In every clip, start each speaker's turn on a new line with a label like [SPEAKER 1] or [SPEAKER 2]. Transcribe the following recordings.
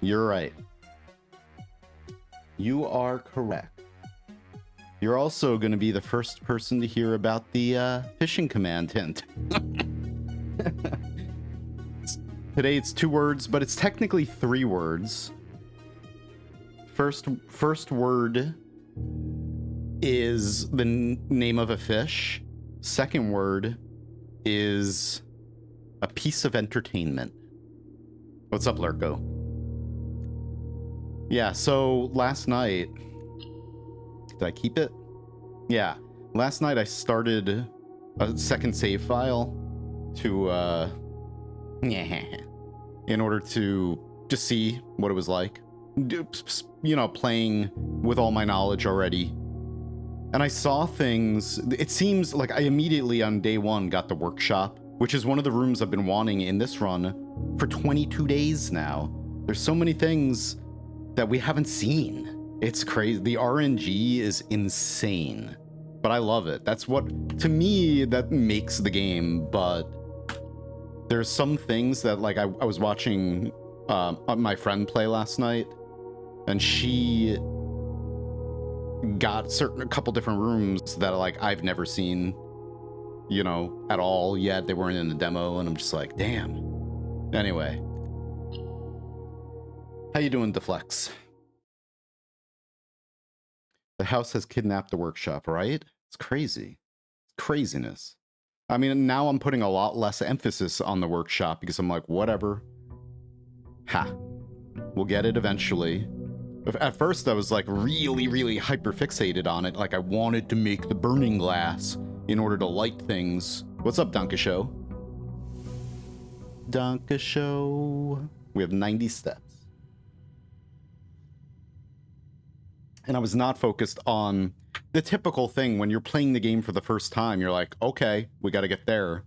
[SPEAKER 1] You're right. You are correct. You're also going to be the first person to hear about the fishing command hint. Today it's 2 words, but it's technically 3 words. First word is the name of a fish. Second word is a piece of entertainment. What's up, Lurko? Yeah, so last night... Did I keep it? Yeah. Last night I started a second save file to, in order to just see what it was like. You know, playing with all my knowledge already. And I saw things... It seems like I immediately on day 1 got the workshop, which is one of the rooms I've been wanting in this run for 22 days now. There's so many things that we haven't seen. It's crazy. The RNG is insane, but I love it. That's what, to me, that makes the game. But there's some things that, like, I was watching my friend play last night, and she got a couple different rooms that, like, I've never seen, you know, at all yet. They weren't in the demo, and I'm just like, damn. Anyway. How you doing, Deflex? The house has kidnapped the workshop, right? It's crazy. It's craziness. I mean, now I'm putting a lot less emphasis on the workshop because I'm like, whatever. Ha. We'll get it eventually. At first, I was like really, really hyper fixated on it. Like I wanted to make the burning glass in order to light things. What's up, Dunkashow? Dunkashow. We have 90 steps. And I was not focused on the typical thing when you're playing the game for the first time. You're like, okay, we got to get there.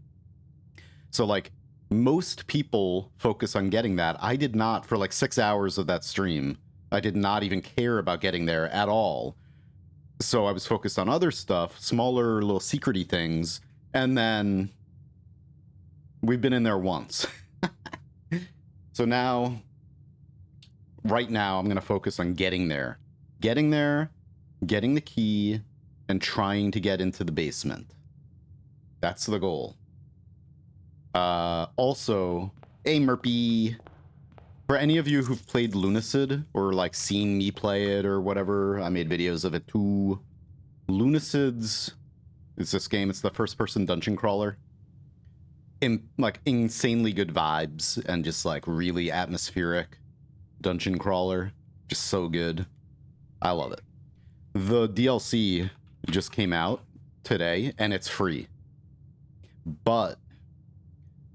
[SPEAKER 1] So like most people focus on getting that. I did not for like 6 hours of that stream. I did not even care about getting there at all. So I was focused on other stuff, smaller little secret-y things. And then we've been in there once. So now, right now, I'm going to focus on getting there. Getting there, getting the key, and trying to get into the basement. That's the goal. Also, hey, Murpy. For any of you who've played Lunacid, or like seen me play it or whatever, I made videos of it too. Lunacid's is this game. It's the first-person dungeon crawler. Like insanely good vibes and just like really atmospheric dungeon crawler. Just so good. I love it. The DLC just came out today, and it's free. But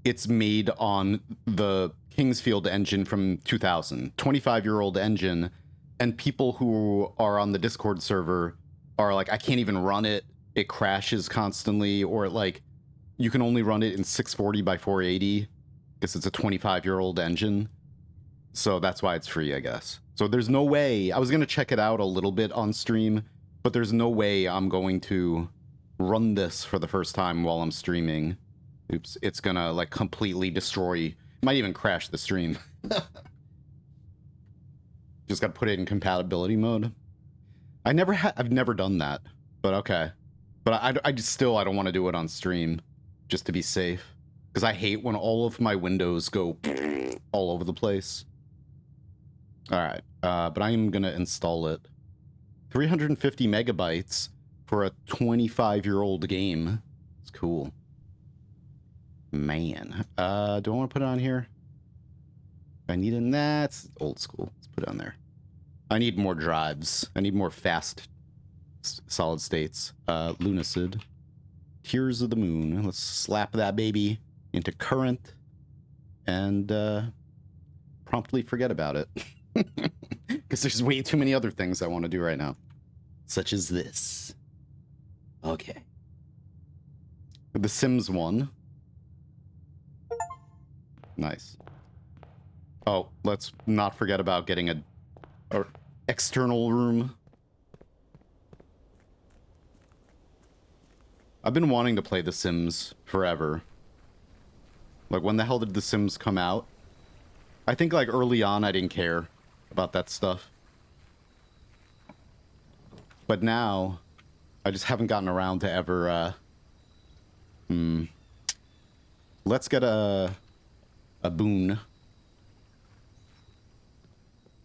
[SPEAKER 1] it's made on the Kingsfield engine from 2000. 25-year-old engine, and people who are on the Discord server are like, I can't even run it. It crashes constantly, or like, you can only run it in 640 by 480 because it's a 25-year-old engine. So that's why it's free, I guess. So there's no way... I was going to check it out a little bit on stream, but there's no way I'm going to run this for the first time while I'm streaming. Oops, it's going to, like, completely destroy... Might even crash the stream. Just got to put it in compatibility mode. I've never done that, but okay. But I don't want to do it on stream, just to be safe. Because I hate when all of my windows go all over the place. Alright, but I am going to install it. 350 megabytes for a 25-year-old game. It's cool. Man. Do I want to put it on here? I need it. Nah, it's old school. Let's put it on there. I need more drives. I need more fast solid states. Lunacid. Tears of the Moon. Let's slap that baby into current and promptly forget about it. Because there's way too many other things I want to do right now. Such as this. Okay. The Sims one. Nice. Oh, let's not forget about getting a external room. I've been wanting to play The Sims forever. Like, when the hell did The Sims come out? I think like early on I didn't care about that stuff. But now I just haven't gotten around to ever let's get a boon.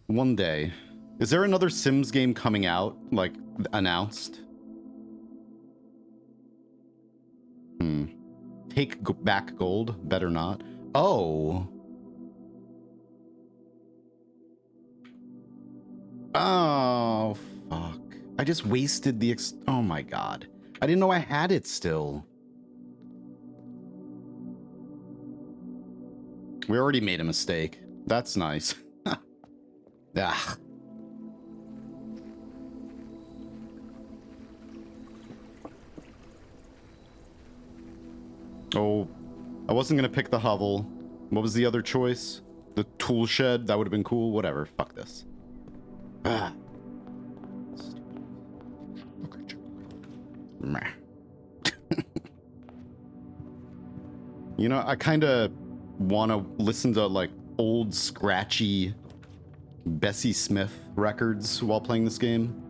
[SPEAKER 1] One day. Is there another Sims game coming out, like, announced? Take back gold? Better not. Oh. Oh, fuck. I just wasted the oh my god. I didn't know I had it still. We already made a mistake. That's nice. Ah. Oh, I wasn't gonna pick the hovel. What was the other choice? The tool shed? That would have been cool. Whatever. Fuck this. Ah. You know, I kind of want to listen to like old scratchy Bessie Smith records while playing this game.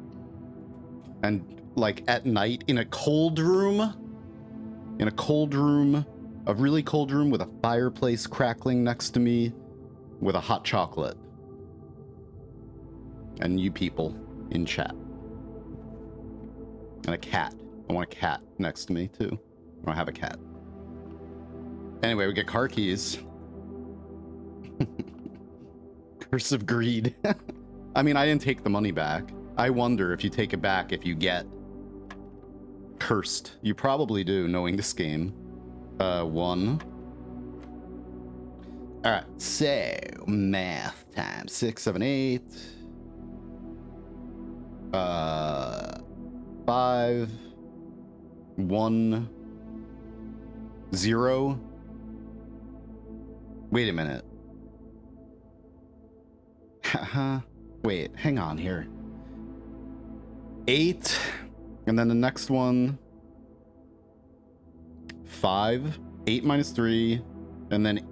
[SPEAKER 1] And like at night in a cold room, a really cold room with a fireplace crackling next to me with a hot chocolate. And you people in chat. And a cat. I want a cat next to me too. I have a cat. Anyway, we get car keys. Curse of greed. I mean, I didn't take the money back. I wonder if you take it back if you get cursed. You probably do, knowing this game. 1. Alright, so math time. 6, 7, 8. 5. 1. 0. Wait a minute. Wait, hang on here. 8. And then the next one. 5. 8 minus 3. And then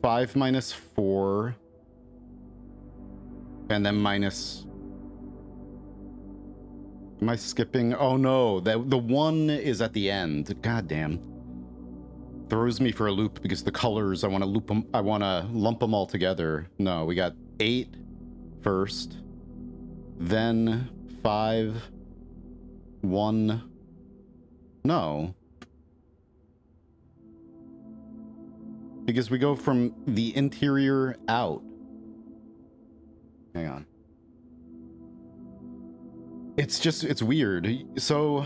[SPEAKER 1] 5 minus 4. And then minus... Am I skipping? Oh no, the 1 is at the end. God damn. Throws me for a loop because the colors, I want to loop them, I want to lump them all together. No, we got 8 first, then 5, 1. No. Because we go from the interior out. Hang on. It's just, it's weird. So...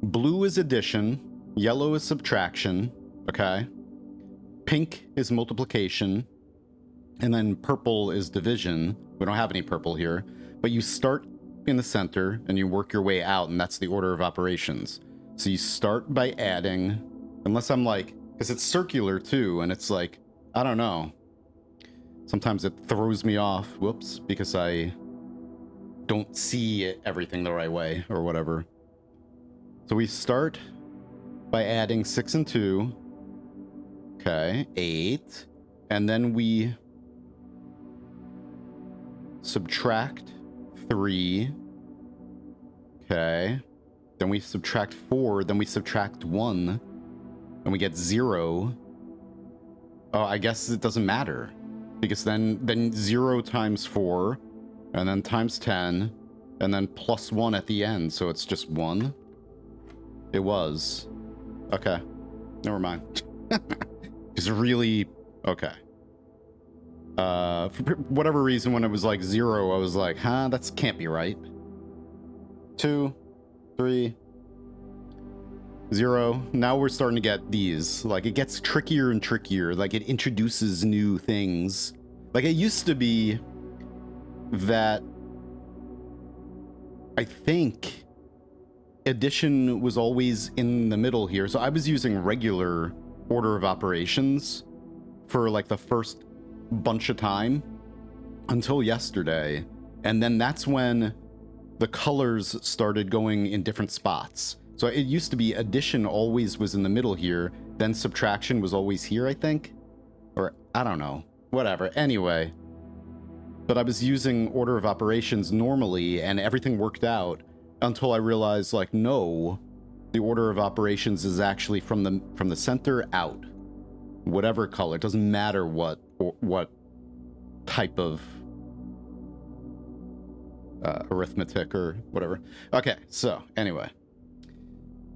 [SPEAKER 1] Blue is addition, yellow is subtraction, okay? Pink is multiplication, and then purple is division. We don't have any purple here, but you start in the center and you work your way out, and that's the order of operations. So you start by adding, unless I'm like, because it's circular too, and it's like, I don't know. Sometimes it throws me off, whoops, because I don't see everything the right way or whatever. So we start by adding 6 and 2. Okay, 8. And then we subtract 3. Okay. Then we subtract 4. Then we subtract 1. And we get 0. Oh, I guess it doesn't matter. Because then 0 times 4. And then times 10. And then plus 1 at the end. So it's just 1. It was. Okay. Never mind. It's really... Okay. For whatever reason, when it was like 0, I was like, huh, that can't be right. 2, 3, 0. Now we're starting to get these. Like, it gets trickier and trickier. Like, it introduces new things. Like, it used to be that... I think... addition was always in the middle here. So I was using regular order of operations for like the first bunch of time until yesterday. And then that's when the colors started going in different spots. So it used to be addition always was in the middle here, then subtraction was always here, I think. Or, I don't know. Whatever. Anyway. But I was using order of operations normally, and everything worked out until I realized, like, no, the order of operations is actually from the center out. Whatever color. It doesn't matter what type of arithmetic or whatever. Okay, so, anyway.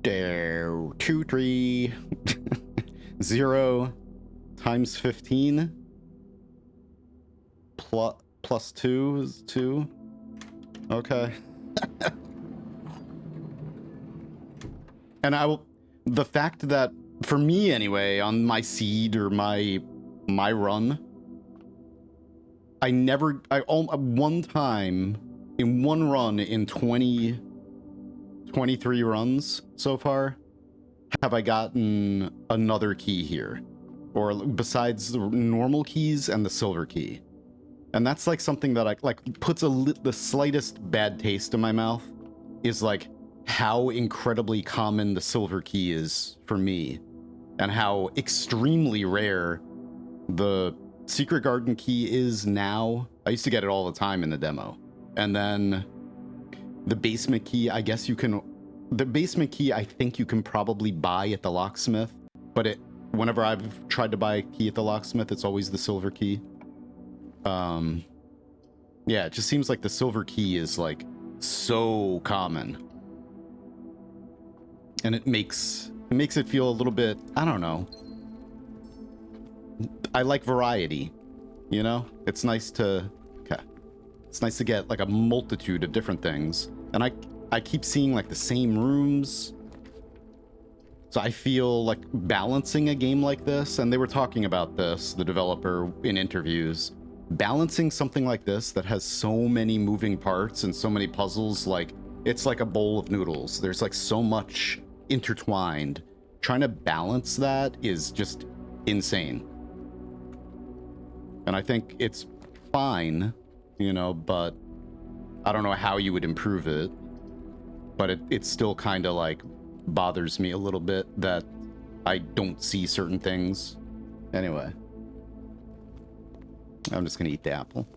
[SPEAKER 1] 2, 3, 0 times 15 plus 2 is 2. Okay. And the fact that, for me anyway, on my seed or my run, one time, in one run in 23 runs so far, have I gotten another key here. Or besides the normal keys and the silver key. And that's like something that puts the slightest bad taste in my mouth, is like how incredibly common the silver key is for me, and how extremely rare the secret garden key is now. I used to get it all the time in the demo. And then the basement key, I guess you can... The basement key, I think you can probably buy at the locksmith, but whenever I've tried to buy a key at the locksmith, it's always the silver key. Yeah, it just seems like the silver key is like so common. And it makes it feel a little bit, I don't know. I like variety, you know? It's nice to get like a multitude of different things. And I keep seeing like the same rooms. So I feel like balancing a game like this, and they were talking about this, the developer, in interviews, balancing something like this that has so many moving parts and so many puzzles, like it's like a bowl of noodles. There's like so much intertwined. Trying to balance that is just insane. And I think it's fine, you know, but I don't know how you would improve it. But it still kind of like bothers me a little bit that I don't see certain things. Anyway. I'm just gonna eat the apple.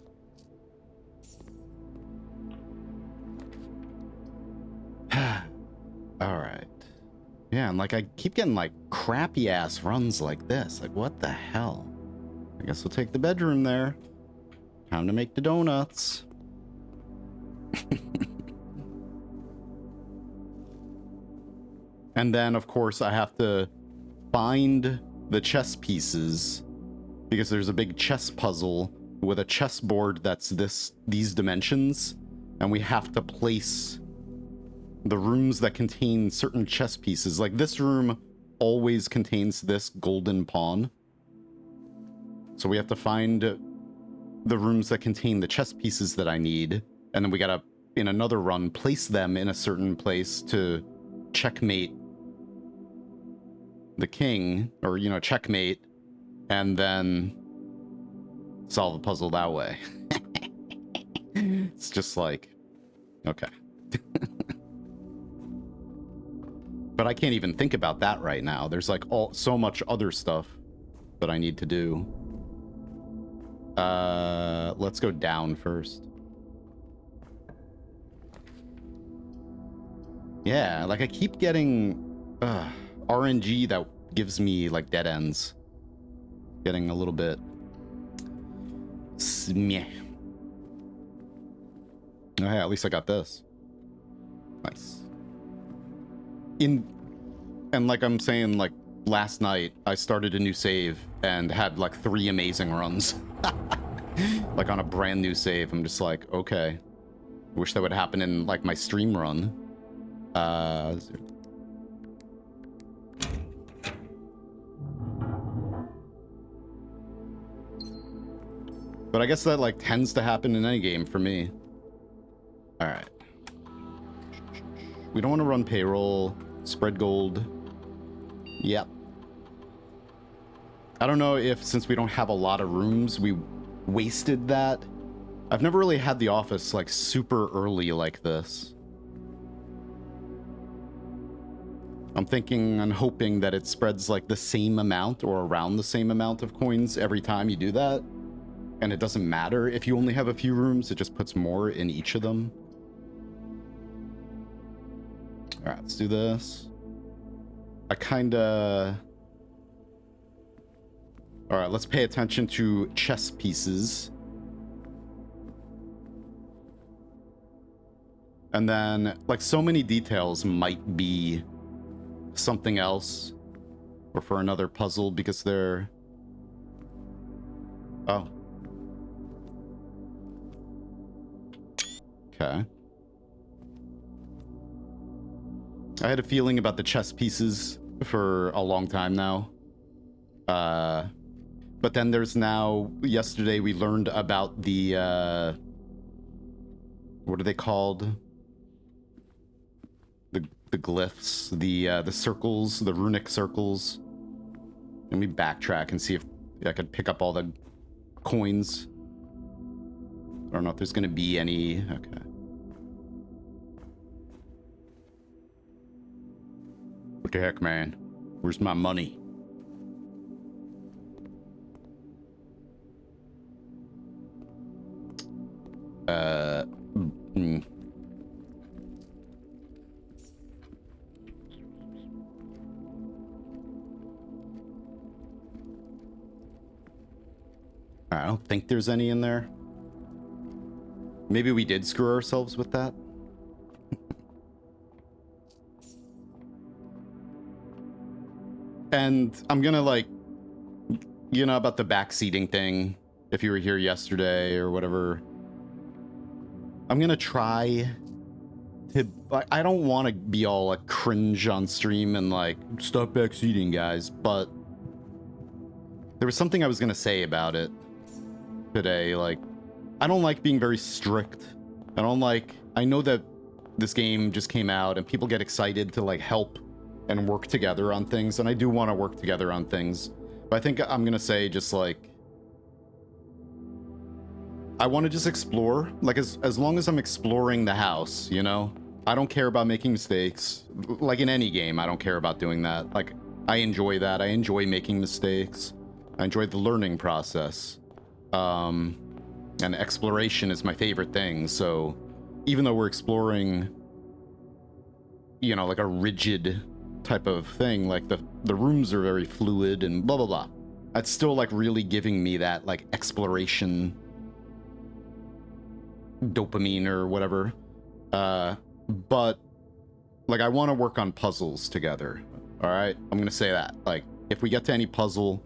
[SPEAKER 1] Alright. Yeah, and like I keep getting like crappy ass runs like this. Like what the hell? I guess we'll take the bedroom there. Time to make the donuts. And then of course I have to find the chess pieces, because there's a big chess puzzle with a chessboard that's these dimensions, and we have to place the rooms that contain certain chess pieces. Like this room always contains this golden pawn. So we have to find the rooms that contain the chess pieces that I need, and then we gotta, in another run, place them in a certain place to checkmate the king, or, you know, checkmate, and then solve the puzzle that way. It's just like, okay. But I can't even think about that right now. There's like so much other stuff that I need to do. Let's go down first. Yeah, like I keep getting RNG that gives me like dead ends. Getting a little bit smeh. Oh, hey, at least I got this. Nice. And like I'm saying, like last night I started a new save and had like 3 amazing runs. Like on a brand new save. I'm just like, okay. I wish that would happen in like my stream run. But I guess that like tends to happen in any game for me. All right. We don't want to run payroll. Spread gold. Yep. I don't know if, since we don't have a lot of rooms, we wasted that. I've never really had the office like super early like this. I'm thinking and hoping that it spreads like the same amount or around the same amount of coins every time you do that. And it doesn't matter if you only have a few rooms, it just puts more in each of them. All right, let's do this. I kinda... All right, let's pay attention to chess pieces. And then, like, so many details might be something else or for another puzzle because they're... Oh. Okay. I had a feeling about the chess pieces for a long time now. But then there's now... Yesterday we learned about the... What are they called? The glyphs, the circles, the runic circles. Let me backtrack and see if I could pick up all the coins. I don't know if there's going to be any. Okay. What the heck, man? Where's my money? I don't think there's any in there. Maybe we did screw ourselves with that. And I'm gonna, like, you know, about the backseating thing, if you were here yesterday or whatever. I'm gonna try to... I don't want to be all, like, cringe on stream and, like, stop backseating, guys, but there was something I was gonna say about it today. Like, I don't like being very strict. I don't like... I know that this game just came out and people get excited to, like, help and work together on things, and I do want to work together on things. But I think I'm gonna say just, like... I want to just explore. Like, as long as I'm exploring the house, you know? I don't care about making mistakes. Like, in any game, I don't care about doing that. Like, I enjoy that. I enjoy making mistakes. I enjoy the learning process. And exploration is my favorite thing, so even though we're exploring, you know, like a rigid type of thing, like the rooms are very fluid and blah blah blah, it's still like really giving me that like exploration dopamine or whatever. But like, I want to work on puzzles together. All right, I'm gonna say that, like, if we get to any puzzle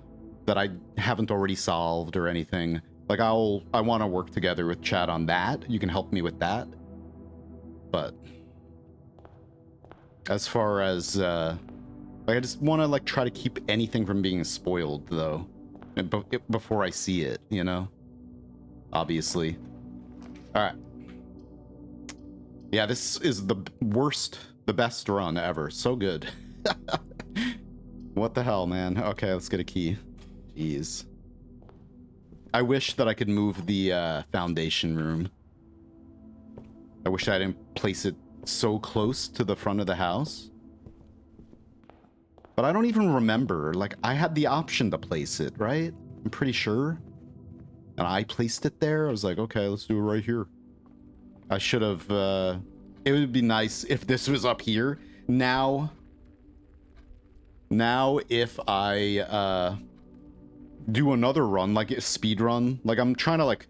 [SPEAKER 1] that I haven't already solved or anything, like, I want to work together with chat on that. You can help me with that. But as far as like, I just want to, like, try to keep anything from being spoiled, though, before I see it, you know? Obviously. All right. Yeah, this is the best run ever. So good. What the hell, man? Okay, let's get a key. Jeez. I wish that I could move the foundation room. I wish I didn't place it so close to the front of the house. But I don't even remember. Like, I had the option to place it, right? I'm pretty sure. And I placed it there. I was like, okay, let's do it right here. I should have... it would be nice if this was up here. Now if I... do another run, like a speed run. Like, I'm trying to, like,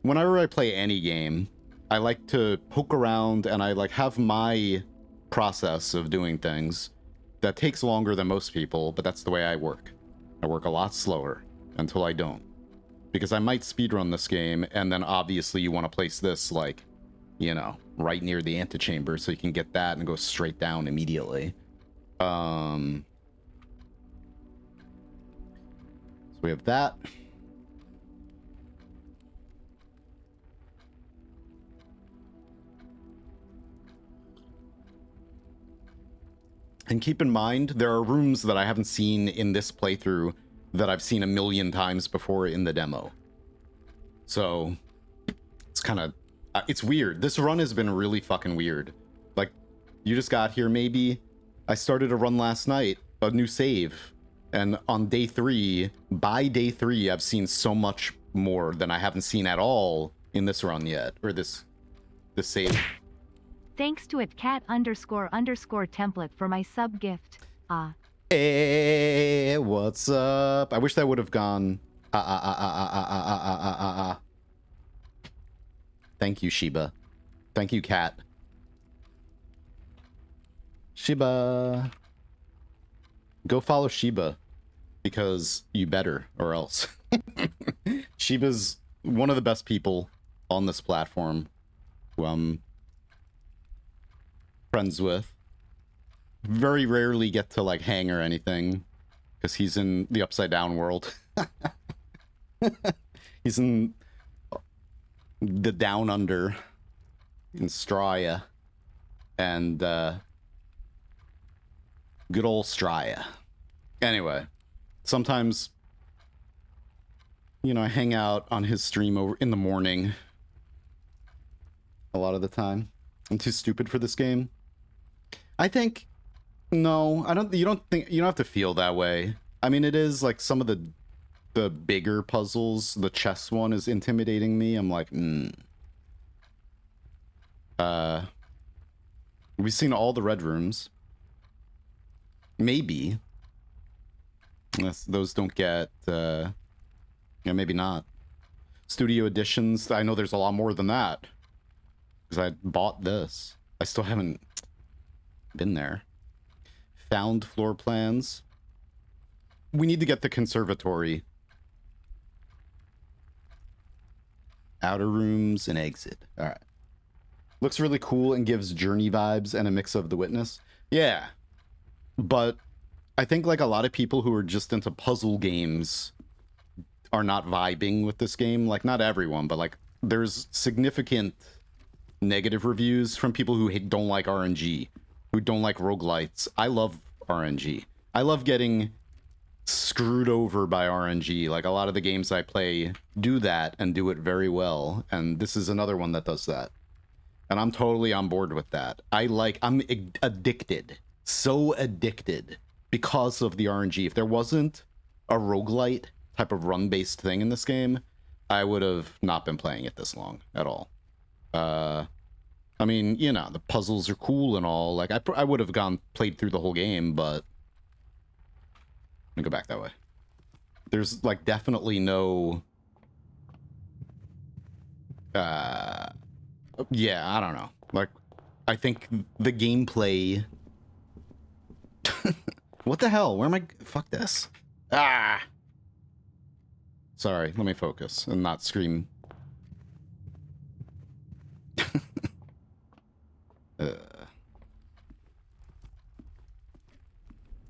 [SPEAKER 1] whenever I play any game, I like to poke around and I like have my process of doing things that takes longer than most people, but that's the way I work. I work a lot slower until I don't, because I might speed run this game, and then obviously you want to place this, like, you know, right near the antechamber so you can get that and go straight down immediately. So we have that. And keep in mind, there are rooms that I haven't seen in this playthrough that I've seen a million times before in the demo. So it's kind of... it's weird. This run has been really fucking weird. Like, you just got here maybe, I started a run last night, a new save, and on day 3, by day 3, I've seen so much more than I haven't seen at all in this run yet, or this save.
[SPEAKER 2] Thanks to @cat__template for my sub gift.
[SPEAKER 1] Hey, what's up? I wish that would have gone. Thank you, Shiba. Thank you, Cat. Shiba. Go follow Shiba. Because you better, or else. Shiba's one of the best people on this platform who I'm friends with. Very rarely get to, like, hang or anything. Because he's in the Upside Down world. He's in the Down Under. In Straya. And, good old Straya. Anyway. Sometimes, you know, I hang out on his stream over in the morning. A lot of the time. I'm too stupid for this game. I think... No, I don't... You don't have to feel that way. I mean, it is, like, some of the bigger puzzles. The chess one is intimidating me. I'm like, We've seen all the red rooms. Maybe. Unless those don't get, yeah, maybe not. Studio editions, I know there's a lot more than that. Because I bought this. I still haven't been there. Found floor plans. We need to get the conservatory. Outer rooms and exit. Alright. Looks really cool and gives Journey vibes and a mix of The Witness. Yeah. But I think, like, a lot of people who are just into puzzle games are not vibing with this game. Like, not everyone, but, like, there's significant negative reviews from people who don't like RNG, who don't like roguelites. I love RNG. I love getting screwed over by RNG. Like, a lot of the games I play do that and do it very well, and this is another one that does that. And I'm totally on board with that. I'm addicted. So addicted. Because of the RNG. If there wasn't a roguelite type of run-based thing in this game, I would have not been playing it this long at all. I mean, you know, the puzzles are cool and all. Like, I would have played through the whole game, but... Let me go back that way. There's, like, definitely no... Yeah, I don't know. Like, I think the gameplay... What the hell? Where am I? Fuck this. Ah! Sorry, let me focus and not scream. Let's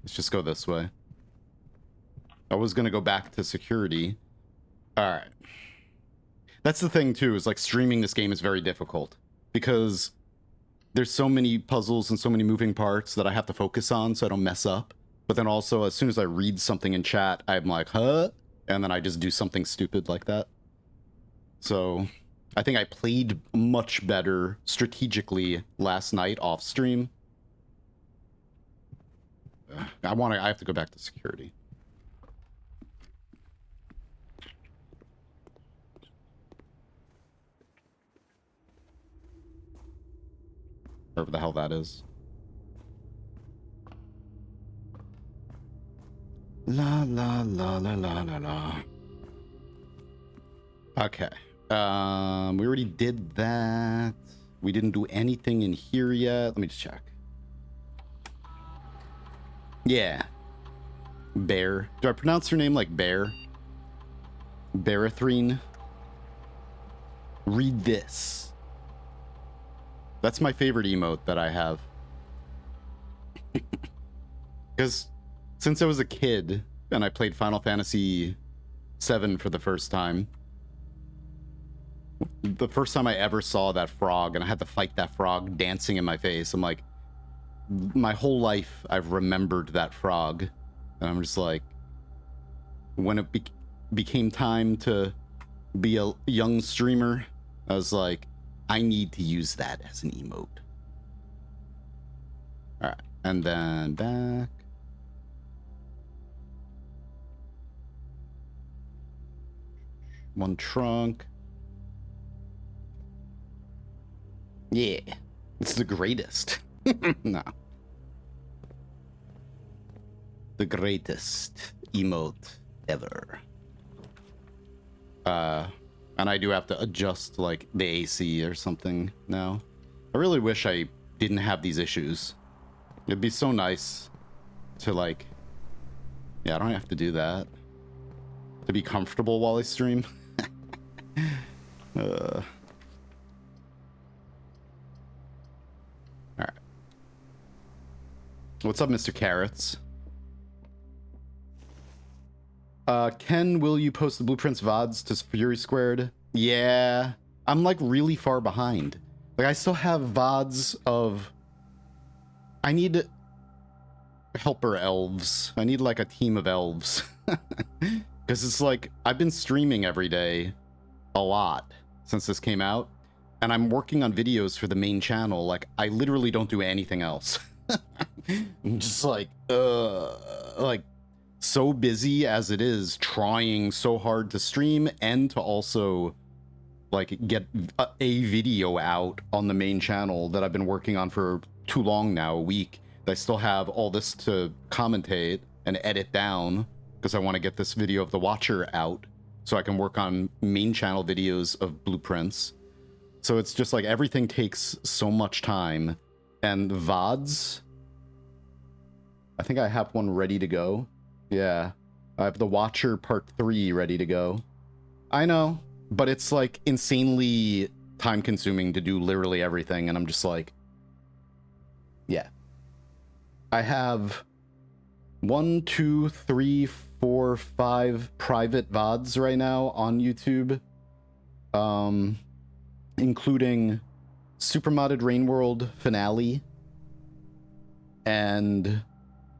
[SPEAKER 1] just go this way. I was gonna go back to security. Alright. That's the thing, too, is, like, streaming this game is very difficult. Because there's so many puzzles and so many moving parts that I have to focus on so I don't mess up. But then also, as soon as I read something in chat, I'm like, huh? And then I just do something stupid like that. So, I think I played much better strategically last night off stream. I have to go back to security. Wherever the hell that is. La la la la la la la. Okay. We already did that. We didn't do anything in here yet. Let me just check. Yeah. Bear. Do I pronounce her name like Bear? Barathrine. Read this. That's my favorite emote that I have. Because since I was a kid and I played Final Fantasy VII for the first time, the first time I ever saw that frog and I had to fight that frog dancing in my face, I'm like, my whole life I've remembered that frog. And I'm just like, when it became time to be a young streamer, I was like, I need to use that as an emote. Alright. And then back. One trunk. Yeah. It's the greatest. No. The greatest emote ever. And I do have to adjust, like, the AC or something now. I really wish I didn't have these issues. It'd be so nice to, like... Yeah, I don't have to do that. To be comfortable while I stream. Alright. What's up, Mr. Carrots? Ken, will you post the Blueprince VODs to Fury Squared? Yeah. I'm, like, really far behind. Like, I still have VODs of... I need... helper elves. I need, like, a team of elves. Because it's like, I've been streaming every day a lot since this came out. And I'm working on videos for the main channel. Like, I literally don't do anything else. I'm just like, so busy as it is, trying so hard to stream and to also like get a video out on the main channel that I've been working on for too long now, a week. I still have all this to commentate and edit down because I want to get this video of the Watcher out so I can work on main channel videos of Blueprints. So it's just like everything takes so much time. And VODs, I think I have one ready to go. Yeah, I have the Watcher Part 3 ready to go. I know, but it's like insanely time consuming to do literally everything, and I'm just like, yeah. I have 1, 2, 3, 4, 5 private VODs right now on YouTube, including Super Modded Rain World finale and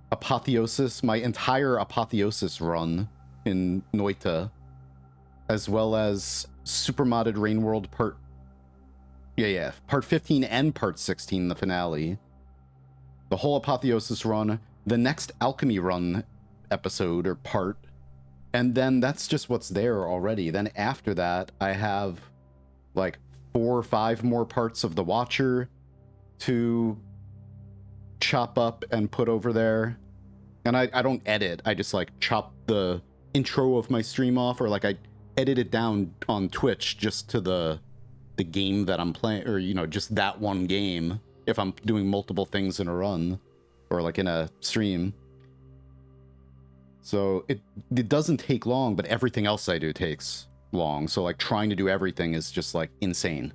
[SPEAKER 1] Apotheosis, my entire Apotheosis run in Noita, as well as Super Modded Rain World part 15 and part 16, the finale, the whole Apotheosis run, the next Alchemy run episode or part, and then that's just what's there already. Then after that, I have like 4 or 5 more parts of the Watcher to chop up and put over there. And I don't edit, I just like chop the intro of my stream off, or like I edit it down on Twitch just to the game that I'm playing, or, you know, just that one game if I'm doing multiple things in a run or like in a stream. So it doesn't take long, but everything else I do takes long. So like trying to do everything is just like insane.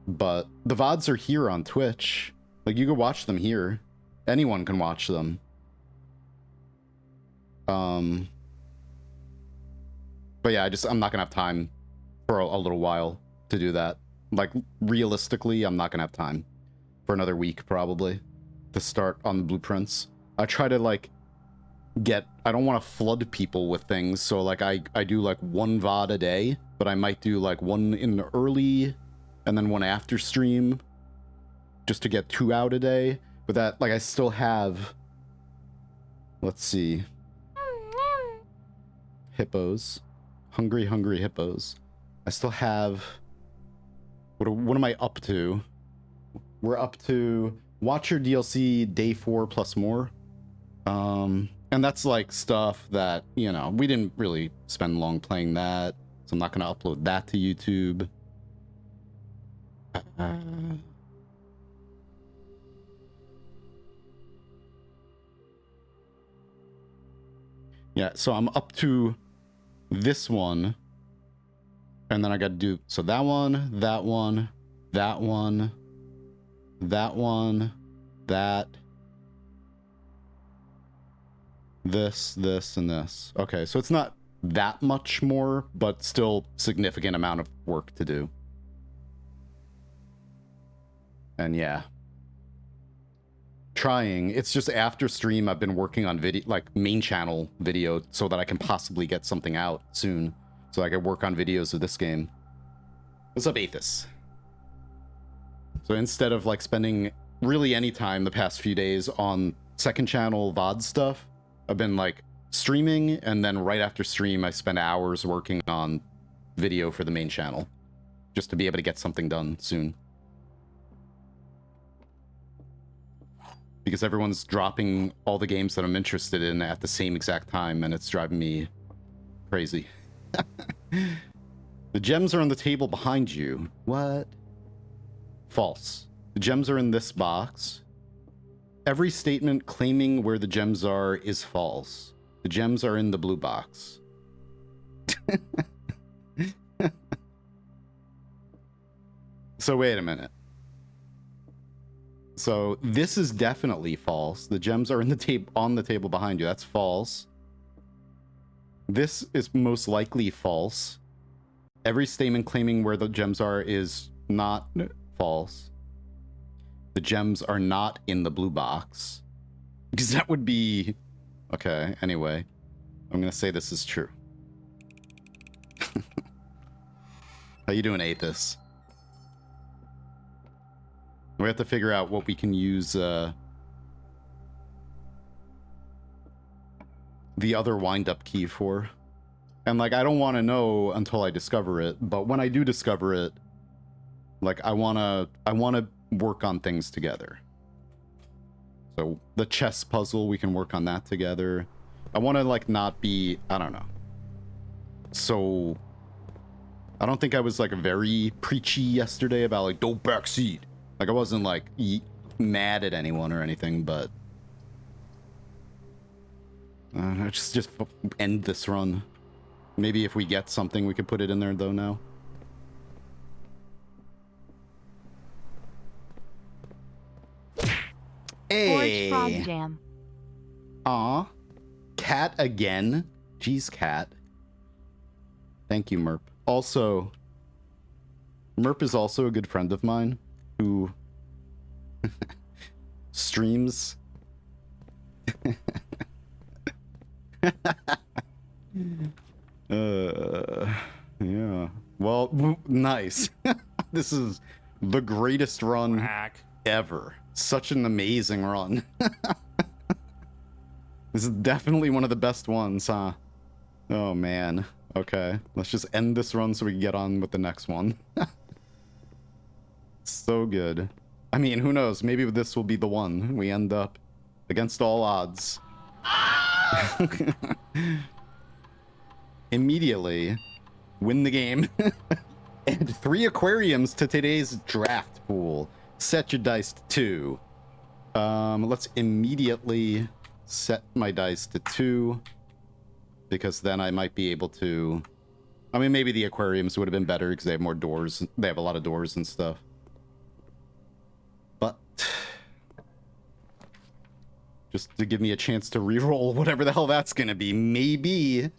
[SPEAKER 1] But the VODs are here on Twitch. Like, you can watch them here. Anyone can watch them. But yeah, I'm not gonna have time for a little while to do that. Like, realistically, I'm not gonna have time for another week, probably, to start on the Blueprints. I try to, like, I don't want to flood people with things, so, like, I do, like, 1 VOD a day, but I might do, like, 1 in the early, and then 1 after stream, just to get 2 out a day. But that, like, I still have, let's see, hippos, hungry hippos. I still have, what am I up to? We're up to Watcher DLC day 4 plus more. And that's like stuff that, you know, we didn't really spend long playing that, so I'm not gonna upload that to YouTube. Yeah, so I'm up to this one, and then I got to do, so that one, that one, that one, that one, that, this, and this. Okay, so it's not that much more, but still significant amount of work to do. And yeah. Trying. It's just after stream I've been working on video, like main channel video, so that I can possibly get something out soon, so I can work on videos of this game. What's up, Aethys? So instead of like spending really any time the past few days on second channel VOD stuff. I've been like streaming, and then right after stream I spend hours working on video for the main channel just to be able to get something done soon. Because everyone's dropping all the games that I'm interested in at the same exact time, and it's driving me crazy. The gems are on the table behind you. What? False. The gems are in this box. Every statement claiming where the gems are is false. The gems are in the blue box. So wait a minute. So this is definitely false. The gems are in the on the table behind you. That's false. This is most likely false. Every statement claiming where the gems are is not false. The gems are not in the blue box. Because that would be... Okay, anyway. I'm gonna say this is true. How you doing, Athos? We have to figure out what we can use the other wind-up key for. And like, I don't want to know until I discover it, but when I do discover it, like, I wanna work on things together. So the chess puzzle, we can work on that together. I want to like not be, I don't know. So I don't think I was like very preachy yesterday about like don't backseat. Like I wasn't like mad at anyone or anything, but just end this run. Maybe if we get something, we could put it in there though now. Hey.
[SPEAKER 2] Forge frog jam.
[SPEAKER 1] Aw. Cat again? Jeez, Cat. Thank you, Merp. Also, Merp is also a good friend of mine who streams. Yeah. Well, nice. This is the greatest run ever. Such an amazing run. This is definitely one of the best ones, huh? Oh, man. Okay. Let's just end this run so we can get on with the next one. So good. I mean, who knows? Maybe this will be the one. We end up against all odds. Immediately win the game. And 3 aquariums to today's draft pool. Set your dice to 2. Let's immediately set my dice to 2. Because then I might be able to... I mean, maybe the aquariums would have been better because they have more doors. They have a lot of doors and stuff. But... just to give me a chance to reroll whatever the hell that's going to be. Maybe...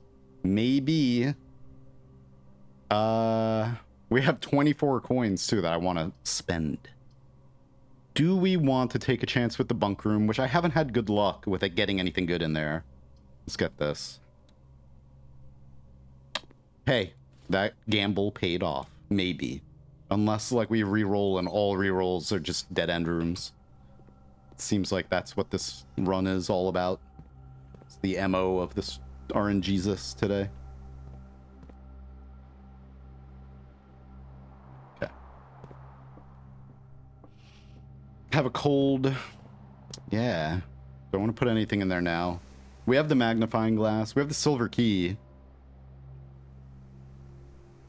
[SPEAKER 1] we have 24 coins, too, that I want to spend. Do we want to take a chance with the bunk room, which I haven't had good luck with it getting anything good in there? Let's get this. Hey, that gamble paid off. Maybe. Unless, like, we reroll and all rerolls are just dead-end rooms. It seems like that's what this run is all about. It's the MO of this RNGesus today. Okay. Have a cold... Yeah. Don't want to put anything in there now. We have the magnifying glass. We have the silver key.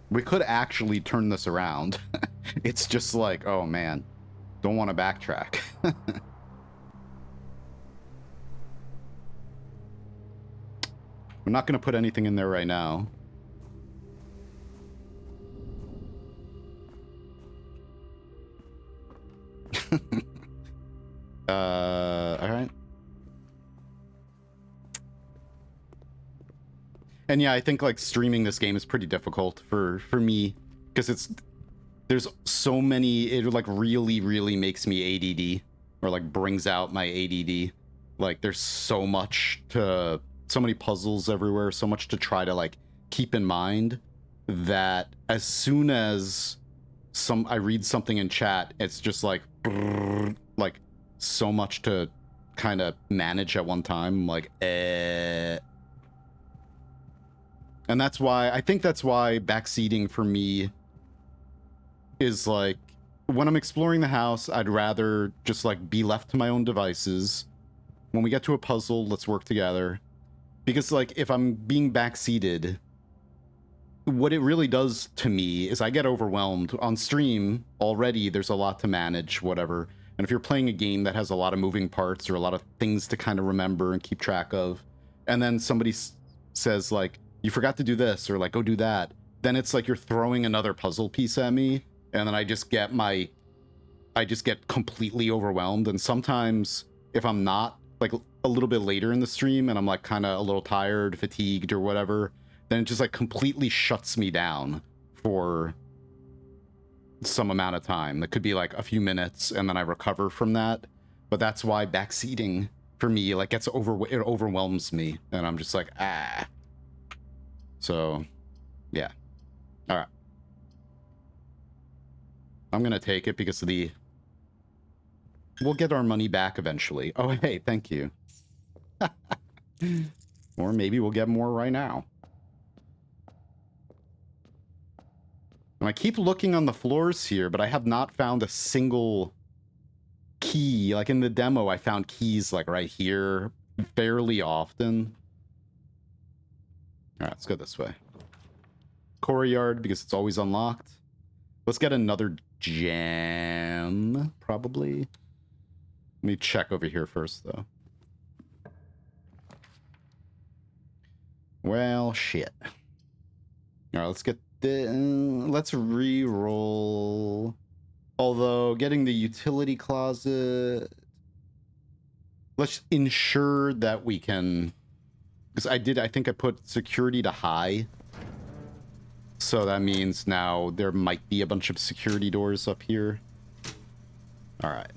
[SPEAKER 1] We could actually turn this around. It's just like, oh man, don't want to backtrack. We're not going to put anything in there right now. All right. And yeah, I think like streaming this game is pretty difficult for me because there's so many, it like really makes me ADD or like brings out my ADD. Like there's so many puzzles everywhere, so much to try to like keep in mind that as soon as I read something in chat, it's just like, like so much to kind of manage at one time. I'm like, And that's why, I think that's why backseating for me is like, when I'm exploring the house, I'd rather just like be left to my own devices. When we get to a puzzle, let's work together. Because like, if I'm being backseated, what it really does to me is I get overwhelmed. On stream, already there's a lot to manage, whatever. And if you're playing a game that has a lot of moving parts or a lot of things to kind of remember and keep track of, and then somebody says like, you forgot to do this, or like, go do that, then it's like you're throwing another puzzle piece at me, and then I just get completely overwhelmed. And sometimes if I'm not, like a little bit later in the stream and I'm like kind of a little tired, fatigued or whatever, then it just like completely shuts me down for some amount of time. That could be like a few minutes, and then I recover from that. But that's why backseating for me like it overwhelms me, and I'm just like, ah. So yeah, all right, I'm gonna take it because of the, we'll get our money back eventually. Oh hey, thank you. Or maybe we'll get more right now. And I keep looking on the floors here, but I have not found a single key. Like in the demo, I found keys like right here fairly often. All right, let's go this way. Courtyard, because it's always unlocked. Let's get another gem, probably. Let me check over here first, though. Well, shit. All right, let's get the... let's re-roll. Although, getting the utility closet... Let's ensure that we can... Because I think I put security to high. So that means now there might be a bunch of security doors up here. All right.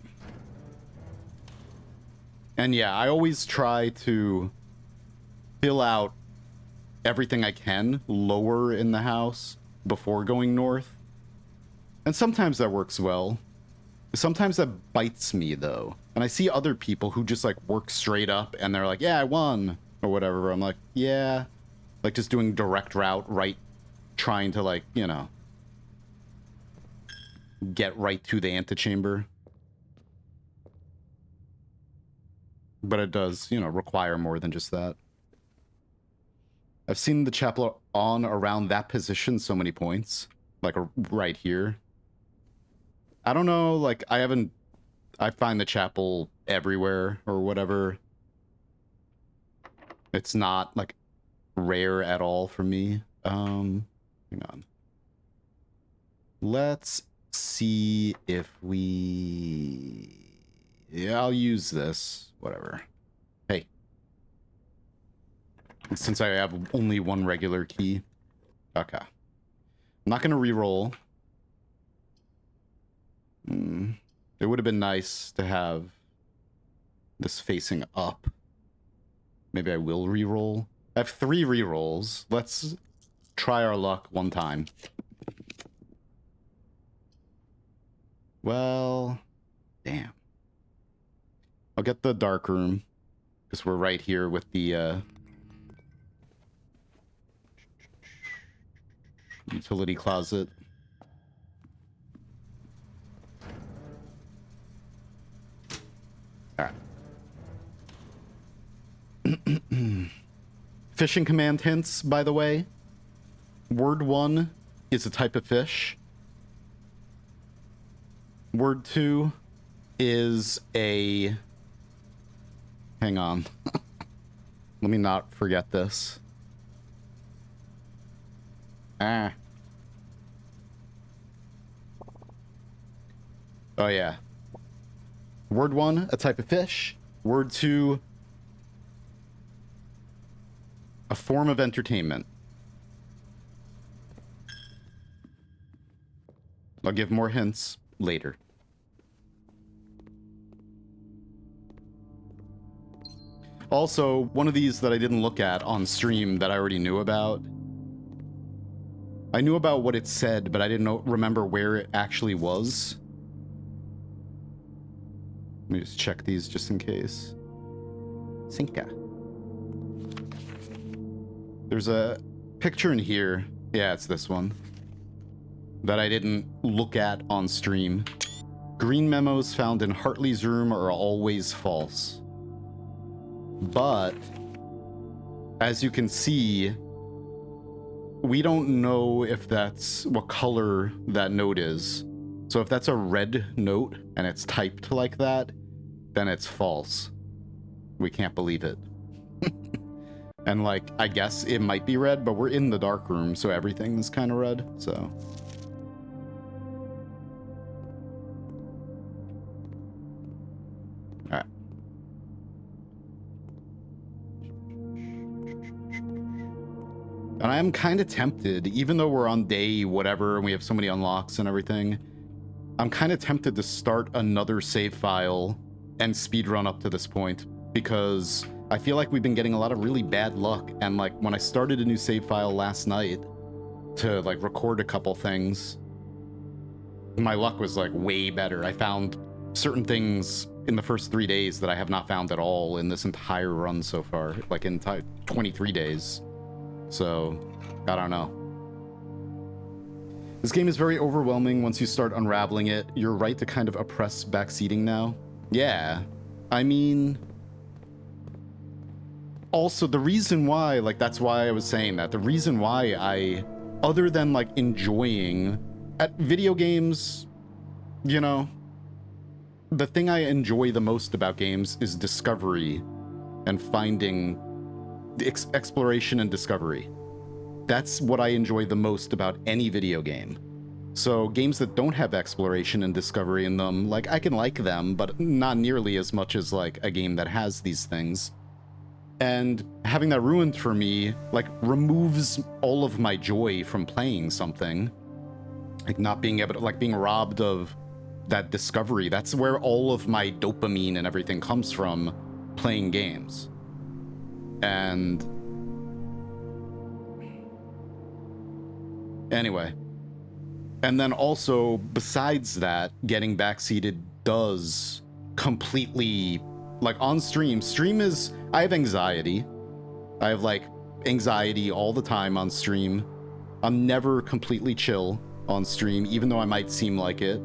[SPEAKER 1] And yeah, I always try to fill out everything I can lower in the house before going north. And sometimes that works well. Sometimes that bites me, though. And I see other people who just, like, work straight up, and they're like, yeah, I won, or whatever. I'm like, yeah. Like, just doing direct route, right, trying to, like, you know, get right to the antechamber. But it does, you know, require more than just that. I've seen the chapel on around that position so many points. Like, right here. I don't know, like, I find the chapel everywhere, or whatever. It's not, like, rare at all for me. Hang on. Let's see if we... Yeah, I'll use this. Whatever. Hey. Since I have only one regular key. Okay. I'm not going to re-roll. It would have been nice to have this facing up. Maybe I will re-roll. I have 3 re-rolls. Let's try our luck one time. Well, damn. I'll get the dark room, because we're right here with the utility closet. All right. Fishing command hints, by the way. Word 1 is a type of fish. Word 2 is a... Hang on. Let me not forget this. Ah. Oh, yeah. Word 1, a type of fish. Word 2, a form of entertainment. I'll give more hints later. Also, one of these that I didn't look at on stream that I already knew about. I knew about what it said, but I didn't remember where it actually was. Let me just check these just in case. Cinca. There's a picture in here. Yeah, it's this one. That I didn't look at on stream. Green memos found in Hartley's room are always false. But, as you can see, we don't know if that's what color that note is. So if that's a red note and it's typed like that, then it's false. We can't believe it. And like, I guess it might be red, but we're in the dark room, so everything's kind of red, so. Alright. And I am kind of tempted, even though we're on day whatever and we have so many unlocks and everything, I'm kind of tempted to start another save file and speedrun up to this point, because I feel like we've been getting a lot of really bad luck. And like when I started a new save file last night to like record a couple things, my luck was like way better. I found certain things in the first 3 days that I have not found at all in this entire run so far, like in 23 days. So, I don't know. This game is very overwhelming once you start unraveling it. You're right to kind of oppress backseating now. Yeah. I mean, also the reason why, like, that's why I was saying that. The reason why I, other than like enjoying at video games, you know, the thing I enjoy the most about games is discovery and finding the exploration and discovery. That's what I enjoy the most about any video game. So games that don't have exploration and discovery in them, like, I can like them, but not nearly as much as like a game that has these things. And having that ruined for me, like, removes all of my joy from playing something. Like, not being able to, like, being robbed of that discovery. That's where all of my dopamine and everything comes from, playing games. And anyway, and then also besides that, getting backseated does completely, like, on stream is, I have anxiety. I have like anxiety all the time on stream. I'm never completely chill on stream, even though I might seem like it.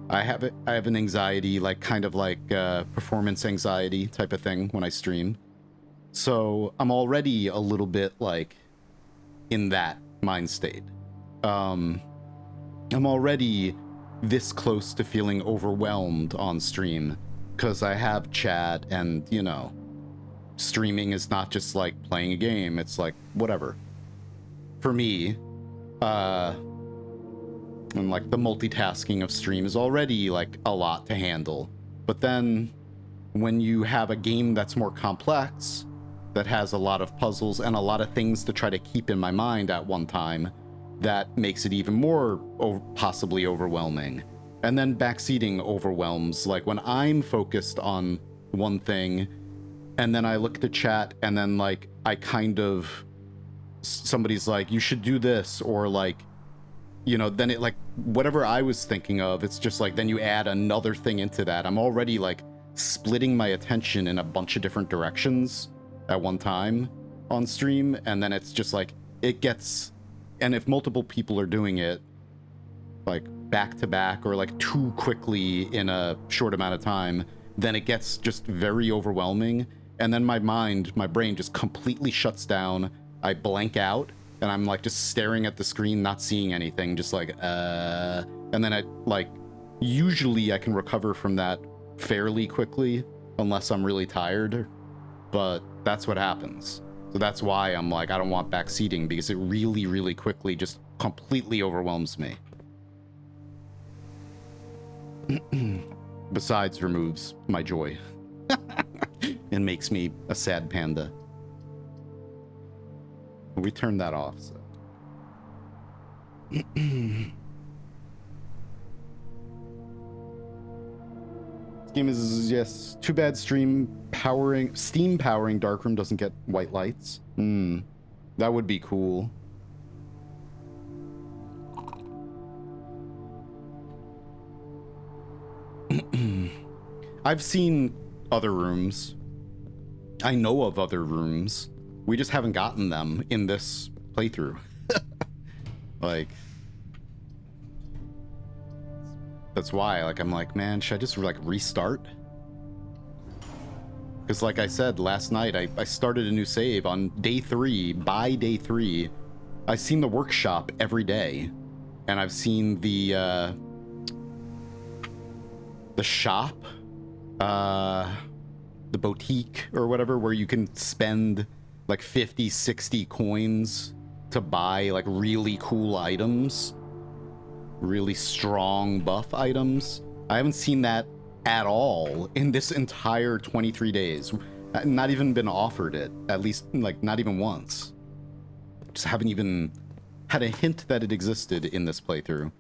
[SPEAKER 1] I have an anxiety, like, kind of like performance anxiety type of thing when I stream. So I'm already a little bit like in that mind state. I'm already this close to feeling overwhelmed on stream because I have chat, and, you know, streaming is not just like playing a game, it's like whatever. For me, and like the multitasking of stream is already like a lot to handle. But then when you have a game that's more complex, that has a lot of puzzles and a lot of things to try to keep in my mind at one time, that makes it even more possibly overwhelming. And then backseating overwhelms, like when I'm focused on one thing and then I look at the chat and then like I kind of, somebody's like, you should do this, or like, you know, then it, like, whatever I was thinking of, it's just like, then you add another thing into that. I'm already like splitting my attention in a bunch of different directions at one time on stream, and then it's just like, it gets, and if multiple people are doing it like back to back or like too quickly in a short amount of time, then it gets just very overwhelming, and then my brain just completely shuts down. I blank out and I'm like just staring at the screen, not seeing anything, just like and then I like, usually I can recover from that fairly quickly unless I'm really tired, but that's what happens. So that's why I'm like, I don't want backseating, because it really, really quickly just completely overwhelms me. Besides, removes my joy and makes me a sad panda. We turned that off, so. This game is, yes, too bad Steam powering Darkroom doesn't get white lights. That would be cool. I've seen other rooms. I know of other rooms. We just haven't gotten them in this playthrough. Like, that's why, like, I'm like, man, should I just, like, restart? Because, like I said, last night, I started a new save on day 3. By day 3, I've seen the workshop every day. And I've seen the shop, the boutique or whatever, where you can spend like 50, 60 coins to buy like really cool items, really strong buff items. I haven't seen that at all in this entire 23 days. Not even been offered it, at least like not even once. Just haven't even had a hint that it existed in this playthrough.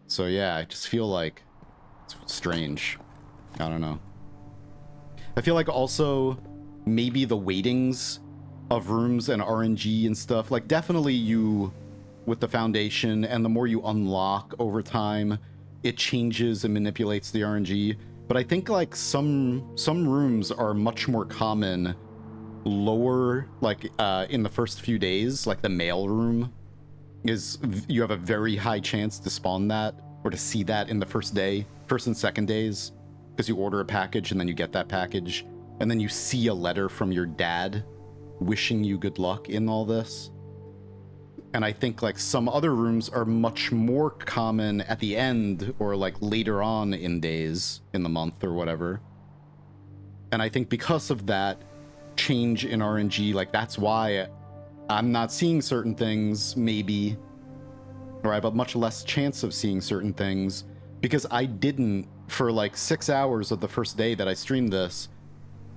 [SPEAKER 1] So yeah, I just feel like it's strange. I don't know. I feel like also maybe the weightings of rooms and RNG and stuff, like definitely you with the foundation, and the more you unlock over time, it changes and manipulates the RNG. But I think like some rooms are much more common lower, like in the first few days, like the mail room is, you have a very high chance to spawn that or to see that in the first and second days, because you order a package and then you get that package and then you see a letter from your dad wishing you good luck in all this. And I think like some other rooms are much more common at the end or like later on in days in the month or whatever. And I think because of that change in RNG, like that's why I'm not seeing certain things, maybe, or I have a much less chance of seeing certain things, because I didn't, for like 6 hours of the first day that I streamed this,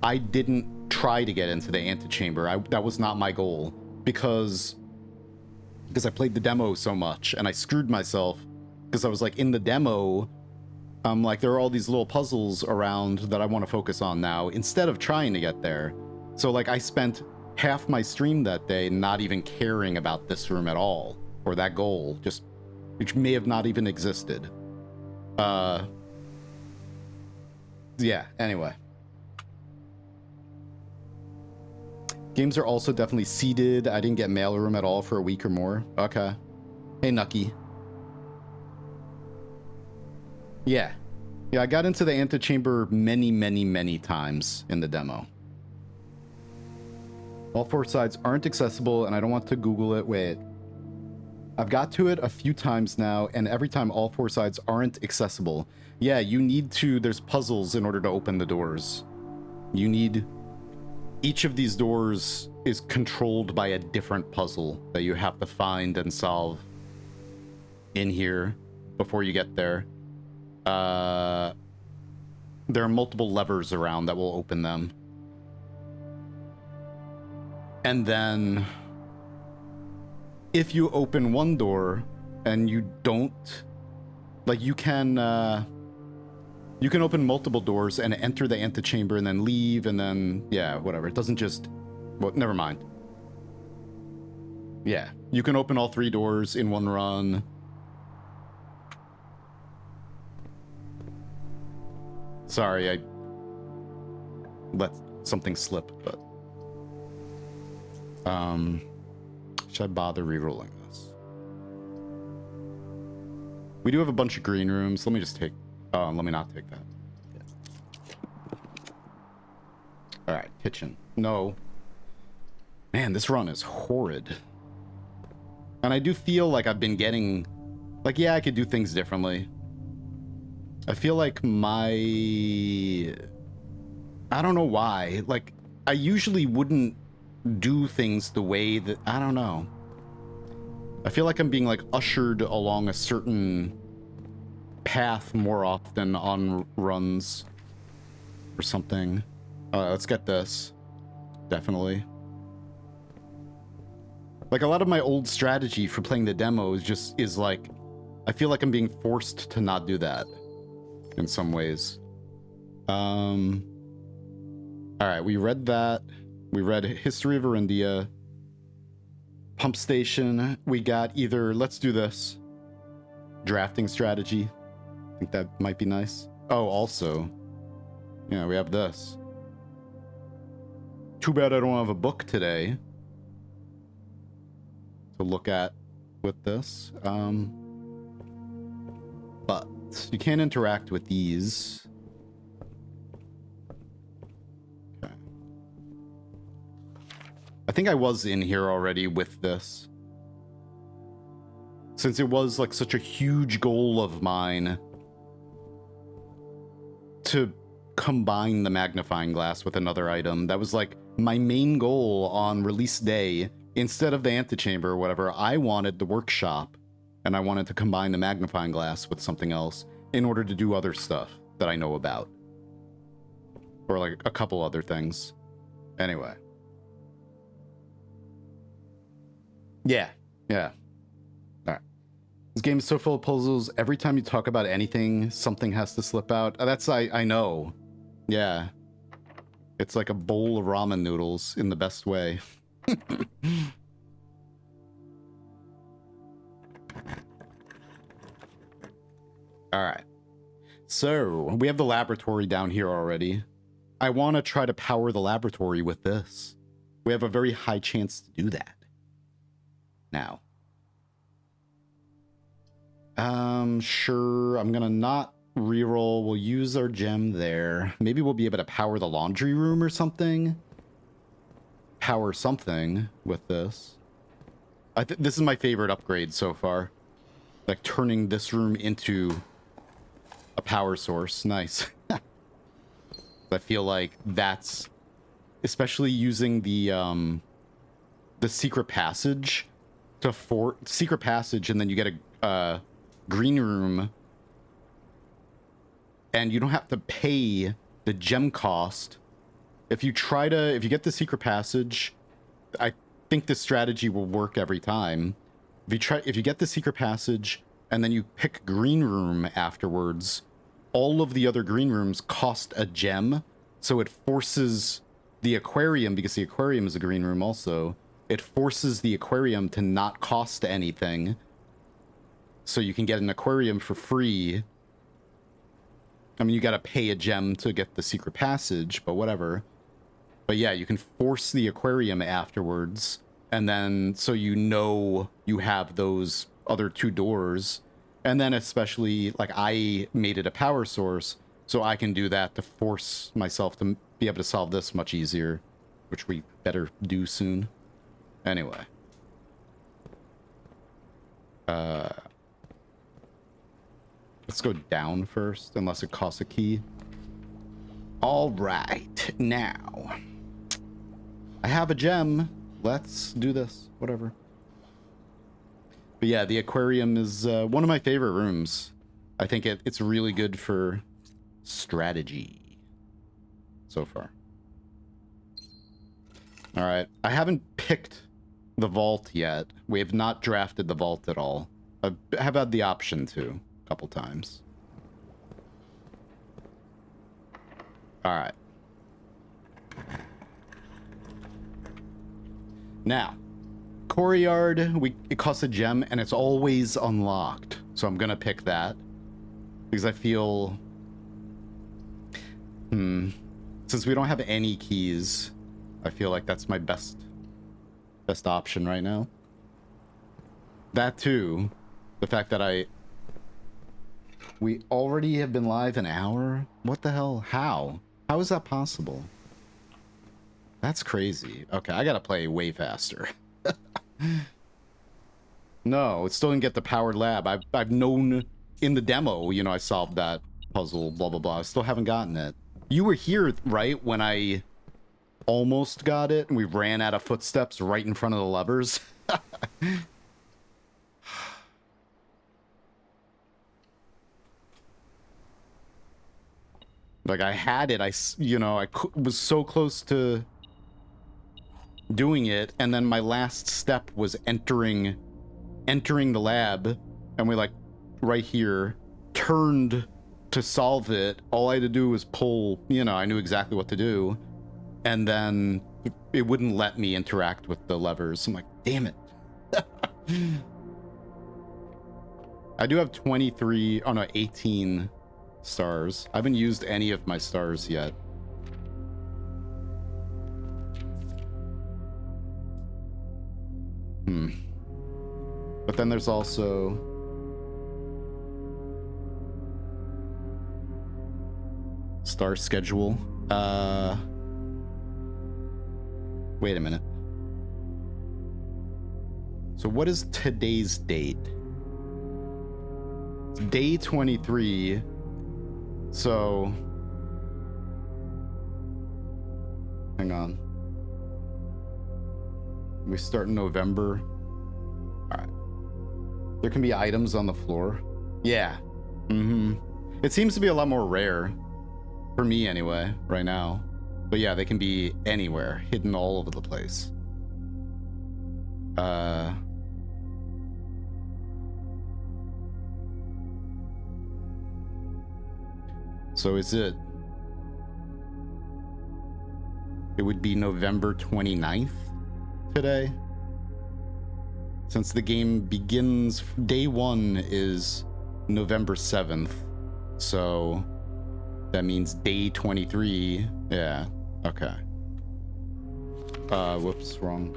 [SPEAKER 1] I didn't try to get into the antechamber. That was not my goal, because I played the demo so much and I screwed myself, because I was like, in the demo, like there are all these little puzzles around that I want to focus on now instead of trying to get there. So like I spent half my stream that day not even caring about this room at all, or that goal, just, which may have not even existed. Yeah, anyway. Games are also definitely seeded. I didn't get mailroom at all for a week or more. Okay. Hey, Nucky. Yeah. Yeah, I got into the antechamber many times in the demo. All 4 sides aren't accessible, and I don't want to Google it. Wait. I've got to it a few times now, and every time all 4 sides aren't accessible. Yeah, you need to... There's puzzles in order to open the doors. You need... Each of these doors is controlled by a different puzzle that you have to find and solve in here before you get there. There are multiple levers around that will open them. And then if you open one door and you don't, like, you can open multiple doors and enter the antechamber and then leave, and then, yeah, whatever. It doesn't just, well, never mind. Yeah, you can open all 3 doors in one run. Sorry, I let something slip, but should I bother re-rolling this? We do have a bunch of green rooms. Let me just take, let me not take that. Yeah. All right, kitchen. No. Man, this run is horrid. And I do feel like I've been getting, like, yeah, I could do things differently. I feel like I don't know why. Like, I usually wouldn't do things the way that, I don't know. I feel like I'm being, like, ushered along a certain path more often on runs or something. Let's get this. Definitely. Like, a lot of my old strategy for playing the demo is like, I feel like I'm being forced to not do that in some ways. All right, we read that. We read History of Arindia. Pump station. We got either, let's do this. Drafting strategy. I think that might be nice. Oh, also, Yeah, we have this. Too bad I don't have a book today to look at with this. But you can't interact with these. Okay. I think I was in here already with this. Since it was like such a huge goal of mine to combine the magnifying glass with another item. That was like my main goal on release day. Instead of the antechamber or whatever, I wanted the workshop, and I wanted to combine the magnifying glass with something else in order to do other stuff that I know about. Or like a couple other things. Anyway. Yeah. Alright. This game is so full of puzzles. Every time you talk about anything, something has to slip out. That's, I know. Yeah. It's like a bowl of ramen noodles in the best way. Alright. So, we have the laboratory down here already. I want to try to power the laboratory with this. We have a very high chance to do that. Now. Sure. I'm gonna not reroll. We'll use our gem there. Maybe we'll be able to power the laundry room or something. Power something with this. This is my favorite upgrade so far. Like turning this room into a power source. Nice. I feel like that's, especially using the secret passage to secret passage, and then you get a green room, and you don't have to pay the gem cost. If you get the secret passage, I think this strategy will work every time. If you get the secret passage and then you pick green room afterwards, all of the other green rooms cost a gem, so it forces the aquarium, because the aquarium is a green room also, it forces the aquarium to not cost anything, so you can get an aquarium for free. I mean, you gotta pay a gem to get the secret passage, but whatever. But yeah, you can force the aquarium afterwards, and then so you know you have those other two doors. And then especially, like, I made it a power source, so I can do that to force myself to be able to solve this much easier, which we better do soon. Anyway. Let's go down first, unless it costs a key. All right, now. I have a gem. Let's do this, whatever. But yeah, the aquarium is one of my favorite rooms. I think it's really good for strategy so far. All right, I haven't picked the vault yet. We have not drafted the vault at all. I have had the option to a couple times. All right. Now, courtyard, it costs a gem, and it's always unlocked. So I'm gonna pick that because I feel, since we don't have any keys, I feel like that's my best option right now. That too, the fact that we already have been live an hour. What the hell? How is that possible? That's crazy. Okay, I gotta play way faster. No, it still didn't get the powered lab. I've known in the demo, you know, I solved that puzzle, blah, blah, blah. I still haven't gotten it. You were here, right, when I almost got it, and we ran out of footsteps right in front of the levers? Like, I had it, I was so close to doing it, and then my last step was entering the lab, and we, like, right here, turned to solve it. All I had to do was pull, you know, I knew exactly what to do, and then it wouldn't let me interact with the levers. I'm like, damn it. I do have 18 stars. I haven't used any of my stars yet. But then there's also star schedule. Wait a minute. So what is today's date? It's day 23. So hang on. We start in November. All right. There can be items on the floor. Yeah. It seems to be a lot more rare. For me anyway, right now. But yeah, they can be anywhere, hidden all over the place. So is it... It would be November 29th today? Since the game begins... Day 1 is November 7th. So... That means day 23. Yeah, okay. Whoops, wrong.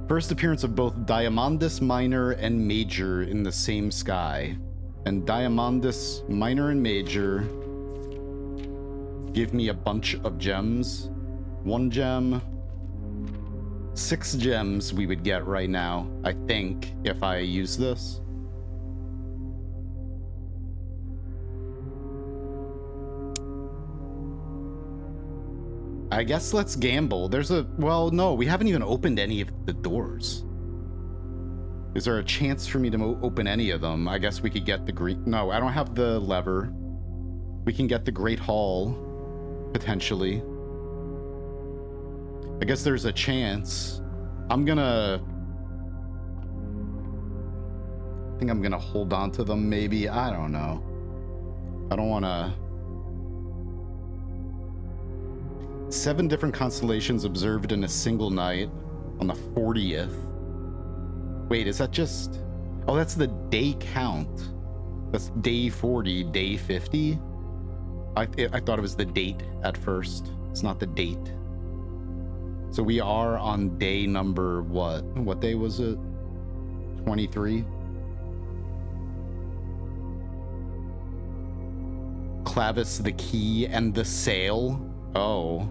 [SPEAKER 1] First appearance of both Diamondus Minor and Major in the same sky. And Diamondus Minor and Major give me a bunch of gems. 1 gem. 6 gems we would get right now, I think, if I use this. I guess let's gamble. There's a... Well, no, we haven't even opened any of the doors. Is there a chance for me to open any of them? I guess we could get the green... No, I don't have the lever. We can get the Great Hall, potentially. I guess there's a chance. I'm gonna... I think I'm gonna hold on to them, maybe. I don't know. I don't want to... 7 different constellations observed in a single night on the 40th. Wait, is that just... Oh, that's the day count. That's day 40, day 50? I thought it was the date at first. It's not the date. So we are on day number what? What day was it? 23? Clavis the key and the sail? Oh.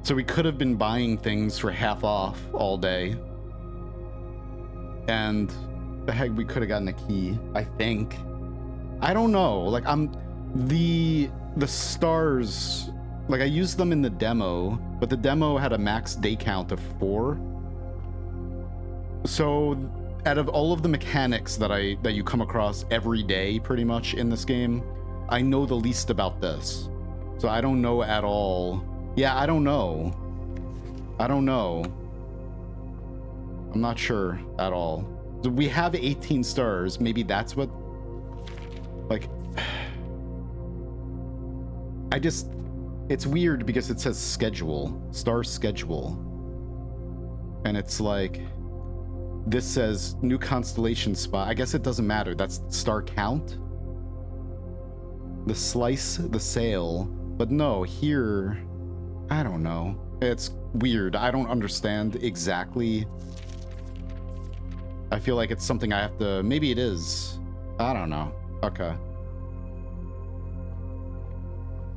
[SPEAKER 1] So we could have been buying things for half off all day. And the heck, we could have gotten a key, I think. I don't know. Like, the stars, like, I used them in the demo, but the demo had a max day count of 4. So out of all of the mechanics that you come across every day pretty much in this game, I know the least about this. So I don't know at all. Yeah, I don't know. I don't know. I'm not sure at all. So we have 18 stars. Maybe that's what... Like... I just... It's weird because it says schedule. Star schedule. And it's like... This says new constellation spot. I guess it doesn't matter. That's star count. The slice, the sail. But no, here... I don't know. It's weird. I don't understand exactly. I feel like it's something I have to... Maybe it is. I don't know. Okay.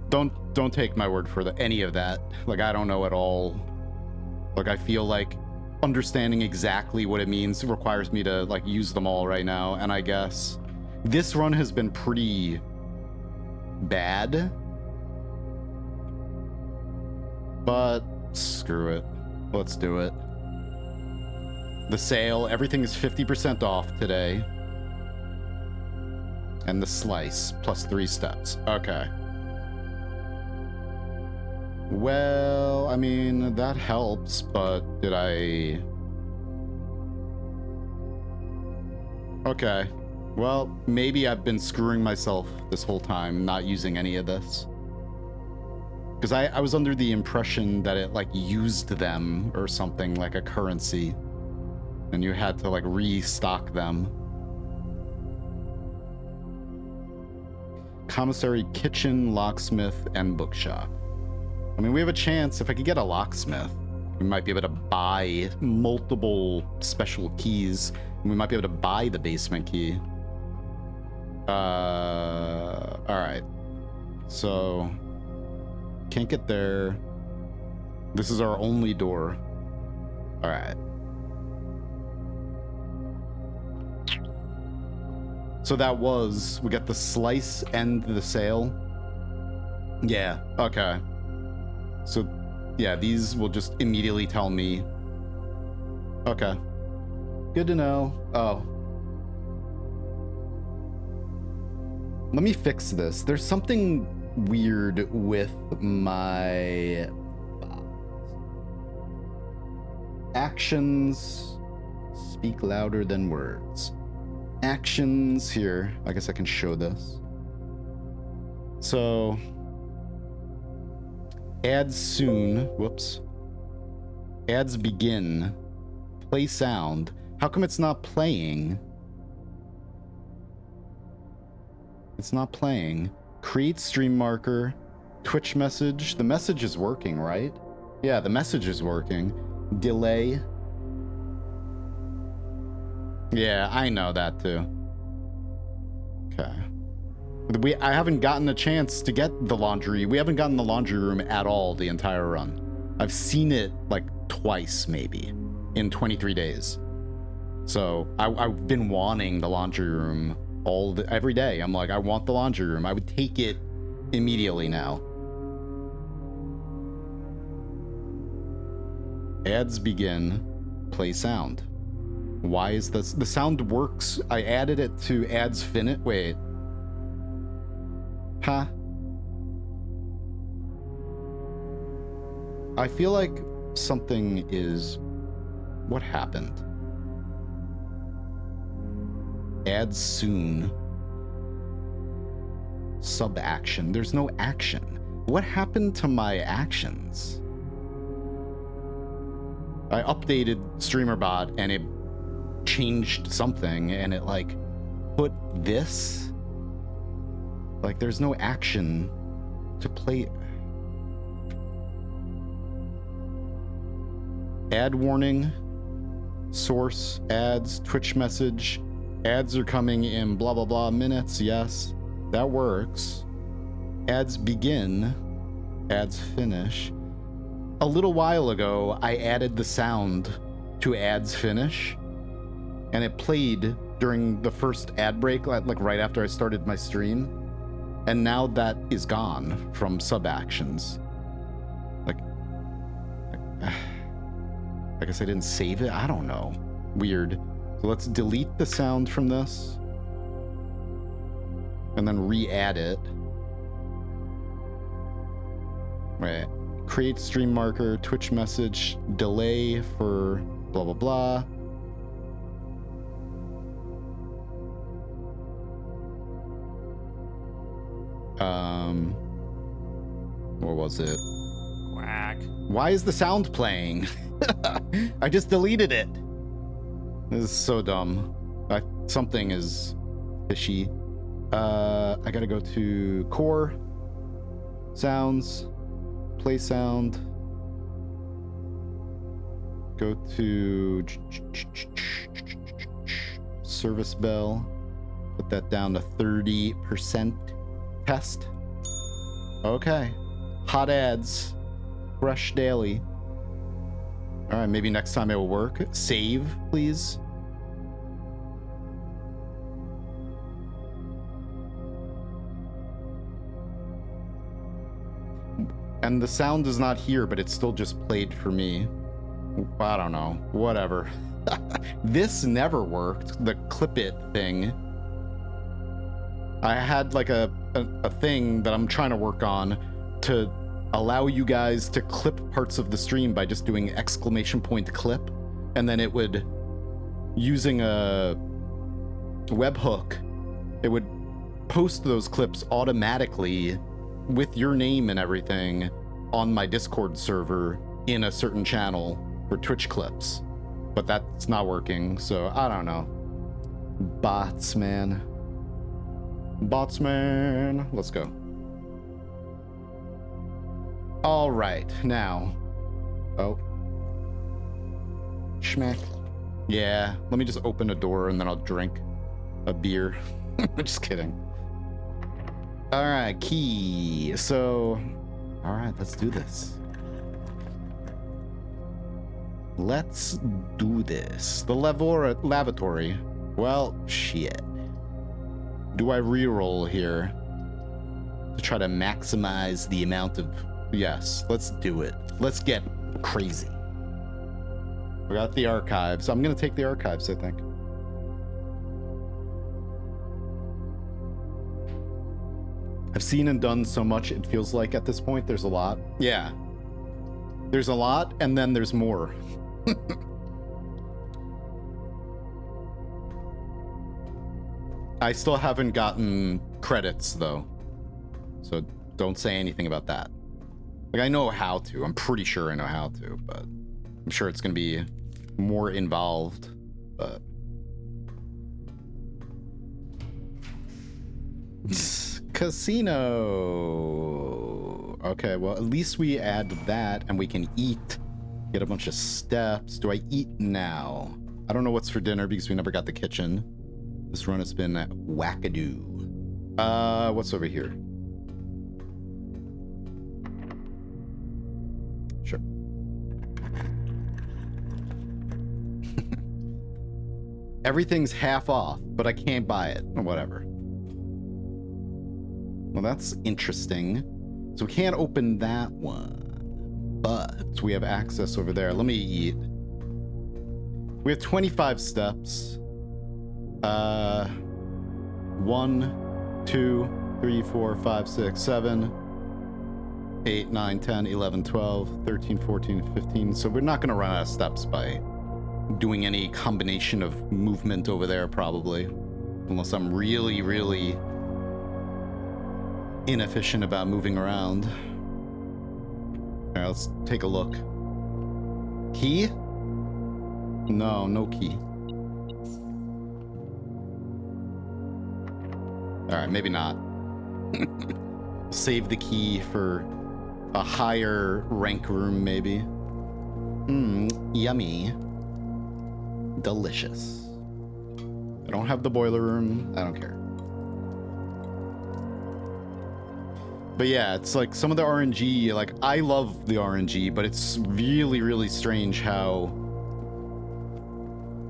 [SPEAKER 1] Don't take my word for any of that. Like, I don't know at all. Like, I feel like understanding exactly what it means requires me to, like, use them all right now. And I guess this run has been pretty bad. But screw it. Let's do it. The sale, everything is 50% off today. And the slice, plus 3 steps. Okay. Well, I mean, that helps, but did I... Okay. Well, maybe I've been screwing myself this whole time, not using any of this. Because I was under the impression that it, like, used them or something, like a currency. and you had to like restock them. Commissary, kitchen, locksmith, and bookshop. I mean, we have a chance. If I could get a locksmith, we might be able to buy multiple special keys. And we might be able to buy the basement key. All right. So, can't get there. This is our only door. All right. So that was, we got the slice and the sale. Yeah, okay. So, yeah, these will just immediately tell me. Okay. Good to know. Oh. Let me fix this. There's something weird with my actions speak louder than words. Actions here. I guess I can show this. So, ads soon. Whoops. Ads begin. Play sound. How come it's not playing? It's not playing. Create stream marker. Twitch message. The message is working, right? Yeah, the message is working. Delay. Yeah, I know that too. Okay. I haven't gotten a chance to get the laundry. We haven't gotten the laundry room at all the entire run. I've seen it like twice maybe in 23 days. So I've been wanting the laundry room every day. I'm like, I want the laundry room. I would take it immediately now. Ads begin. Play sound. Why is this? The sound works. I added it to ads finish. Wait. Huh? I feel like something is... What happened? Ads soon. Sub action. There's no action. What happened to my actions? I updated StreamerBot and it changed something and it like put this. Like there's no action to play. Ad warning. Source ads. Twitch message. Ads are coming in blah blah blah minutes. Yes, that works. Ads begin. Ads finish. A little while ago, I added the sound to ads finish, and it played during the first ad break, like right after I started my stream. And now that is gone from sub actions. Like, I guess I didn't save it. I don't know. Weird. So let's delete the sound from this and then re-add it. Wait. Create stream marker, Twitch message, delay for blah, blah, blah. What was it?
[SPEAKER 3] Quack.
[SPEAKER 1] Why is the sound playing? I just deleted it. This is so dumb. Something is fishy. I gotta go to core, sounds, play sound, go to service bell, put that down to 30% test. Okay. Hot ads, fresh daily. All right, maybe next time it will work. Save, please. And the sound is not here, but it's still just played for me. I don't know. Whatever. This never worked. The clip it thing. I had like a thing that I'm trying to work on to allow you guys to clip parts of the stream by just doing exclamation point clip, and then it would, using a webhook, it would post those clips automatically with your name and everything on my Discord server in a certain channel for Twitch clips. but that's not working, so I don't know. Bots, man. Bots, man. Let's go. All right, now. Oh. Schmack. Yeah, let me just open a door and then I'll drink a beer. Just kidding. All right, key. So, all right, let's do this. Let's do this. The lavatory. Well, shit. Do I reroll here to try to maximize the amount of... Yes, let's do it. Let's get crazy. We got the archives. I'm going to take the archives, I think. I've seen and done so much, it feels like at this point there's a lot. Yeah. There's a lot, and then there's more. I still haven't gotten credits, though. So don't say anything about that. Like, I know how to. I'm pretty sure I know how to, but I'm sure it's going to be more involved. But... Casino. Okay, well, at least we add that, and we can eat. Get a bunch of steps. Do I eat now? I don't know what's for dinner because we never got the kitchen. This run has been wackadoo. What's over here? Sure. Everything's half off, but I can't buy it. Or whatever. Well, that's interesting. So we can't open that one. But we have access over there. Let me eat. We have 25 steps. 1, 2, 3, 4, 5, 6, 7, 8, 9, 10, 11, 12, 13, 14, 15. So we're not going to run out of steps by doing any combination of movement over there, probably. Unless I'm really, really inefficient about moving around. All right, let's take a look. Key? No, no key. All right, maybe not. Save the key for a higher rank room, maybe. Yummy. Delicious. I don't have the boiler room. I don't care. But yeah, it's like some of the RNG, like I love the RNG, but it's really, really strange how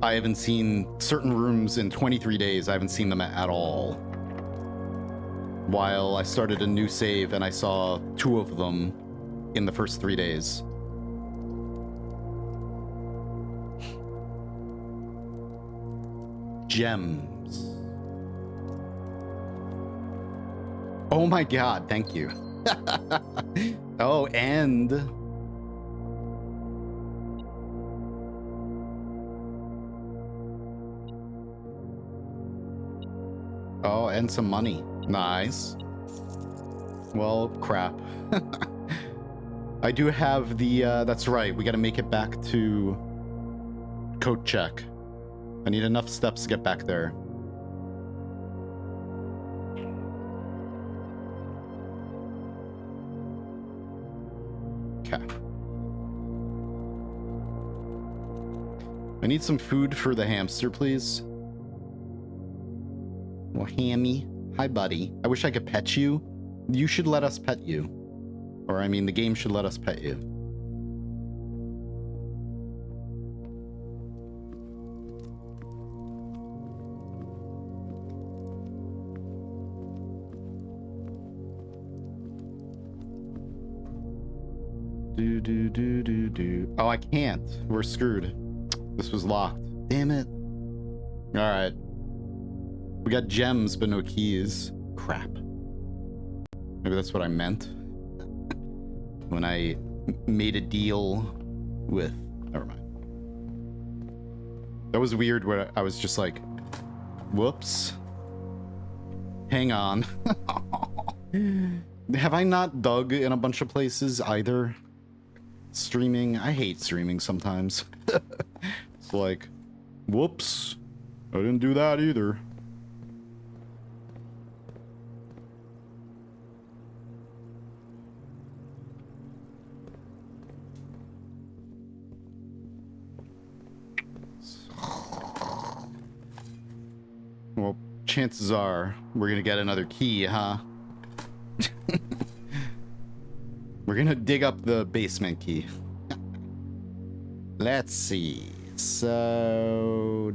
[SPEAKER 1] I haven't seen certain rooms in 23 days. I haven't seen them at all. While I started a new save and I saw 2 of them in the first 3 days. Gems. Oh my god, thank you. Oh, and... Oh, and some money. Nice. Well, crap. I do have the, that's right, we gotta make it back to Coat Check. I need enough steps to get back there. Okay. I need some food for the hamster, please. Well, Hammy. Hi, buddy. I wish I could pet you. You should let us pet you. Or, I mean, the game should let us pet you. Oh, I can't. We're screwed. This was locked. Damn it. Alright. We got gems, but no keys. Crap. Maybe that's what I meant. When I made a deal with... Never mind. That was weird where I was just like... Whoops. Hang on. Have I not dug in a bunch of places either? Streaming. I hate streaming sometimes. It's like, whoops, I didn't do that either. Well, chances are we're gonna get another key, huh? We're gonna dig up the basement key. Let's see. So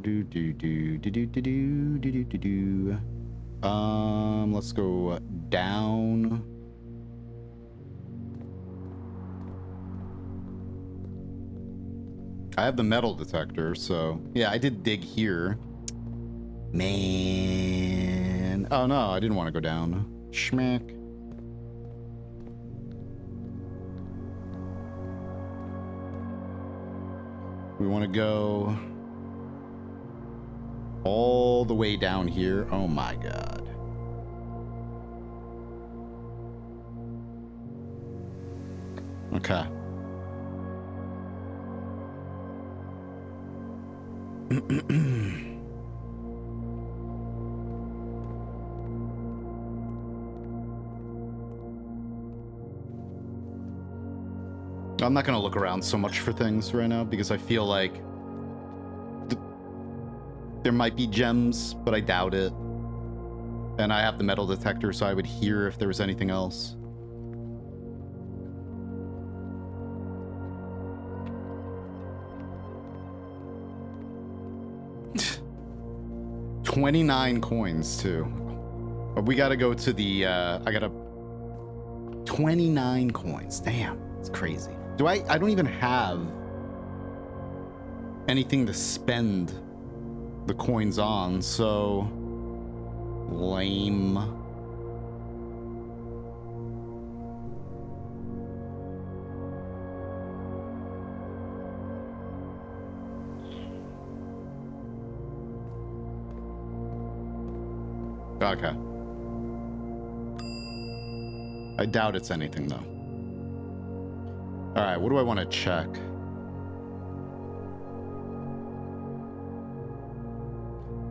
[SPEAKER 1] let's go down. I have the metal detector, so yeah, I did dig here. Man. Oh no, I didn't want to go down. Schmack. We want to go all the way down here. Oh my god. Okay. I'm not going to look around so much for things right now because I feel like there might be gems, but I doubt it. And I have the metal detector, so I would hear if there was anything else. $29 coins too. But we gotta go to the I gotta 29 coins. Damn, it's crazy. I don't even have anything to spend the coins on, so lame. Okay. I doubt it's anything though. All right, what do I want to check?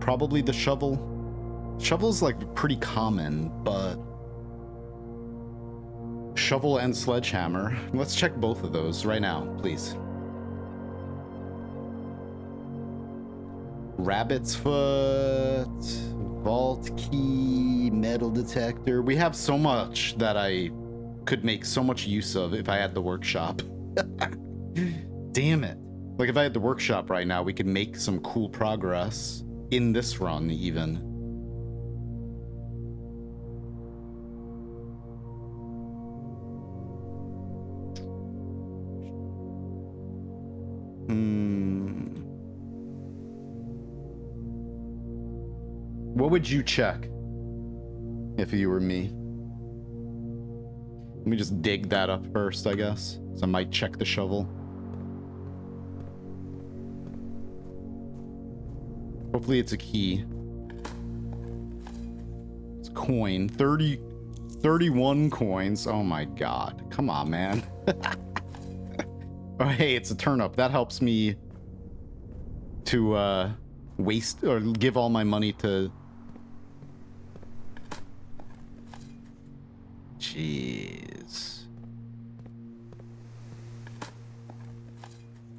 [SPEAKER 1] Probably the shovel. Shovel's like pretty common, but shovel and sledgehammer. Let's check both of those right now, please. Rabbit's foot, vault key, metal detector. We have so much that I could make so much use of if I had the workshop. Damn it. Like if I had the workshop right now, we could make some cool progress in this run even. What would you check if you were me? Let me just dig that up first, I guess. So I might check the shovel. Hopefully it's a key. It's a coin. 31 coins. Oh my god. Come on, man. Oh, hey, it's a turnip. That helps me to waste or give all my money to... Jeez.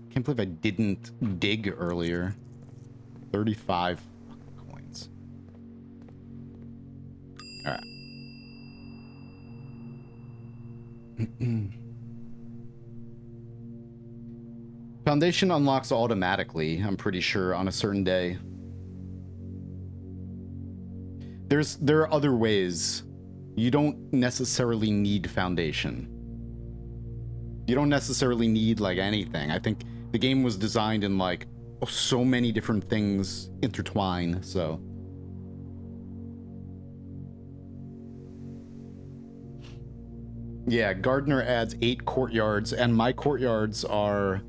[SPEAKER 1] Can't believe I didn't dig earlier. 35 coins. All right. Foundation unlocks automatically, I'm pretty sure, on a certain day. There are other ways. You don't necessarily need foundation. You don't necessarily need like anything. I think the game was designed in like so many different things intertwine, so. Yeah, Gardner adds 8 courtyards, and my courtyards are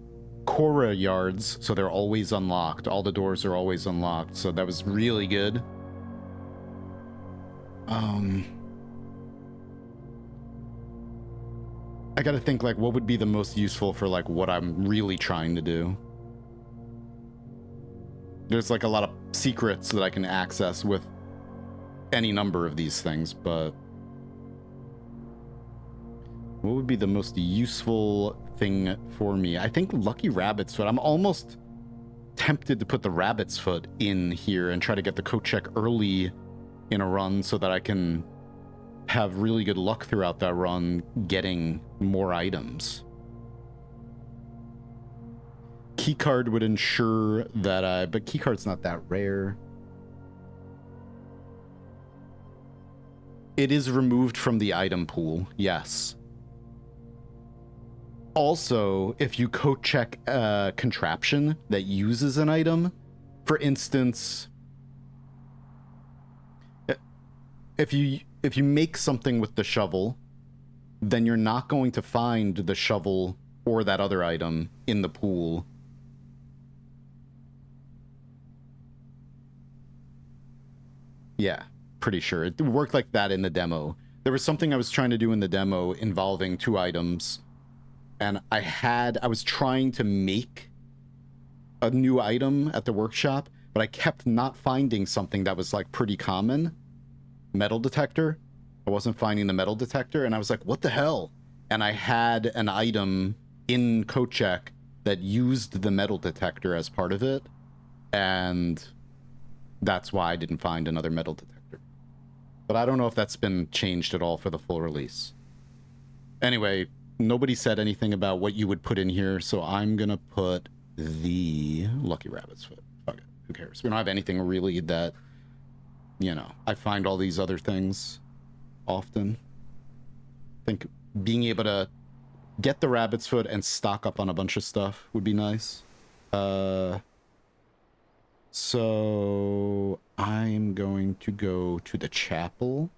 [SPEAKER 1] Cora yards, so they're always unlocked. All the doors are always unlocked, so that was really good. I gotta think, like, what would be the most useful for, like, what I'm really trying to do. There's like a lot of secrets that I can access with any number of these things, but what would be the most useful thing for me? I think Lucky Rabbit's Foot. I'm almost tempted to put the Rabbit's Foot in here and try to get the coat check early in a run so that I can have really good luck throughout that run getting more items. Keycard would ensure that but keycard's not that rare. It is removed from the item pool, yes. Also, if you coat check a contraption that uses an item, for instance, if you make something with the shovel, then you're not going to find the shovel or that other item in the pool. Yeah, pretty sure. It worked like that in the demo. There was something I was trying to do in the demo involving two items, and I was trying to make a new item at the workshop, but I kept not finding something that was like pretty common. Metal detector. I wasn't finding the metal detector, and I was like, what the hell? And I had an item in coat check that used the metal detector as part of it, and that's why I didn't find another metal detector. But I don't know if that's been changed at all for the full release. Anyway, nobody said anything about what you would put in here, so I'm gonna put the Lucky Rabbit's Foot. Fuck it, who cares? We don't have anything really that, you know, I find all these other things often. I think being able to get the Rabbit's Foot and stock up on a bunch of stuff would be nice. So I'm going to go to the chapel.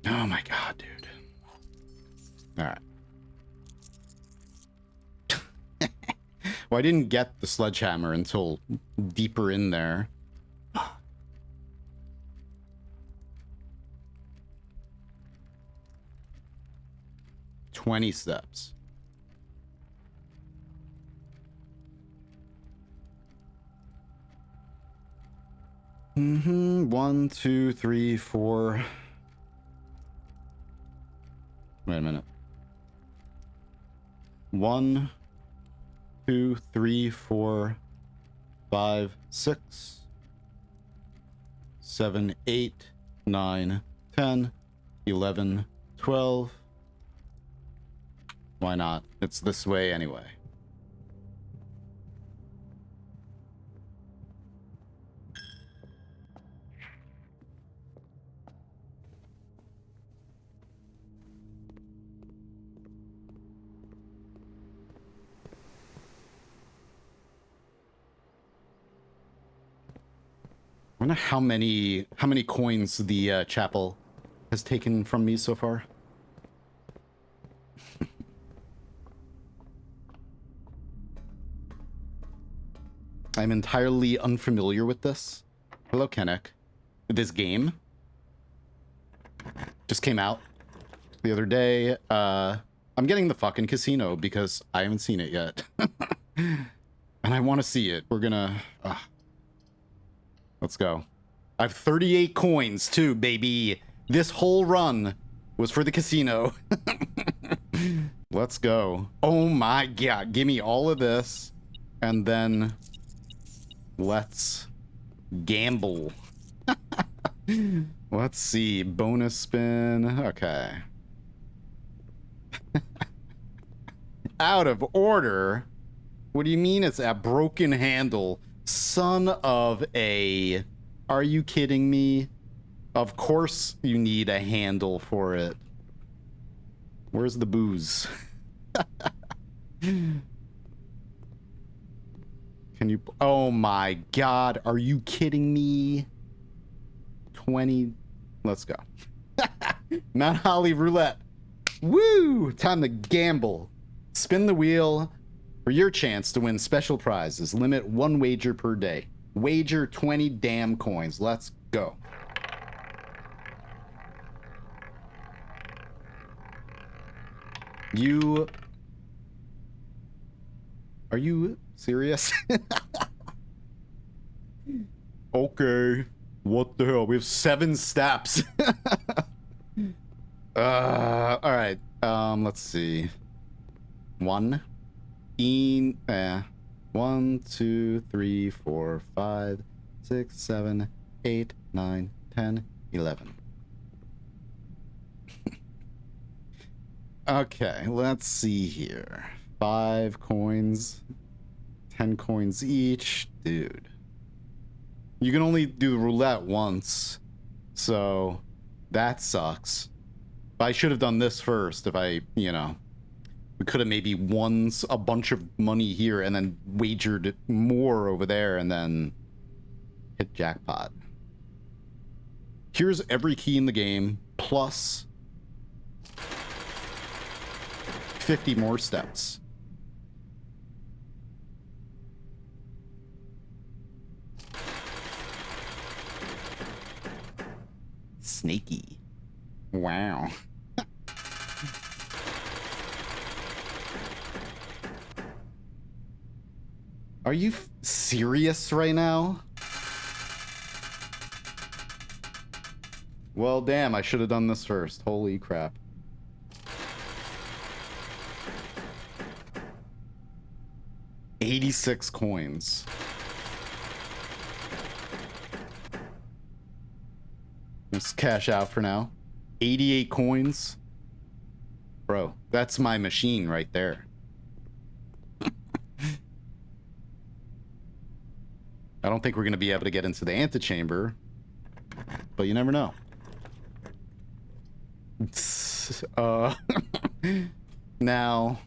[SPEAKER 1] Oh my god, dude. All right. Well, I didn't get the sledgehammer until deeper in there. 20 steps. Mm-hmm. 1, 2, 3, 4. Wait a minute. 1, 2, 3, 4, 5, 6, 7, 8, 9, 10, 11, 12. Why not? It's this way anyway. I wonder how many coins the chapel has taken from me so far. I'm entirely unfamiliar with this. Hello, Kennick. This game just came out the other day. I'm getting the fucking casino because I haven't seen it yet. And I want to see it. We're gonna... let's go. I have 38 coins too, baby. This whole run was for the casino. Let's go. Oh my god. Give me all of this. And then let's gamble. Let's see. Bonus spin. Okay. Out of order? What do you mean it's a broken handle? Son of a... Are you kidding me? Of course you need a handle for it. Where's the booze? Can you... Oh my god. Are you kidding me? 20... Let's go. Mount Holly roulette. Woo! Time to gamble. Spin the wheel for your chance to win special prizes. Limit 1 wager per day. Wager 20 damn coins. Let's go. Are you serious? Okay. What the hell? We have 7 steps. All right. Let's see. 1, 2, 3, 4, 5, 6, 7, 8, 9, 10, 11. Okay, let's see here. 5 coins, 10 coins each. Dude. You can only do the roulette once, so that sucks. But I should have done this first if I, you know, we could have maybe won a bunch of money here and then wagered more over there and then hit jackpot. Here's every key in the game, plus 50 more steps. Snaky. Wow. Are you serious right now? Well, damn, I should have done this first. Holy crap. $86 coins. Let's cash out for now. 88 coins. Bro, that's my machine right there. I don't think we're going to be able to get into the antechamber, but you never know. Now,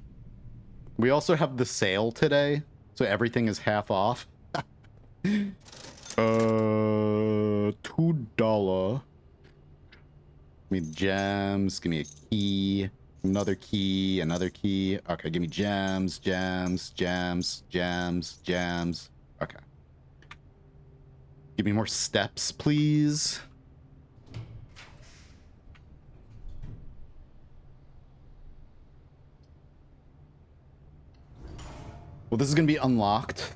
[SPEAKER 1] we also have the sale today, so everything is half off. $2. Give me gems, give me a key, another key, another key. Okay, give me gems, gems, gems, gems, gems. Okay. Give me more steps, please. Well, this is gonna be unlocked.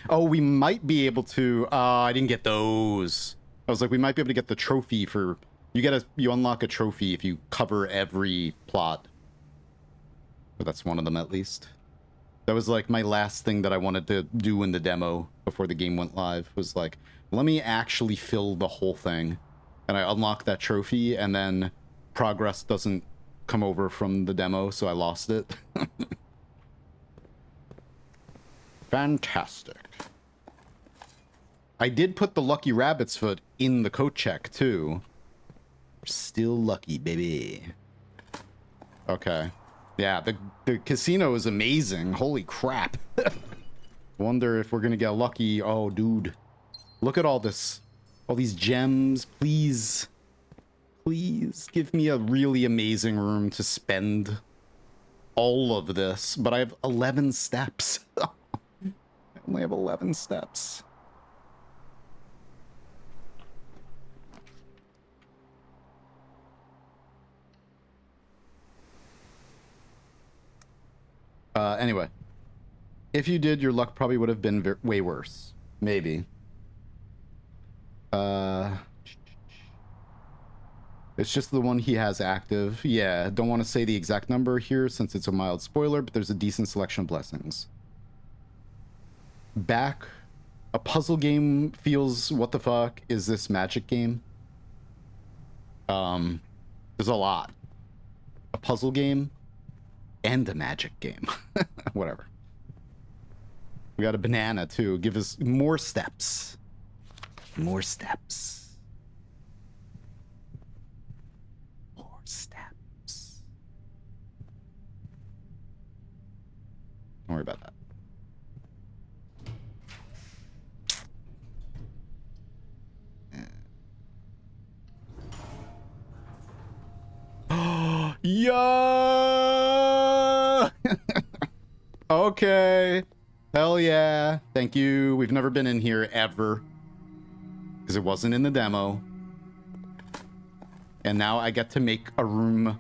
[SPEAKER 1] Oh, we might be able to. I didn't get those. I was like, we might be able to get the trophy for. You unlock a trophy if you cover every plot. But that's one of them at least. That was like my last thing that I wanted to do in the demo before the game went live. Was like, let me actually fill the whole thing, and I unlocked that trophy, and then progress doesn't come over from the demo, so I lost it. Fantastic. I did put the lucky rabbit's foot in the coat check too. We're still lucky, baby. Okay. Yeah, the casino is amazing. Holy crap. Wonder if we're gonna get lucky. Oh, dude. Look at all this. All these gems. Please. Please give me a really amazing room to spend all of this. But I have 11 steps. I only have 11 steps. Anyway, if you did, your luck probably would have been way worse. Maybe. It's just the one he has active. Yeah, don't want to say the exact number here since it's a mild spoiler, but there's a decent selection of blessings. Back. A puzzle game feels, what the fuck is this magic game? There's a lot. A puzzle game and a magic game. Whatever. We got a banana too. Give us more steps. More steps. More steps. Don't worry about that. Yeah. Okay. Hell yeah. Thank you. We've never been in here ever. Because it wasn't in the demo. And now I get to make a room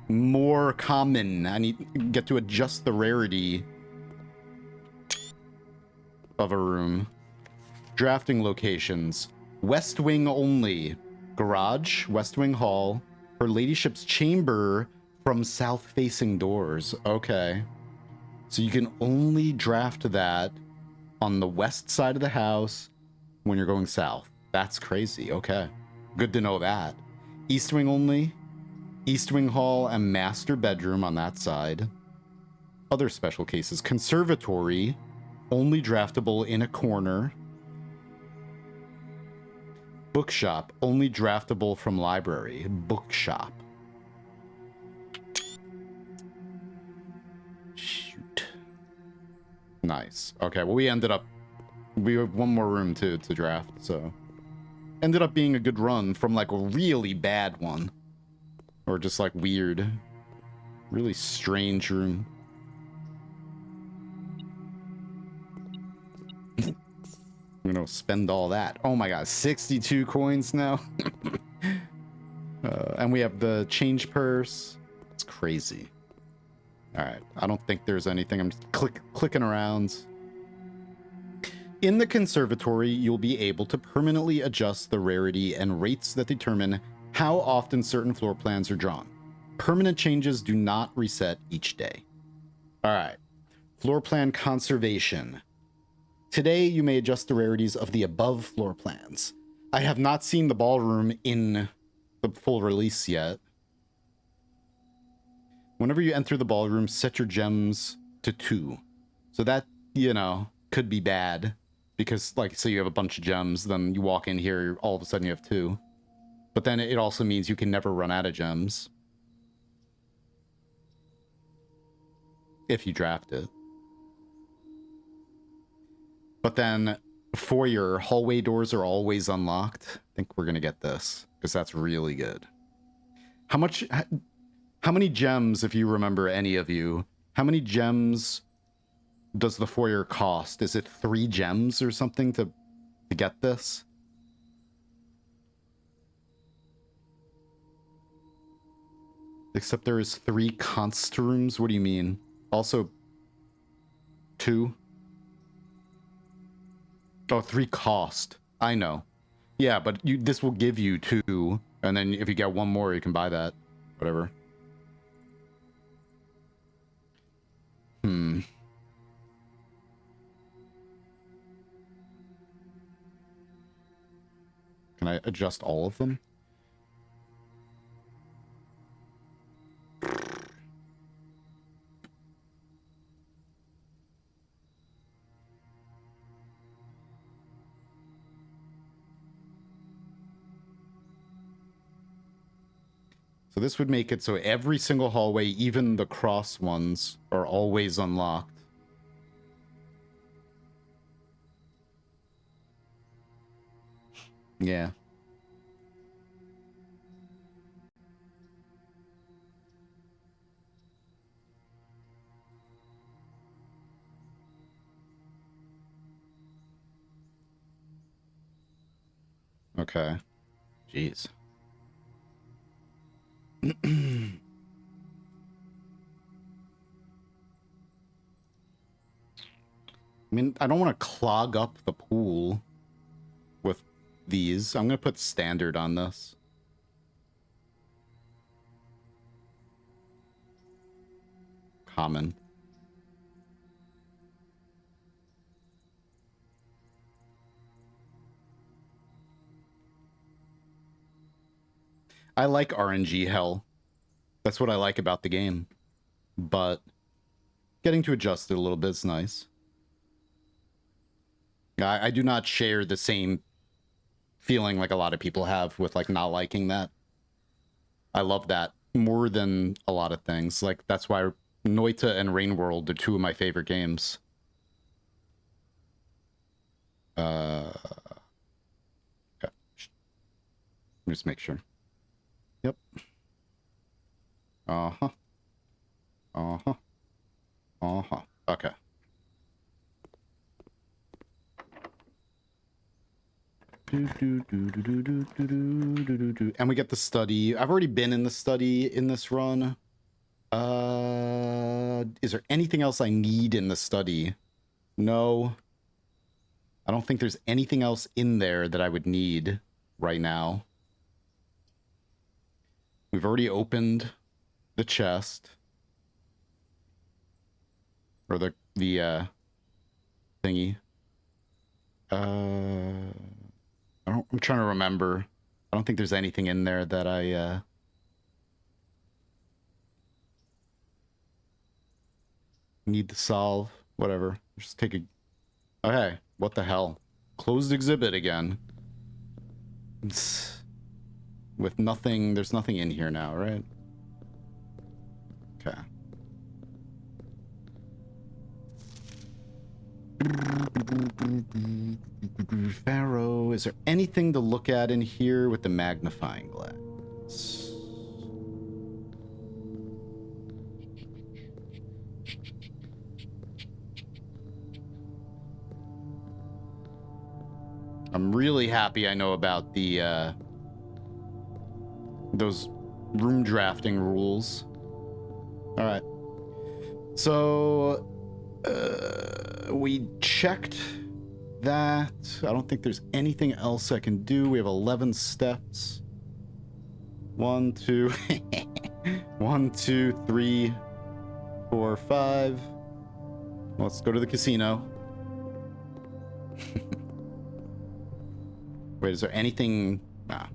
[SPEAKER 1] more common. I get to adjust the rarity of a room. Drafting locations. West Wing only. Garage, West Wing Hall. Her ladyship's chamber from south-facing doors. Okay. So you can only draft that on the west side of the house when you're going south. That's crazy. Okay. Good to know that. East Wing only. East Wing Hall and master bedroom on that side. Other special cases. Conservatory, only draftable in a corner. Bookshop, only draftable from library. Bookshop. Shoot. Nice. Okay, well, we have one more room to draft, so. Ended up being a good run from like a really bad one. Or just like weird. Really strange room. I'm gonna spend all that. Oh my god, 62 coins now. And we have the change purse. It's crazy. All right, I don't think there's anything. I'm just clicking around. In the conservatory, you'll be able to permanently adjust the rarity and rates that determine how often certain floor plans are drawn. Permanent changes do not reset each day. All right, floor plan conservation. Today, you may adjust the rarities of the above floor plans. I have not seen the ballroom in the full release yet. Whenever you enter the ballroom, set your gems to 2. So that, you know, could be bad. Because, like, say you have a bunch of gems, then you walk in here, all of a sudden you have 2. But then it also means you can never run out of gems. If you draft it. But then, foyer, hallway doors are always unlocked. I think we're going to get this, because that's really good. How many gems, if you remember, any of you, how many gems does the foyer cost? Is it 3 gems or something to get this? Except there is 3 const rooms? What do you mean? Also, 2? Oh, 3 cost. I know. Yeah, but this will give you 2, and then if you get 1 more, you can buy that. Whatever. Can I adjust all of them? So this would make it so every single hallway, even the cross ones, are always unlocked. Yeah. Okay. Jeez. I mean, I don't want to clog up the pool with these. I'm going to put standard on this. Common. I like RNG hell. That's what I like about the game. But getting to adjust it a little bit is nice. I do not share the same feeling like a lot of people have with like not liking that. I love that more than a lot of things. Like that's why Noita and Rain World are 2 of my favorite games. Okay. Just make sure. Yep. Uh-huh. Uh-huh. Uh-huh. Okay. And we get the study. I've already been in the study in this run. Is there anything else I need in the study? No. I don't think there's anything else in there that I would need right now. We've already opened the chest. Or the thingy. I'm trying to remember. I don't think there's anything in there that I need to solve. Whatever. Just take a... Oh, hey. What the hell? Closed exhibit again. With nothing... There's nothing in here now, right? Okay. Pharaoh. Is there anything to look at in here with the magnifying glass? I'm really happy I know about the those room drafting rules. All right. So we checked that. I don't think there's anything else I can do. We have 11 steps. 1, 2, 1, 2, 3, 4, 5. Let's go to the casino. Wait, is there anything? Nah.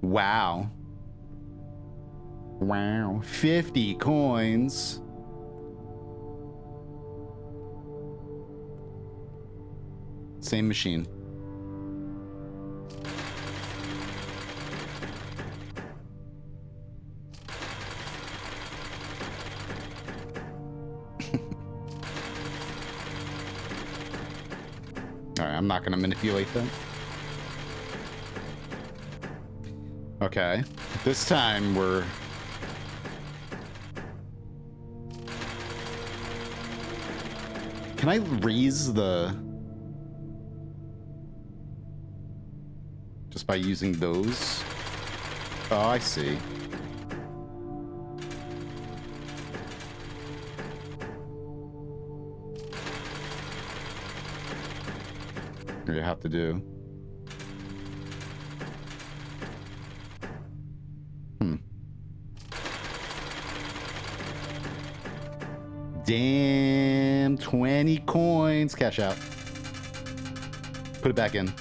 [SPEAKER 1] Wow. Wow. 50 coins. Same machine. Alright, I'm not going to manipulate them. Okay. This time we're... Can I raise the... Just by using those? Oh, I see. What do you have to do? Damn, 20 coins. Cash out. Put it back in.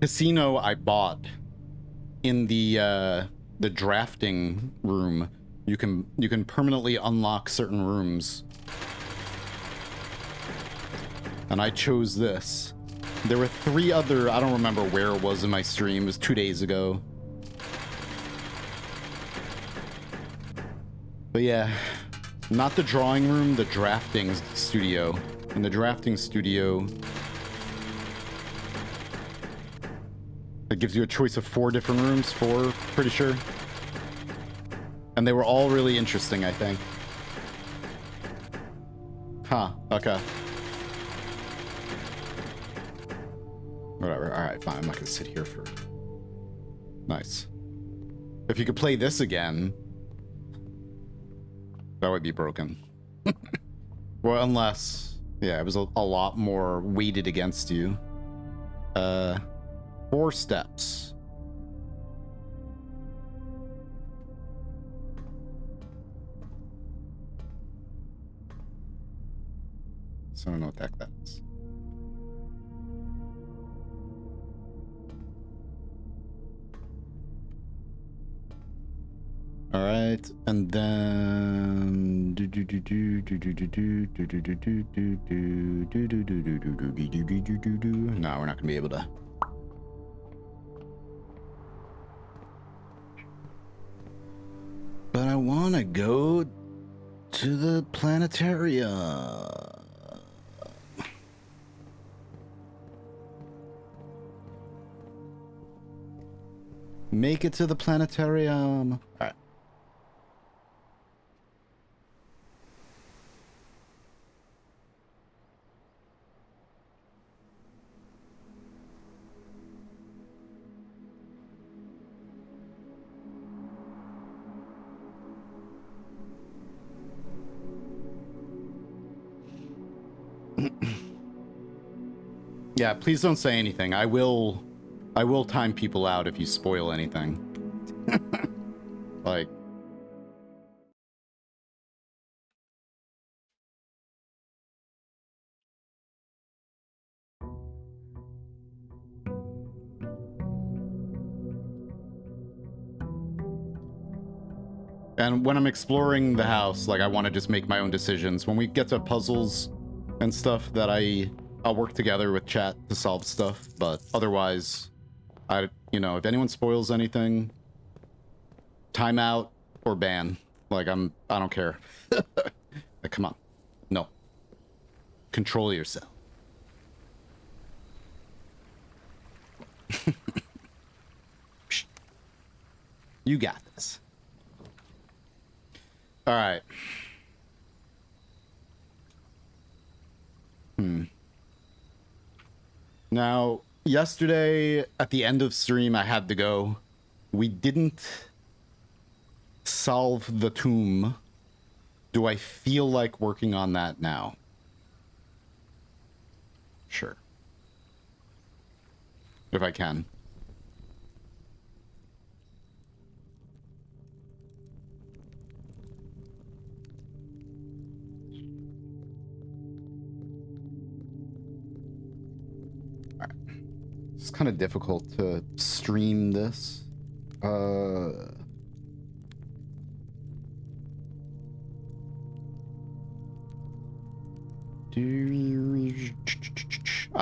[SPEAKER 1] Casino I bought in the drafting room. You can permanently unlock certain rooms. And I chose this. There were 3 other, I don't remember where it was in my stream. It was 2 days ago. But yeah, not the drawing room, the drafting studio. In the drafting studio, it gives you a choice of 4 different rooms, 4, pretty sure. And they were all really interesting, I think. Huh, okay. Whatever, alright, fine, I'm not gonna sit here for... Nice. If you could play this again, that would be broken. Well, unless... Yeah, it was a lot more weighted against you. 4 steps. I don't know what the heck that is. All right, and then no, we're not gonna be able to. But I want to go to the planetarium. Make it to the planetarium. All right. Yeah, please don't say anything. I will time people out if you spoil anything. Like, and when I'm exploring the house, like, I want to just make my own decisions. When we get to puzzles and stuff, that I'll work together with chat to solve stuff, but otherwise, you know, if anyone spoils anything, timeout or ban. Like, I don't care. Like, come on. No. Control yourself. You got this. All right. Now, yesterday at the end of stream, I had to go. We didn't solve the tomb. Do I feel like working on that now? Sure. If I can. It's kind of difficult to stream this. I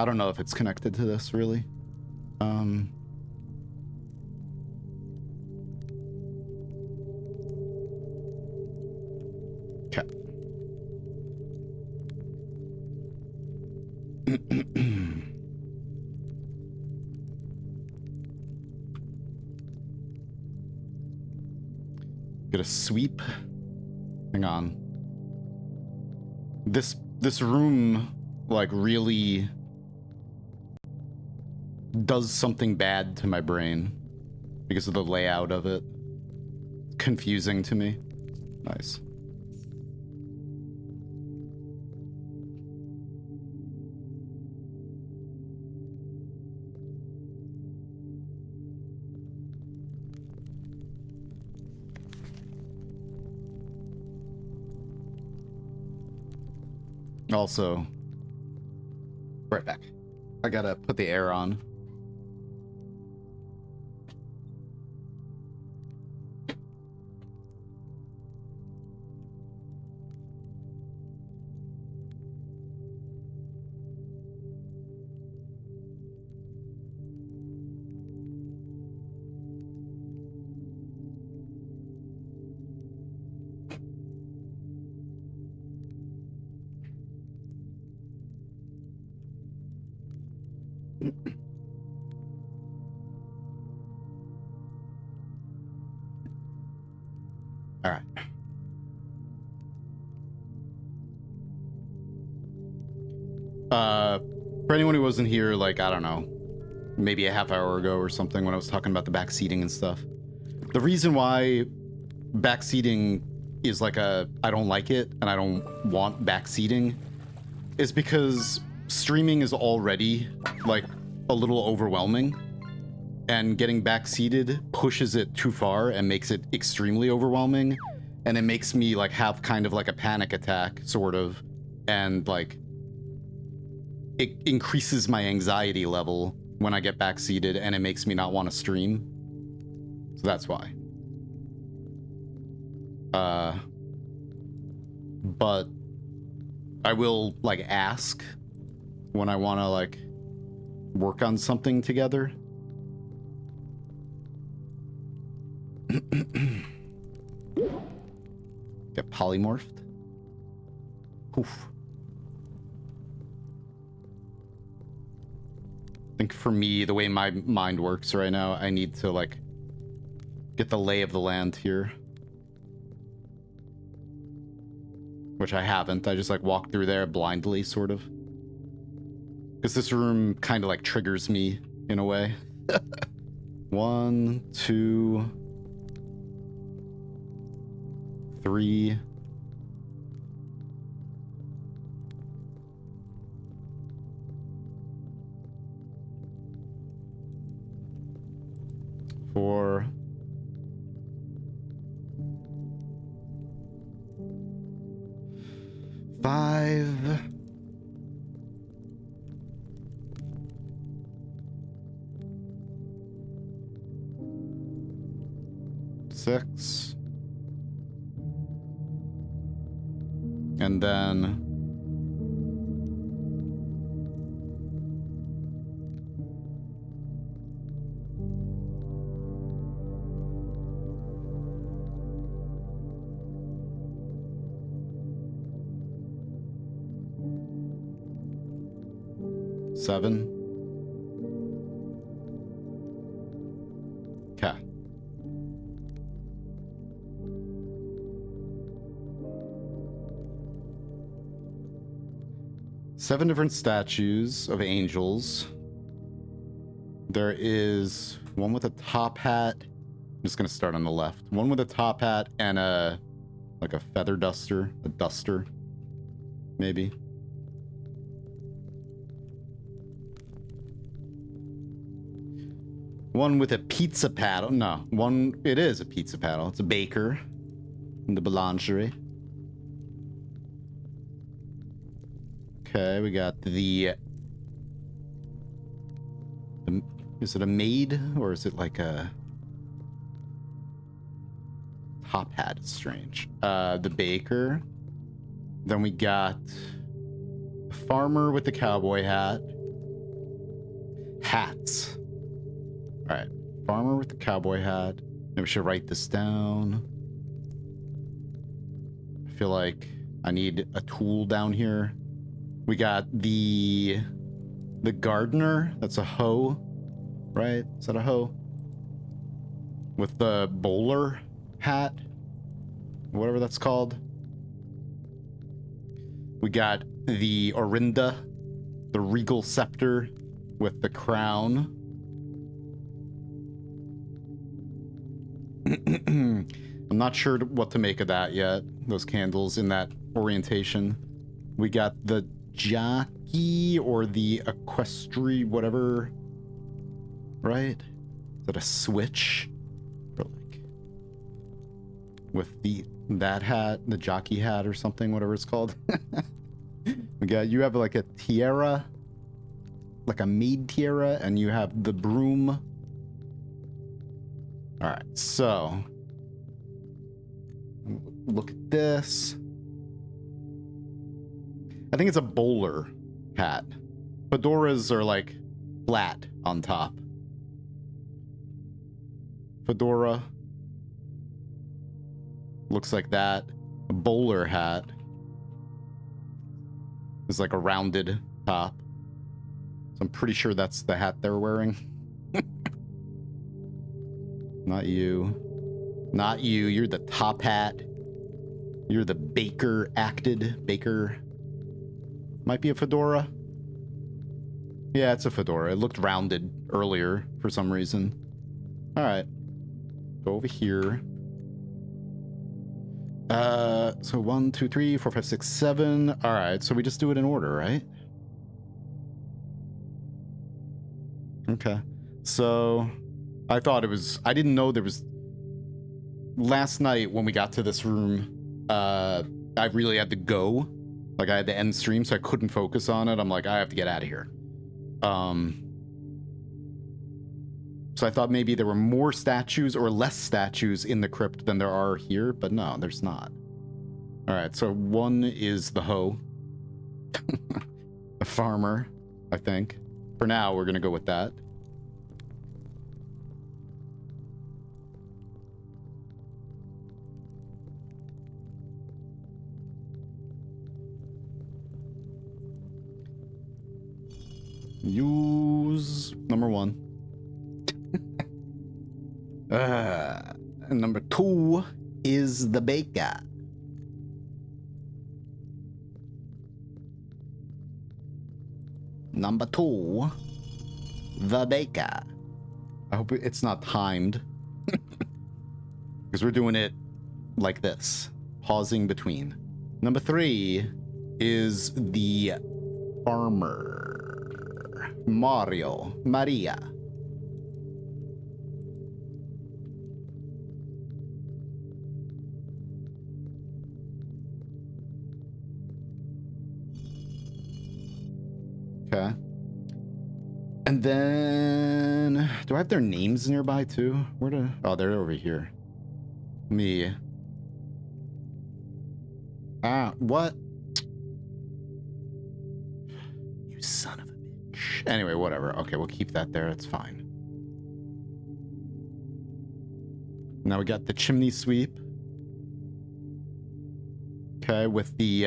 [SPEAKER 1] don't know if it's connected to this, really. Okay. Get a sweep. Hang on. This room, like, really does something bad to my brain because of the layout of it. Confusing to me. Nice. Also, right back. I gotta put the air on. All right. For anyone who wasn't here, like, I don't know, maybe a half hour ago or something when I was talking about the back seating and stuff. The reason why back seating is like I don't like it and I don't want back seating is because streaming is already like a little overwhelming, and getting back seated pushes it too far and makes it extremely overwhelming, and it makes me like have kind of like a panic attack sort of, and like it increases my anxiety level when I get backseated, and it makes me not want to stream. So that's why. But I will, like, ask when I want to, like, work on something together. Get polymorphed. Oof. I think for me, the way my mind works right now, I need to, like, get the lay of the land here. Which I haven't. I just, like, walked through there blindly, sort of. Because this room kind of, like, triggers me in a way. 1, 2, 3. Four. 5. 6. And then 7. Okay. Seven different statues of angels. There is one with a top hat. I'm just gonna start on the left. One with a top hat and a, like, a feather duster, a duster, maybe. One with a pizza paddle. No, one, it is a pizza paddle. It's a baker in the boulangerie. Okay, we got the is it a maid or is it like a top hat? It's strange. The baker. Then we got a farmer with the cowboy hat. Hats. All right, farmer with the cowboy hat. Maybe we should write this down. I feel like I need a tool down here. We got the gardener. That's a hoe, right? Is that a hoe? With the bowler hat, whatever that's called. We got the Orinda, the regal scepter with the crown. I'm not sure what to make of that yet. Those candles in that orientation. We got the jockey or the equestrian, whatever. Right? Is that a switch? Or like with that hat, the jockey hat or something, whatever it's called. We got, you have like a tiara, like a maid tiara, and you have the broom. All right, so look at this. I think it's a bowler hat. Fedoras are like flat on top. Fedora looks like that. A bowler hat is like a rounded top. So I'm pretty sure that's the hat they're wearing. Not you. Not you. You're the top hat. You're the baker acted. Baker. Might be a fedora. Yeah, it's a fedora. It looked rounded earlier for some reason. All right. Go over here. So 1, 2, 3, 4, 5, 6, 7. All right. So we just do it in order, right? Okay. So I thought it was, I didn't know there was, last night when we got to this room, I really had to go Like, I had to end stream, so I couldn't focus on it. I'm like, I have to get out of here. So I thought maybe there were more statues or less statues in the crypt than there are here, but no, there's not. All right, so one is the hoe. The farmer, I think. For now, we're going to go with that. Use number one. And number two is the baker. Number two, the baker. I hope it's not timed. Because we're doing it like this, pausing between. Number three is the farmer, Maria. Okay. And then, do I have their names nearby too? Oh, they're over here. Me. Ah, what? You son of a bitch. Anyway, whatever. Okay, we'll keep that there. It's fine. Now we got the chimney sweep. Okay, with the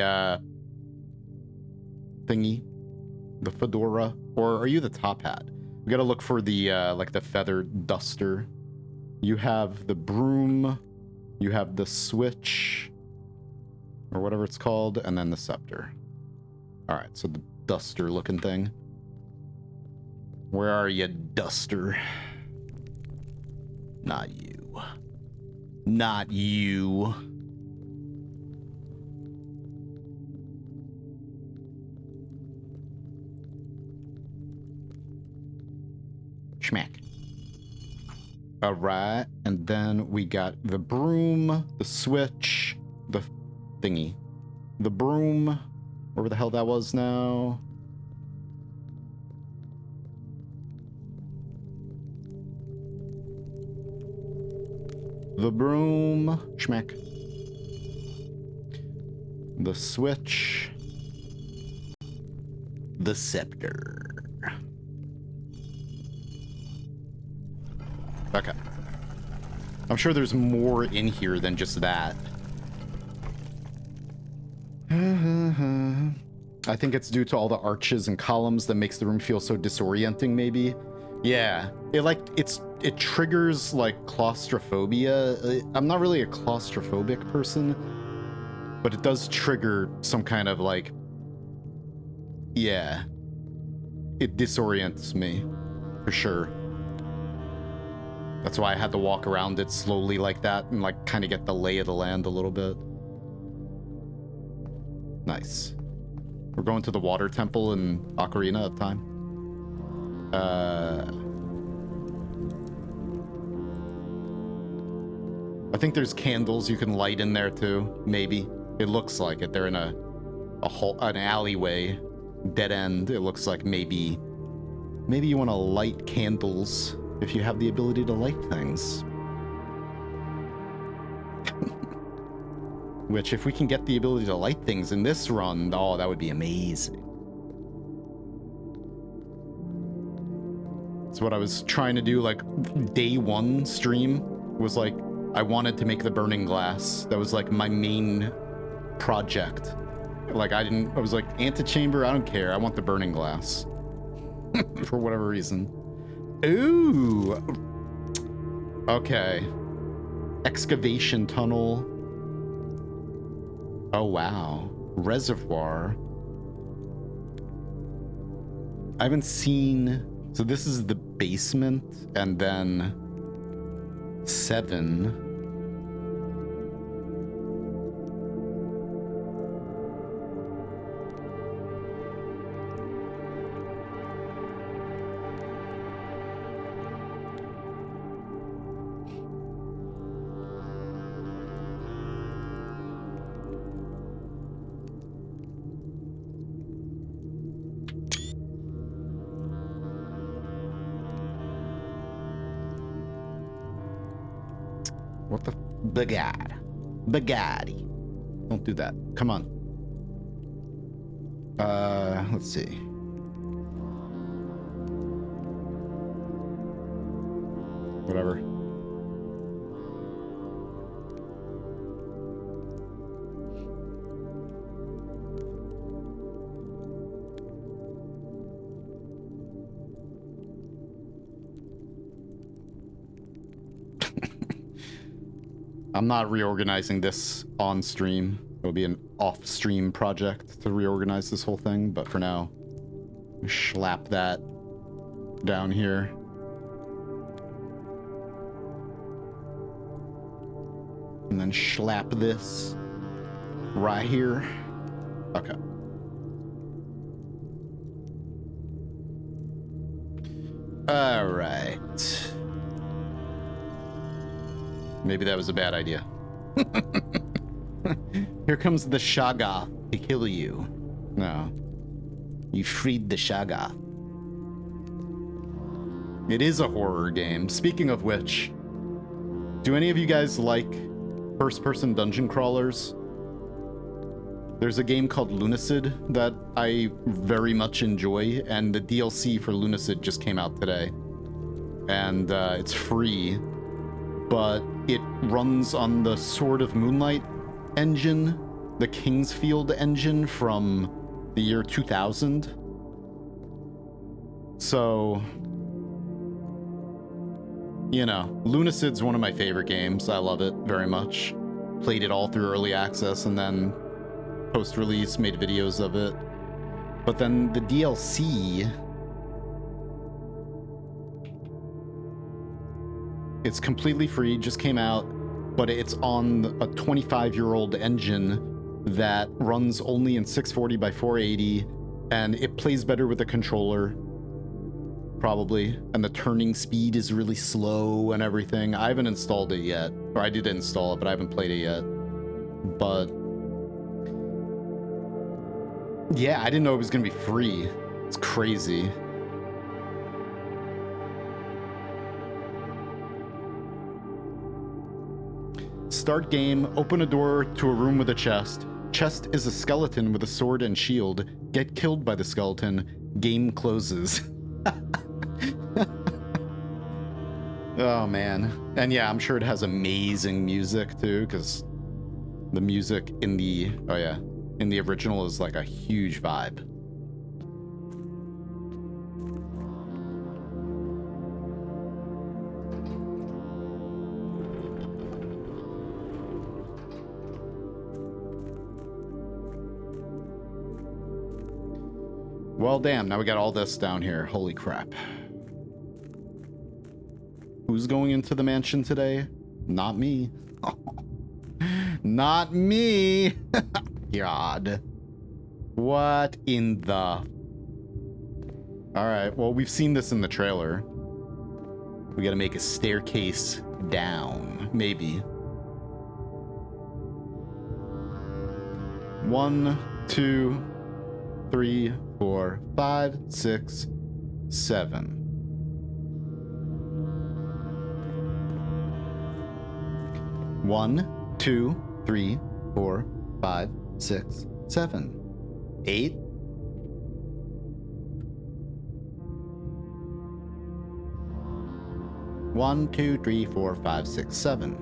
[SPEAKER 1] thingy. The fedora. Or are you the top hat? We gotta look for the, like the feather duster. You have the broom. You have the switch. Or whatever it's called. And then the scepter. Alright, so the duster looking thing. Where are you, duster? Not you. Not you. Schmack. All right, and then we got the broom, the switch, the thingy. The broom, wherever the hell that was now. The broom, schmack. The switch. The scepter. Okay. I'm sure there's more in here than just that. I think it's due to all the arches and columns that makes the room feel so disorienting, maybe. Yeah. It triggers like claustrophobia. I'm not really a claustrophobic person, but it does trigger some kind of like, yeah. It disorients me, for sure. That's why I had to walk around it slowly like that and like kind of get the lay of the land a little bit. Nice. We're going to the water temple in Ocarina of Time. I think there's candles you can light in there too, maybe. It looks like it. They're in an alleyway, dead end. It looks like maybe you want to light candles. If you have the ability to light things. Which, if we can get the ability to light things in this run, oh, that would be amazing. That's what I was trying to do, like, day one stream was like, I wanted to make the burning glass. That was like my main project. Like, I was like, antechamber, I don't care. I want the burning glass. For whatever reason. Ooh. Okay. Excavation tunnel. Oh, wow. Reservoir. I haven't seen... So this is the basement, and then 7. What the? Bugatti. Bugatti. Don't do that. Come on. Let's see. Whatever. I'm not reorganizing this on stream. It'll be an off-stream project to reorganize this whole thing, but for now, slap that down here. And then slap this right here. Okay. All right. Maybe that was a bad idea. Here comes the Shoggoth to kill you. No. You freed the Shoggoth. It is a horror game. Speaking of which, do any of you guys like first-person dungeon crawlers? There's a game called Lunacid that I very much enjoy, and the DLC for Lunacid just came out today. And it's free, but it runs on the Sword of Moonlight engine, the Kingsfield engine from the year 2000. So, you know, Lunacid's one of my favorite games. I love it very much. Played it all through early access and then post-release made videos of it. But then the DLC, it's completely free, just came out, but it's on a 25-year-old engine that runs only in 640 by 480, and it plays better with the controller, probably, and the turning speed is really slow and everything. I haven't installed it yet, or I did install it, but I haven't played it yet. But yeah, I didn't know it was gonna be free. It's crazy. Start game, open a door to a room with a chest. Chest is a skeleton with a sword and shield. Get killed by the skeleton. Game closes. Oh man. And yeah, I'm sure it has amazing music too, because the music in the, oh yeah, in the original is like a huge vibe. Well, damn, now we got all this down here. Holy crap. Who's going into the mansion today? Not me. Not me. God. What in the... Alright, well, we've seen this in the trailer. We gotta make a staircase down. Maybe. 1, 2, 3, 4, 5, 6, 7. One, 2, 3, 4, 5, 6, 7, 8. One, 2, 3, 4, 5, 6, 7.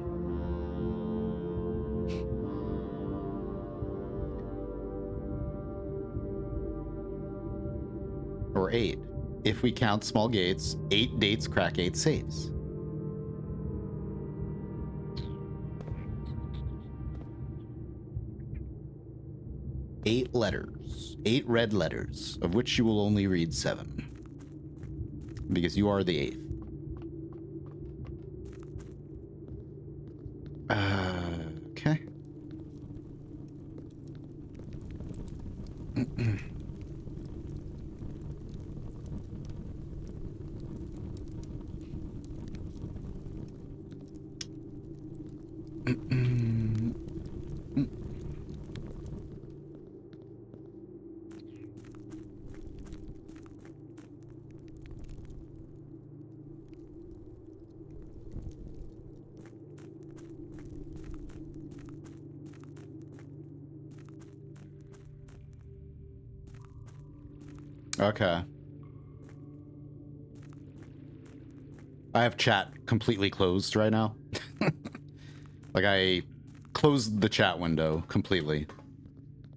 [SPEAKER 1] Or 8. If we count small gates, 8 dates crack 8 safes. Eight letters. 8 red letters, of which you will only read 7. Because you are the 8th. Okay. Okay. I have chat completely closed right now. Like, I closed the chat window completely.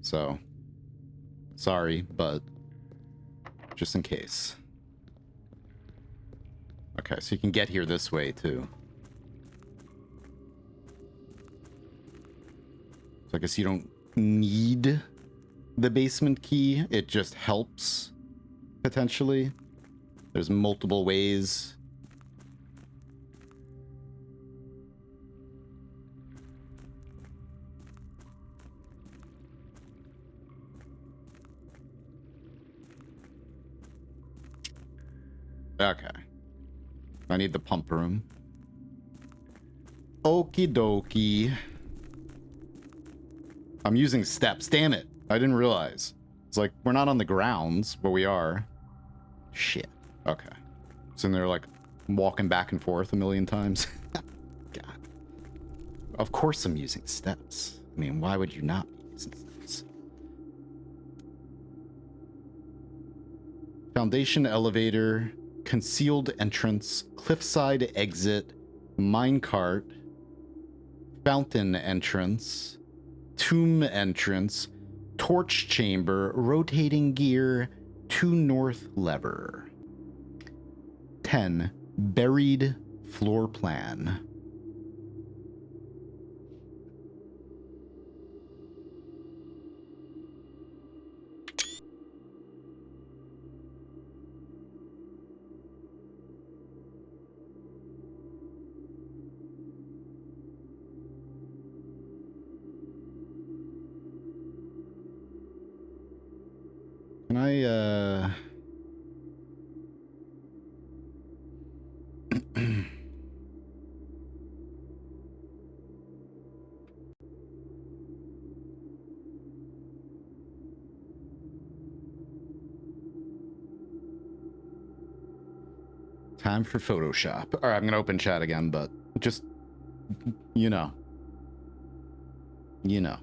[SPEAKER 1] So, sorry, but just in case. Okay, so you can get here this way, too. So I guess you don't need the basement key. It just helps, potentially. There's multiple ways. Okay. I need the pump room. Okie dokie. I'm using steps. Damn it. I didn't realize. It's like, we're not on the grounds, but we are. Shit. Okay. So they're like walking back and forth a million times. God. Of course I'm using steps. I mean, why would you not be using steps? Foundation elevator, concealed entrance, cliffside exit, minecart, fountain entrance, tomb entrance, torch chamber, rotating gear, 2 north lever. 10. Buried floor plan. Can I, Time for Photoshop. All right, I'm gonna open chat again, but just, you know. You know.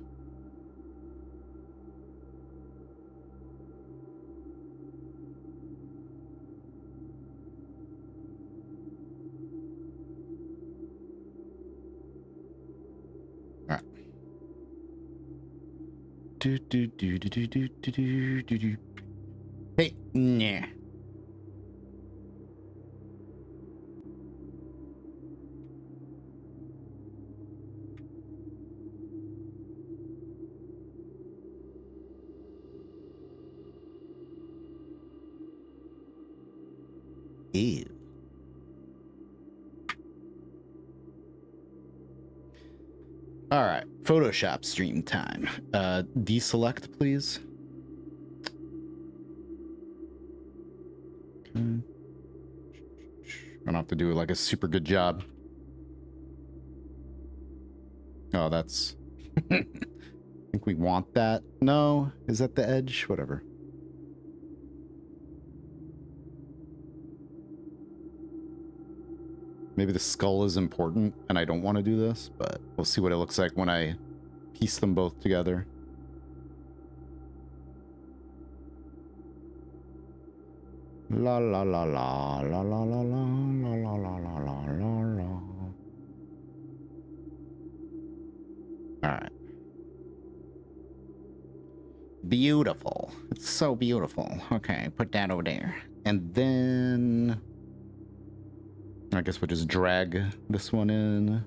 [SPEAKER 1] All right. Do, do, do, do, do, do, do, do, do, do. Hey, nah. Ew. All right, Photoshop stream time. Deselect, please. Okay. I don't have to do like a super good job. Oh, that's... I think we want that. No? Is that the edge? Whatever. Maybe the skull is important and I don't want to do this, but we'll see what it looks like when I piece them both together. La la la la la la la la la la la la la la. All right. Beautiful. It's so beautiful. Okay, put that over there. And then I guess we'll just drag this one in.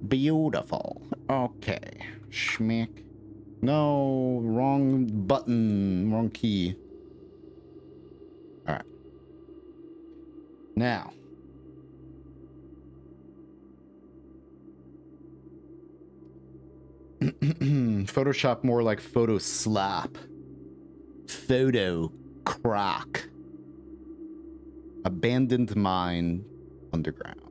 [SPEAKER 1] Beautiful. Okay. Schmick. No, wrong button, wrong key. All right. Now. Photoshop more like photo slop. Photo croc. Abandoned mine underground.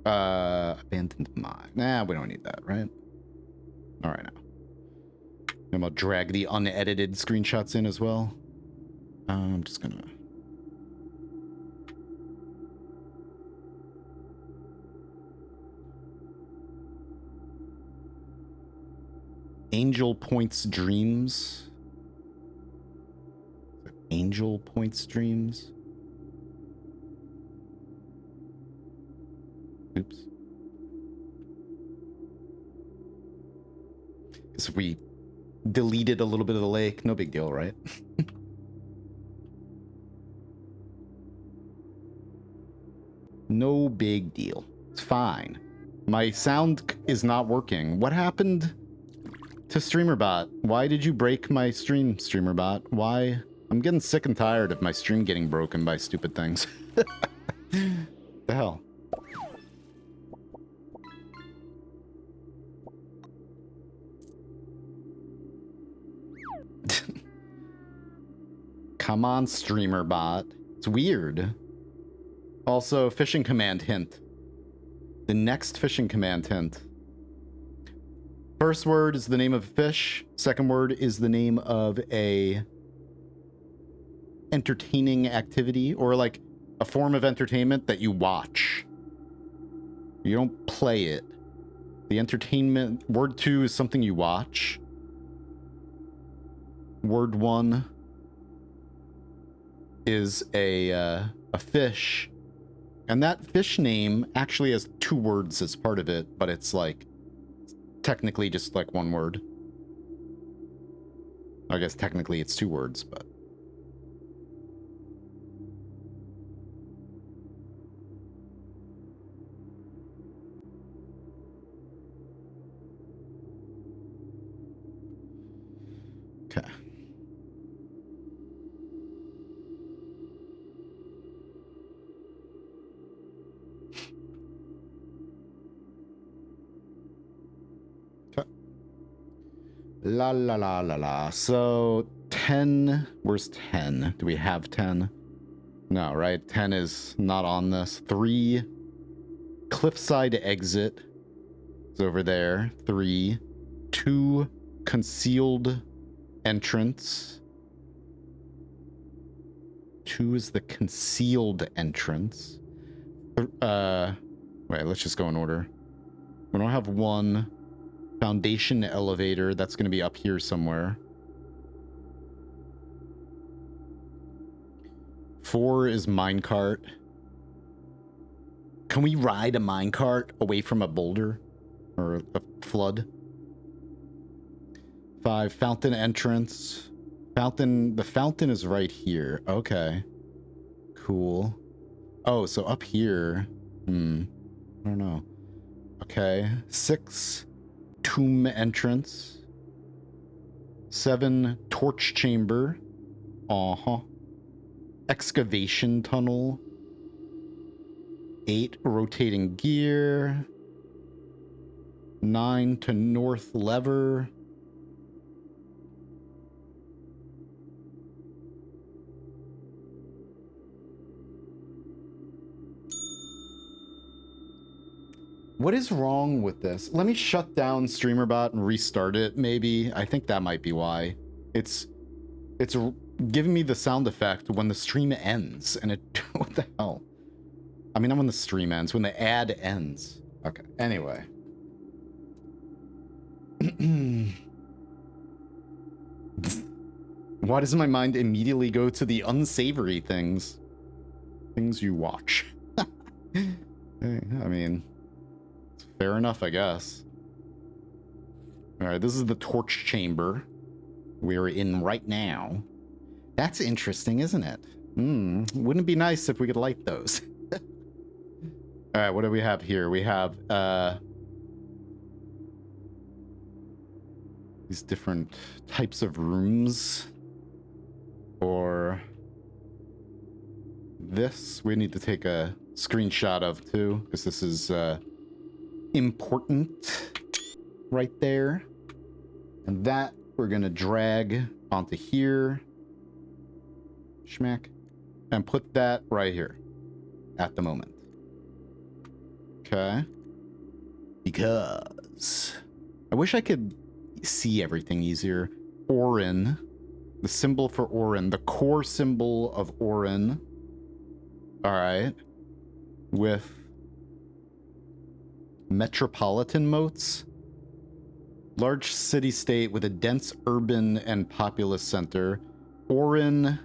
[SPEAKER 1] Abandoned mine. Nah, we don't need that, right? All right, now. I'm gonna drag the unedited screenshots in as well. I'm just gonna... Angel Points Dreams. Angel Points Dreams. Oops. Because if we deleted a little bit of the lake, no big deal, right? No big deal. It's fine. My sound is not working. What happened to StreamerBot? Why did you break my stream, StreamerBot? Why? I'm getting sick and tired of my stream getting broken by stupid things. The hell? Come on, StreamerBot. It's weird. Also, fishing command hint. The next fishing command hint. First word is the name of a fish. Second word is the name of a entertaining activity, or like a form of entertainment that you watch. You don't play it. The entertainment. Word 2 is something you watch. Word 1 is a fish. And that fish name actually has 2 words as part of it, but it's like technically just like 1 word. I guess technically it's 2 words, but okay. La la la la la. So 10, where's 10? Do we have 10? No, right? 10 is not on this. 3, cliffside exit is over there. 3, 2, concealed entrance. 2 is the concealed entrance. Wait, let's just go in order. We don't have 1. Foundation elevator, that's going to be up here somewhere. 4 is minecart. Can we ride a minecart away from a boulder or a flood? 5, fountain entrance. Fountain, the fountain is right here. Okay. Cool. Oh, so up here. I don't know. Okay. 6, tomb entrance. 7, torch chamber. Excavation tunnel. 8, rotating gear. 9, to north lever. What is wrong with this? Let me shut down StreamerBot and restart it, maybe. I think that might be why. It's giving me the sound effect when the stream ends, and it... What the hell? I mean, not when the stream ends, when the ad ends. Okay, anyway. Why does my mind immediately go to the unsavory things? Things you watch. I mean... Fair enough, I guess. Alright, this is the torch chamber we're in right now. That's interesting, isn't it? Wouldn't it be nice if we could light those? Alright, what do we have here? We have, these different types of rooms. Or... this we need to take a screenshot of, too, because this is, important right there, and that we're gonna drag onto here, schmack, and put that right here at the moment. Okay, because I wish I could see everything easier. Orin, the symbol for Orin, the core symbol of Orin. All right, with metropolitan moats. Large city-state with a dense urban and populous center. Orin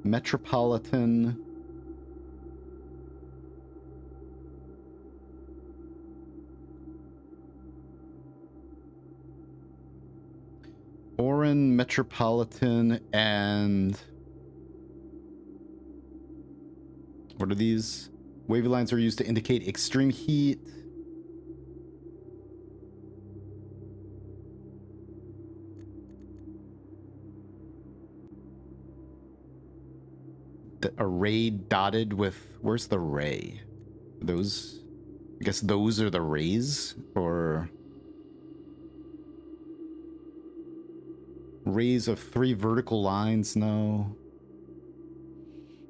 [SPEAKER 1] Metropolitan. Orin Metropolitan and... What are these? Wavy lines are used to indicate extreme heat. The array dotted with... Where's the ray? Those... I guess those are the rays? Or... Rays of 3 vertical lines? No.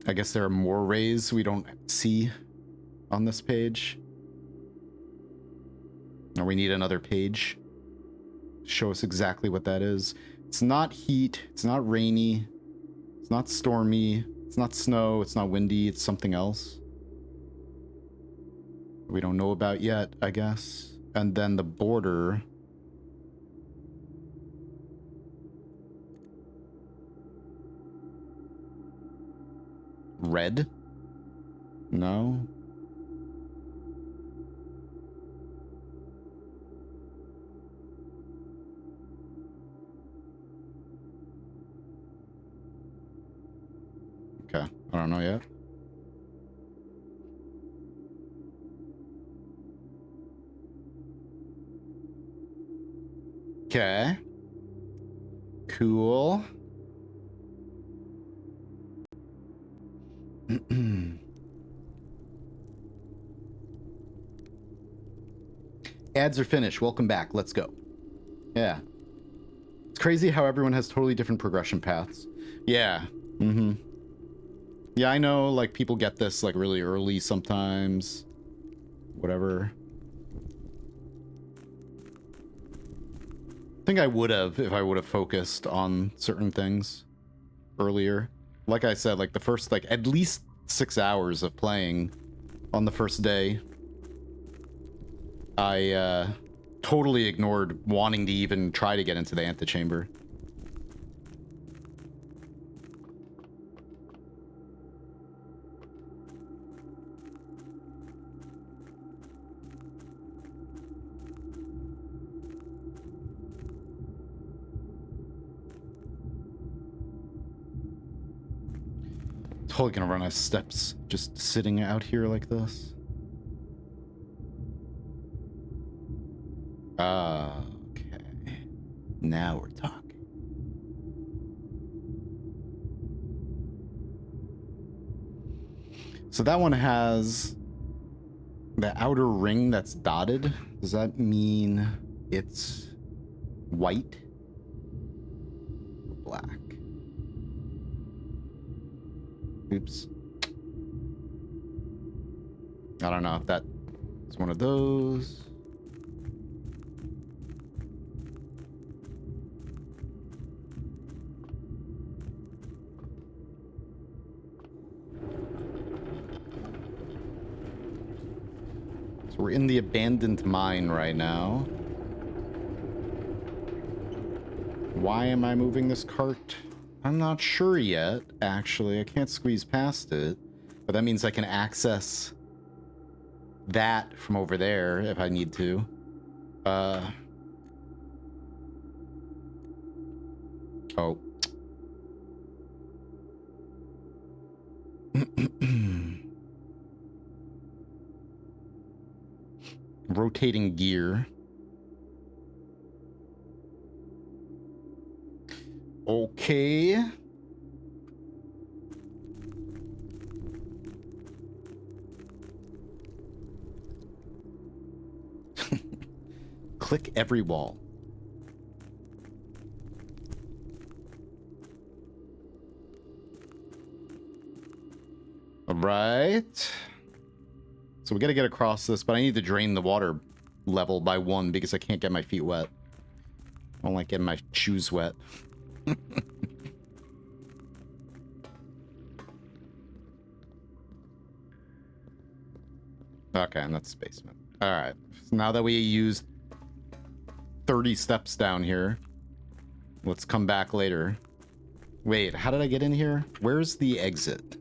[SPEAKER 1] I guess there are more rays we don't see on this page. Or we need another page. Show us exactly what that is. It's not heat. It's not rainy. It's not stormy. It's not snow. It's not windy. It's something else we don't know about yet, I guess. And then the border. Red? No. Okay, I don't know yet. Okay. Cool. Ads are finished. Welcome back. Let's go. Yeah. It's crazy how everyone has totally different progression paths. Yeah. Mm-hmm. Yeah, I know, like, people get this, like, really early sometimes. Whatever. I think I would have if I would have focused on certain things earlier. Like I said, like, the first, like, at least 6 hours of playing on the first day, I totally ignored wanting to even try to get into the antechamber. Totally gonna run out of steps just sitting out here like this. Okay. Now we're talking. So that one has the outer ring that's dotted. Does that mean it's white or black? Oops. I don't know if that is one of those. So we're in the abandoned mine right now. Why am I moving this cart? I'm not sure yet, actually. I can't squeeze past it. But that means I can access that from over there if I need to. Oh. Rotating gear. Okay. Click every wall. All right. So we got to get across this, but I need to drain the water level by 1 because I can't get my feet wet. I don't like getting my shoes wet. Okay, and that's the basement. All right. So now that we used 30 steps down here. Let's come back later. Wait, how did I get in here? Where's the exit?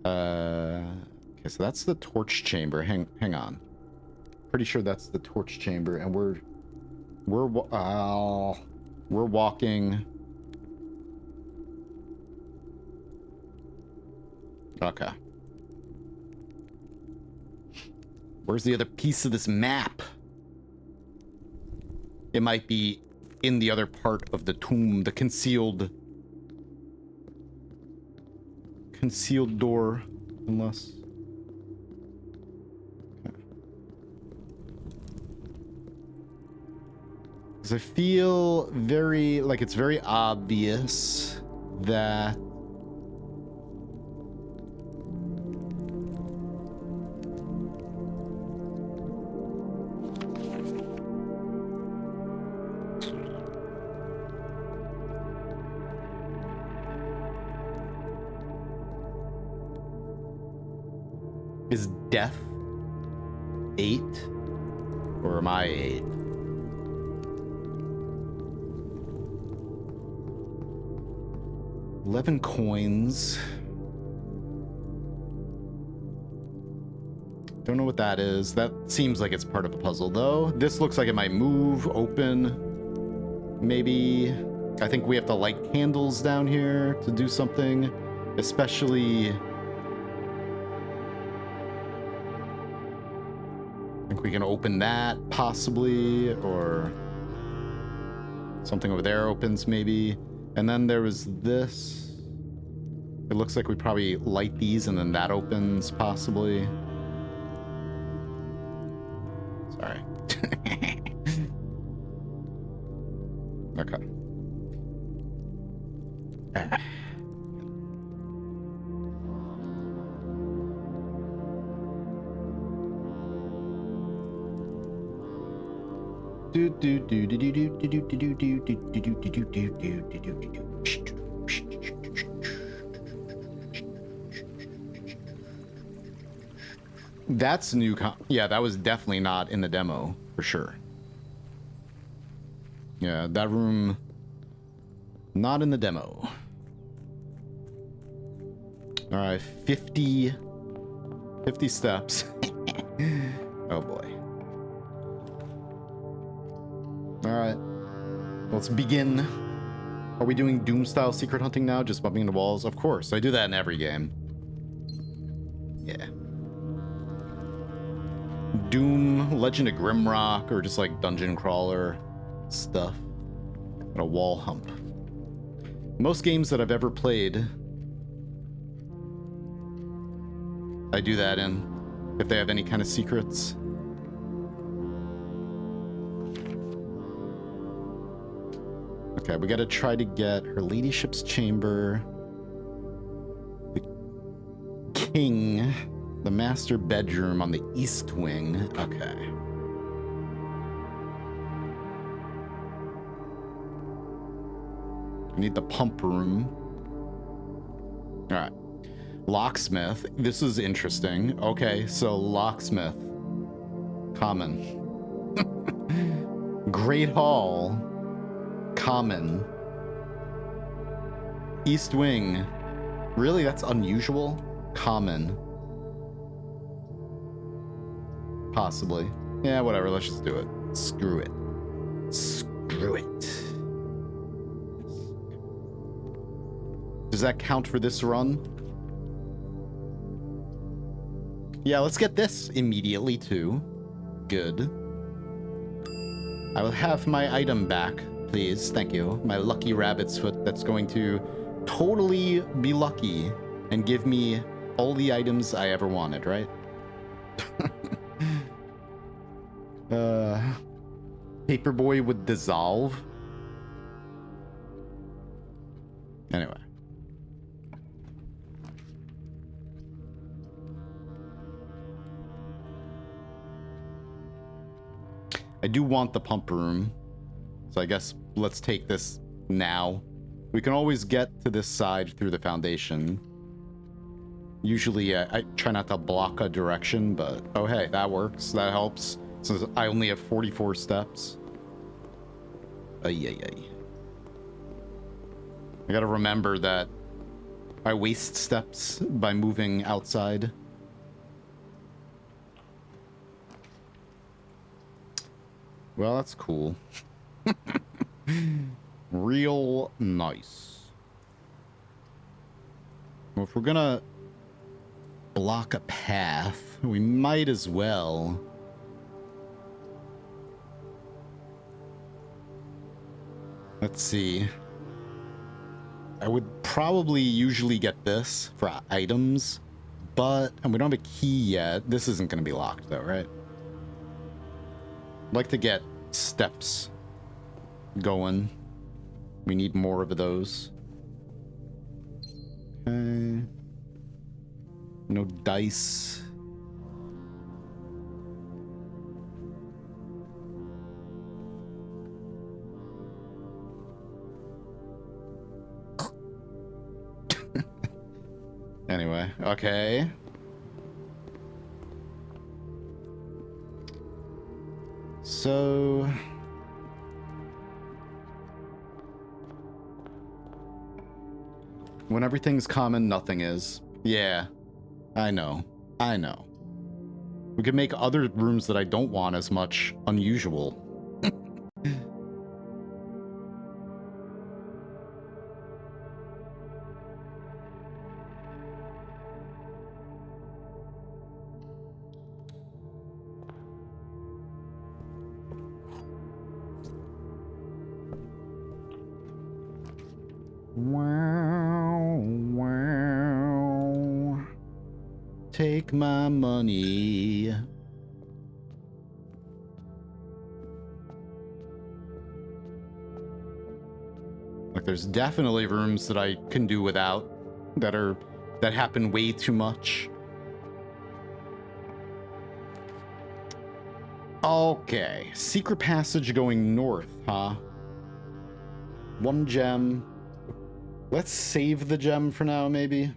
[SPEAKER 1] Okay, so that's the torch chamber. Hang on. Pretty sure that's the torch chamber, and we're walking. Okay. Where's the other piece of this map? It might be in the other part of the tomb, the concealed door, unless... Okay. Because I feel very, like it's very obvious that is death 8? Or am I 8? $11 coins. Don't know what that is. That seems like it's part of a puzzle, though. This looks like it might move, open. Maybe. I think we have to light candles down here to do something. Especially... I think we can open that, possibly, or something over there opens, maybe. And then there was this. It looks like we probably light these and then that opens, possibly. Sorry. Okay. That's new. Yeah, that was definitely not in the demo, for sure. Yeah, that room, not in the demo. All right, 50 steps. Oh boy. All right, let's begin. Are we doing Doom-style secret hunting now? Just bumping into walls? Of course, I do that in every game. Yeah. Doom, Legend of Grimrock, or just like dungeon crawler stuff. And a wall hump. Most games that I've ever played, I do that in, if they have any kind of secrets. Okay, we gotta try to get her ladyship's chamber, the king, the master bedroom on the east wing. Okay. We need the pump room. All right. Locksmith. This is interesting. Okay, so locksmith. Common. Great Hall. Common. East wing. Really? That's unusual? Common. Possibly. Yeah, whatever. Let's just do it. Screw it. Screw it. Does that count for this run? Yeah, let's get this immediately, too. Good. I will have my item back, please. Thank you. My lucky rabbit's foot that's going to totally be lucky and give me all the items I ever wanted, right? Paperboy would dissolve. Anyway. I do want the pump room, so I guess let's take this now. We can always get to this side through the foundation. Usually I try not to block a direction, but oh hey, that works. That helps. So I only have 44 steps. Ay, ay, ay. I gotta remember that I waste steps by moving outside. Well, that's cool. Real nice. Well, if we're gonna block a path, we might as well. Let's see. I would probably usually get this for items, but and we don't have a key yet. This isn't going to be locked though, right? I'd like to get steps going. We need more of those. Okay. No dice. Anyway, okay. So when everything's common, nothing is. Yeah, I know. I know. We could make other rooms that I don't want as much unusual. Wow, wow. Take my money. Like, there's definitely rooms that I can do without that happen way too much. Okay, secret passage going north, huh? 1 gem. Let's save the gem for now, maybe.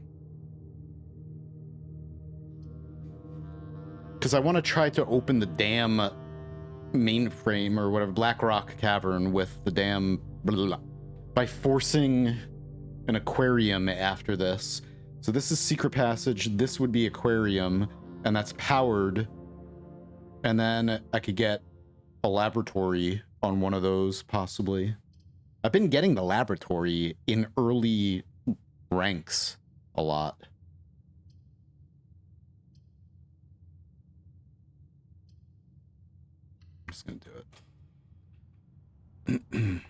[SPEAKER 1] Because I want to try to open the damn mainframe or whatever, Black Rock Cavern with the damn by forcing an aquarium after this. So this is secret passage, this would be aquarium, and that's powered. And then I could get a laboratory on one of those, possibly. I've been getting the laboratory in early ranks a lot. I'm just gonna do it.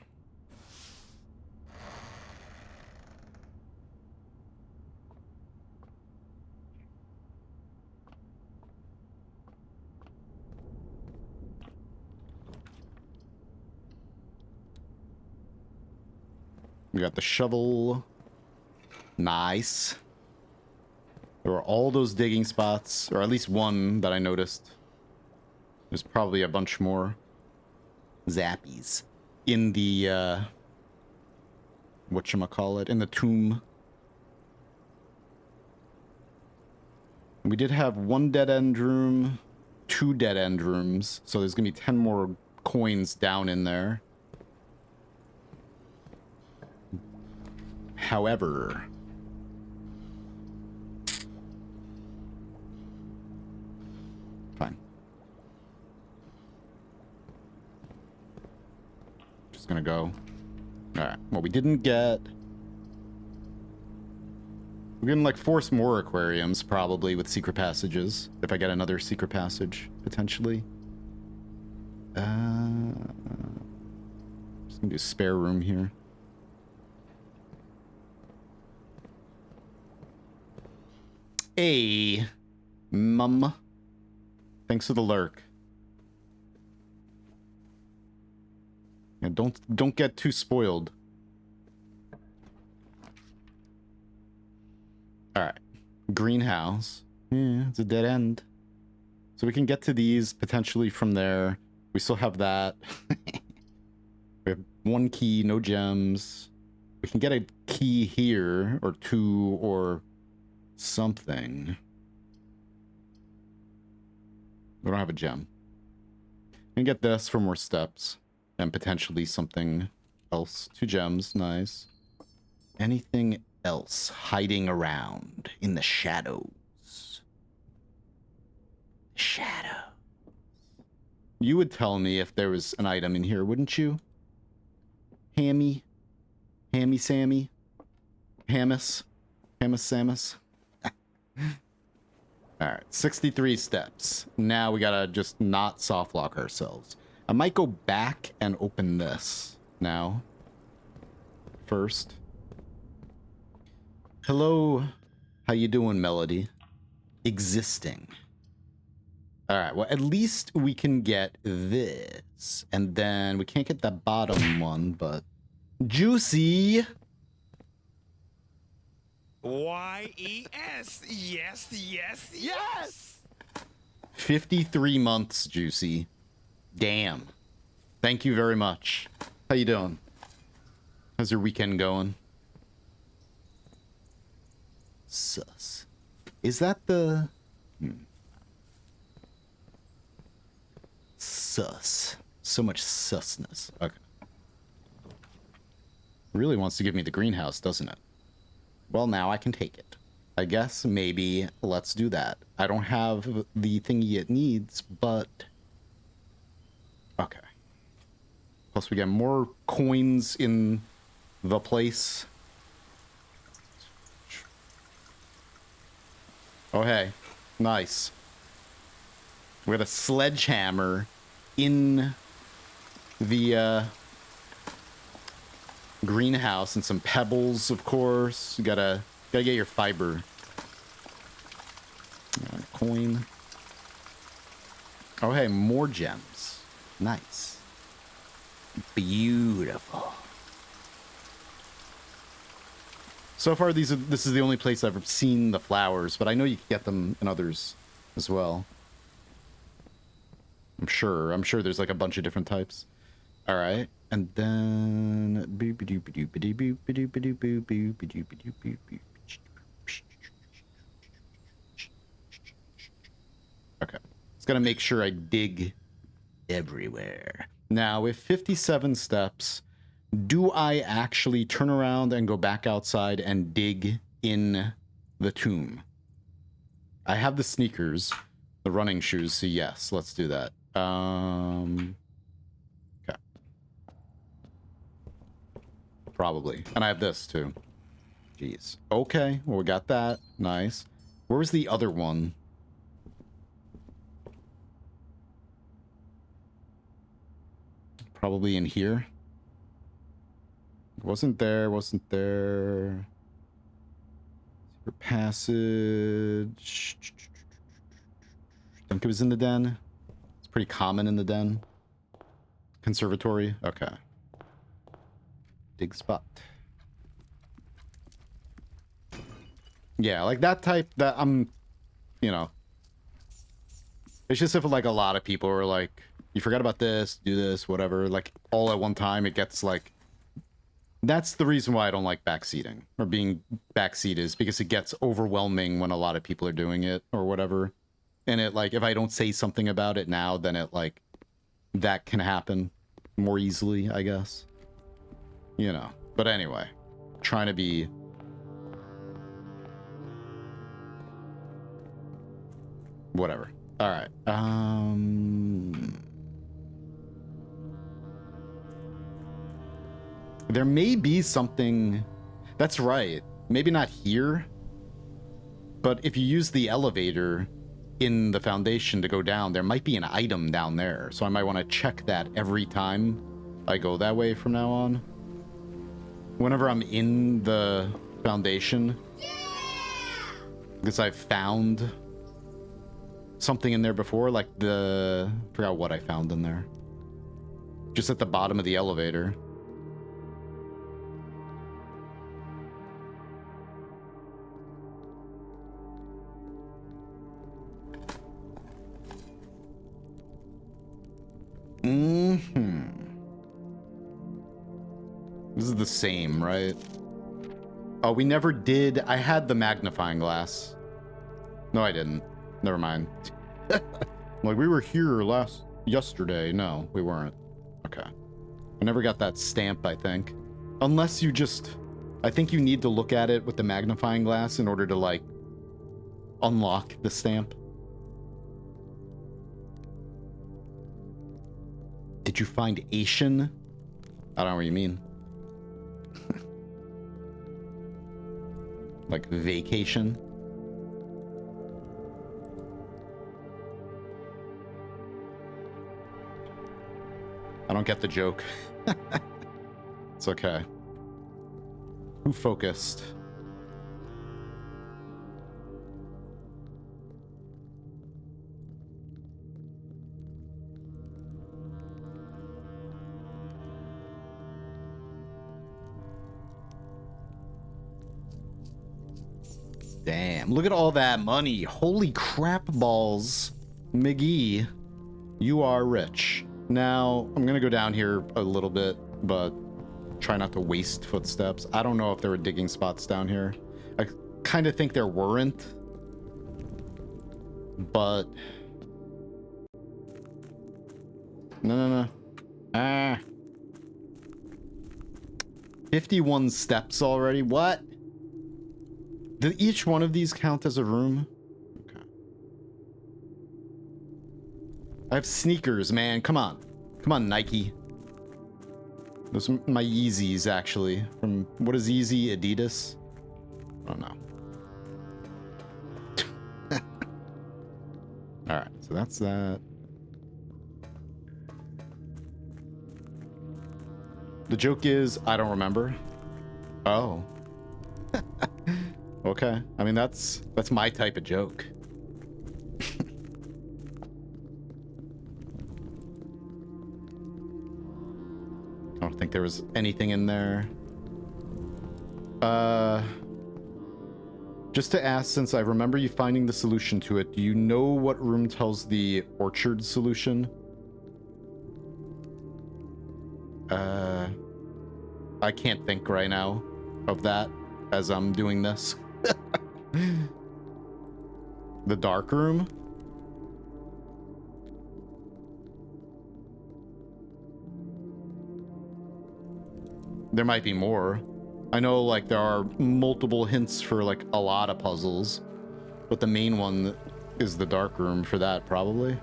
[SPEAKER 1] We got the shovel. Nice. There were all those digging spots, or at least one that I noticed. There's probably a bunch more zappies in the whatchamacallit, in the tomb. We did have 1 dead-end room, 2 dead-end rooms, so there's gonna be 10 more coins down in there. However, fine. Just gonna go. Alright, well, we didn't get... We're gonna, like, force more aquariums, probably, with secret passages. If I get another secret passage, potentially. Just gonna do spare room here. Hey, mum. Thanks for the lurk. Yeah, don't get too spoiled. All right, greenhouse. Yeah, it's a dead end. So we can get to these potentially from there. We still have that. We have 1 key, no gems. We can get a key here, or 2, or something. We don't have a gem. And get this for more steps. And potentially something else. 2 gems. Nice. Anything else hiding around in the shadows? Shadow. You would tell me if there was an item in here, wouldn't you? Hammy? Hammy Sammy? Hammus? Hammus Samus? Alright, 63 steps. Now we gotta just not soft lock ourselves. I might go back and open this now. First. Hello. How you doing, Melody? Existing. Alright, well, at least we can get this. And then we can't get the bottom one, but... Juicy!
[SPEAKER 3] Y-E-S. Yes, yes, yes!
[SPEAKER 1] 53 months, Juicy. Damn. Thank you very much. How you doing? How's your weekend going? Sus. Is that the... Sus. So much susness. Okay. Really wants to give me the greenhouse, doesn't it? Well, now I can take it. I guess maybe let's do that. I don't have the thingy it needs, but... Okay. Plus we get more coins in the place. Oh, hey. Nice. We got a sledgehammer in the greenhouse and some pebbles, of course. You gotta get your fiber. Coin. Oh, hey, more gems. Nice. Beautiful. So far, this is the only place I've seen the flowers, but I know you can get them in others as well. I'm sure there's like a bunch of different types. All right, and then okay, just gotta make sure I dig everywhere. Now, with 57 steps, do I actually turn around and go back outside and dig in the tomb? I have the sneakers, the running shoes, so yes, let's do that. Okay. Probably. And I have this, too. Jeez. Okay, well, we got that. Nice. Where was the other one? Probably in here. Wasn't there. Secret passage. I think it was in the den. It's pretty common in the den. Conservatory. Okay. Dig spot. Yeah, like that type that you know. It's just if like a lot of people are like, you forgot about this, do this, whatever, like all at one time, it gets like, that's the reason why I don't like backseating or being backseat is because it gets overwhelming when a lot of people are doing it or whatever. And it like, if I don't say something about it now, then it like, that can happen more easily, I guess. You know, but anyway, trying to be... Whatever. All right. There may be something... That's right. Maybe not here. But if you use the elevator in the foundation to go down, there might be an item down there. So I might want to check that every time I go that way from now on. Whenever I'm in the foundation. Because I've found something in there before, like I forgot what I found in there. Just at the bottom of the elevator. This is the same, right? Oh, we never did. I had the magnifying glass. No, I didn't. Never mind. Like, we were here last... yesterday. No, we weren't. Okay. I never got that stamp, I think. Unless you just... I think you need to look at it with the magnifying glass in order to, like, unlock the stamp. Did you find Asian? I don't know what you mean. Like vacation? I don't get the joke. It's okay. Who focused? Damn, look at all that money. Holy crap balls. McGee, you are rich. Now, I'm gonna go down here a little bit, but try not to waste footsteps. I don't know if there were digging spots down here. I kind of think there weren't. But... No. Ah. 51 steps already? What? Did each one of these count as a room? Okay. I have sneakers, man. Come on. Come on, Nike. Those are my Yeezys, actually. From, what is Yeezy? Adidas? I don't know. Alright, so that's that. The joke is, I don't remember. Oh. Okay. I mean, that's my type of joke. I don't think there was anything in there. Just to ask, since I remember you finding the solution to it, do you know what room tells the orchard solution? I can't think right now of that as I'm doing this. The dark room? There might be more. I know, like, there are multiple hints for, like, a lot of puzzles, but the main one is the dark room for that, probably.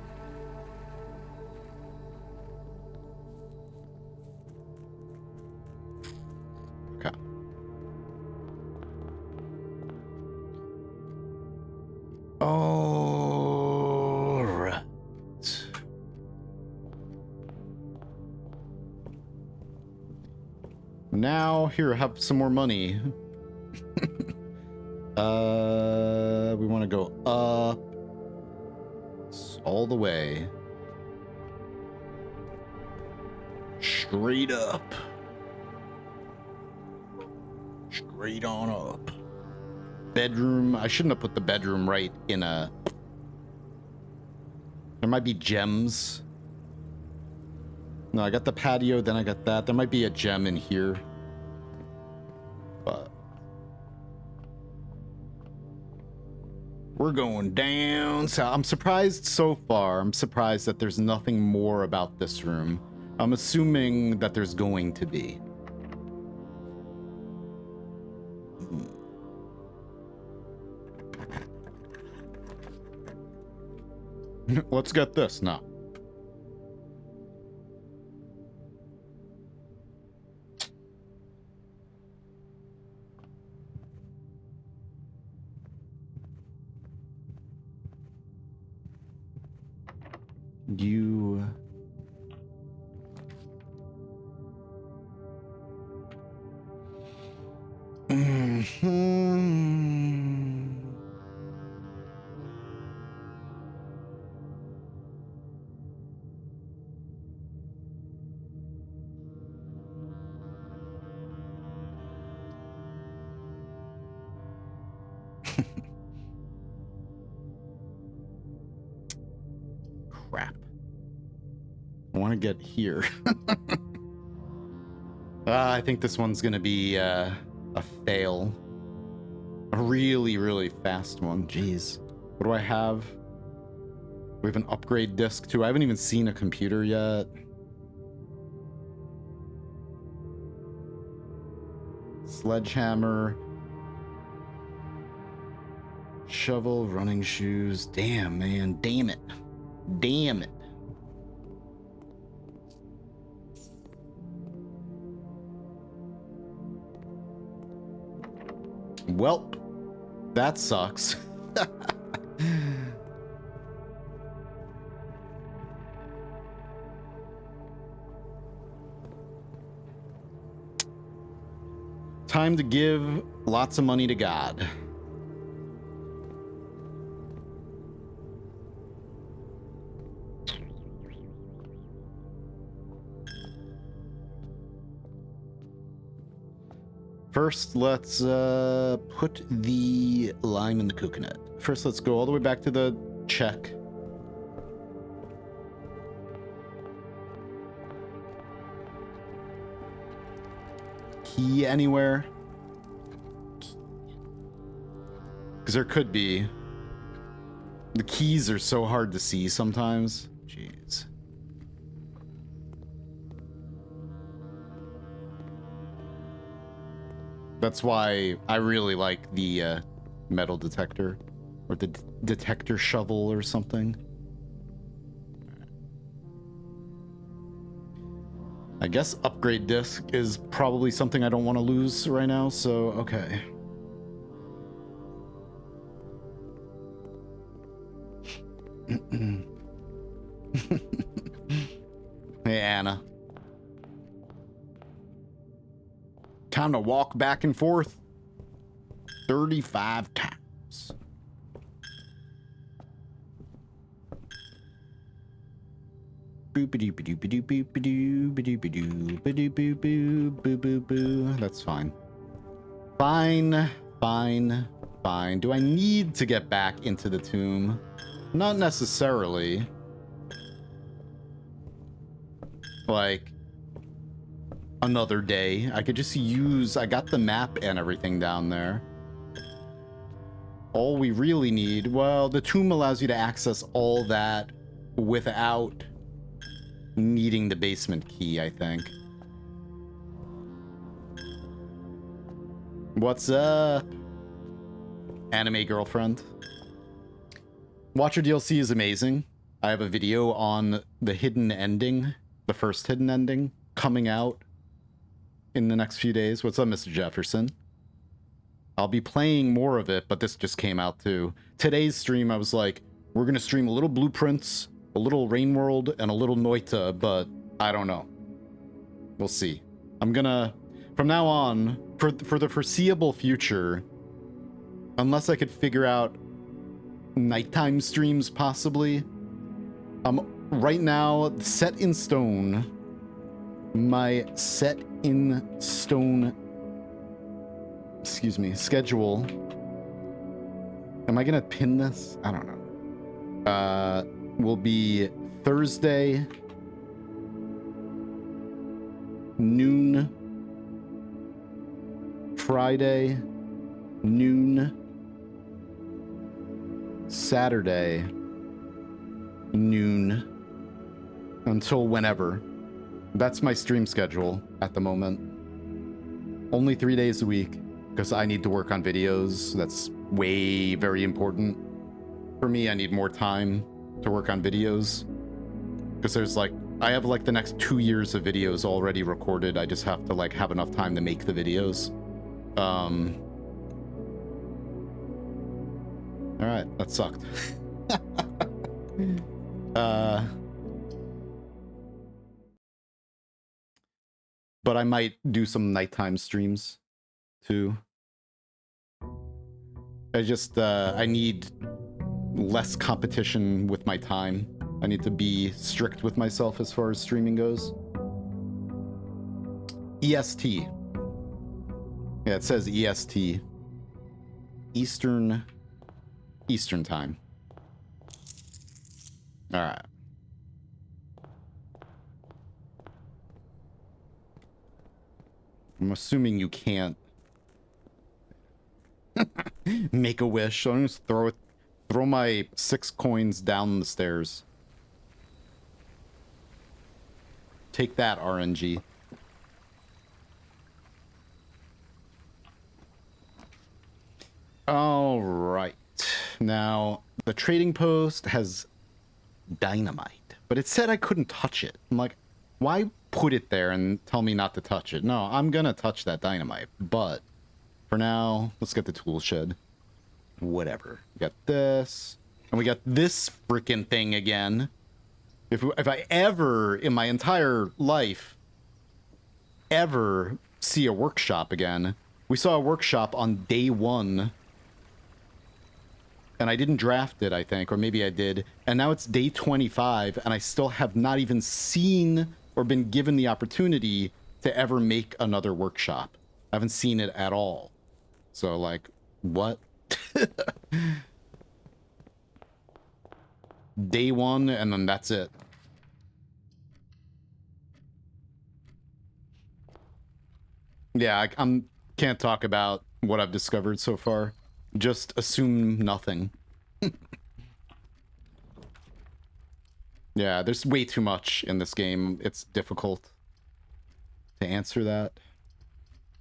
[SPEAKER 1] Okay. All right. Now, here, have some more money. We want to go up all the way. Straight up. Straight on up. Bedroom. I shouldn't have put the bedroom right in a... There might be gems. No, I got the patio, then I got that. There might be a gem in here. But... we're going down. So I'm surprised so far. I'm surprised that there's nothing more about this room. I'm assuming that there's going to be. Let's get this now. You... Crap. I want to get here. I think this one's gonna be a fail. A really, really fast one. Jeez. What do I have? We have an upgrade disc too. I haven't even seen a computer yet. Sledgehammer. Shovel, running shoes. Damn, man. Damn it. Damn it. Well, that sucks. Time to give lots of money to God. First, let's put the lime in the coconut. First, let's go all the way back to the check. Key anywhere? Because there could be. The keys are so hard to see sometimes. Jeez. That's why I really like the metal detector, or the detector shovel or something. I guess upgrade disc is probably something I don't want to lose right now, so okay. Hey, Anna. Time to walk back and forth 35 times. That's fine. Fine, fine, fine. Do I need to get back into the tomb? Not necessarily. Like, another day. I could just use... I got the map and everything down there. All we really need... Well, the tomb allows you to access all that without needing the basement key, I think. What's up? Anime girlfriend. Watcher DLC is amazing. I have a video on the hidden ending, the first hidden ending, coming out in the next few days. What's up, Mr. Jefferson? I'll be playing more of it, but this just came out too. Today's stream, I was like, we're gonna stream a little Blueprince, a little Rain World, and a little Noita, but I don't know. We'll see. I'm gonna, from now on, for the foreseeable future, unless I could figure out nighttime streams possibly, right now, set in stone, my set in stone, excuse me, schedule. Am I gonna pin this? I don't know. Will be Thursday, noon, Friday, noon, Saturday, noon, until whenever. That's my stream schedule at the moment. Only 3 days a week, because I need to work on videos. That's way very important for me. I need more time to work on videos, because there's like, I have like the next 2 years of videos already recorded. I just have to like have enough time to make the videos. All right, that sucked. But I might do some nighttime streams too. I just, I need less competition with my time. I need to be strict with myself as far as streaming goes. EST. Yeah, it says EST. Eastern time. All right. I'm assuming you can't make a wish. So I'm just Throw my 6 coins down the stairs. Take that, RNG. All right. Now, the trading post has dynamite, but it said I couldn't touch it. I'm like, why put it there and tell me not to touch it? No, I'm gonna touch that dynamite, but for now, let's get the tool shed. Whatever. We got this, and we got this freaking thing again. If I ever in my entire life ever see a workshop again, we saw a workshop on day 1. And I didn't draft it, I think, or maybe I did. And now it's day 25, and I still have not even seen or been given the opportunity to ever make another workshop. I haven't seen it at all. So, like, what? Day 1, and then that's it. Yeah, I can't talk about what I've discovered so far. Just assume nothing. Yeah, there's way too much in this game. It's difficult to answer that.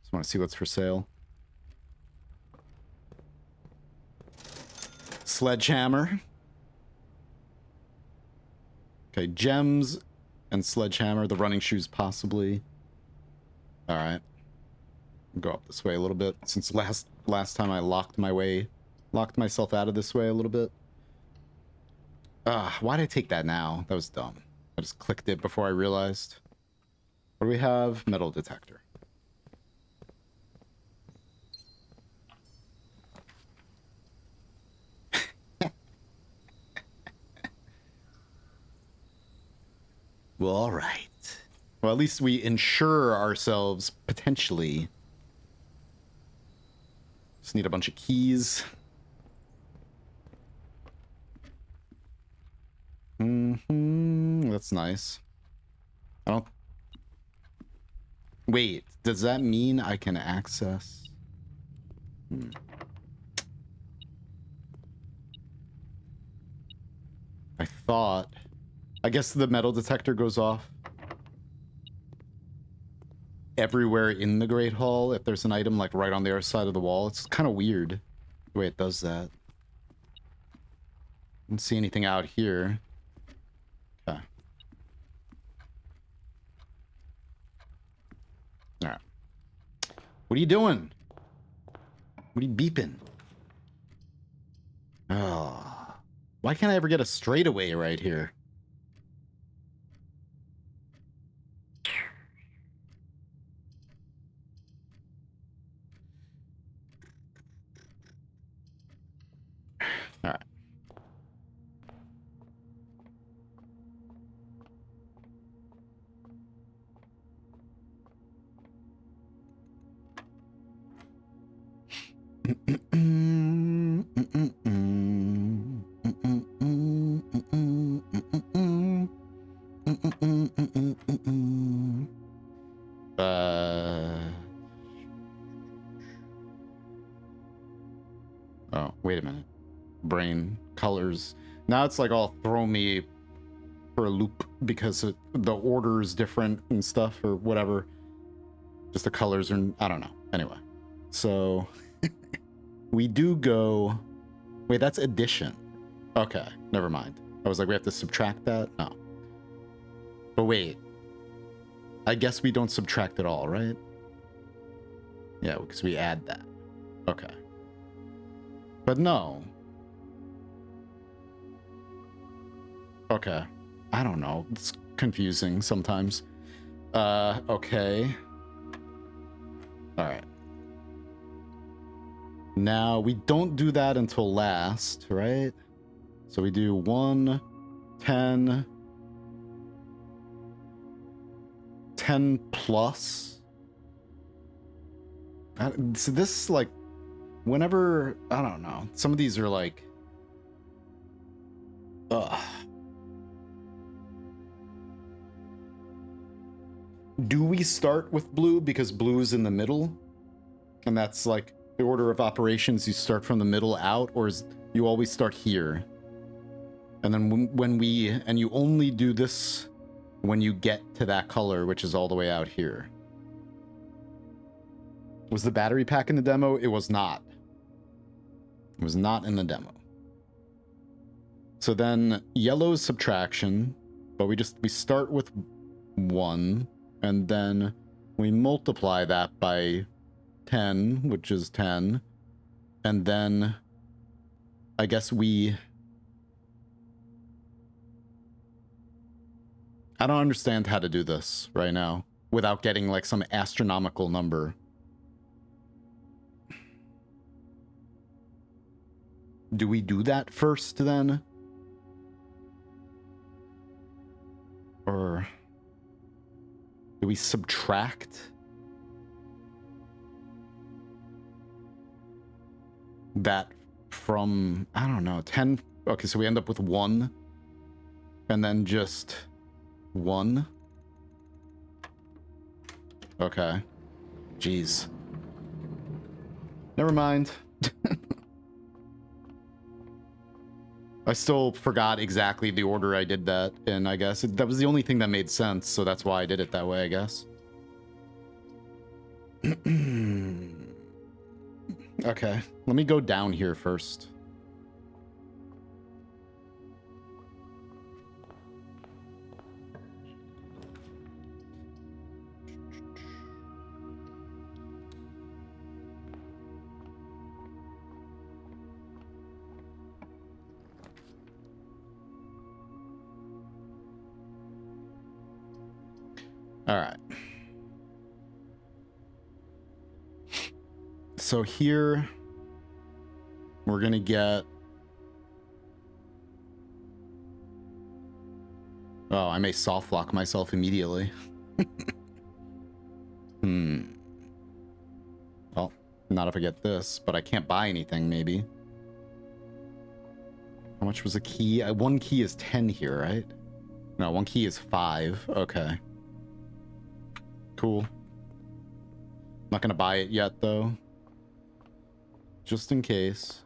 [SPEAKER 1] Just want to see what's for sale. Sledgehammer. Okay, gems and sledgehammer. The running shoes, possibly. All right. Go up this way a little bit, since last time I locked myself out of this way a little bit. Why did I take that now? That was dumb. I just clicked it before I realized. What do we have? Metal detector. Well, all right. Well, at least we insure ourselves potentially. Just need a bunch of keys. That's nice. I don't... Wait, does that mean I can access... I thought... I guess the metal detector goes off everywhere in the Great Hall if there's an item like right on the other side of the wall. It's kind of weird the way it does that. I don't see anything out here. Okay. Alright. What are you doing? What are you beeping? Oh. Why can't I ever get a straightaway right here? All right. Oh, wait a minute. Brain colors. Now it's like all throw me for a loop because the order is different and stuff or whatever. Just the colors are, I don't know. Anyway, so we do go. Wait, that's addition. Okay, never mind. I was like, we have to subtract that? No. But wait. I guess we don't subtract at all, right? Yeah, because we add that. Okay. But no. Okay. I don't know. It's confusing sometimes. Okay. Alright. Now, we don't do that until last, right? So we do 1, 10, 10 plus. So this, like, whenever, I don't know. Some of these are like, ugh. Do we start with blue because blue is in the middle? And that's like the order of operations, you start from the middle out? Or you always start here. And then when you only do this when you get to that color, which is all the way out here. Was the battery pack in the demo? It was not. It was not in the demo. So then yellow's subtraction, but we start with 1, and then we multiply that by 10, which is 10, and then I guess I don't understand how to do this right now without getting like some astronomical number. Do we do that first then? Or do we subtract that from, I don't know, 10? Okay, so we end up with 1 and then just 1. Okay. Jeez. Never mind. I still forgot exactly the order I did that in, I guess. That was the only thing that made sense, so that's why I did it that way, I guess. Okay, let me go down here first. All right. So here we're going to get... Oh, I may soft lock myself immediately. Well, not if I get this, but I can't buy anything, maybe. How much was a key? One key is 10 here, right? No, one key is 5. Okay. Cool. Not gonna buy it yet, though. Just in case.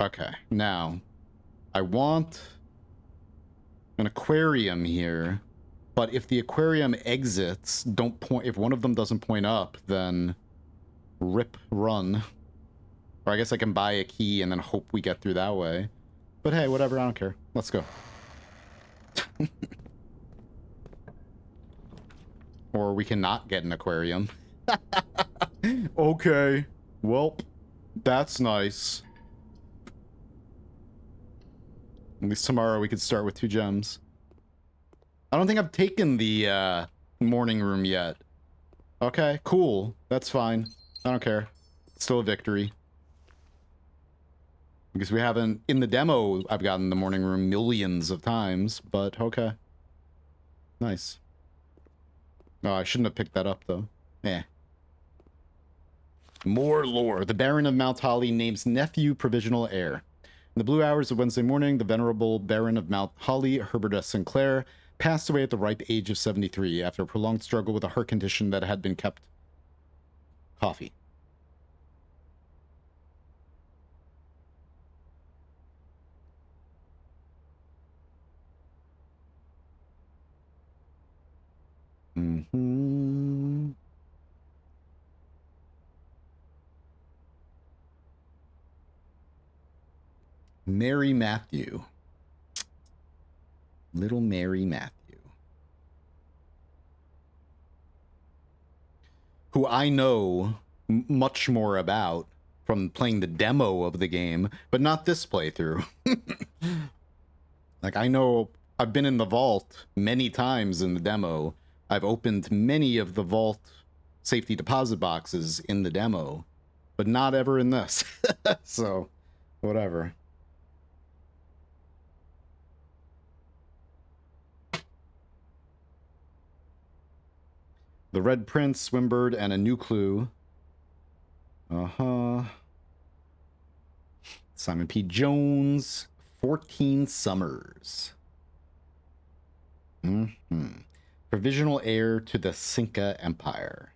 [SPEAKER 1] Okay, now I want an aquarium here, but if the aquarium exits don't point, if one of them doesn't point up, then rip run. Or I guess I can buy a key and then hope we get through that way. But hey, whatever, I don't care. Let's go. Or we cannot get an aquarium. Okay. Well, that's nice. At least tomorrow we could start with 2 gems. I don't think I've taken the morning room yet. Okay, cool. That's fine. I don't care. It's still a victory. Because we haven't... In the demo, I've gotten the morning room millions of times, but okay. Nice. Oh, I shouldn't have picked that up, though. Eh. More lore. The Baron of Mount Holly names nephew provisional heir. In the blue hours of Wednesday morning, the venerable Baron of Mount Holly, Herbert S. Sinclair, passed away at the ripe age of 73 after a prolonged struggle with a heart condition that had been kept... Coffee. Mm-hmm. Mary Matthew. Little Mary Matthew. Who I know much more about from playing the demo of the game, but not this playthrough. Like, I know I've been in the vault many times in the demo. I've opened many of the vault safety deposit boxes in the demo, but not ever in this. So, whatever. The Red Prince, Swimbird, and a new clue. Uh-huh. Simon P. Jones, 14 Summers. Mm-hmm. Provisional heir to the Cinca Empire.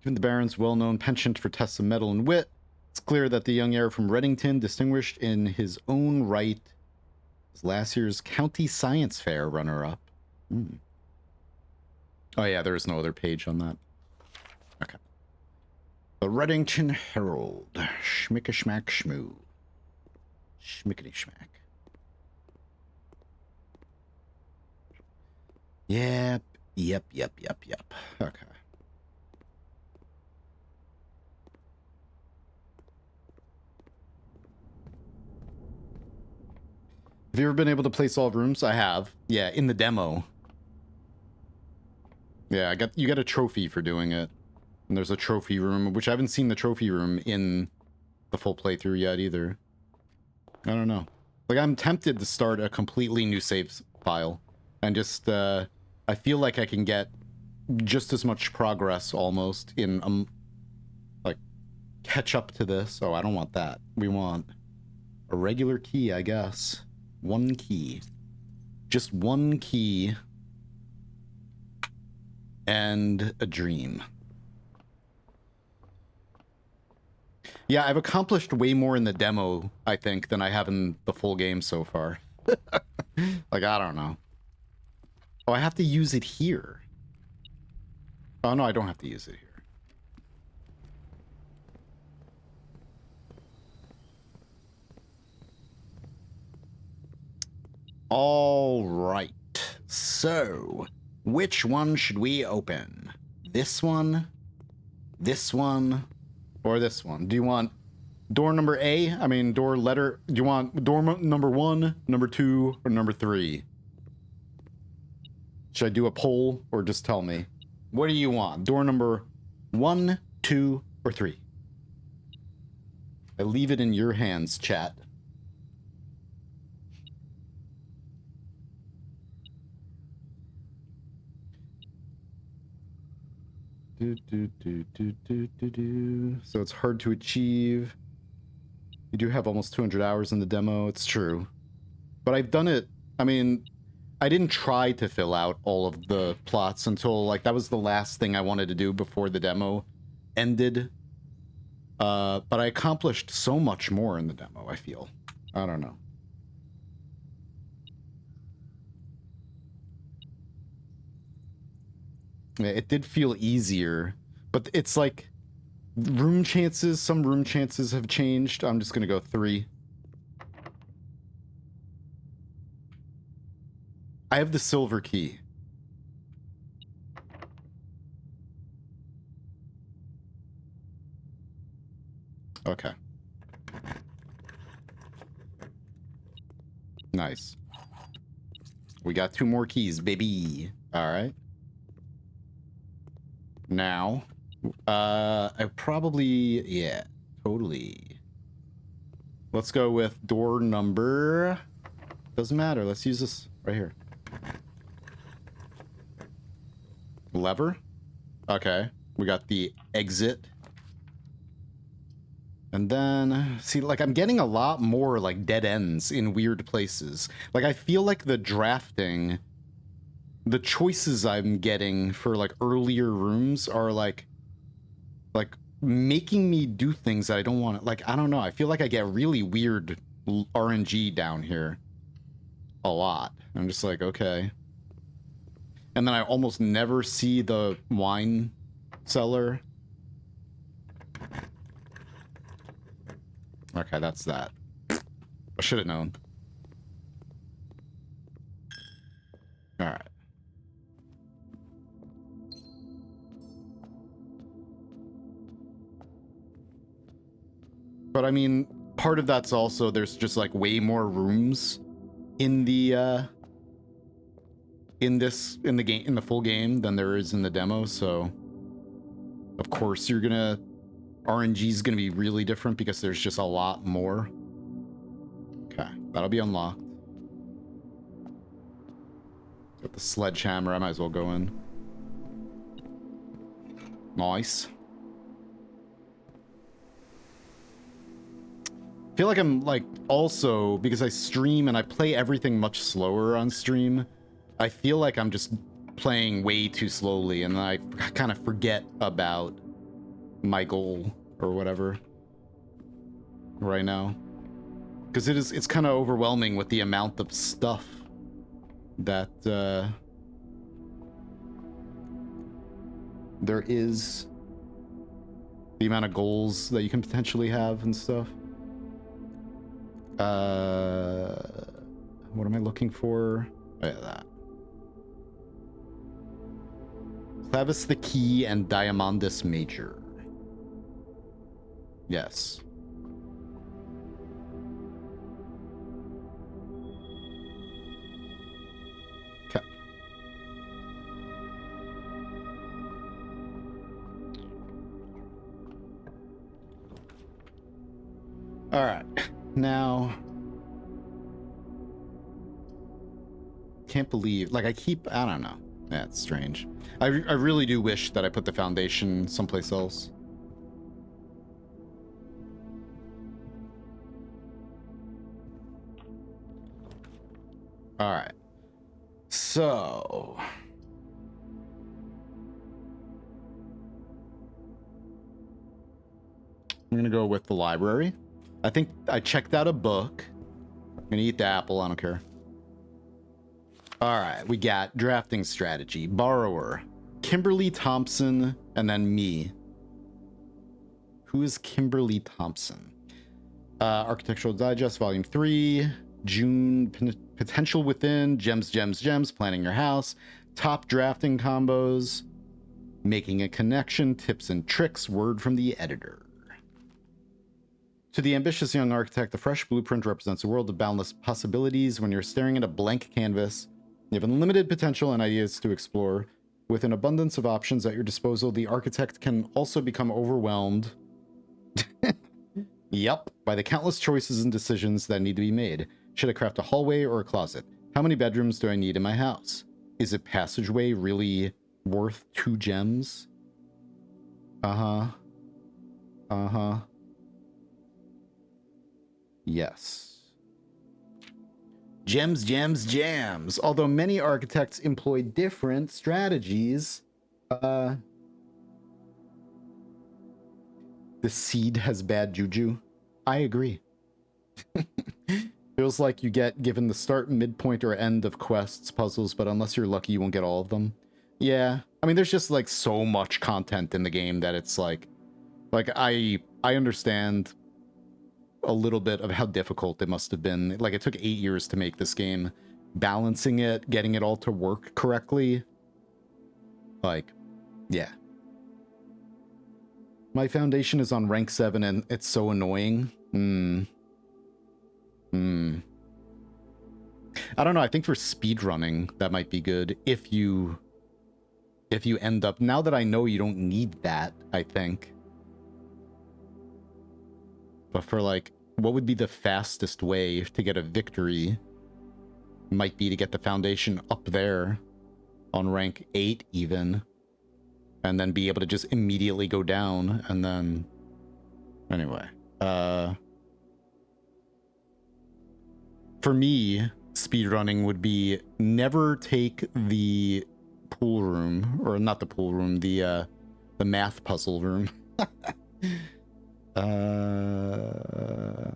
[SPEAKER 1] Given the Baron's well-known penchant for tests of mettle and wit, it's clear that the young heir from Reddington distinguished in his own right as last year's County Science Fair runner-up. Oh yeah, there is no other page on that. Okay. The Reddington Herald. Schmickashmack schmoo. Schmickety schmack. Yep. Okay. Have you ever been able to play solve rooms? I have. Yeah, in the demo. Yeah, you got a trophy for doing it. And there's a trophy room, which I haven't seen the trophy room in the full playthrough yet either. I don't know. Like, I'm tempted to start a completely new save file. And just, I feel like I can get just as much progress almost in, like, catch up to this. Oh, I don't want that. We want a regular key, I guess. One key. Just one key. And a dream. Yeah, I've accomplished way more in the demo, I think, than I have in the full game so far. Like, I don't know. Oh, I have to use it here. Oh, no, I don't have to use it here. All right. So, which one should we open? This one, or this one? Do you want door number A? I mean, door letter. Do you want door number 1, number 2, or number 3? Should I do a poll or just tell me? What do you want? Door number 1, 2, or 3? I leave it in your hands, chat. So it's hard to achieve. You do have almost 200 hours in the demo. It's true. But I've done it. I mean, I didn't try to fill out all of the plots until, like, that was the last thing I wanted to do before the demo ended. But I accomplished so much more in the demo, I feel. I don't know. It did feel easier, but it's like room chances, some room chances have changed. I'm just going to go 3. I have the silver key. Okay. Nice. We got 2 more keys, baby. All right. Now, I probably, yeah, totally. Let's go with door number, doesn't matter. Let's use this right here. Lever. Okay. We got the exit. And then, see, like, I'm getting a lot more, like, dead ends in weird places. Like, I feel like the drafting, the choices I'm getting for, like, earlier rooms are, like making me do things that I don't want to, like, I don't know. I feel like I get really weird RNG down here. A lot. I'm just like, okay. And then I almost never see the wine cellar. Okay, that's that. I should have known. Alright. But I mean, part of that's also there's just like way more rooms in the in the full game than there is in the demo, so of course you're gonna RNG is gonna be really different because there's just a lot more. Okay, that'll be unlocked. Got the sledgehammer, I might as well go in. Nice. I feel like I'm like also, because I stream and I play everything much slower on stream, I feel like I'm just playing way too slowly and I kind of forget about my goal or whatever right now. Because it's kind of overwhelming with the amount of stuff that there is, the amount of goals that you can potentially have and stuff. What am I looking for? Oh, yeah, that. Clavis the Key and Diamondus Major. Yes. Okay. All right. Now, can't believe, like, I don't know. That's strange. I really do wish that I put the foundation someplace else. All right. So, I'm gonna go with the library. I think I checked out a book. I'm gonna eat the apple, I don't care. All right, we got drafting strategy, borrower, Kimberly Thompson, and then me. Who is Kimberly Thompson? Architectural Digest, Volume 3, June, Potential Within, Gems, Gems, Gems, Planning Your House, Top Drafting Combos, Making a Connection, Tips and Tricks, word from the editor. To the ambitious young architect, the fresh blueprint represents a world of boundless possibilities. When you're staring at a blank canvas, you have unlimited potential and ideas to explore. With an abundance of options at your disposal, the architect can also become overwhelmed Yep, by the countless choices and decisions that need to be made. Should I craft a hallway or a closet? How many bedrooms do I need in my house? Is a passageway really worth 2 gems? Uh-huh. Uh-huh. Yes. Gems, gems, gems. Although many architects employ different strategies, the seed has bad juju. I agree. Feels like you get given the start, midpoint, or end of quests, puzzles, but unless you're lucky, you won't get all of them. Yeah, I mean, there's just like so much content in the game that it's like I understand a little bit of how difficult it must have been. Like, it took 8 years to make this game. Balancing it, getting it all to work correctly. Like, yeah. My foundation is on rank 7 and it's so annoying. I don't know, I think for speedrunning, that might be good. If you end up... Now that I know you don't need that, I think. But for, like, what would be the fastest way to get a victory? Might be to get the foundation up there on rank 8 even. And then be able to just immediately go down, and then... Anyway. For me, speedrunning would be never take the pool room, or not the pool room, the math puzzle room.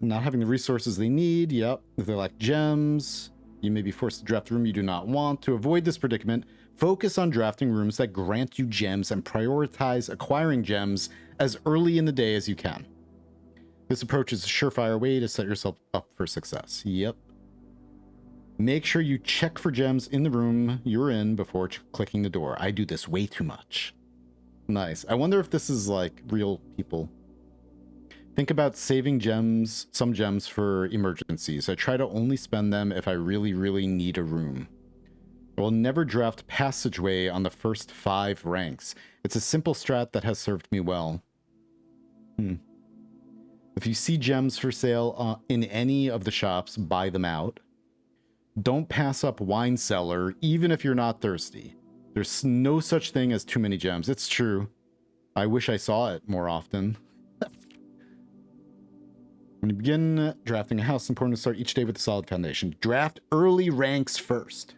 [SPEAKER 1] Not having the resources they need, yep. If they're like gems, you may be forced to draft a room you do not want. To avoid this predicament, focus on drafting rooms that grant you gems and prioritize acquiring gems as early in the day as you can. This approach is a surefire way to set yourself up for success. Yep. Make sure you check for gems in the room you're in before clicking the door. I do this way too much. Nice. I wonder if this is like real people. Think about saving gems, some gems for emergencies. I try to only spend them if I really, really need a room. I will never draft passageway on the first 5 ranks. It's a simple strat that has served me well. If you see gems for sale in any of the shops, buy them out. Don't pass up wine cellar, even if you're not thirsty. There's no such thing as too many gems. It's true. I wish I saw it more often. When you begin drafting a house, it's important to start each day with a solid foundation. Draft early ranks first.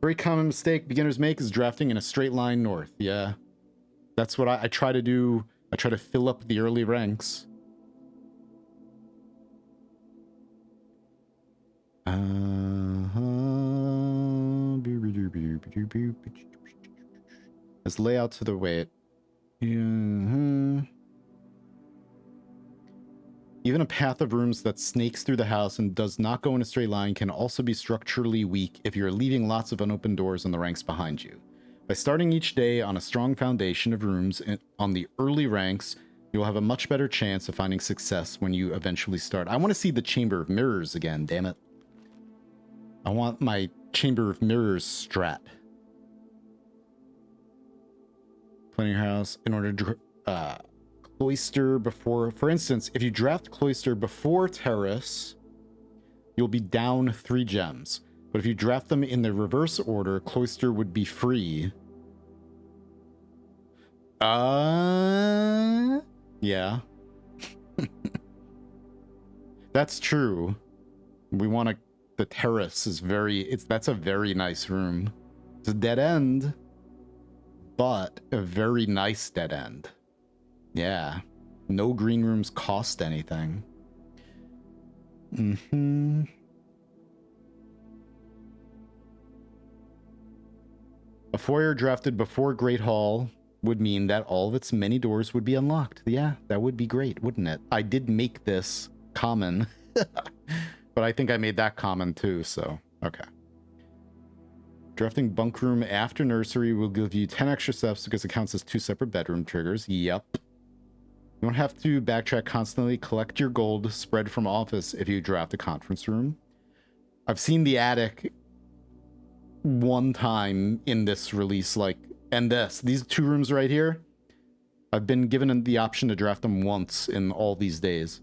[SPEAKER 1] Very common mistake beginners make is drafting in a straight line north. Yeah. That's what I try to do I try to fill up the early ranks. Let's lay out to the wait. Even a path of rooms that snakes through the house and does not go in a straight line can also be structurally weak if you're leaving lots of unopened doors in the ranks behind you. By starting each day on a strong foundation of rooms on the early ranks, you'll have a much better chance of finding success when you eventually start. I want to see the Chamber of Mirrors again, damn it. I want my Chamber of Mirrors strat. Planning house in order to Cloister before, for instance, if you draft Cloister before Terrace, you'll be down 3 gems. But if you draft them in the reverse order, Cloister would be free. Yeah. That's true. We want to, the Terrace is that's a very nice room. It's a dead end, but a very nice dead end. Yeah. No green rooms cost anything. A foyer drafted before Great Hall would mean that all of its many doors would be unlocked. Yeah, that would be great, wouldn't it? I did make this common, but I think I made that common too, so okay. Drafting bunk room after nursery will give you 10 extra steps because it counts as 2 separate bedroom triggers. Yep. You don't have to backtrack constantly. Collect your gold spread from office if you draft a conference room. I've seen the attic one time in this release, like, and these 2 rooms right here. I've been given the option to draft them once in all these days.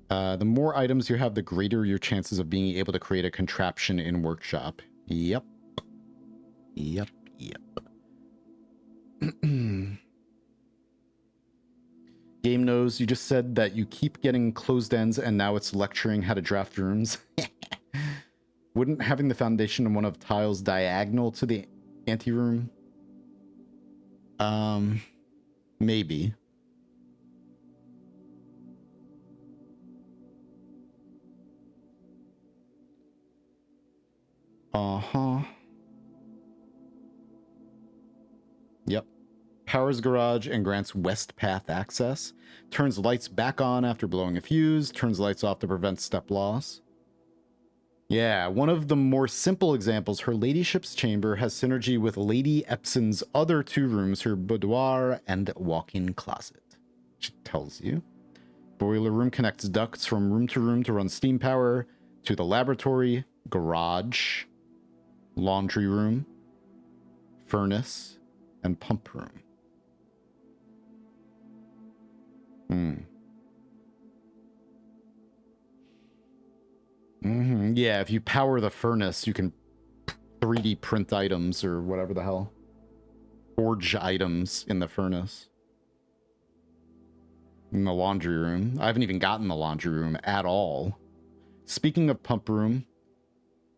[SPEAKER 1] The more items you have, the greater your chances of being able to create a contraption in workshop. Yep. Yep. Game knows you just said that you keep getting closed ends and now it's lecturing how to draft rooms. Wouldn't having the foundation in one of tiles diagonal to the anteroom? Maybe. Yep. Powers garage and grants west path access. Turns lights back on after blowing a fuse. Turns lights off to prevent step loss. Yeah, one of the more simple examples, her ladyship's chamber has synergy with Lady Epson's other 2 rooms, her boudoir and walk-in closet. Which tells you. Boiler room connects ducts from room to run steam power to the laboratory, garage, laundry room, furnace, and pump room. Yeah, if you power the furnace, you can 3D print items or whatever the hell. Forge items in the furnace. In the laundry room. I haven't even gotten the laundry room at all. Speaking of pump room,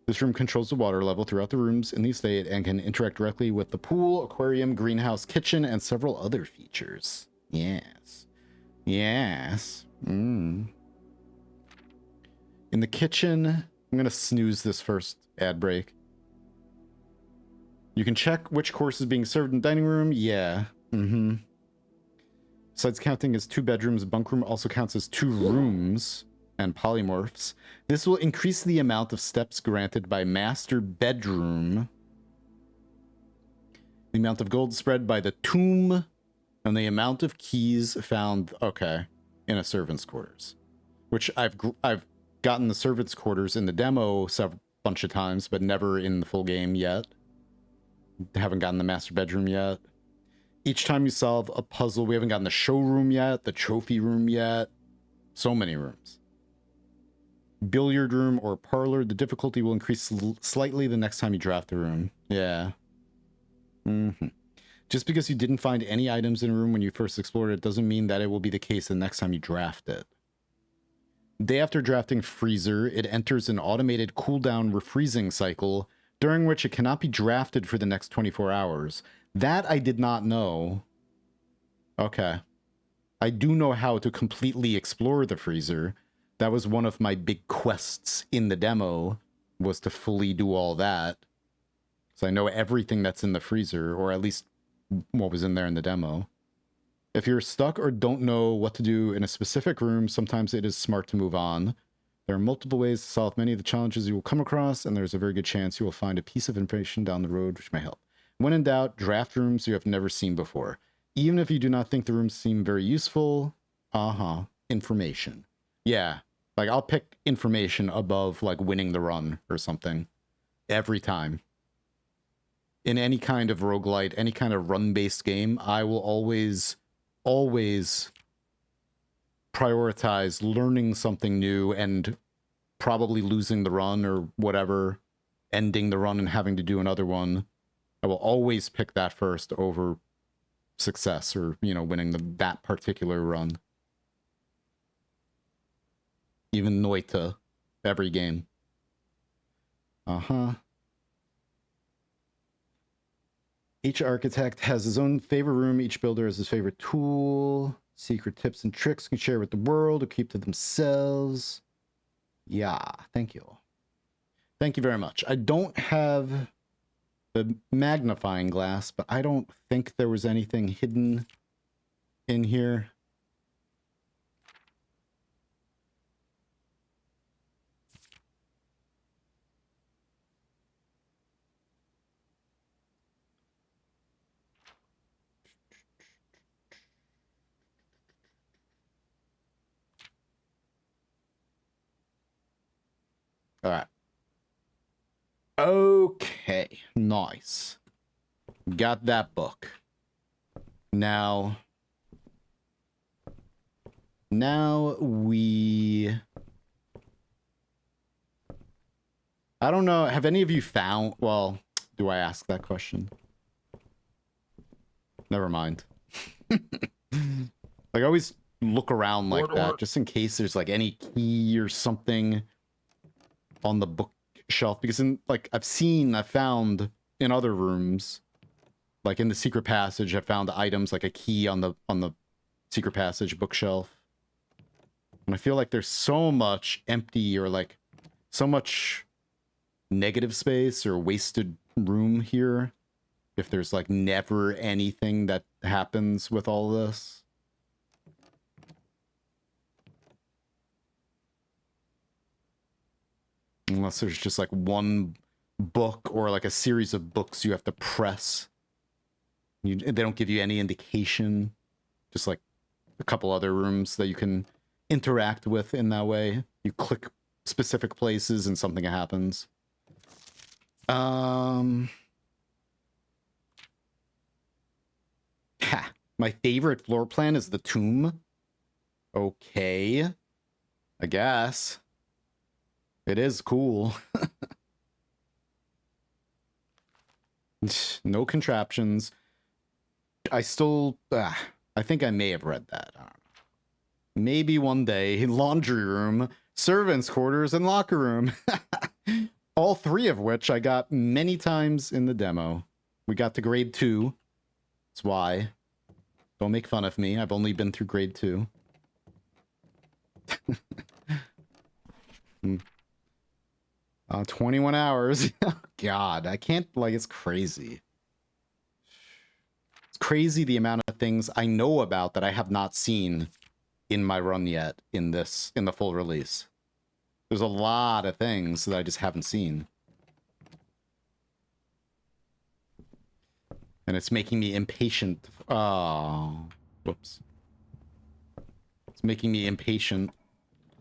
[SPEAKER 1] this room controls the water level throughout the rooms in the estate and can interact directly with the pool, aquarium, greenhouse, kitchen, and several other features. Yes. Yes. In the kitchen, I'm going to snooze this first ad break. You can check which course is being served in the dining room. Yeah. Besides counting as 2 bedrooms, bunk room also counts as 2 rooms and polymorphs. This will increase the amount of steps granted by master bedroom, the amount of gold spread by the tomb, and the amount of keys found, in a servant's quarters. Which I've gotten the servant's quarters in the demo a bunch of times, but never in the full game yet. Haven't gotten the master bedroom yet. Each time you solve a puzzle, we haven't gotten the showroom yet, the trophy room yet. So many rooms. Billiard room or parlor, the difficulty will increase slightly the next time you draft the room. Yeah. Just because you didn't find any items in a room when you first explored it doesn't mean that it will be the case the next time you draft it. Day after drafting freezer, it enters an automated cooldown refreezing cycle. during which it cannot be drafted for the next 24 hours. That I did not know. Okay. I do know how to completely explore the freezer. That was one of my big quests in the demo, was to fully do all that. So I know everything that's in the freezer, or at least what was in there in the demo. If you're stuck or don't know what to do in a specific room, sometimes it is smart to move on. There are multiple ways to solve many of the challenges you will come across, and there's a very good chance you will find a piece of information down the road which may help. When in doubt, draft rooms you have never seen before. Even if you do not think the rooms seem very useful, information. Yeah, like I'll pick information above like winning the run or something every time. In any kind of roguelite, any kind of run-based game, I will always prioritize learning something new and probably losing the run or whatever, ending the run and having to do another one. I will always pick that first over success or, you know, winning that particular run. Even Noita, every game. Each architect has his own favorite room. Each builder has his favorite tool. Secret tips and tricks can share with the world or keep to themselves. Yeah, thank you. Thank you very much. I don't have the magnifying glass, but I don't think there was anything hidden in here. All right. Okay, nice. Got that book. Now we... I don't know, have any of you found... Well, do I ask that question? Never mind. Like, I always look around like that, just in case there's, like, any key or something on the bookshelf. Because, I've found in other rooms, like in the secret passage, I found items like a key on the secret passage bookshelf. And I feel like there's so much empty or, like, so much negative space or wasted room here if there's like never anything that happens with all this. Unless there's just like one book or like a series of books you have to press. They don't give you any indication. Just like a couple other rooms that you can interact with in that way. You click specific places and something happens. My favorite floor plan is the tomb. Okay. I guess. It is cool. No contraptions. I still... I think I may have read that. I don't know. Maybe one day. Laundry room, servants' quarters, and locker room. All three of which I got many times in the demo. We got to grade 2. That's why. Don't make fun of me. I've only been through grade 2. 21 hours. God, I can't, like, it's crazy. It's crazy the amount of things I know about that I have not seen in my run yet in the full release. There's a lot of things that I just haven't seen. And it's making me impatient. Oh, whoops. It's making me impatient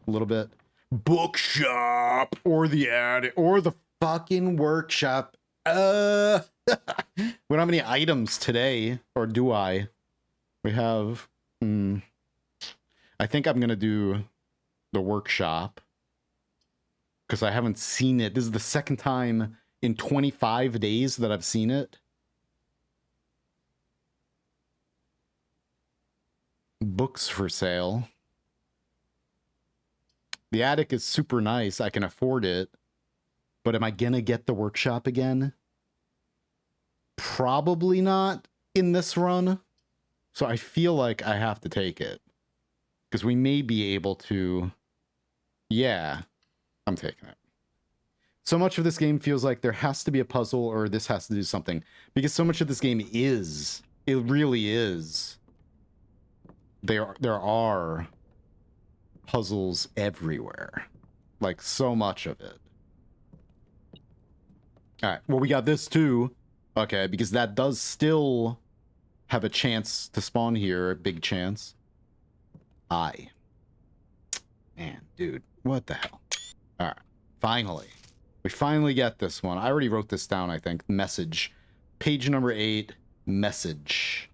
[SPEAKER 1] a little bit. Bookshop or the attic or the fucking workshop. We don't have any items today, or do I? We have. I think I'm gonna do the workshop because I haven't seen it. This is the second time in 25 days that I've seen it. Books for sale. The attic is super nice. I can afford it. But am I gonna get the workshop again? Probably not in this run. So I feel like I have to take it. Because we may be able to... Yeah, I'm taking it. So much of this game feels like there has to be a puzzle or this has to do something. Because so much of this game is. It really is. There are puzzles everywhere. Like, so much of it. Alright, well, we got this too. Okay, because that does still have a chance to spawn here. A big chance. Man, dude, what the hell? Alright, finally. We finally get this one. I already wrote this down, I think. Message. Page number 8. Message.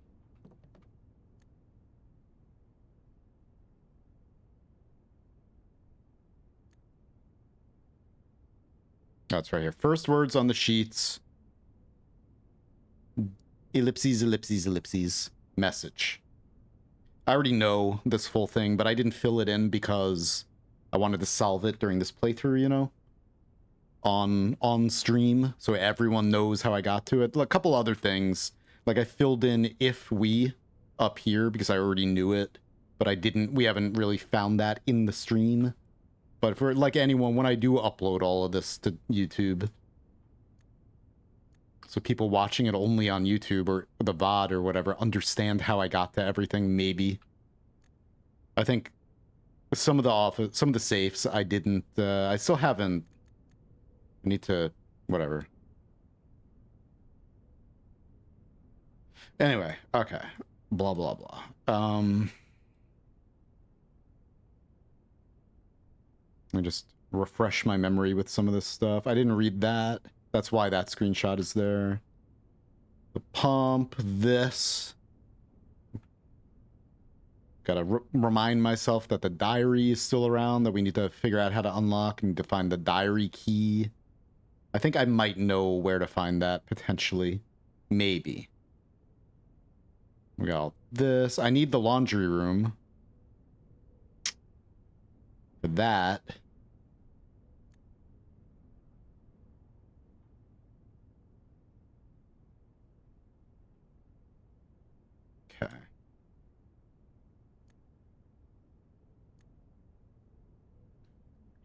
[SPEAKER 1] That's right here. First words on the sheets. Ellipses, ellipses, ellipses. Message. I already know this full thing, but I didn't fill it in because I wanted to solve it during this playthrough, you know? On stream, so everyone knows how I got to it. A couple other things. Like, I filled in if we up here because I already knew it, but we haven't really found that in the stream. But for, like, anyone, when I do upload all of this to YouTube, so people watching it only on YouTube or the VOD or whatever understand how I got to everything, maybe. I think some of the safes I didn't, I still haven't. I need to, whatever. Anyway, okay. Blah, blah, blah. I just refresh my memory with some of this stuff. I didn't read that. That's why that screenshot is there. The pump, this. Gotta remind myself that the diary is still around, that we need to figure out how to unlock and to find the diary key. I think I might know where to find that, potentially. Maybe. We got this. I need the laundry room. For that. Okay.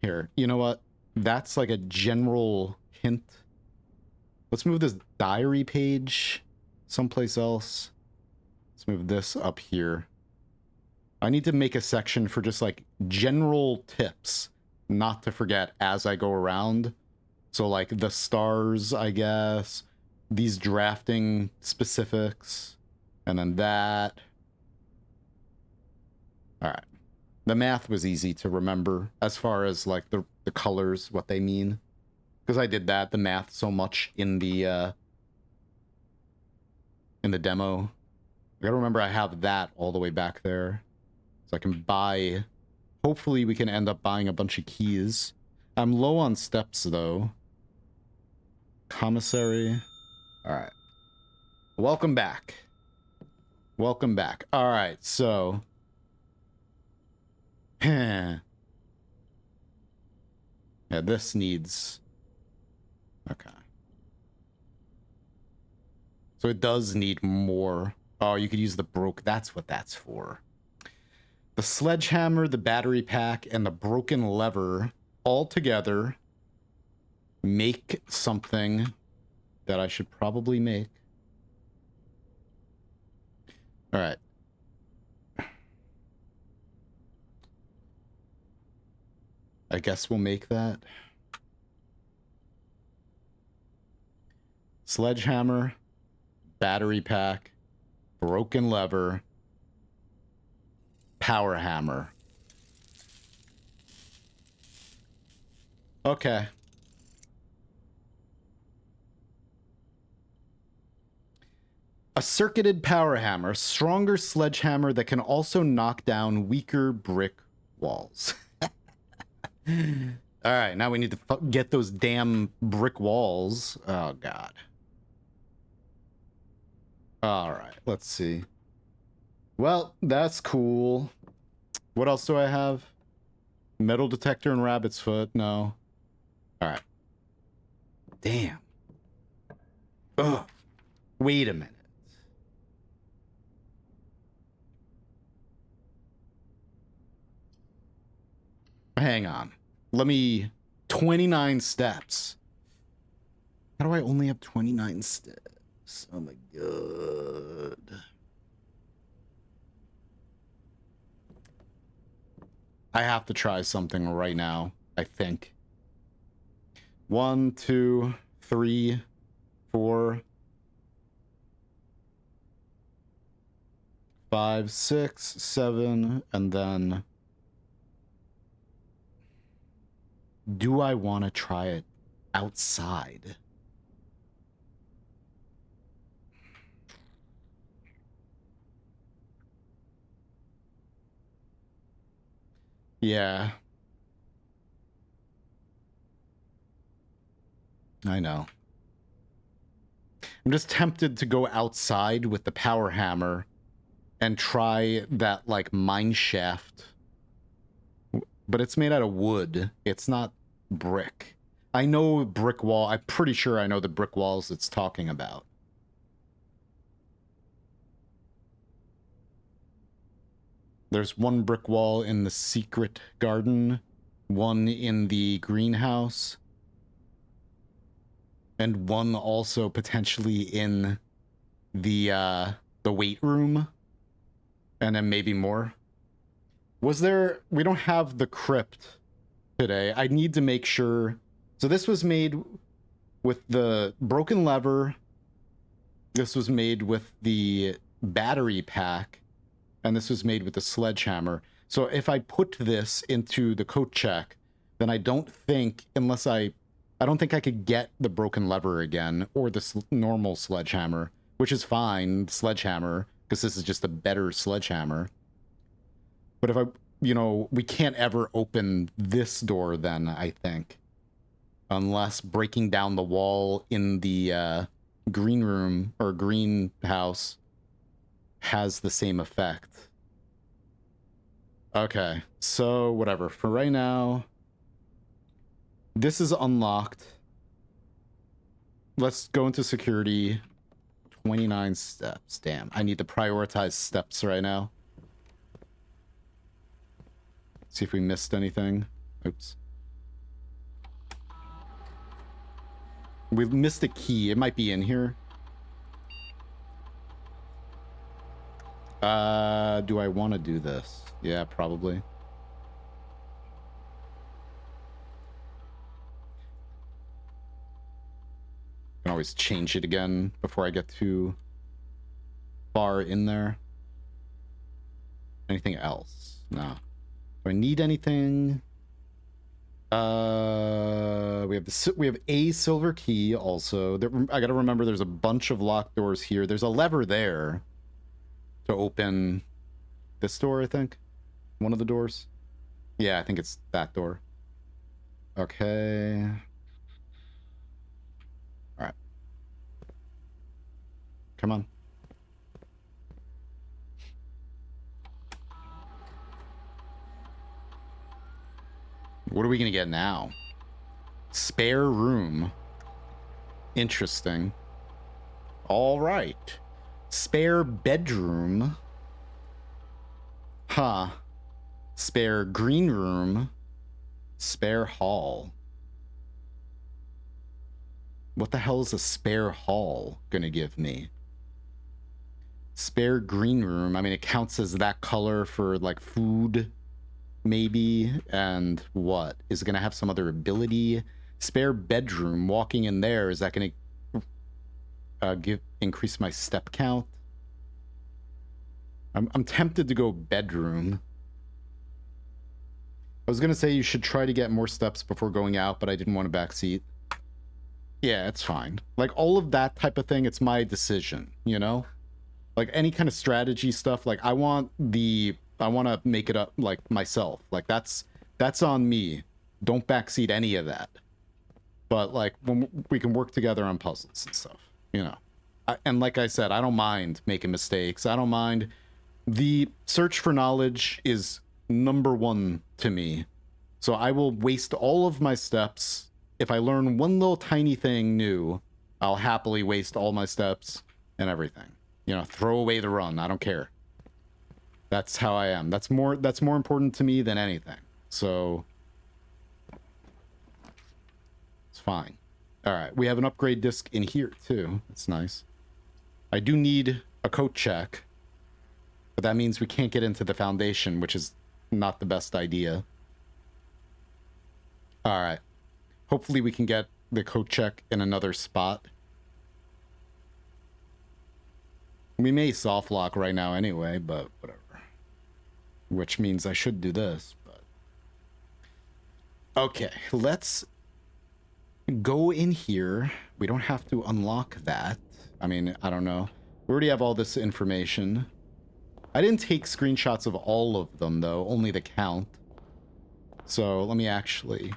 [SPEAKER 1] Here, you know what? That's like a general hint. Let's move this diary page someplace else. Let's move this up here. I need to make a section for just like general tips, not to forget as I go around. So like the stars, I guess, these drafting specifics, and then that. All right. The math was easy to remember as far as like the colors, what they mean. Because I did the math so much in the demo. I gotta remember I have that all the way back there. So I can buy, hopefully we can end up buying a bunch of keys. I'm low on steps though. Commissary. All right. Welcome back. Welcome back. All right, so. Yeah, this needs... Okay. So it does need more. Oh, you could use the broke. That's what that's for. The sledgehammer, the battery pack, and the broken lever all together make something that I should probably make. All right. I guess we'll make that. Sledgehammer, battery pack, broken lever, power hammer. Okay. A circuited power hammer, stronger sledgehammer that can also knock down weaker brick walls. All right, now we need to get those damn brick walls. Oh, God. All right, let's see. Well, that's cool. What else do I have? Metal detector and rabbit's foot? No. All right. Damn. Ugh. Wait a minute. Hang on. Let me... 29 steps. How do I only have 29 steps? Oh my god. I have to try something right now, I think. 1, 2, 3, 4, 5, 6, 7, and then... Do I want to try it outside? Yeah. I know. I'm just tempted to go outside with the power hammer and try that, like, mine shaft. But it's made out of wood. It's not brick. I know brick wall. I'm pretty sure I know the brick walls it's talking about. There's one brick wall in the secret garden, one in the greenhouse, and one also potentially in the weight room, and then maybe more. Was there... We don't have the crypt today. I need to make sure... So this was made with the broken lever. This was made with the battery pack. And this was made with the sledgehammer. So if I put this into the coat check, then I don't think... Unless I don't think I could get the broken lever again, or the normal sledgehammer, which is fine, sledgehammer, because this is just a better sledgehammer. But if I, you know, we can't ever open this door then, I think. Unless breaking down the wall in the green room, or greenhouse, has the same effect. Okay, so whatever. For right now, this is unlocked. Let's go into security. 29 steps. Damn, I need to prioritize steps right now. See if we missed anything. Oops. We missed a key. It might be in here. Do I want to do this? Yeah, probably. Can always change it again before I get too far in there. Anything else? No. Do I need anything? We have a silver key also. I gotta remember there's a bunch of locked doors here. There's a lever there to open this door, I think. One of the doors. Yeah, I think it's that door. Okay. All right. Come on. What are we gonna get now? Spare room. Interesting. All right. Spare bedroom. Huh. Spare green room. Spare hall. What the hell is a spare hall gonna give me? Spare green room. I mean, it counts as that color for, like, food, maybe. And what? Is it gonna have some other ability? Spare bedroom. Walking in there, is that gonna increase my step count? I'm tempted to go bedroom. I was gonna say you should try to get more steps before going out, but I didn't want a backseat. Yeah, it's fine. Like, all of that type of thing, it's my decision, you know? Like, any kind of strategy stuff, like, I want to make it up, like, myself. Like, that's on me. Don't backseat any of that. But, like, when we can work together on puzzles and stuff, you know? And like I said, I don't mind making mistakes. I don't mind. The search for knowledge is #1 to me. So I will waste all of my steps if I learn one little tiny thing new, I'll happily waste all my steps and everything. You know, throw away the run. I don't care. That's how I am. That's more important to me than anything. So it's fine. All right, we have an upgrade disc in here too. That's nice. I do need a coat check, but that means we can't get into the foundation, which is not the best idea. All right. Hopefully we can get the coat check in another spot. We may soft lock right now anyway, but whatever. Which means I should do this, but... Okay, let's go in here. We don't have to unlock that. I mean, I don't know. We already have all this information. I didn't take screenshots of all of them, though. Only the count. So, let me actually...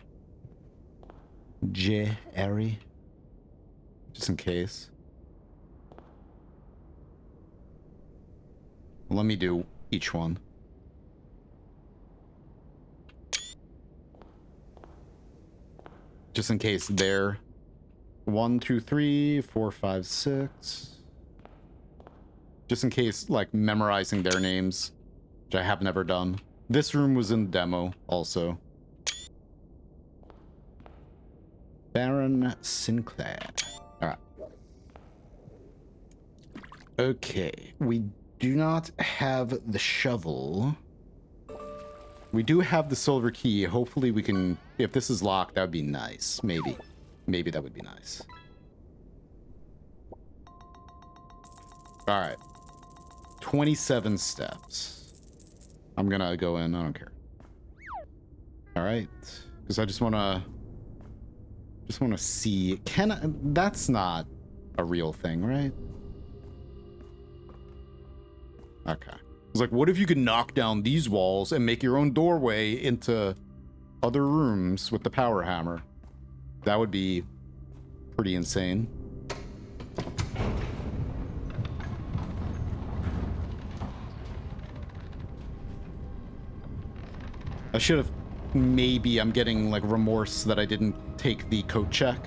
[SPEAKER 1] Jerry. Just in case. Let me do each one. Just in case they're 1, 2, 3, 4, 5, 6. Just in case, like, memorizing their names, which I have never done. This room was in demo, also. Baron Sinclair. Alright. Okay, we do not have the shovel. We do have the silver key. Hopefully we can... If this is locked, that would be nice. Maybe. Maybe that would be nice. Alright. 27 steps. I'm gonna go in. I don't care. Alright. Because I just want to... Just want to see... Can I... That's not a real thing, right? Okay. It's like, what if you could knock down these walls and make your own doorway into other rooms with the power hammer? That would be pretty insane. I should have... Maybe I'm getting, like, remorse that I didn't take the coat check.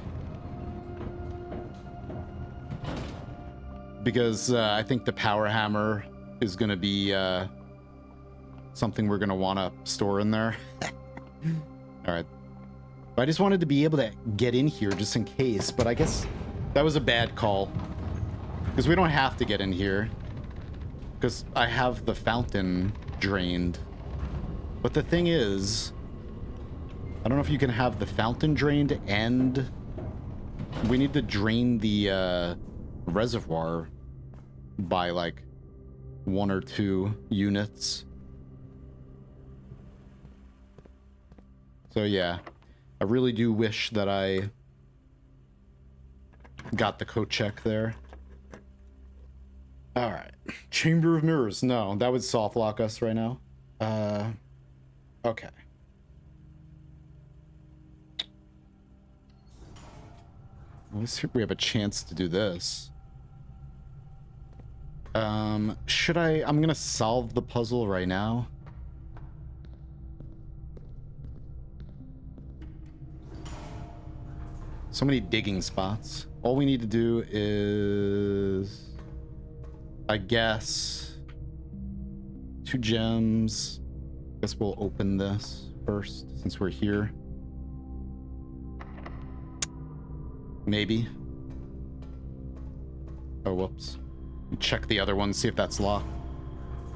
[SPEAKER 1] Because I think the power hammer is going to be something we're going to want to store in there. All right. I just wanted to be able to get in here just in case, but I guess that was a bad call. Because we don't have to get in here. Because I have the fountain drained. But the thing is, I don't know if you can have the fountain drained and we need to drain the reservoir by like 1 or 2 units. So yeah, I really do wish that I got the coat check there. All right, Chamber of Mirrors. No, that would soft lock us right now. Okay. Let's see if we have a chance to do this. Should I... I'm gonna solve the puzzle right now. So many digging spots. All we need to do is... I guess... 2 gems. Guess we'll open this first, since we're here. Maybe. Oh, whoops. Check the other one, see if that's locked.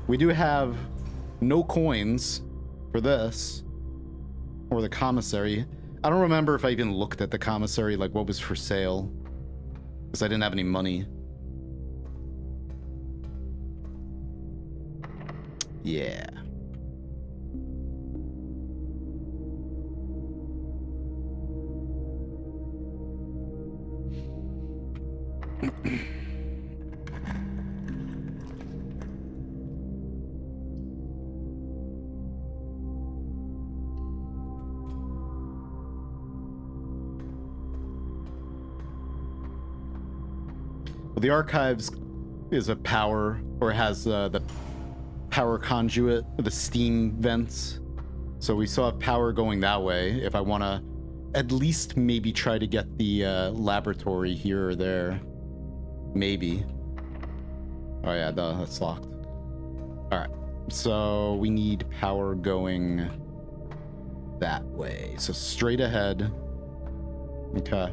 [SPEAKER 1] We do have no coins for this. Or the commissary. I don't remember if I even looked at the commissary, like what was for sale. Because I didn't have any money. Yeah. Well, the archives is a power, or has the power conduit, the steam vents. So we still have power going that way if I want to at least maybe try to get the laboratory here or there. Maybe. Oh yeah, that's locked. All right, so we need power going that way. So straight ahead. Okay.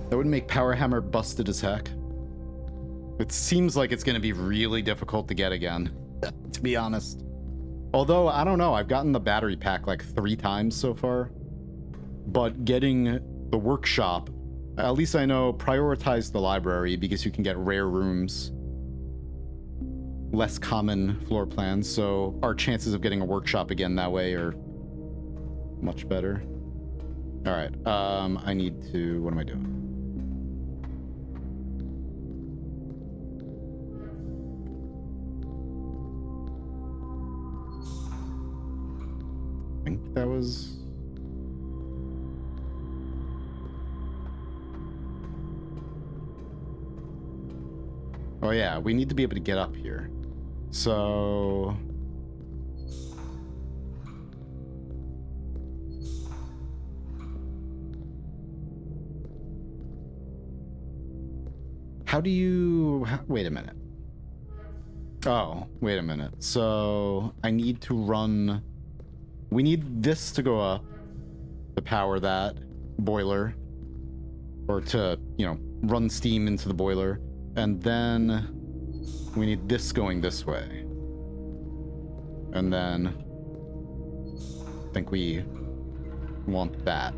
[SPEAKER 1] That would make Power Hammer busted as heck. It seems like it's going to be really difficult to get again, to be honest. Although, I don't know, I've gotten the battery pack like 3 times so far. But getting the workshop, at least I know, prioritize the library because you can get rare rooms. Less common floor plans, so our chances of getting a workshop again that way are much better. All right, I need to, what am I doing? I think that was... Oh yeah, we need to be able to get up here. So... How do you... Wait a minute. Oh, wait a minute. So I need to run... We need this to go up to power that boiler. Or to, you know, run steam into the boiler. And then we need this going this way. And then I think we want that.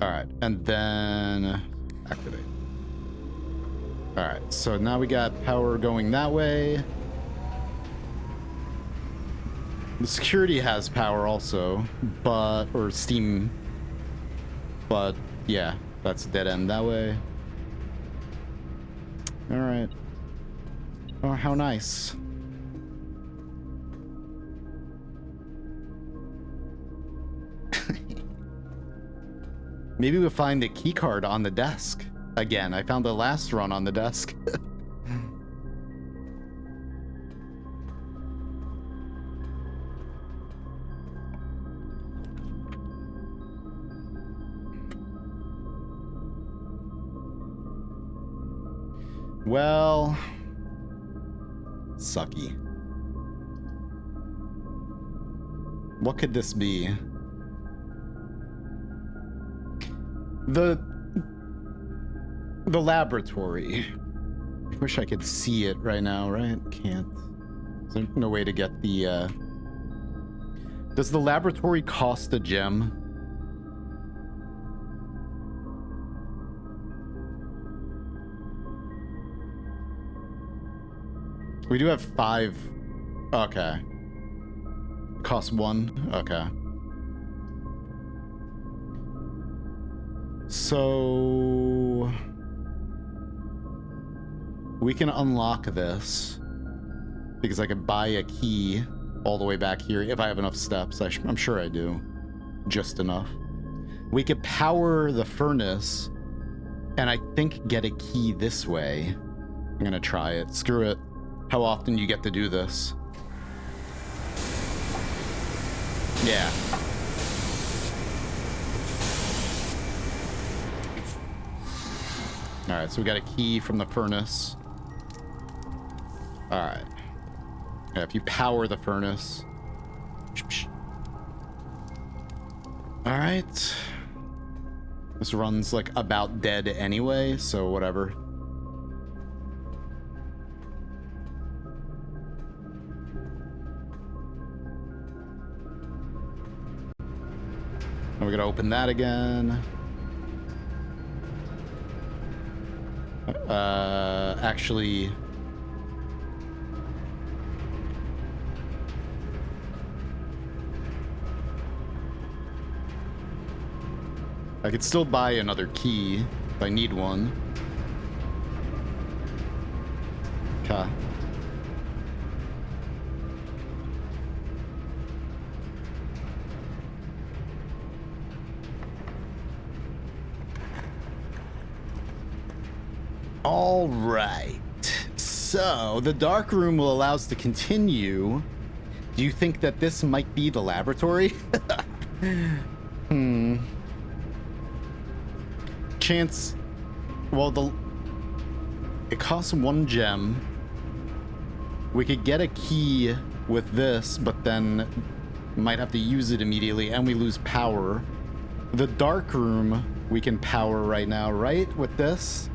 [SPEAKER 1] All right, and then activate. All right, so now we got power going that way. The security has power also, but, or steam, but yeah, that's a dead end that way. All right. Oh, how nice. Maybe we'll find a key card on the desk. Again, I found the last run on the desk. Well, sucky. What could this be? The laboratory. I wish I could see it right now, right? Can't. Is there no way to get the, Does the laboratory cost a gem? We do have 5. Okay. Cost 1? Okay. So... we can unlock this. Because I could buy a key all the way back here if I have enough steps. I'm sure I do. Just enough. We could power the furnace and I think get a key this way. I'm gonna try it. Screw it. How often you get to do this? Yeah. Alright, so we got a key from the furnace. Alright. Yeah, if you power the furnace. Alright. This run's like about dead anyway, so whatever. We're gonna open that again. Actually, I could still buy another key if I need one. Okay. All right. So the dark room will allow us to continue. Do you think that this might be the laboratory? Chance. Well, it costs 1 gem. We could get a key with this, but then might have to use it immediately, and we lose power. The dark room we can power right now, right? With this?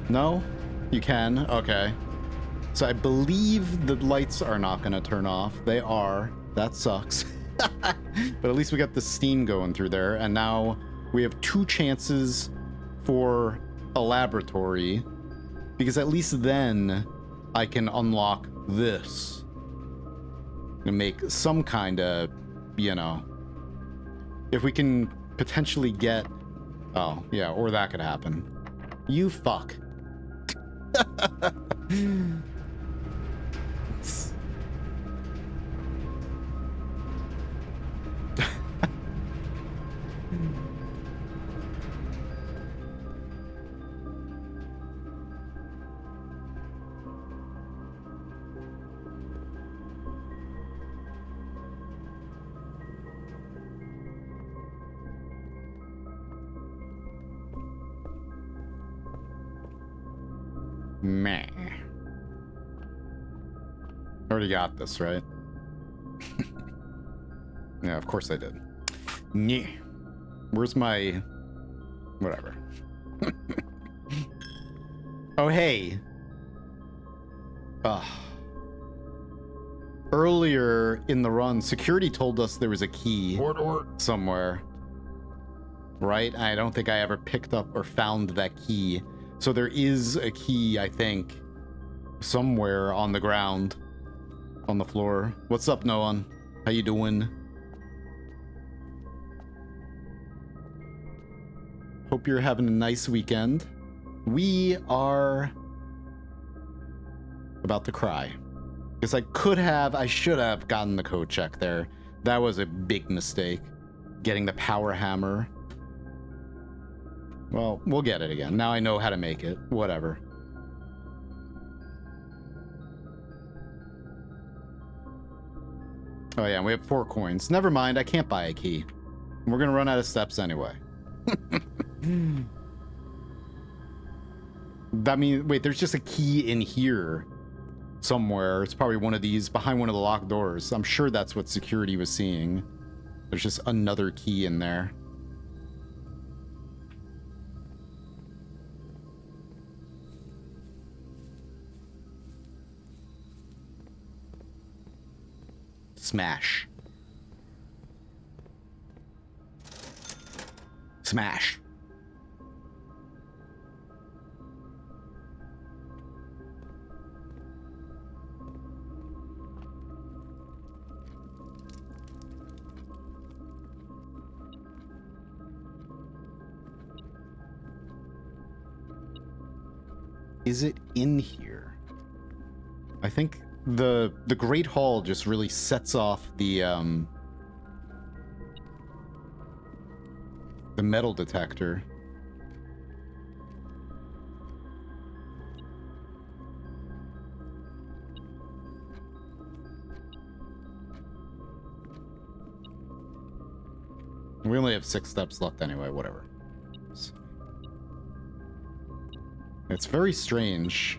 [SPEAKER 1] No? You can? Okay. So I believe the lights are not going to turn off. They are. That sucks. But at least we got the steam going through there, and now we have 2 chances for a laboratory, because at least then I can unlock this and make some kind of, you know, if we can potentially get, oh yeah, or that could happen. You fuck. Meh. Already got this, right? Yeah, of course I did. Nyeh. Where's my... whatever. Oh, hey. Earlier in the run, security told us there was a key somewhere. Right? I don't think I ever picked up or found that key. So there is a key, I think, somewhere on the ground, on the floor. What's up, Noan? How you doing? Hope you're having a nice weekend. We are about to cry. Because I should have gotten the code check there. That was a big mistake. Getting the power hammer. Well, we'll get it again. Now I know how to make it. Whatever. Oh yeah, we have 4 coins. Never mind, I can't buy a key. We're gonna run out of steps anyway. That means, wait, there's just a key in here somewhere. It's probably one of these behind one of the locked doors. I'm sure that's what security was seeing. There's just another key in there. Smash. Smash. Is it in here? I think the Great Hall just really sets off the metal detector. We only have 6 steps left anyway, whatever. It's very strange.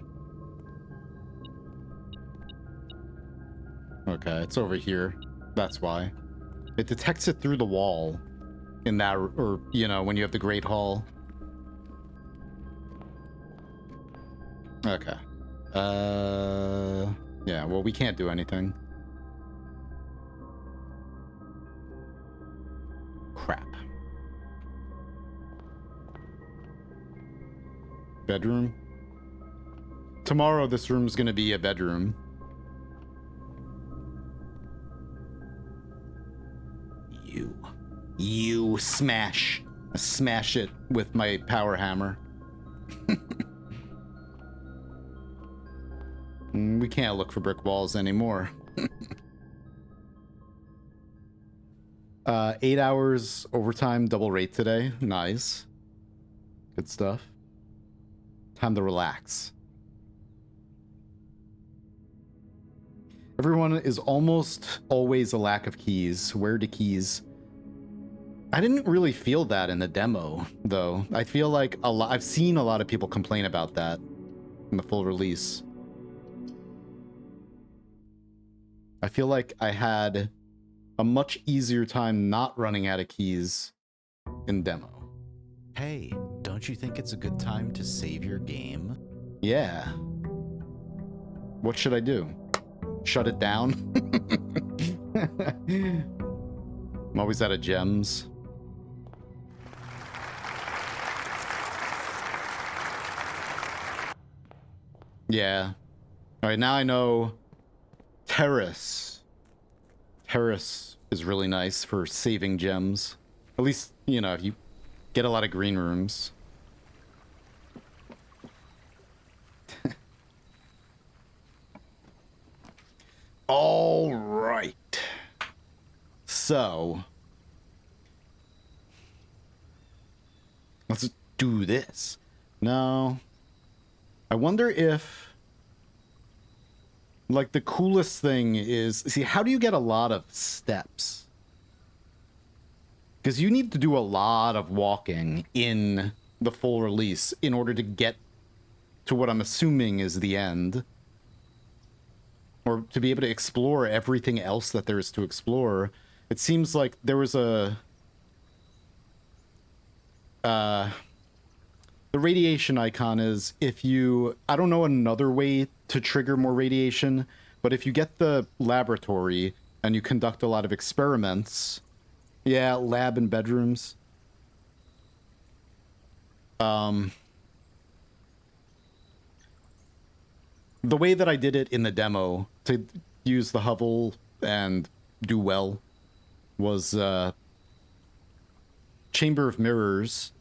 [SPEAKER 1] Okay, it's over here. That's why. It detects it through the wall. In that, or, you know, when you have the Great Hall. Okay. Yeah, well, we can't do anything. Crap. Bedroom? Tomorrow, this room's gonna be a bedroom. You smash it with my power hammer. We can't look for brick walls anymore. 8 hours overtime double rate today. Nice. Good stuff. Time to relax. Everyone is almost always a lack of keys. Where are the keys? I didn't really feel that in the demo, though. I feel like I've seen a lot of people complain about that in the full release. I feel like I had a much easier time not running out of keys in demo.
[SPEAKER 4] Hey, don't you think it's a good time to save your game?
[SPEAKER 1] Yeah. What should I do? Shut it down? I'm always out of gems. Yeah. All right, now I know Terrace. Terrace is really nice for saving gems. At least, you know, if you get a lot of green rooms. All right. So, let's do this. No. I wonder if, like, the coolest thing is, see, how do you get a lot of steps? Because you need to do a lot of walking in the full release in order to get to what I'm assuming is the end. Or to be able to explore everything else that there is to explore. It seems like there was a... the radiation icon is if you... I don't know another way to trigger more radiation, but if you get the laboratory and you conduct a lot of experiments... Yeah, lab and bedrooms. The way that I did it in the demo to use the hovel and do well was Chamber of Mirrors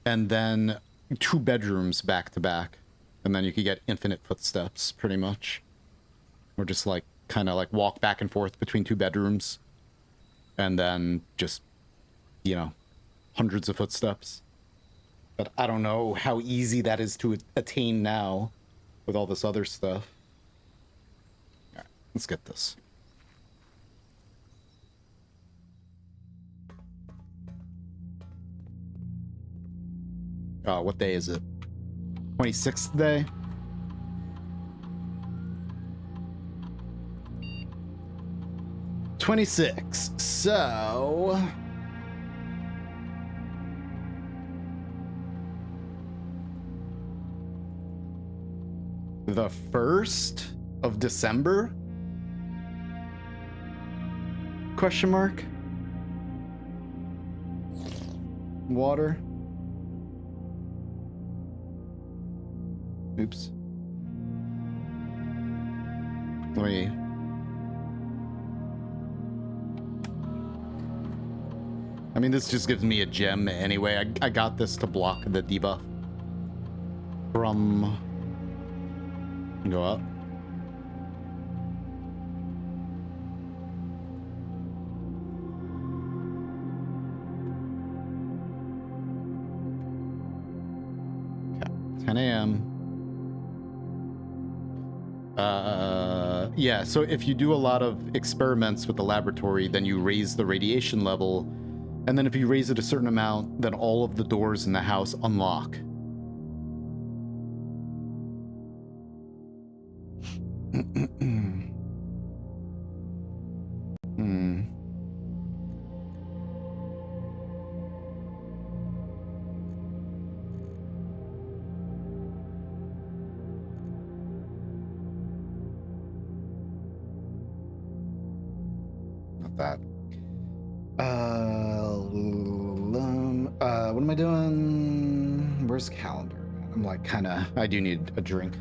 [SPEAKER 1] and then 2 bedrooms back to back. And then you could get infinite footsteps, pretty much. Or just like, kind of like walk back and forth between 2 bedrooms. And then just, you know, hundreds of footsteps. But I don't know how easy that is to attain now with all this other stuff. All right, let's get this. What day is it? 26th day? $26. So the 1st of December? Question mark? Water? Oops. Let me... I mean, this just gives me a gem anyway. I got this to block the debuff from... Go up. Okay, 10 a.m. Yeah, so if you do a lot of experiments with the laboratory, then you raise the radiation level. And then if you raise it a certain amount, then all of the doors in the house unlock. Not that. What am I doing? Where's the calendar? I'm like I do need a drink.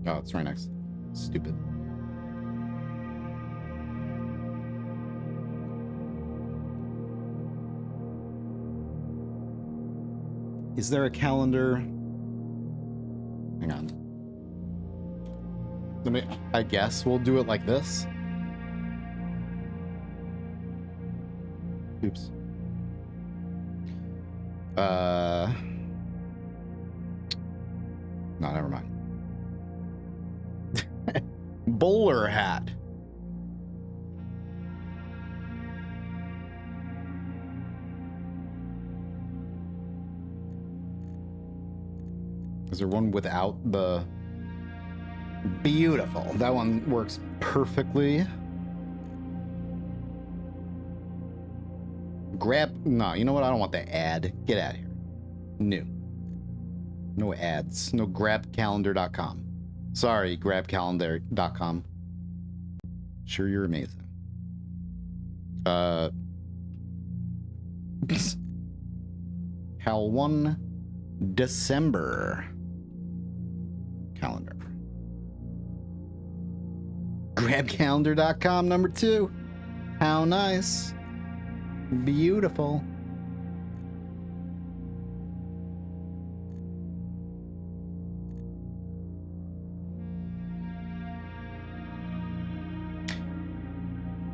[SPEAKER 1] Oh, it's right next. Stupid. Is there a calendar? Hang on. I guess we'll do it like this. Oops. No, never mind. Bowler hat. Is there one without the... Beautiful. That one works perfectly. Grab... No, you know what? I don't want the ad. Get out of here. New. No ads. No grabcalendar.com. Sorry, grabcalendar.com. Sure, you're amazing. Cal 1 December calendar. Grabcalendar.com number 2. How nice. Beautiful.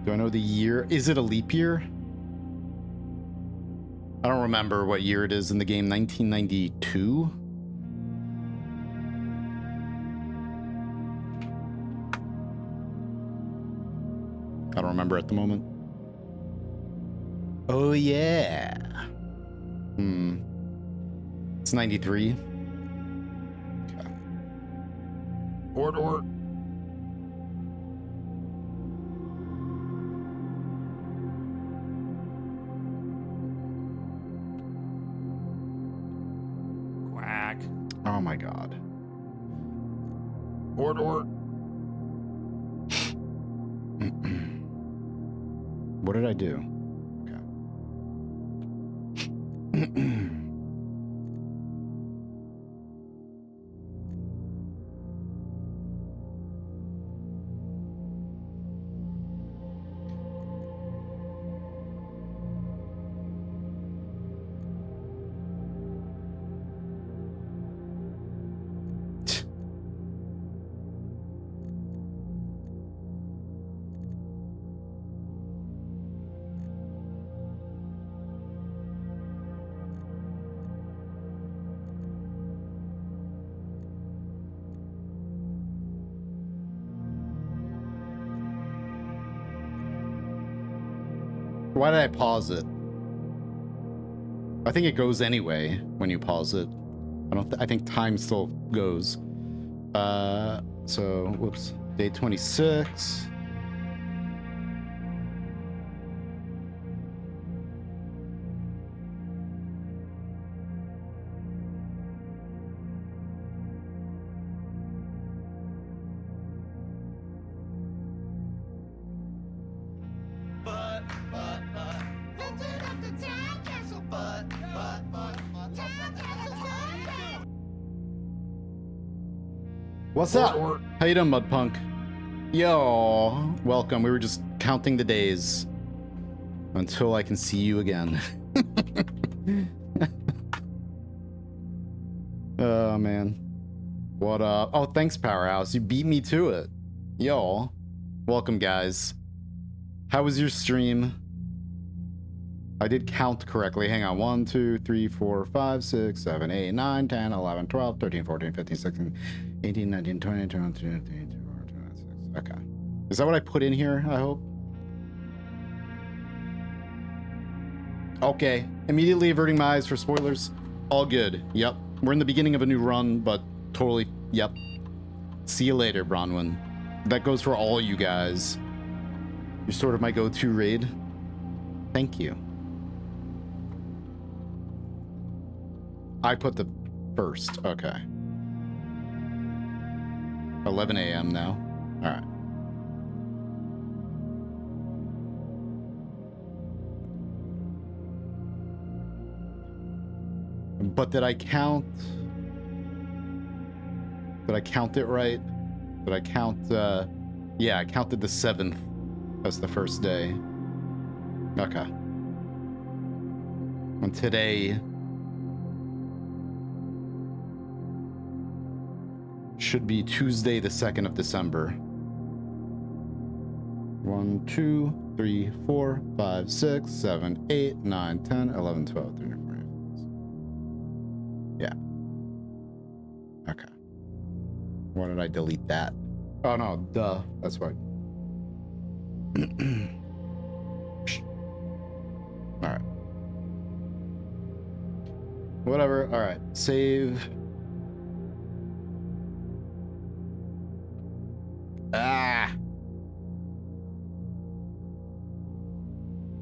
[SPEAKER 1] Do I know the year? Is it a leap year? I don't remember what year it is in the game. 1992? I don't remember at the moment. Oh, yeah. It's 93. Okay.
[SPEAKER 3] Order. Quack.
[SPEAKER 1] Oh my god.
[SPEAKER 3] Order.
[SPEAKER 1] What did I do? Okay. Why did I pause it? I think it goes anyway when you pause it. I think time still goes. So whoops. Day 26. What's up? How you doing, Mudpunk? Yo, welcome. We were just counting the days until I can see you again. Oh, man. What up? Oh, thanks, Powerhouse. You beat me to it. Yo, welcome, guys. How was your stream? I did count correctly. Hang on. 1, 2, 3, 4, 5, 6, 7, 8, 9, 10, 11, 12, 13, 14, 15, 16, 18, 19, 20, 21, 22, 23, 24, 26. Okay. Is that what I put in here, I hope? Okay. Immediately averting my eyes for spoilers. All good. Yep. We're in the beginning of a new run, but totally, yep. See you later, Bronwyn. That goes for all you guys. You're sort of my go-to raid. Thank you. I put the first. Okay. 11 a.m. now. All right. But did I count? Did I count it right? Did I count? Yeah, I counted the 7th as the first day. Okay. And today should be Tuesday, the 2nd of December. 1, 2, 3, 4, 5, 6, 7, 8, 9, 10, 11, 12, 13, 14. Yeah. Okay. Why did I delete that? Oh no, duh. That's right. Alright. Whatever. Alright. Save. Ah!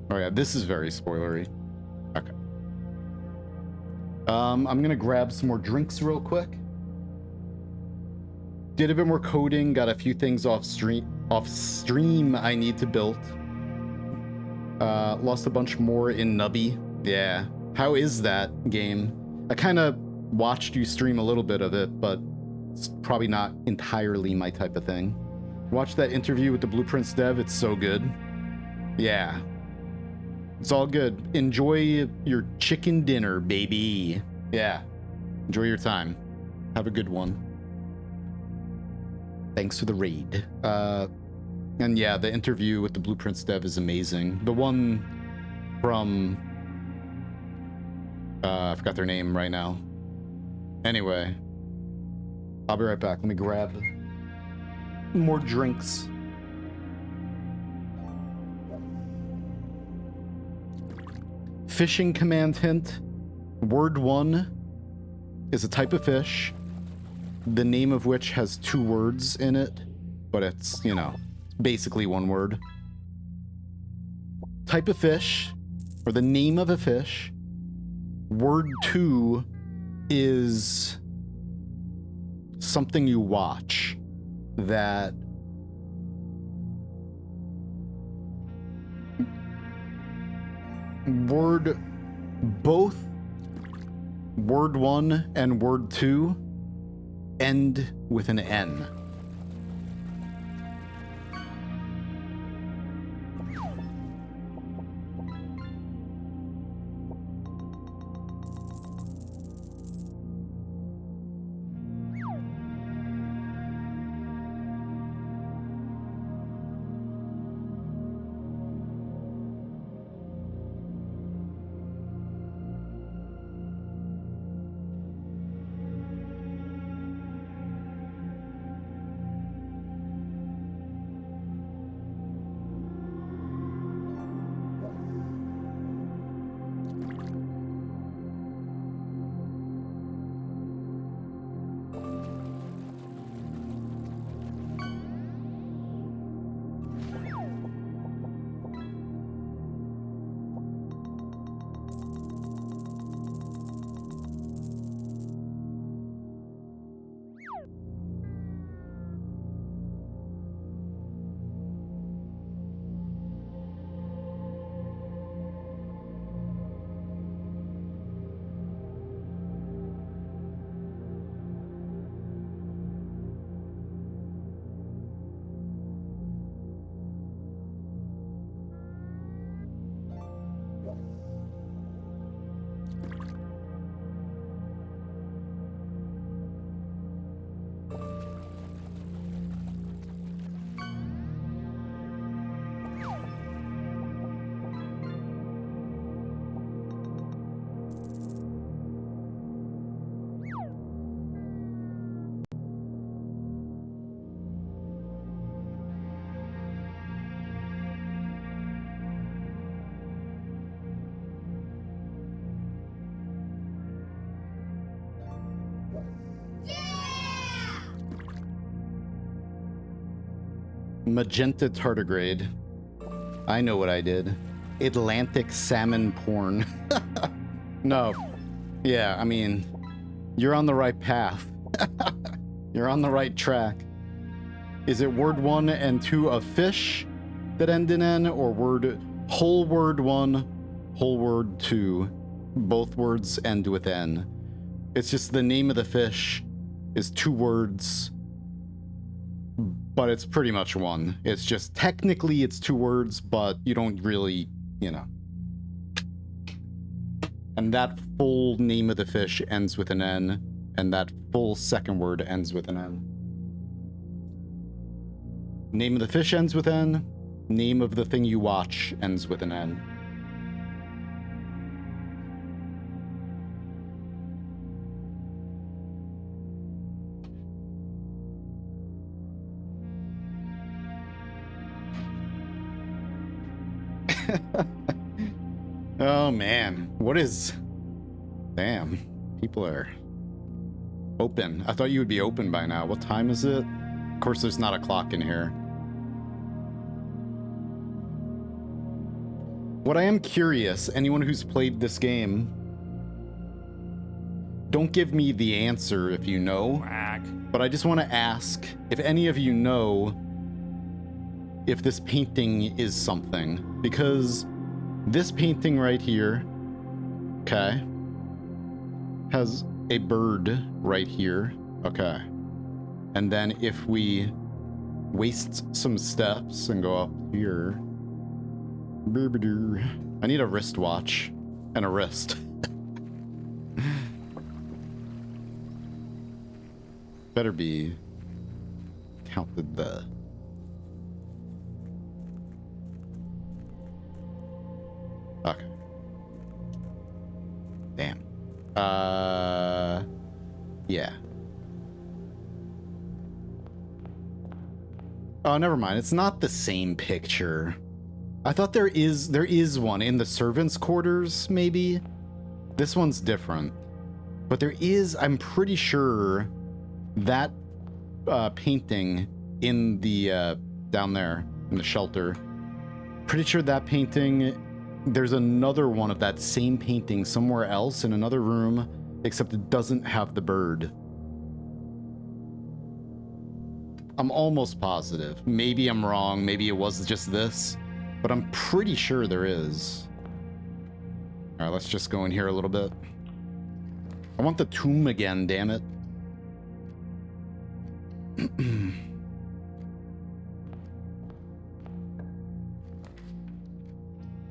[SPEAKER 1] Oh yeah, this is very spoilery. Okay. I'm gonna grab some more drinks real quick. Did a bit more coding, got a few things off stream I need to build. Lost a bunch more in Nubby. Yeah. How is that game? I kind of watched you stream a little bit of it, but it's probably not entirely my type of thing. Watch that interview with the Blueprince dev, it's so good. Yeah. It's all good. Enjoy your chicken dinner, baby. Yeah. Enjoy your time. Have a good one. Thanks for the raid. And yeah, the interview with the Blueprince dev is amazing. The one from... I forgot their name right now. Anyway. I'll be right back. Let me grab more drinks. Fishing command hint. Word 1 is a type of fish, the name of which has 2 words in it, but it's, you know, basically 1 word. Type of fish, or the name of a fish. Word 2 is something you watch that both word 1 and word 2 end with an N. Magenta tardigrade. I know what I did. Atlantic salmon porn. No. Yeah, I mean, you're on the right path. You're on the right track. Is it word 1 and 2 of fish that end in N, or whole word 1, whole word 2? Both words end with N. It's just the name of the fish is 2 words, but it's pretty much 1. It's just technically it's 2 words, but you don't really, you know. And that full name of the fish ends with an N, and that full second word ends with an N. Name of the fish ends with N. Name of the thing you watch ends with an N. Oh man, what is... Damn, people are open. I thought you would be open by now. What time is it? Of course, there's not a clock in here. What I am curious, anyone who's played this game, don't give me the answer if you know,
[SPEAKER 3] Whack.
[SPEAKER 1] but I just want to ask if any of you know if this painting is something, because this painting right here, okay, has a bird right here, okay, and then if we waste some steps and go up here, I need a wristwatch and a wrist. Better be counted the... Okay. Damn. Yeah. Oh, never mind. It's not the same picture. I thought there is one in the servants' quarters, maybe. This one's different. But there is, I'm pretty sure, that painting in the, down there, in the shelter. Pretty sure that painting, there's another one of that same painting somewhere else in another room, except it doesn't have the bird. I'm almost positive. Maybe I'm wrong, maybe it was just this, but I'm pretty sure there is. All right, let's just go in here a little bit. I want the tomb again, damn it.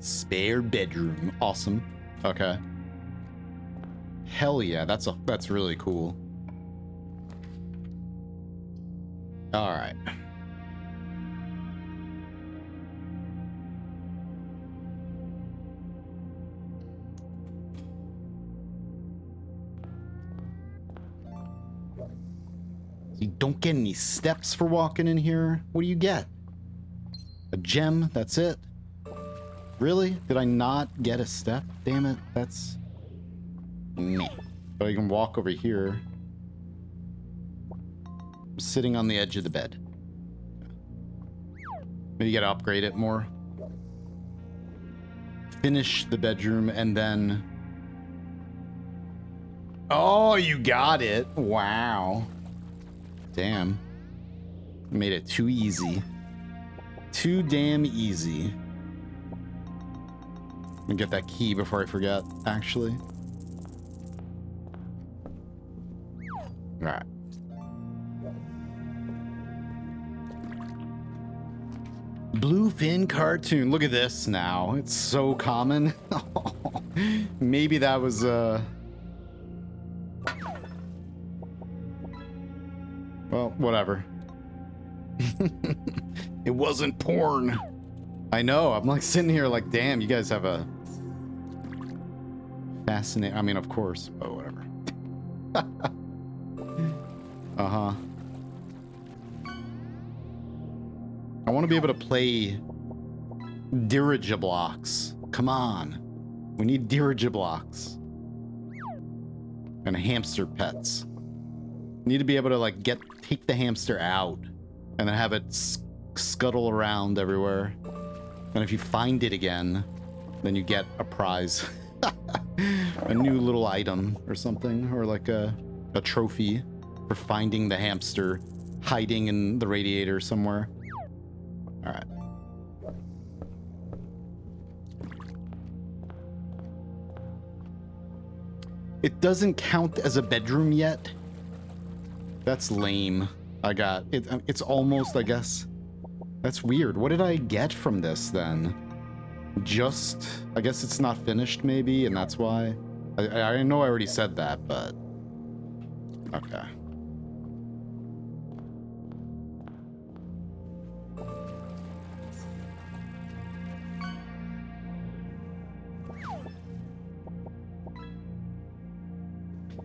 [SPEAKER 1] Spare bedroom. Awesome. Okay. Hell yeah, that's really cool. All right. You don't get any steps for walking in here. What do you get? A gem, that's it. Really? Did I not get a step? Damn it, that's... Meh. But I can walk over here. I'm sitting on the edge of the bed. Maybe you gotta upgrade it more. Finish the bedroom and then... Oh, you got it. Wow. Damn. Made it too easy. Too damn easy. Let me get that key before I forget, actually. Alright. Bluefin cartoon. Look at this now. It's so common. Maybe that was, well, whatever. It wasn't porn. I know. I'm like sitting here like, damn, you guys have a fascinating... I mean, of course, but whatever. Uh-huh. I want to be able to play dirigiblocks. Come on. We need dirigiblocks. And hamster pets. Need to be able to like take the hamster out and then have it scuttle around everywhere. And if you find it again, then you get a prize. A new little item or something, or like a trophy for finding the hamster hiding in the radiator somewhere. All right. It doesn't count as a bedroom yet. That's lame. I got it. It's almost, I guess. That's weird. What did I get from this then? Just, I guess it's not finished maybe, and that's why. I know I already said that, but okay.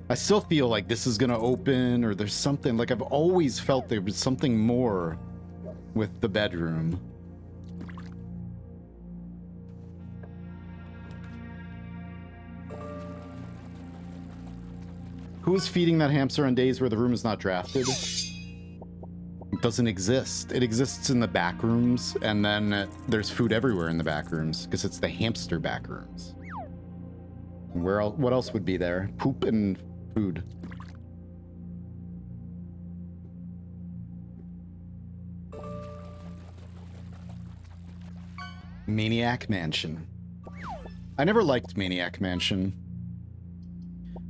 [SPEAKER 1] I still feel like this is gonna open, or there's something, like I've always felt there was something more with the bedroom. Who is feeding that hamster on days where the room is not drafted? It doesn't exist. It exists in the back rooms, and then there's food everywhere in the back rooms because it's the hamster back rooms. Where else? What else would be there? Poop and food. Maniac Mansion. I never liked Maniac Mansion,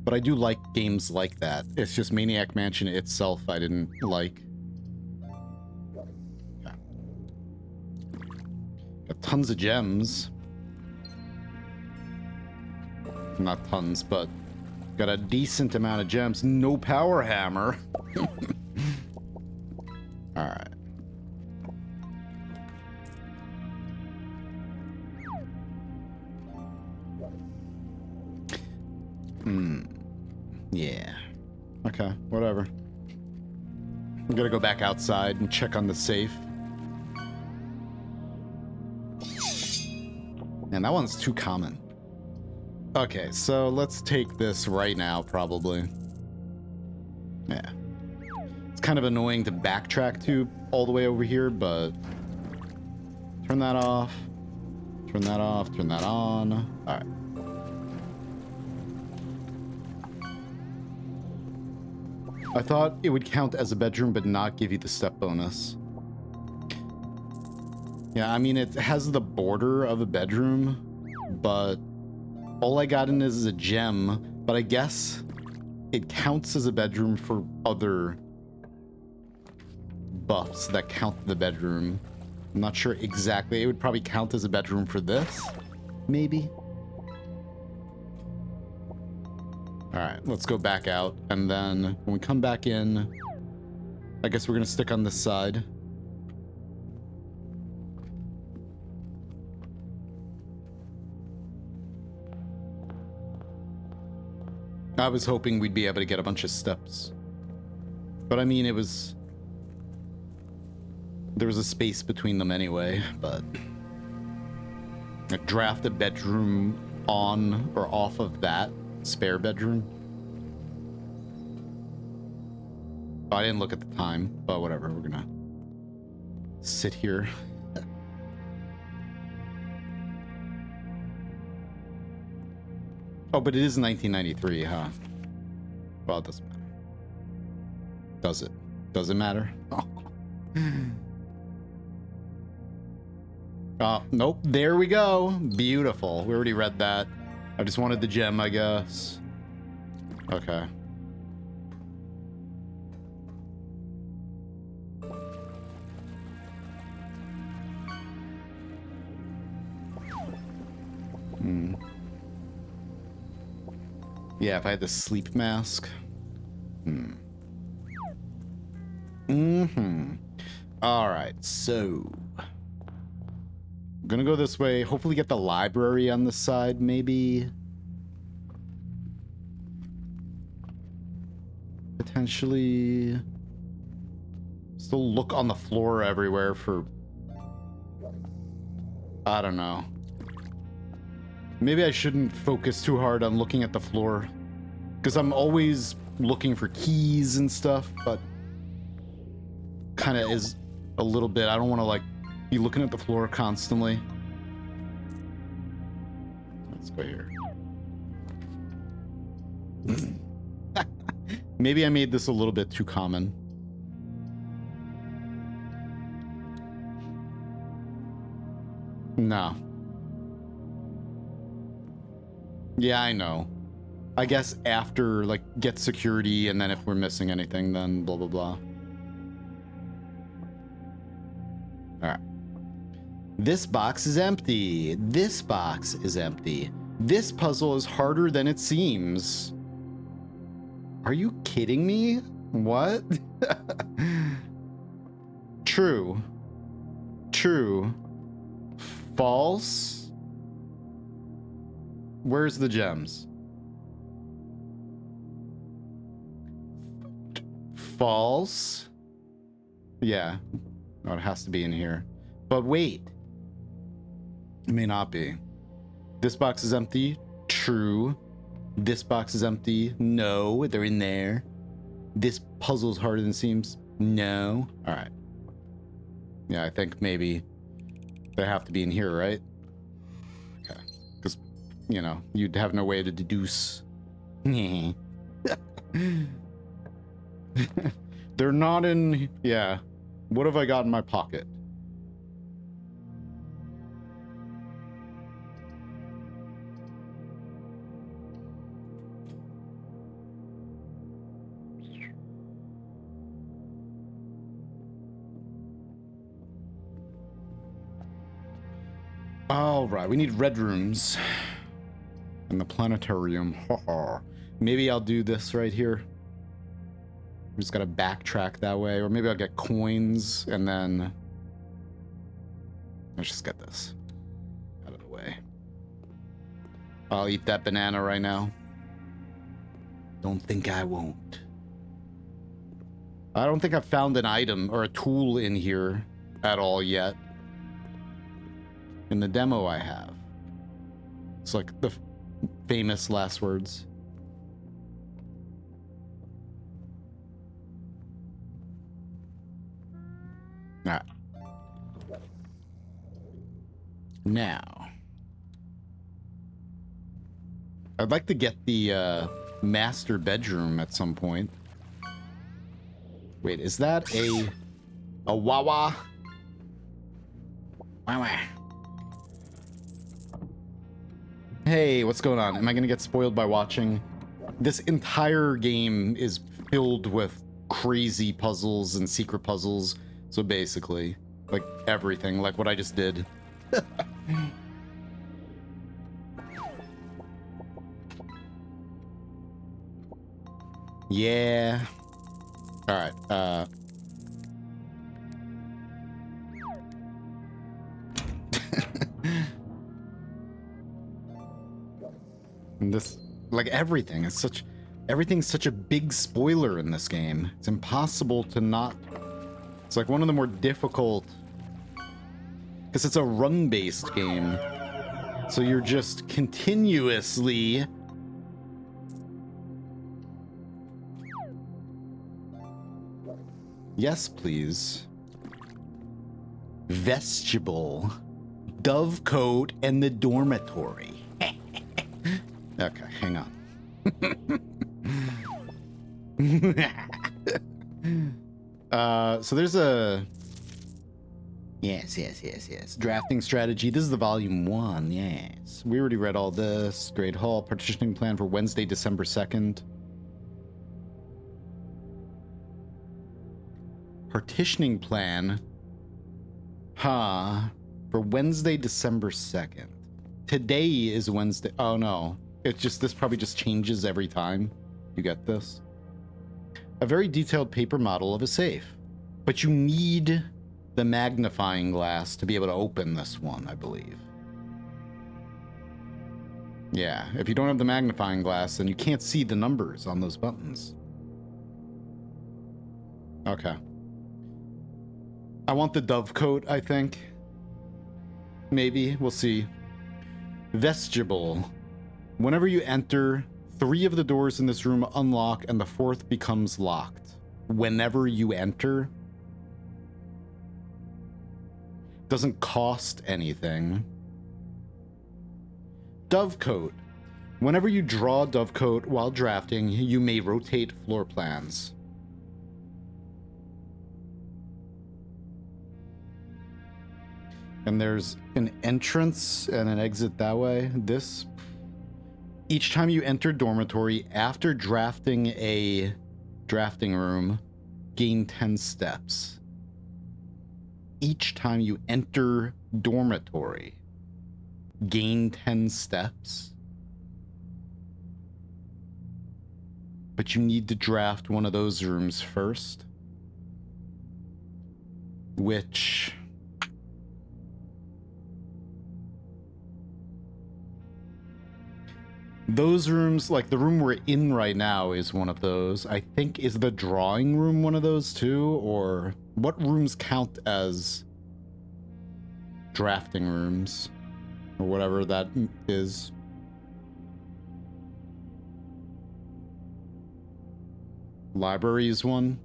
[SPEAKER 1] but I do like games like that. It's just Maniac Mansion itself I didn't like. Yeah. Got tons of gems. Not tons, but got a decent amount of gems. No power hammer. Alright. Yeah. Okay, whatever. I'm gonna go back outside and check on the safe. Man, that one's too common. Okay, so let's take this right now, probably. Yeah. It's kind of annoying to backtrack to all the way over here, but... Turn that off. Turn that off. Turn that on. Alright. I thought it would count as a bedroom, but not give you the step bonus. Yeah, I mean, it has the border of a bedroom, but all I got in is a gem, but I guess it counts as a bedroom for other buffs that count the bedroom. I'm not sure exactly. It would probably count as a bedroom for this, maybe. All right, let's go back out, and then when we come back in, I guess we're gonna stick on this side. I was hoping we'd be able to get a bunch of steps, but I mean, there was a space between them anyway, but draft a bedroom on or off of that spare bedroom. Oh, I didn't look at the time, but whatever, we're gonna sit here. Oh, but it is 1993, huh? Well, it doesn't matter. Does it? Does it matter? Oh, nope. There we go. Beautiful. We already read that. I just wanted the gem, I guess. Okay. Yeah, if I had the sleep mask. All right, so I'm gonna go this way. Hopefully get the library on the side, maybe. Potentially. Still look on the floor everywhere for... I don't know. Maybe I shouldn't focus too hard on looking at the floor, because I'm always looking for keys and stuff, but kind of is a little bit. I don't want to like be looking at the floor constantly. Let's go here. Maybe I made this a little bit too common. No. Yeah, I know. I guess after, like, get security, and then if we're missing anything, then blah, blah, blah. Alright. This box is empty. This box is empty. This puzzle is harder than it seems. Are you kidding me? What? True. True. False. Where's the gems? False. Yeah. Oh, it has to be in here. But wait. It may not be. This box is empty. True. This box is empty. No, they're in there. This puzzle's harder than it seems. No. All right. Yeah, I think maybe they have to be in here, right? Okay. Because, you know, you'd have no way to deduce. They're not in... Yeah. What have I got in my pocket? All right, we need red rooms in the planetarium. Maybe I'll do this right here. We just gotta backtrack that way, or maybe I'll get coins and then let's just get this out of the way. I'll eat that banana right now. Don't think I won't. I don't think I've found an item or a tool in here at all yet. In the demo I have. It's like the famous last words. Alright. Now. I'd like to get the master bedroom at some point. Wait, is that a Wawa? Wawa. Hey, what's going on? Am I gonna get spoiled by watching? This entire game is filled with crazy puzzles and secret puzzles. So basically, like everything, like what I just did. Yeah. All right. And this, like everything, is everything's such a big spoiler in this game. It's impossible to not. It's like one of the more difficult, because it's a run-based game. So you're just continuously yes, please. Vestibule, dovecote, and the dormitory. Okay, hang on. So there's a... Yes. Drafting strategy. This is the volume 1, yes. We already read all this. Great Hall. Partitioning plan for Wednesday, December 2nd. Partitioning plan. For Wednesday, December 2nd. Today is Wednesday. Oh, no. It's just, this probably just changes every time you get this. A very detailed paper model of a safe. But you need the magnifying glass to be able to open this one, I believe. Yeah, if you don't have the magnifying glass, then you can't see the numbers on those buttons. Okay. I want the dovecote, I think. Maybe, we'll see. Vestibule. Whenever you enter, 3 of the doors in this room unlock and the 4th becomes locked. Whenever you enter. Doesn't cost anything. Dovecote. Whenever you draw dovecote while drafting, you may rotate floor plans. And there's an entrance and an exit that way. This... Each time you enter dormitory after drafting a drafting room, gain 10 steps. Each time you enter dormitory, gain 10 steps. But you need to draft one of those rooms first. Which... Those rooms, like the room we're in right now is one of those. I think, is the drawing room one of those too? Or what rooms count as drafting rooms? Or whatever that is. Library is one.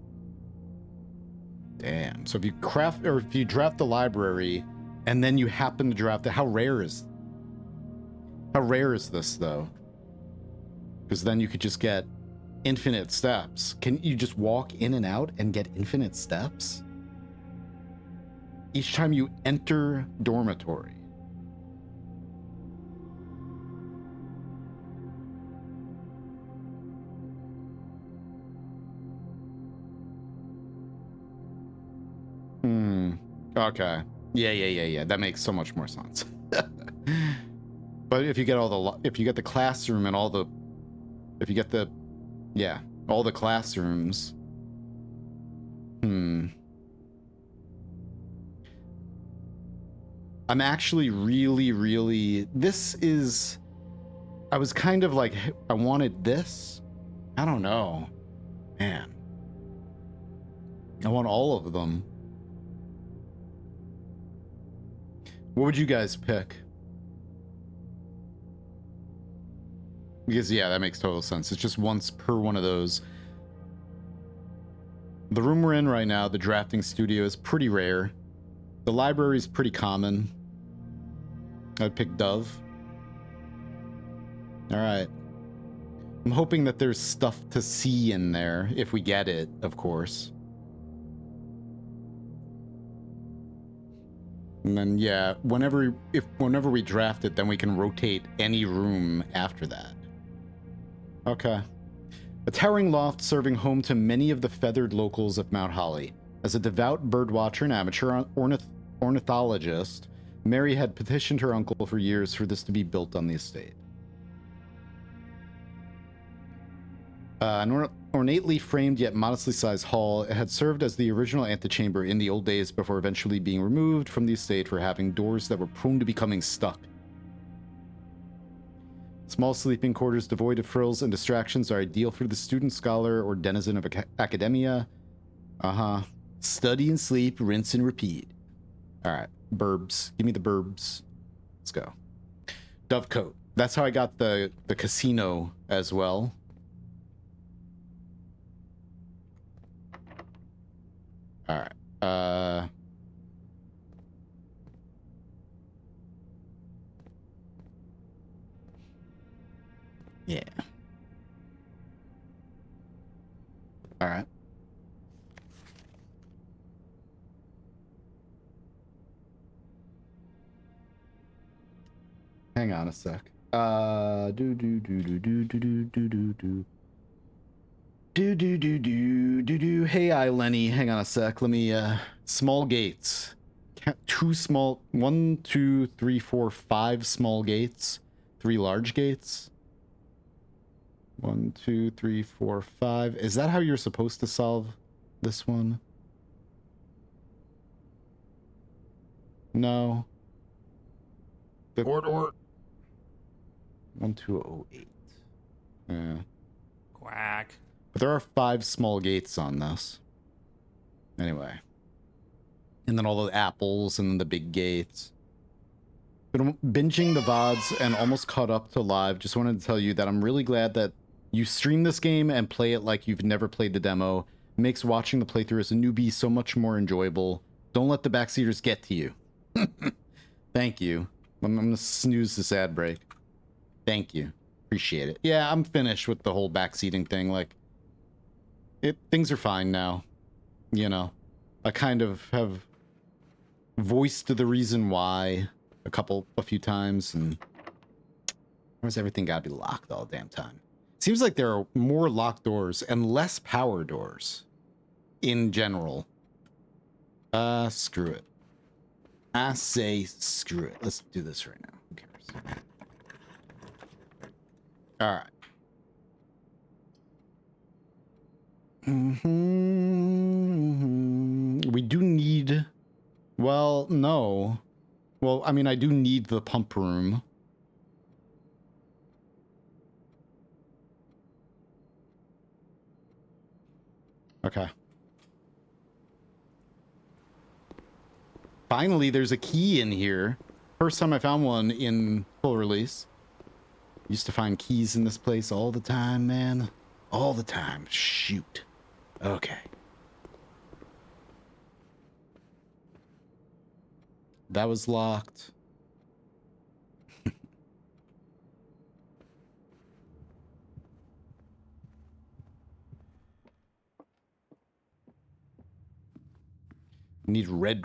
[SPEAKER 1] Damn. So if you craft, or if you draft the library and then you happen to draft it, how rare is this though? Because then you could just get infinite steps. Can you just walk in and out and get infinite steps? Each time you enter dormitory. Okay. Yeah. That makes so much more sense. But if you get if you get the classroom and all the, if you get the, yeah, all the classrooms. I'm actually really, this is, I was kind of like, I wanted this. I don't know, man. I want all of them. What would you guys pick? Because, yeah, that makes total sense. It's just once per one of those. The room we're in right now, the drafting studio, is pretty rare. The library is pretty common. I'd pick Dove. Alright. I'm hoping that there's stuff to see in there, if we get it, of course. And then, yeah, whenever we draft it, then we can rotate any room after that. Okay. A towering loft serving home to many of the feathered locals of Mount Holly. As a devout birdwatcher and amateur ornithologist, Mary had petitioned her uncle for years for this to be built on the estate. An ornately framed yet modestly sized hall, it had served as the original antechamber in the old days before eventually being removed from the estate for having doors that were prone to becoming stuck. Small sleeping quarters devoid of frills and distractions are ideal for the student, scholar, or denizen of academia. Study and sleep, rinse and repeat. Alright, burbs. Give me the burbs. Let's go. Dovecote. That's how I got the casino as well. Alright. Yeah. Alright. Hang on a sec. Hey, Lenny. Hang on a sec. Let me, small gates. Two small, 1, 2, 3, 4, 5 small gates. 3 large gates. 1, 2, 3, 4, 5. Is that how you're supposed to solve this one? No.
[SPEAKER 3] Or.
[SPEAKER 1] 1208. Yeah.
[SPEAKER 3] Quack.
[SPEAKER 1] But there are 5 small gates on this. Anyway. And then all the apples and the big gates. Been binging the VODs and almost caught up to live. Just wanted to tell you that I'm really glad that you stream this game and play it like you've never played the demo. It makes watching the playthrough as a newbie so much more enjoyable. Don't let the backseaters get to you. Thank you. I'm gonna snooze this ad break. Thank you. Appreciate it. Yeah, I'm finished with the whole backseating thing. Like, things are fine now. You know, I kind of have voiced the reason why a few times, and where's everything gotta be locked all the damn time? Seems like there are more locked doors and less power doors in general. Screw it. I say screw it. Let's do this right now. Who cares? All right. We do need... Well, no. Well, I mean, I do need the pump room. Okay. Finally, there's a key in here. First time I found one in full release. Used to find keys in this place all the time, man. All the time. Shoot. Okay. That was locked.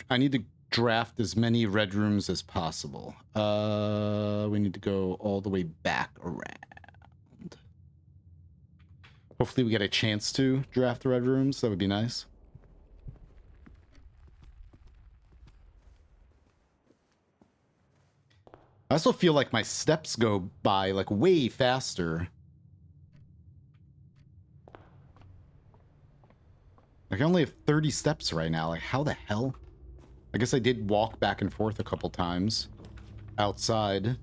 [SPEAKER 1] I need to draft as many red rooms as possible. We need to go all the way back around. Hopefully we get a chance to draft the red rooms. That would be nice. I also feel like my steps go by like way faster. Like I only have 30 steps right now. Like how the hell? I guess I did walk back and forth a couple times outside.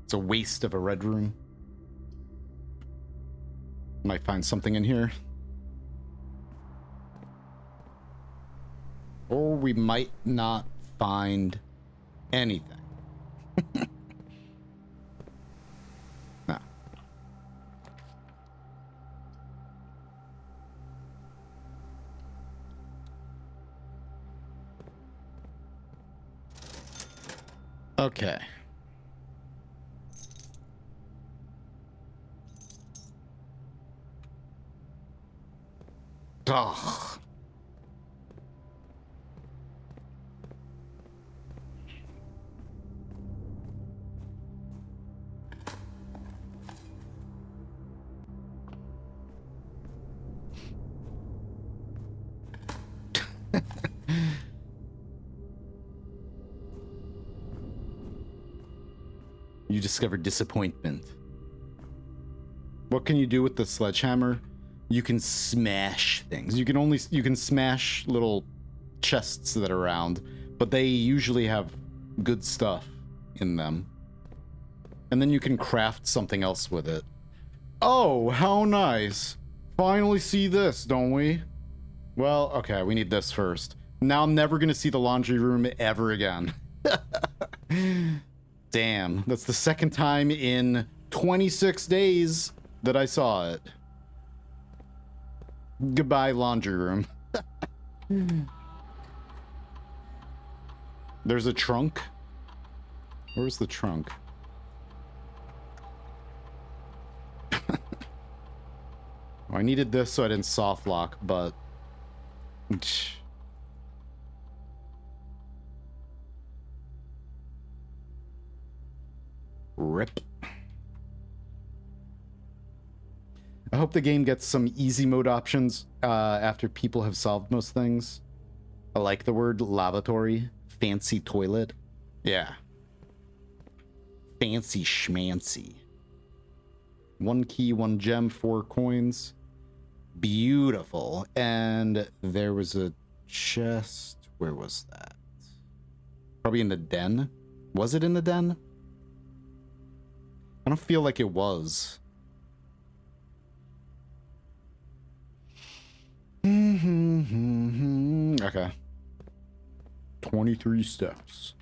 [SPEAKER 1] It's a waste of a red room. Might find something in here. Or we might not find anything. No. Okay. Ugh. You discovered disappointment. What can you do with the sledgehammer? You can smash things. You can smash little chests that are around, but they usually have good stuff in them. And then you can craft something else with it. Oh, how nice. Finally see this, don't we? Well, okay, we need this first. Now I'm never gonna see the laundry room ever again. Damn, that's the second time in 26 days that I saw it. Goodbye, laundry room. There's a trunk. Where's the trunk? I needed this so I didn't soft lock, but... Rip. I hope the game gets some easy mode options after people have solved most things. I like the word lavatory. Fancy toilet. Yeah. Fancy schmancy. 1 key, 1 gem, 4 coins. Beautiful. And there was a chest. Where was that? Probably in the den. Was it in the den? I don't feel like it was. Okay. 23 steps.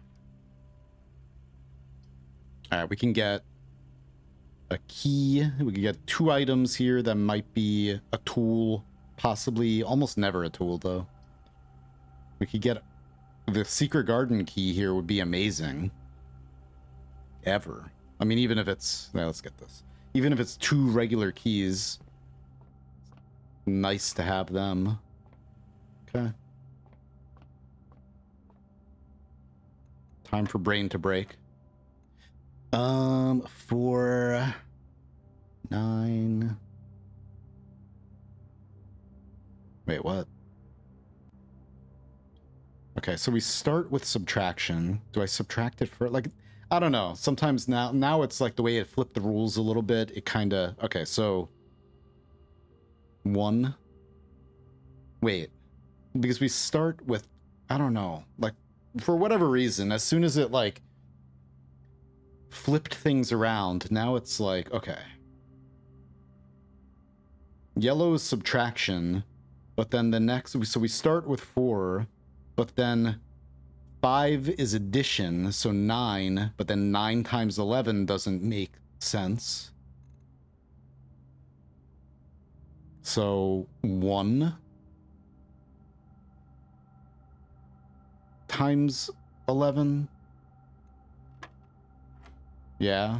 [SPEAKER 1] Alright, we can get a key. We can get 2 items here that might be a tool. Possibly, almost never a tool, though. We could get the secret garden key here would be amazing. Ever. I mean, even if it's... Now, let's get this. Even if it's 2 regular keys, nice to have them. Okay. Time for brain to break. 4... 9... Wait, what? Okay, so we start with subtraction. Do I subtract it for... Like, I don't know. Sometimes now it's like the way it flipped the rules a little bit. It kind of... Okay, so... 1. Wait. Because we start with... I don't know. Like, for whatever reason, as soon as it, like... flipped things around. Now it's like, okay. Yellow is subtraction, but then the next, so we start with 4, but then 5 is addition, so 9, but then 9 times 11 doesn't make sense. So 1 times 11. Yeah.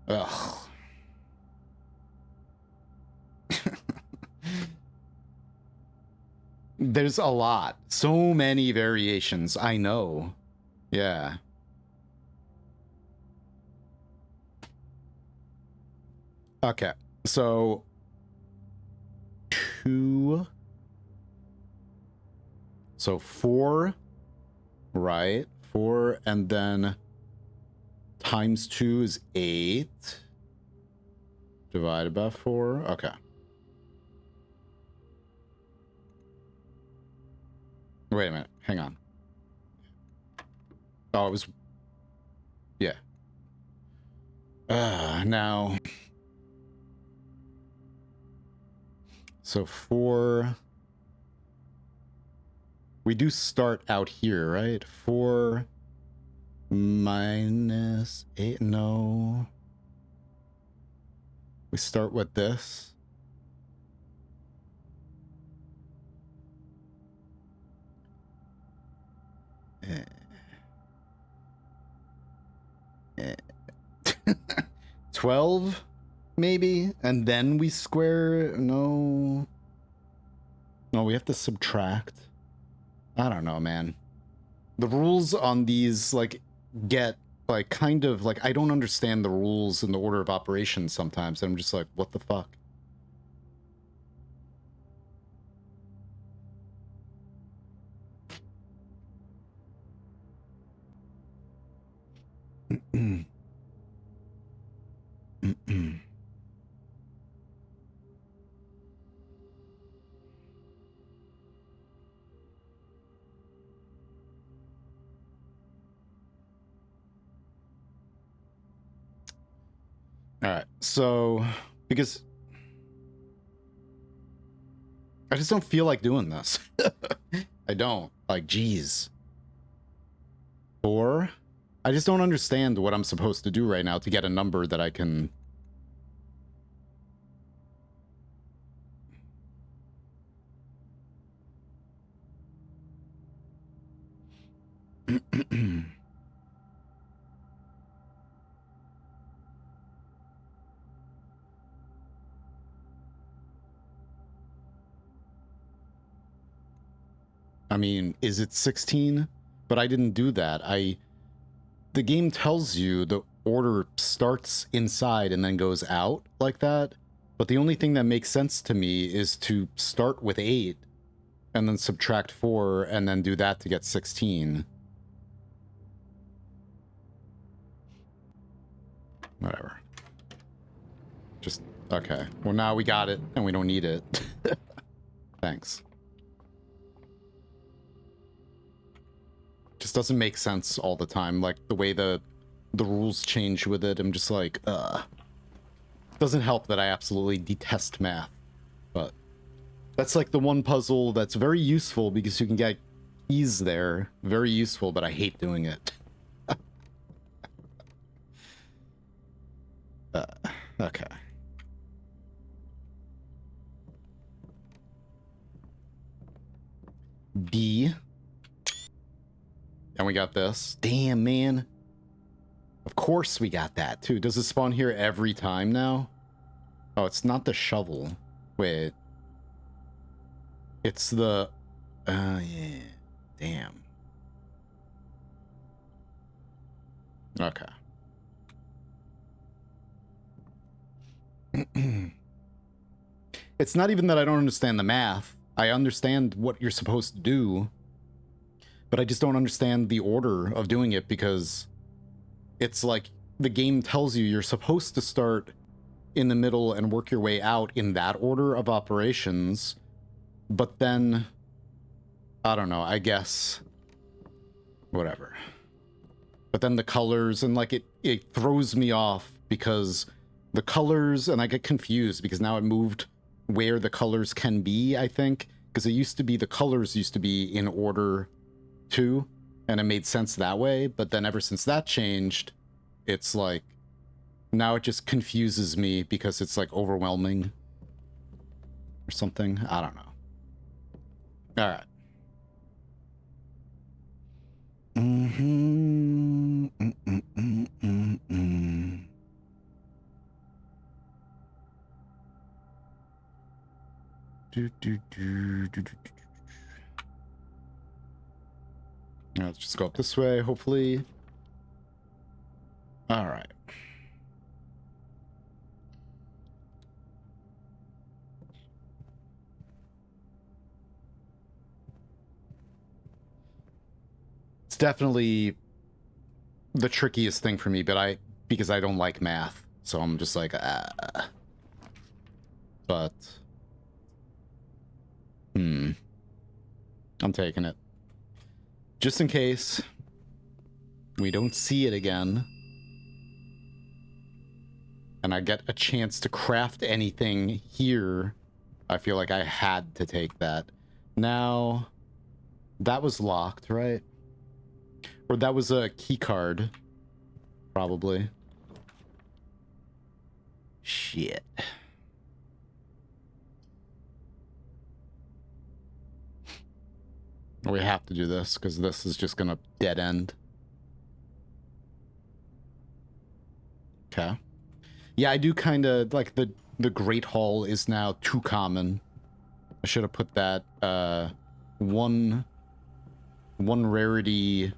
[SPEAKER 1] Ugh. There's a lot. So many variations. I know. Yeah. Okay. So 2. So 4. Right. 4 and then times 2 is 8. Divided by 4. Okay. Wait a minute. Hang on. Oh, it was... Yeah. Now... So 4... We do start out here, right? 4 minus 8... No. We start with this. Eh. 12 maybe, and then we square. No, we have to subtract. I don't know, man. The rules on these like get like kind of like, I don't understand the rules in the order of operations sometimes. I'm just like, what the fuck. All right, so because I just don't feel like doing this. I don't. Like, geez. 4? I just don't understand what I'm supposed to do right now to get a number that I can... I mean, is it 16? But I didn't do that. The game tells you the order starts inside and then goes out like that. But the only thing that makes sense to me is to start with 8 and then subtract 4 and then do that to get 16. Whatever. Just, okay. Well, now we got it and we don't need it. Thanks. Just doesn't make sense all the time, like the way the rules change with it. I'm just like, doesn't help that I absolutely detest math, but that's like the one puzzle that's very useful because you can get keys there. Very useful, but I hate doing it. Okay. B. And we got this. Damn, man. Of course we got that, too. Does it spawn here every time now? Oh, it's not the shovel. Wait. It's the... yeah. Damn. Okay. It's not even that I don't understand the math. I understand what you're supposed to do. But I just don't understand the order of doing it because it's like the game tells you you're supposed to start in the middle and work your way out in that order of operations. But then, I don't know, I guess, whatever. But then the colors, and like it throws me off because the colors, and I get confused because now it moved where the colors can be, I think. Because it used to be, the colors used to be in order too, and it made sense that way. But then ever since that changed, it's like, now it just confuses me because it's like overwhelming or something. I don't know. All right. Let's just go up this way, hopefully. All right. It's definitely the trickiest thing for me, but because I don't like math, so I'm just like, but I'm taking it. Just in case we don't see it again, and I get a chance to craft anything here, I feel like I had to take that. Now, that was locked, right? Or that was a key card, probably. Shit. We have to do this, because this is just gonna dead end. Okay. Yeah, I do kind of, like, the Great Hall is now too common. I should have put that, one rarity,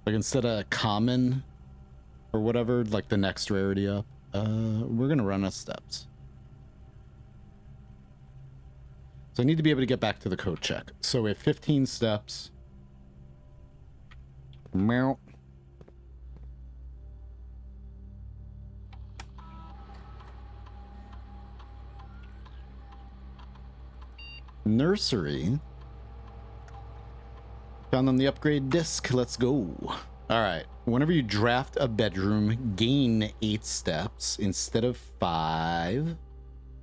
[SPEAKER 1] like, instead of common, or whatever, like, the next rarity up. We're gonna run out of steps. So I need to be able to get back to the code check. So we have 15 steps. Meow. Nursery. Found on the upgrade disc. Let's go. All right. Whenever you draft a bedroom, gain 8 steps instead of 5.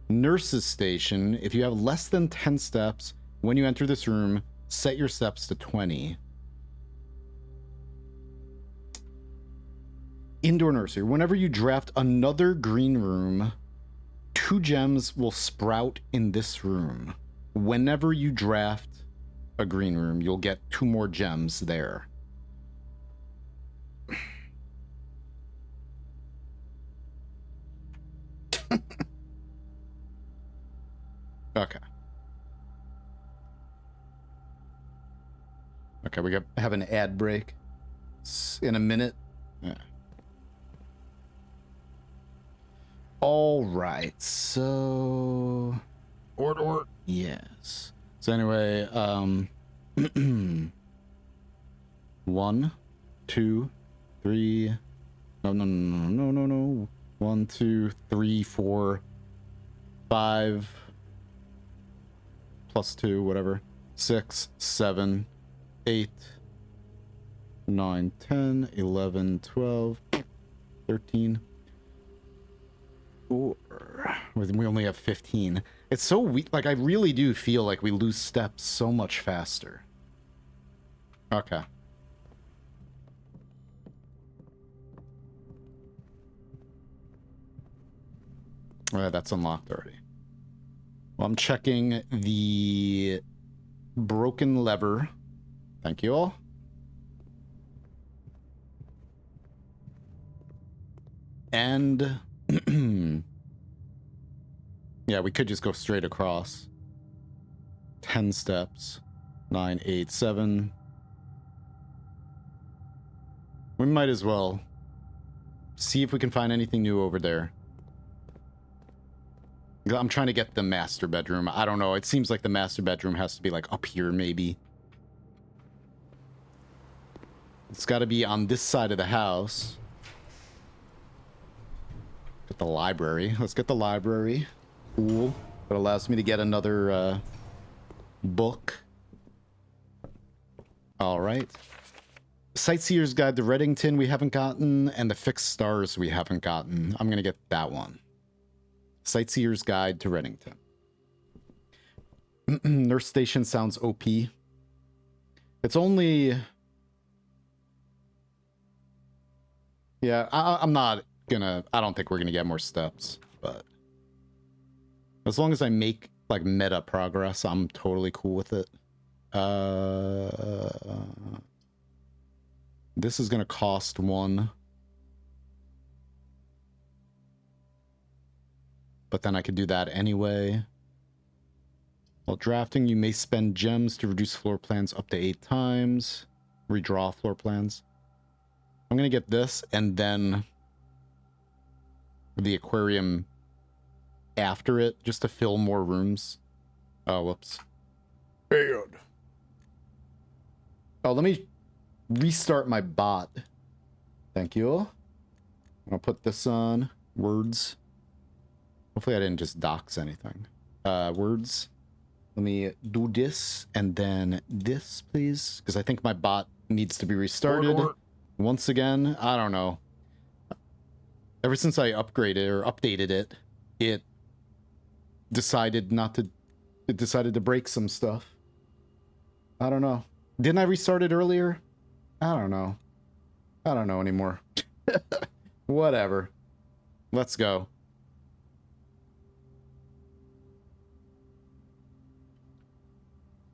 [SPEAKER 1] Nurse's station. If you have less than 10 steps when you enter this room, set your steps to 20. Indoor nursery. Whenever you draft another green room, 2 gems will sprout in this room. Whenever you draft a green room, you'll get 2 more gems there. Okay. Okay, we have an ad break in a minute. Yeah. All right, so order. Yes. So anyway, 1, 2, 3. No. 1, 2, 3, 4, 5. Plus 2, whatever. 6, 7, 8, 9, 10, 11, 12, 13. Or we only have 15. It's so weak. Like, I really do feel like we lose steps so much faster. Okay. That's unlocked already. Well, I'm checking the broken lever. Thank you all. And yeah, we could just go straight across. 10 steps. 9, 8, 7. We might as well see if we can find anything new over there. I'm trying to get the master bedroom. I don't know. It seems like the master bedroom has to be like up here, maybe. It's got to be on this side of the house. Get the library. Let's get the library. Cool. That allows me to get another book. All right. Sightseer's Guide to Reddington we haven't gotten, and the Fixed Stars we haven't gotten. I'm gonna get that one. Sightseer's Guide to Reddington. Nurse Station sounds OP. It's only... Yeah, I'm not gonna... I don't think we're gonna get more steps, but... As long as I make, like, meta progress, I'm totally cool with it. This is gonna cost 1. But then I could do that anyway. While drafting, you may spend gems to reduce floor plans up to 8 times. Redraw floor plans. I'm gonna get this, and then the aquarium after it, just to fill more rooms. Oh, whoops. Oh, let me restart my bot. Thank you. I'll put this on. Words. Hopefully I didn't just dox anything. Words. Let me do this and then this, please. Because I think my bot needs to be restarted. Once again, I don't know. Ever since I upgraded or updated it, it decided not to... It decided to break some stuff. I don't know. Didn't I restart it earlier? I don't know. I don't know anymore. Whatever. Let's go.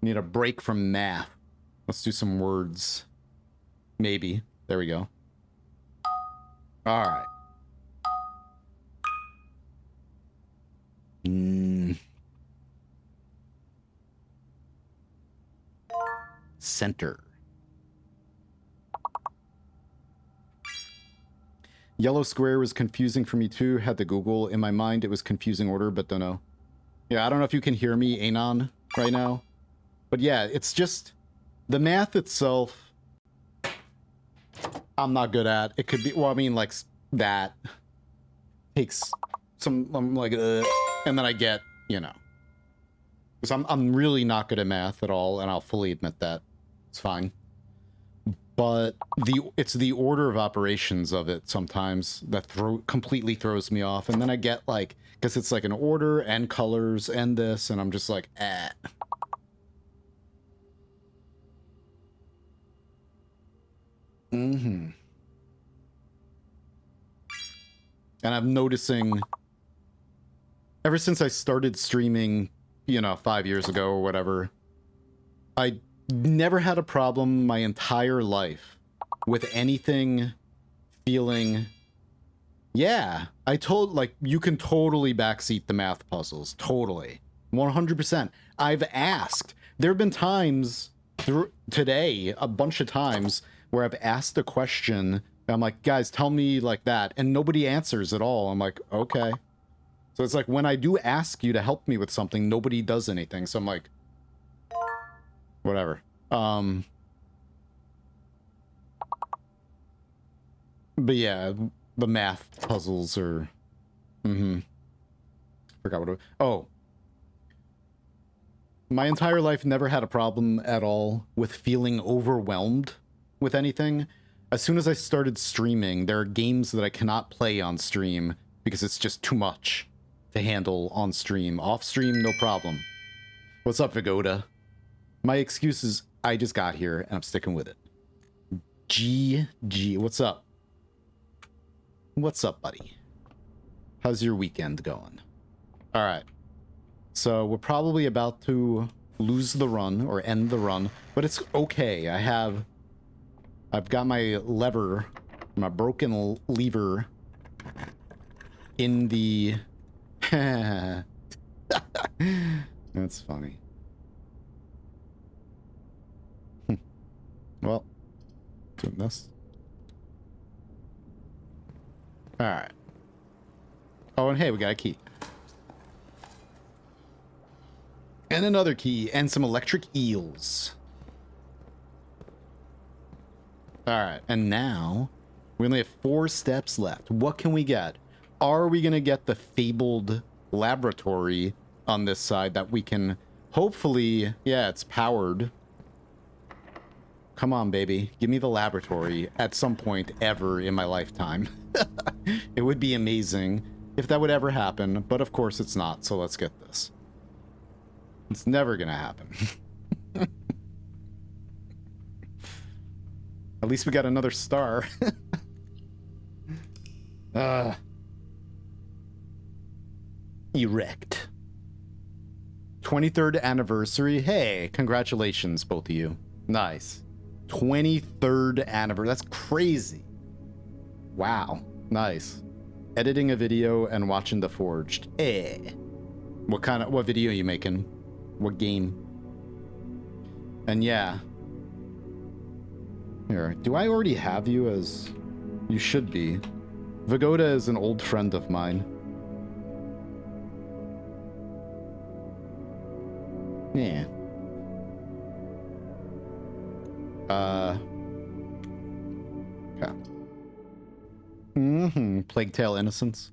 [SPEAKER 1] Need a break from math. Let's do some words. Maybe. There we go. All right. Center. Yellow square was confusing for me too. Had to Google. In my mind, it was confusing order, but don't know. Yeah, I don't know if you can hear me, Anon, right now. But yeah, it's just the math itself. I'm not good at. It could be, well, I mean, like that takes some, I'm like, and then I get, you know, because I'm really not good at math at all, and I'll fully admit that. It's fine. But it's the order of operations of it sometimes that completely throws me off, and then I get like, because it's like an order and colors and this, and I'm just like, eh. And I'm noticing ever since I started streaming, you know, 5 years ago or whatever, I never had a problem my entire life with anything feeling, yeah, like, you can totally backseat the math puzzles. Totally. 100%. I've asked. There have been times today, a bunch of times, where I've asked a question, and I'm like, guys, tell me like that, and nobody answers at all. I'm like, okay. So it's like, when I do ask you to help me with something, nobody does anything, so I'm like, whatever. But yeah, the math puzzles are... Forgot what it... Oh. My entire life never had a problem at all with feeling overwhelmed with anything. As soon as I started streaming, there are games that I cannot play on stream because it's just too much to handle on stream. Off stream, no problem. What's up, Vigoda? My excuse is I just got here and I'm sticking with it. GG, what's up? What's up, buddy? How's your weekend going? All right. So we're probably about to lose the run or end the run, but it's okay. I've got my lever, my broken lever in the... That's funny. Well, doing this. Alright. Oh, and hey, we got a key. And another key, and some electric eels. Alright, and now we only have 4 steps left. What can we get? Are we gonna get the fabled laboratory on this side that we can hopefully... Yeah, it's powered. come on, baby. Give me the laboratory at some point ever in my lifetime. It would be amazing if that would ever happen, but of course it's not, so let's get this. It's never gonna happen. At least we got another star. Erect. 23rd anniversary. Hey, congratulations, both of you. Nice. 23rd anniversary. That's crazy. Wow. Nice. Editing a video and watching The Forged. Eh. What video are you making? What game? And yeah. Here, do I already have you as... You should be. Vagoda is an old friend of mine. Yeah. Okay. Plague Tale Innocence.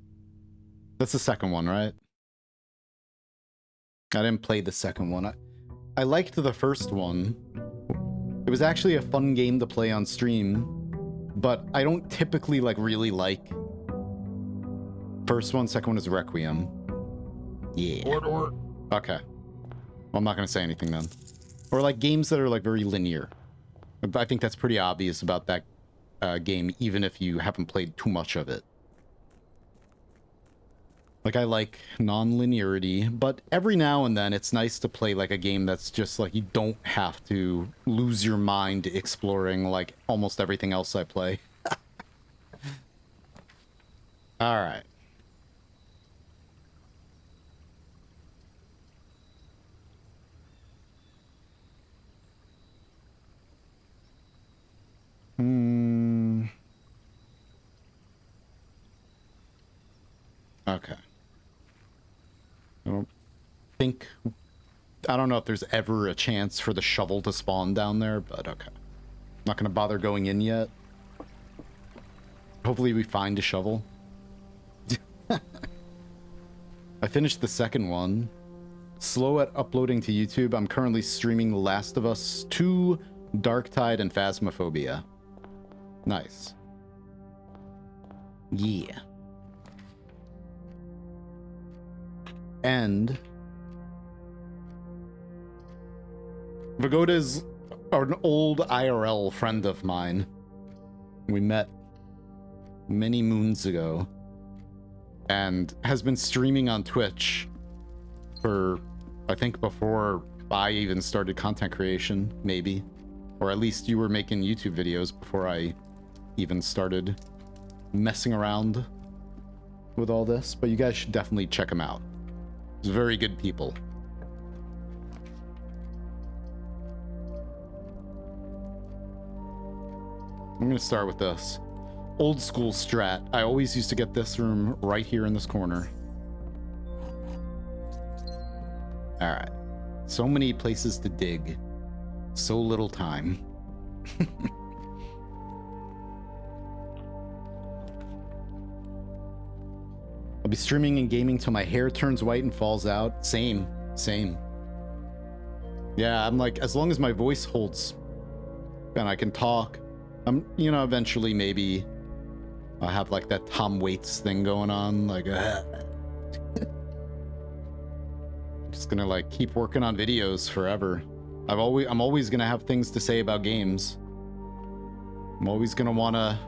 [SPEAKER 1] That's the second one, right? I didn't play the second one. I liked the first one. It was actually a fun game to play on stream, but I don't typically really like first one. Second one is Requiem. Yeah.
[SPEAKER 3] Or.
[SPEAKER 1] Okay. Well, I'm not gonna say anything then. Or like games that are very linear. I think that's pretty obvious about that game, even if you haven't played too much of it. Like, I like non-linearity, but every now and then it's nice to play like a game that's just like you don't have to lose your mind exploring like almost everything else I play. All right. Okay. I don't know if there's ever a chance for the shovel to spawn down there, but okay. Not gonna bother going in yet. Hopefully we find a shovel. I finished the second one. Slow at uploading to YouTube. I'm currently streaming The Last of Us 2, Darktide, and Phasmophobia. Nice. Yeah. And Vagoda's an old IRL friend of mine. We met many moons ago and has been streaming on Twitch for, I think, before I even started content creation, maybe. Or at least you were making YouTube videos before I even started messing around with all this. But you guys should definitely check him out. He's very good people. I'm gonna start with this. Old school strat. I always used to get this room right here in this corner. Alright. So many places to dig. So little time. I'll be streaming and gaming till my hair turns white and falls out. Same. Yeah, I'm like, as long as my voice holds and I can talk, you know, eventually maybe I'll have like that Tom Waits thing going on, like just gonna like keep working on videos forever. I'm always gonna have things to say about games. I'm always gonna wanna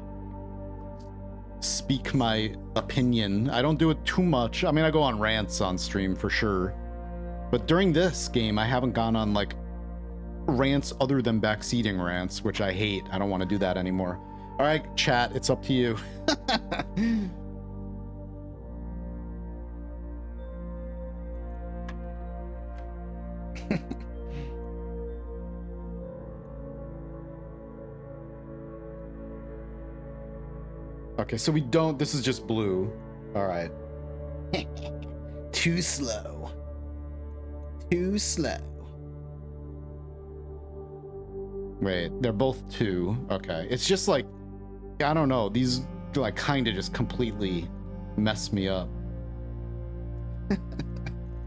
[SPEAKER 1] speak my opinion. I don't do it too much. I mean, I go on rants on stream for sure, but during this game I haven't gone on like rants other than backseating rants, which I hate. I don't want to do that anymore. All right, chat, it's up to you. Okay, so we don't, this is just blue. All right. Too slow. Too slow. Wait, they're both 2. Okay. It's just like, I don't know. These like kind of just completely mess me up. I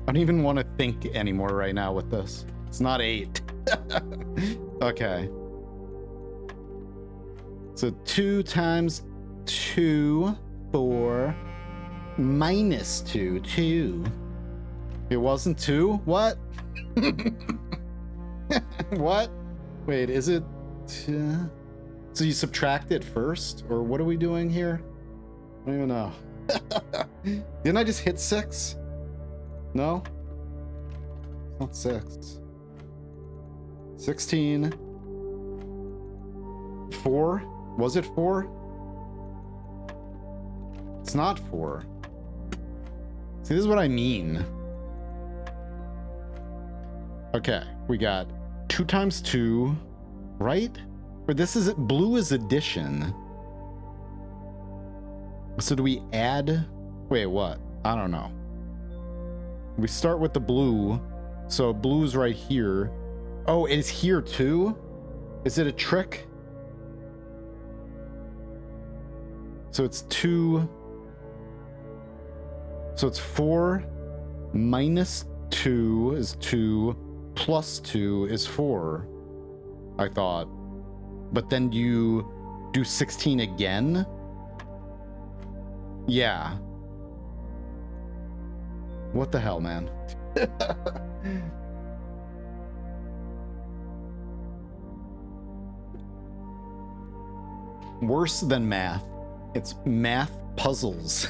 [SPEAKER 1] don't even want to think anymore right now with this. It's not 8. Okay. So 2 times 2, 4, minus 2, 2. It wasn't 2? What? What? Wait, is it... So you subtract it first? Or what are we doing here? I don't even know. Didn't I just hit 6? No? It's not 6. 16. 4? Was it 4? It's not 4. See, this is what I mean. Okay, we got 2 times 2, right? Or this is blue is addition. So do we add? Wait, what? I don't know. We start with the blue. So blue's right here. Oh, it's here too? Is it a trick? So it's 2. So it's 4 minus 2 is 2 plus 2 is 4. I thought. But then you do 16 again? Yeah. What the hell, man? Worse than math. It's math puzzles.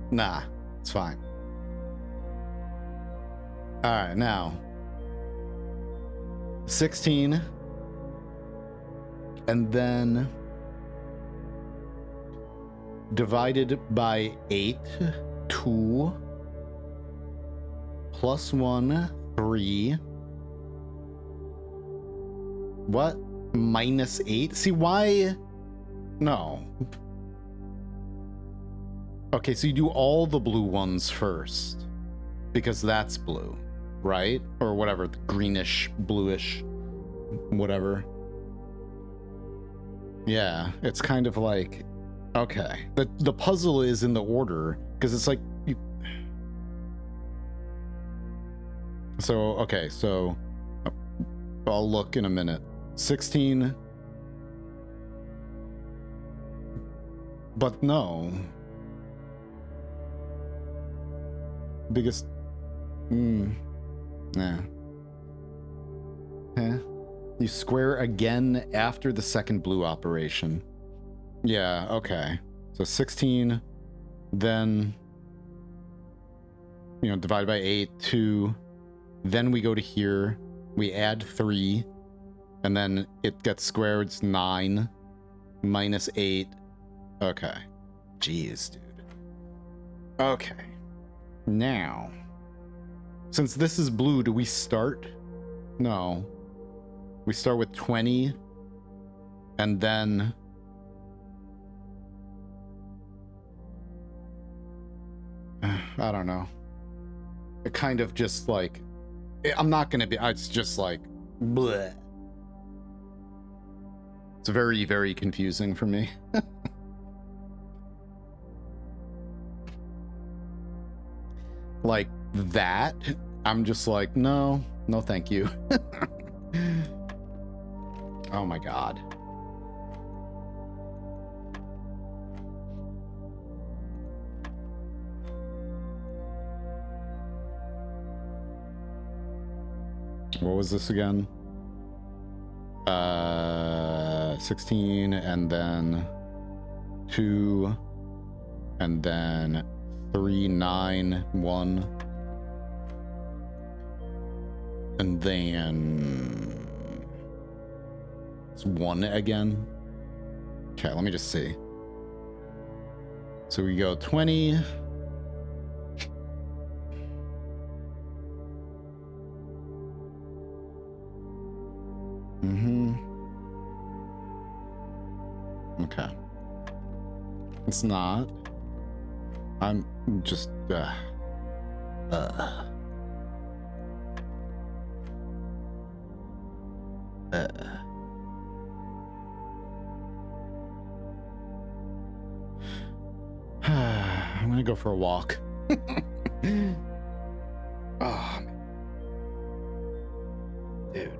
[SPEAKER 1] Nah, it's fine. All right, now 16, and then divided by 8, 2, plus 1, 3. What? Minus 8? See, why? No. Okay, so you do all the blue ones first, because that's blue, right? Or whatever, greenish, bluish, whatever. Yeah, it's kind of like, okay. The puzzle is in the order, because it's like, so, okay, so I'll look in a minute. 16, but no. Biggest, yeah. Huh? You square again after the second blue operation. Yeah, okay. So 16, then, you know, divide by 8, 2. Then we go to here, we add 3, and then it gets squared, it's 9, minus 8. Okay. Jeez, dude. Okay. Now, since this is blue, do we start? No. We start with 20, and then I don't know. It kind of just like, I'm not gonna be, it's just like, bleh. It's very, very confusing for me. Like that, I'm just like, no, no thank you. Oh my god. What was this again? 16, and then 2, and then 3, 9, 1, and then it's 1 again. Okay, let me just see. So we go 20. Okay. It's not. I'm just I'm gonna go for a walk. Oh, dude.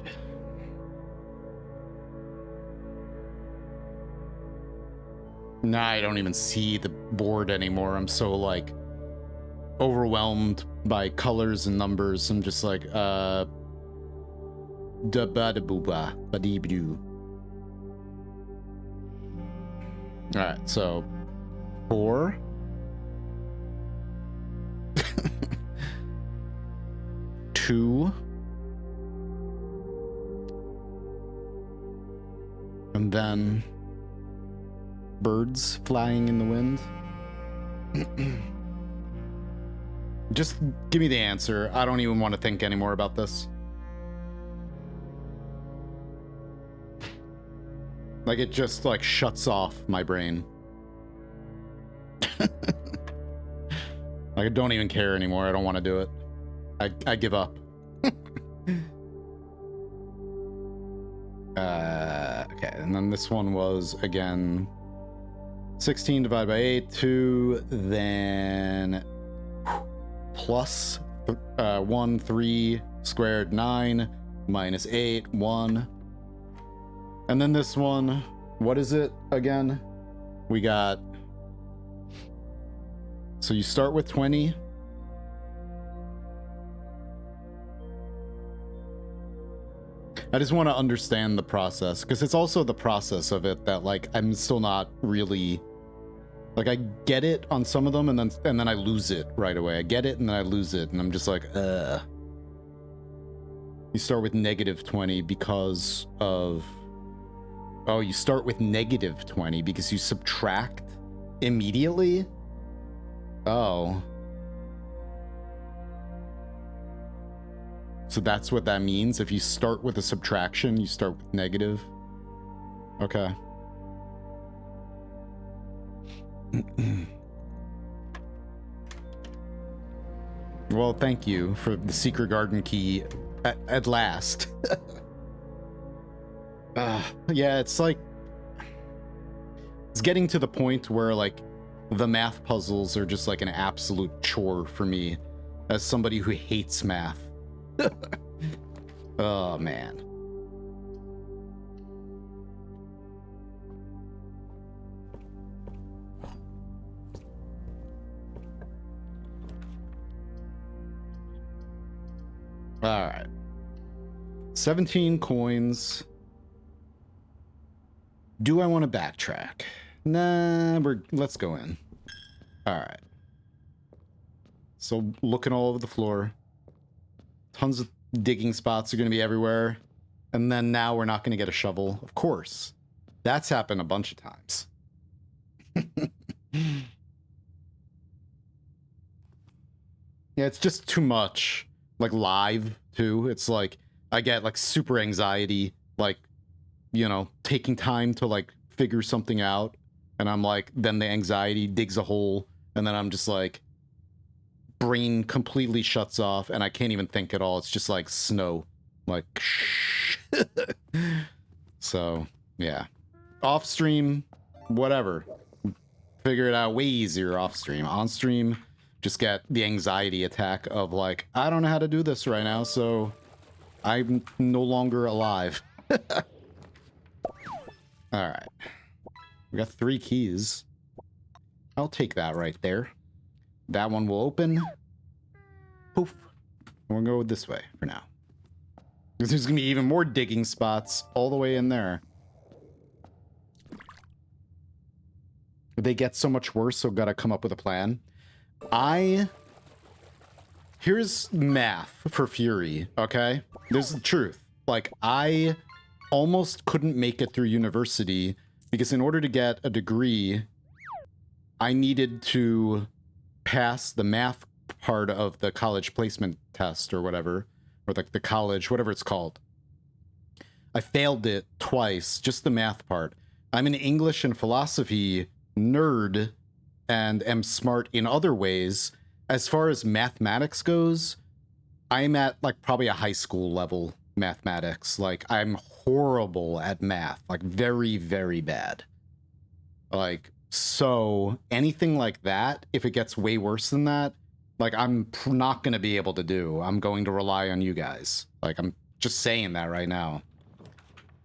[SPEAKER 1] Nah, I don't even see the board anymore. I'm so like overwhelmed by colors and numbers. I'm just like, da ba da boo ba ba dee boo. All right, so 4. Two. And then birds flying in the wind. Just give me the answer. I don't even want to think anymore about this. Like, it just, like, shuts off my brain. Like, I don't even care anymore. I don't want to do it. I give up. Okay, and then this one was, again, 16 divided by 8, 2, then plus 1, 3, squared 9, minus 8, 1. And then this one, what is it again? We got, so you start with 20. I just want to understand the process, because it's also the process of it that, like, I'm still not really, like, I get it on some of them, and then I lose it right away. I get it, and then I lose it, and I'm just like, You start with negative 20 because of, oh, you start with negative 20 because you subtract immediately? Oh. So that's what that means? If you start with a subtraction, you start with negative? Okay. Well, thank you for the secret garden key at last. Yeah, it's like, it's getting to the point where, like, the math puzzles are just like an absolute chore for me as somebody who hates math. Oh, man. All right. 17 coins. Do I want to backtrack? Nah, let's go in. All right. So looking all over the floor. Tons of digging spots are going to be everywhere. And then now we're not going to get a shovel. Of course. That's happened a bunch of times. Yeah, it's just too much. Like, live, too. It's like, I get, like, super anxiety. Like, you know, taking time to, like, figure something out. And I'm like, then the anxiety digs a hole. And then I'm just like, brain completely shuts off. And I can't even think at all. It's just like snow. Like, so, yeah. Off stream, whatever. Figure it out way easier off stream. On stream, just get the anxiety attack of like, I don't know how to do this right now, so I'm no longer alive. Alright. We got 3 keys. I'll take that right there. That one will open. Poof. We'll go this way for now. Because there's going to be even more digging spots all the way in there. They get so much worse, so gotta come up with a plan. Here's math for Fury, okay? This is the truth. Like, I almost couldn't make it through university because in order to get a degree, I needed to pass the math part of the college placement test or whatever, or like the college, whatever it's called. I failed it twice, just the math part. I'm an English and philosophy nerd and am smart in other ways. As far as mathematics goes, I'm at like probably a high school level mathematics. Like, I'm horrible at math, like very, very bad. Like, so anything like that, if it gets way worse than that, like, I'm not going to be able to do. I'm going to rely on you guys. Like, I'm just saying that right now.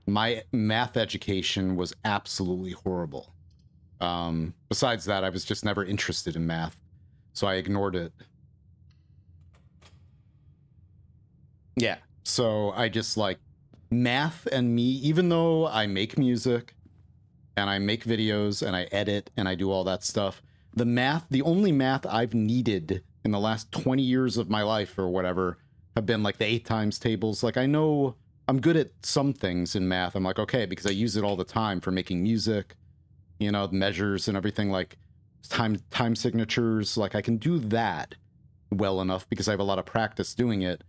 [SPEAKER 1] My math education was absolutely horrible. Besides that, I was just never interested in math, so I ignored it. Yeah, so I just like math and me, even though I make music and I make videos and I edit and I do all that stuff, the only math I've needed in the last 20 years of my life or whatever have been like the 8 times tables. Like, I know I'm good at some things in math. I'm like, okay, because I use it all the time for making music, you know, measures and everything, like time signatures. Like, I can do that well enough because I have a lot of practice doing it.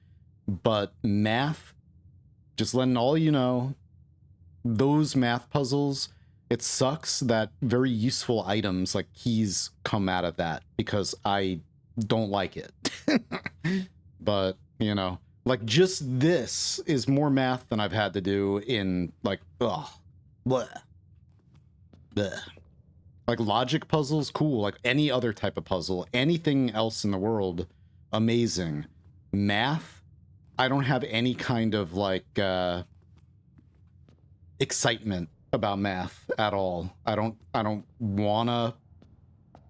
[SPEAKER 1] But math, just letting all you know, those math puzzles, it sucks that very useful items like keys come out of that because I don't like it. But, you know, like just this is more math than I've had to do in like, ugh, bleh, bleh. Like logic puzzles, cool. Like any other type of puzzle, anything else in the world, amazing. Math, I don't have any kind of like excitement about math at all. I don't wanna.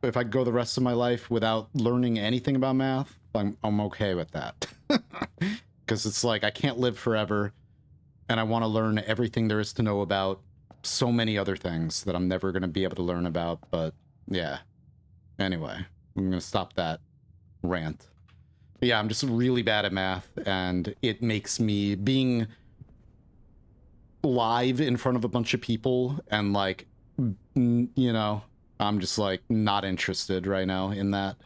[SPEAKER 1] If I go the rest of my life without learning anything about math, I'm okay with that. Because it's like I can't live forever, and I want to learn everything there is to know about so many other things that I'm never gonna be able to learn about. But yeah. Anyway, I'm gonna stop that rant. But yeah, I'm just really bad at math, and it makes me being live in front of a bunch of people and like, you know, I'm just like not interested right now in that.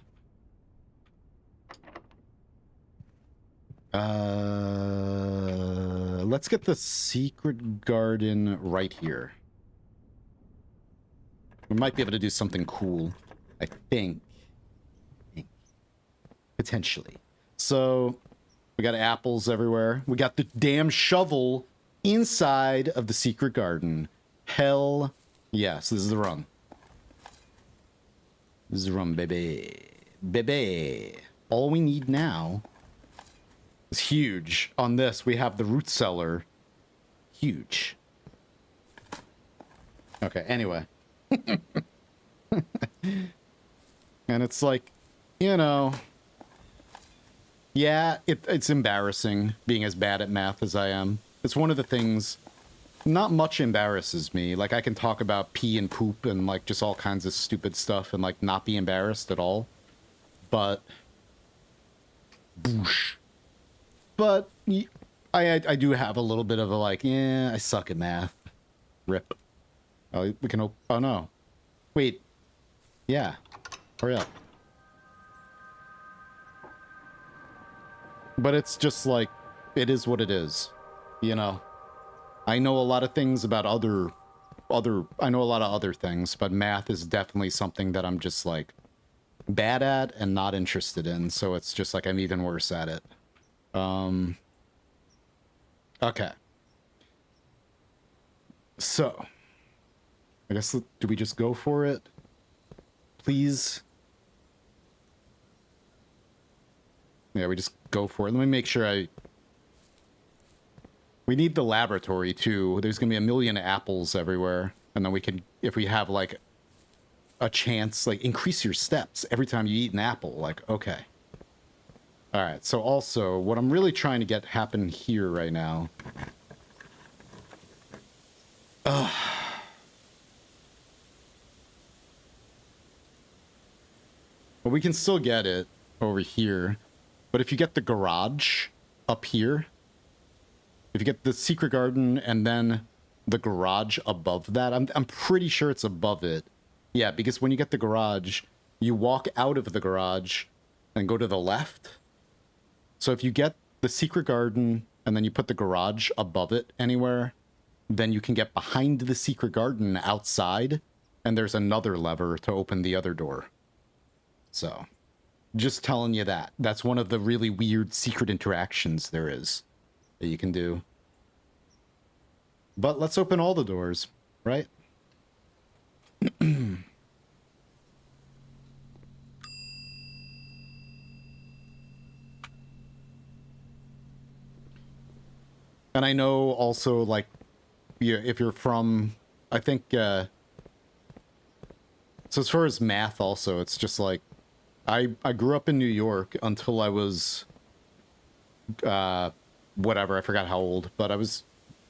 [SPEAKER 1] Let's get the secret garden right here. We might be able to do something cool, I think. Potentially. So, we got apples everywhere. We got the damn shovel inside of the secret garden. Hell yes, this is the run. This is the run, baby. Baby. All we need now is huge. On this, we have the root cellar. Huge. Okay, anyway. And it's like, you know, yeah, it's embarrassing being as bad at math as I am. It's one of the things, not much embarrasses me. Like, I can talk about pee and poop and, like, just all kinds of stupid stuff and, like, not be embarrassed at all. But, boosh. But, I do have a little bit of a, like, yeah, I suck at math. Rip. Oh, we can oh no. Wait. Yeah. Hurry up. But it's just like, it is what it is, you know? I know a lot of things about I know a lot of other things, but math is definitely something that I'm just like bad at and not interested in, so it's just like I'm even worse at it. Okay. So, I guess, do we just go for it? Please? Yeah, we just go for it. Let me make sure we need the laboratory, too. There's gonna be a million apples everywhere. And then we can, if we have, like, a chance, like, increase your steps every time you eat an apple. Like, okay. Alright, so also, what I'm really trying to get happen here right now... Ugh. But we can still get it over here. But if you get the garage up here, if you get the secret garden and then the garage above that, I'm pretty sure it's above it. Yeah, because when you get the garage, you walk out of the garage and go to the left. So if you get the secret garden and then you put the garage above it anywhere, then you can get behind the secret garden outside, and there's another lever to open the other door. So... just telling you that. That's one of the really weird secret interactions there is that you can do. But let's open all the doors, right? And I know also, like, if you're from, I think, So as far as math also, it's just like, I grew up in New York until I was, whatever, I forgot how old, but I was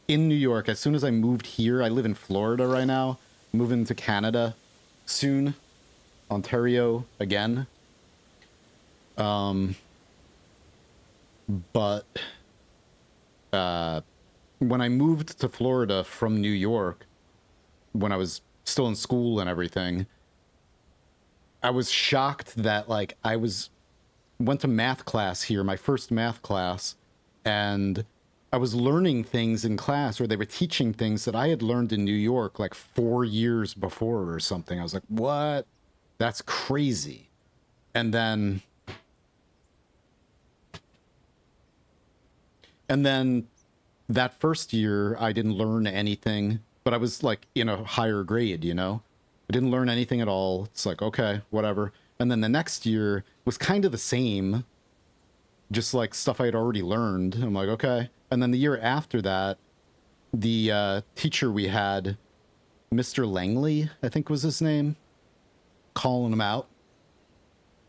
[SPEAKER 1] in New York. As soon as I moved here, I live in Florida right now, moving to Canada soon, Ontario again. But when I moved to Florida from New York, when I was still in school and everything, I was shocked that like went to math class here, my first math class, and I was learning things in class, or they were teaching things that I had learned in New York like 4 years before or something. I was like, what? That's crazy. And then that first year, I didn't learn anything, but I was like in a higher grade, you know? I didn't learn anything at all. It's like, okay, whatever. And then the next year was kind of the same, just like stuff I had already learned. I'm like, okay. And then the year after that, the teacher we had, Mr. Langley, I think was his name, calling him out.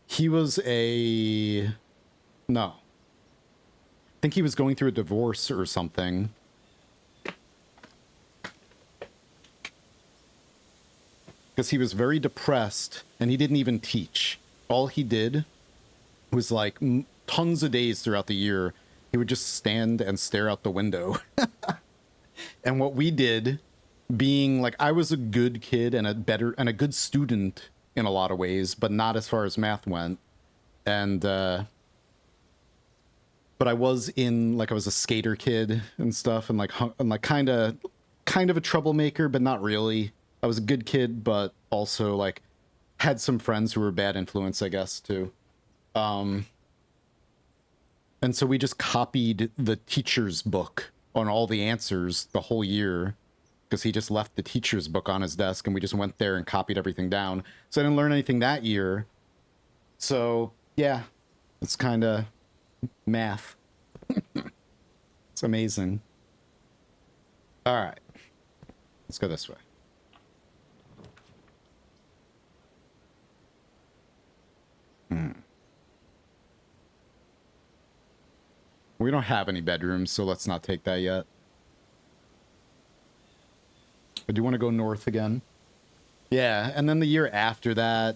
[SPEAKER 1] He was no. I think he was going through a divorce or something. Because he was very depressed, and he didn't even teach. All he did was like tons of days throughout the year, he would just stand and stare out the window. And what we did, being like, I was a good kid and a good student in a lot of ways, but not as far as math went. And but I was a skater kid and stuff, and kind of a troublemaker, but not really. I was a good kid, but also like had some friends who were a bad influence, I guess, too. And so we just copied the teacher's book on all the answers the whole year, because he just left the teacher's book on his desk, and we just went there and copied everything down. So I didn't learn anything that year. So yeah, it's kind of math. It's amazing. All right, let's go this way. We don't have any bedrooms, so let's not take that yet. I do want to go north again. Yeah, and then the year after that,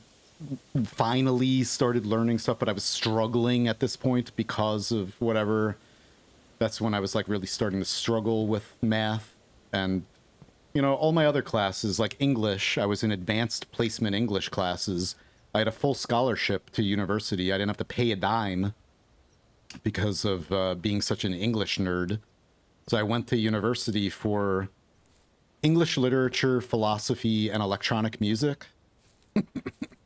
[SPEAKER 1] finally started learning stuff, but I was struggling at this point because of whatever. That's when I was like really starting to struggle with math. And, you know, all my other classes, like English, I was in advanced placement English classes. I had a full scholarship to university. I didn't have to pay a dime because of being such an English nerd. So I went to university for English literature, philosophy, and electronic music.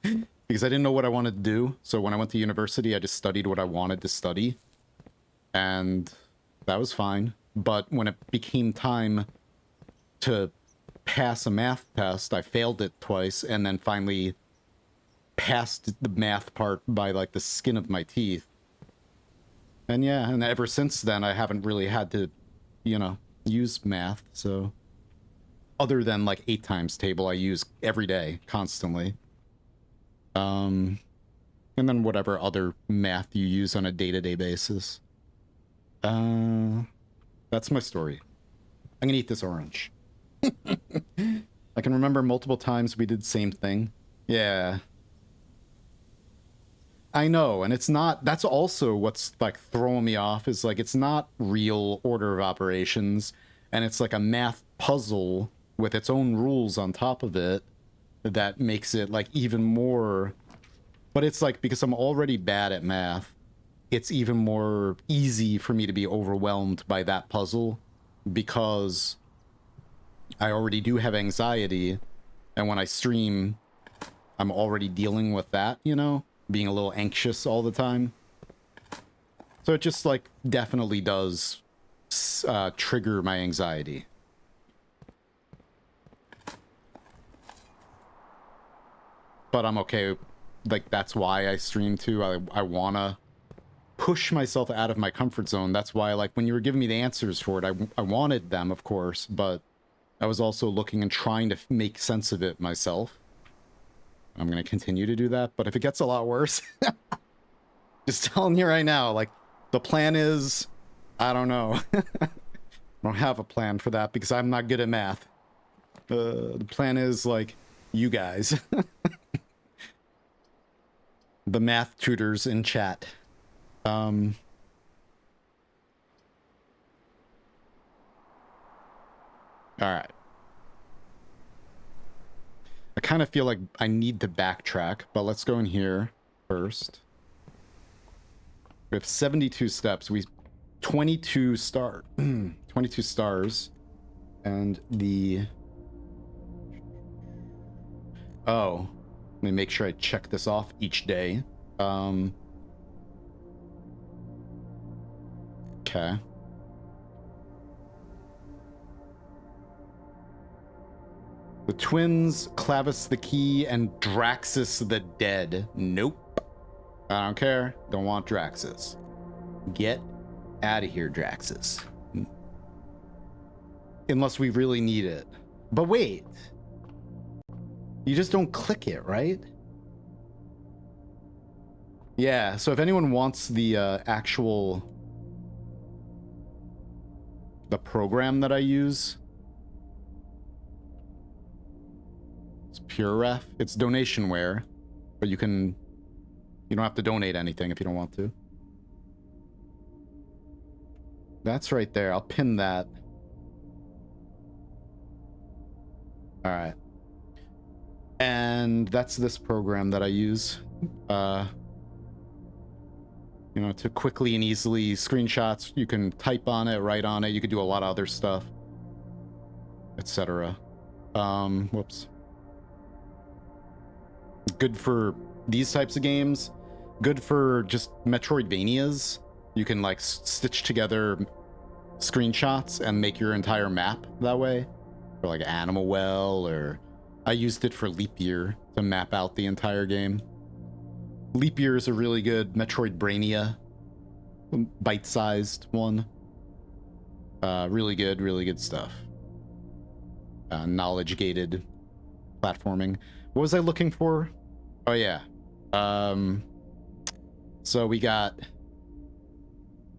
[SPEAKER 1] Because I didn't know what I wanted to do. So when I went to university, I just studied what I wanted to study. And that was fine. But when it became time to pass a math test, I failed it twice and then finally passed the math part by like the skin of my teeth. And yeah, and ever since then, I haven't really had to, you know, use math. So other than like 8 times table, I use every day, constantly. And then whatever other math you use on a day-to-day basis. That's my story. I'm gonna eat this orange. I can remember multiple times we did the same thing. Yeah. I know, and it's not, that's also what's like throwing me off, is like it's not real order of operations, and it's like a math puzzle with its own rules on top of it that makes it like even more. But it's like, because I'm already bad at math, it's even more easy for me to be overwhelmed by that puzzle, because I already do have anxiety, and when I stream, I'm already dealing with that, you know? Being a little anxious all the time. So it just like definitely does trigger my anxiety. But I'm okay. Like, that's why I stream too. I wanna push myself out of my comfort zone. That's why, like, when you were giving me the answers for it, I wanted them, of course, but I was also looking and trying to make sense of it myself. I'm gonna continue to do that, but if it gets a lot worse, just telling you right now, like, the plan is, I don't know. I don't have a plan for that because I'm not good at math. The plan is, like, you guys. The math tutors in chat. All right. I kind of feel like I need to backtrack, but let's go in here first. We have 72 steps. 22 stars. And the... Oh. Let me make sure I check this off each day. Okay. The twins, Clavis the Key, and Draxus the Dead. Nope. I don't care. Don't want Draxus. Get out of here, Draxus. Unless we really need it. But wait. You just don't click it, right? Yeah, so if anyone wants the actual... the program that I use... It's PureRef. It's donationware, but you don't have to donate anything if you don't want to. That's right there. I'll pin that. All right. And that's this program that I use. To quickly and easily screenshots. You can type on it, write on it. You could do a lot of other stuff, etc. Whoops. Good for these types of games. Good for just Metroidvanias. You can like stitch together screenshots and make your entire map that way. Or like Animal Well, or I used it for Leap Year to map out the entire game. Leap Year is a really good Metroidvania, bite-sized one. Really good stuff. Knowledge-gated platforming. What was I looking for? Oh yeah. So we got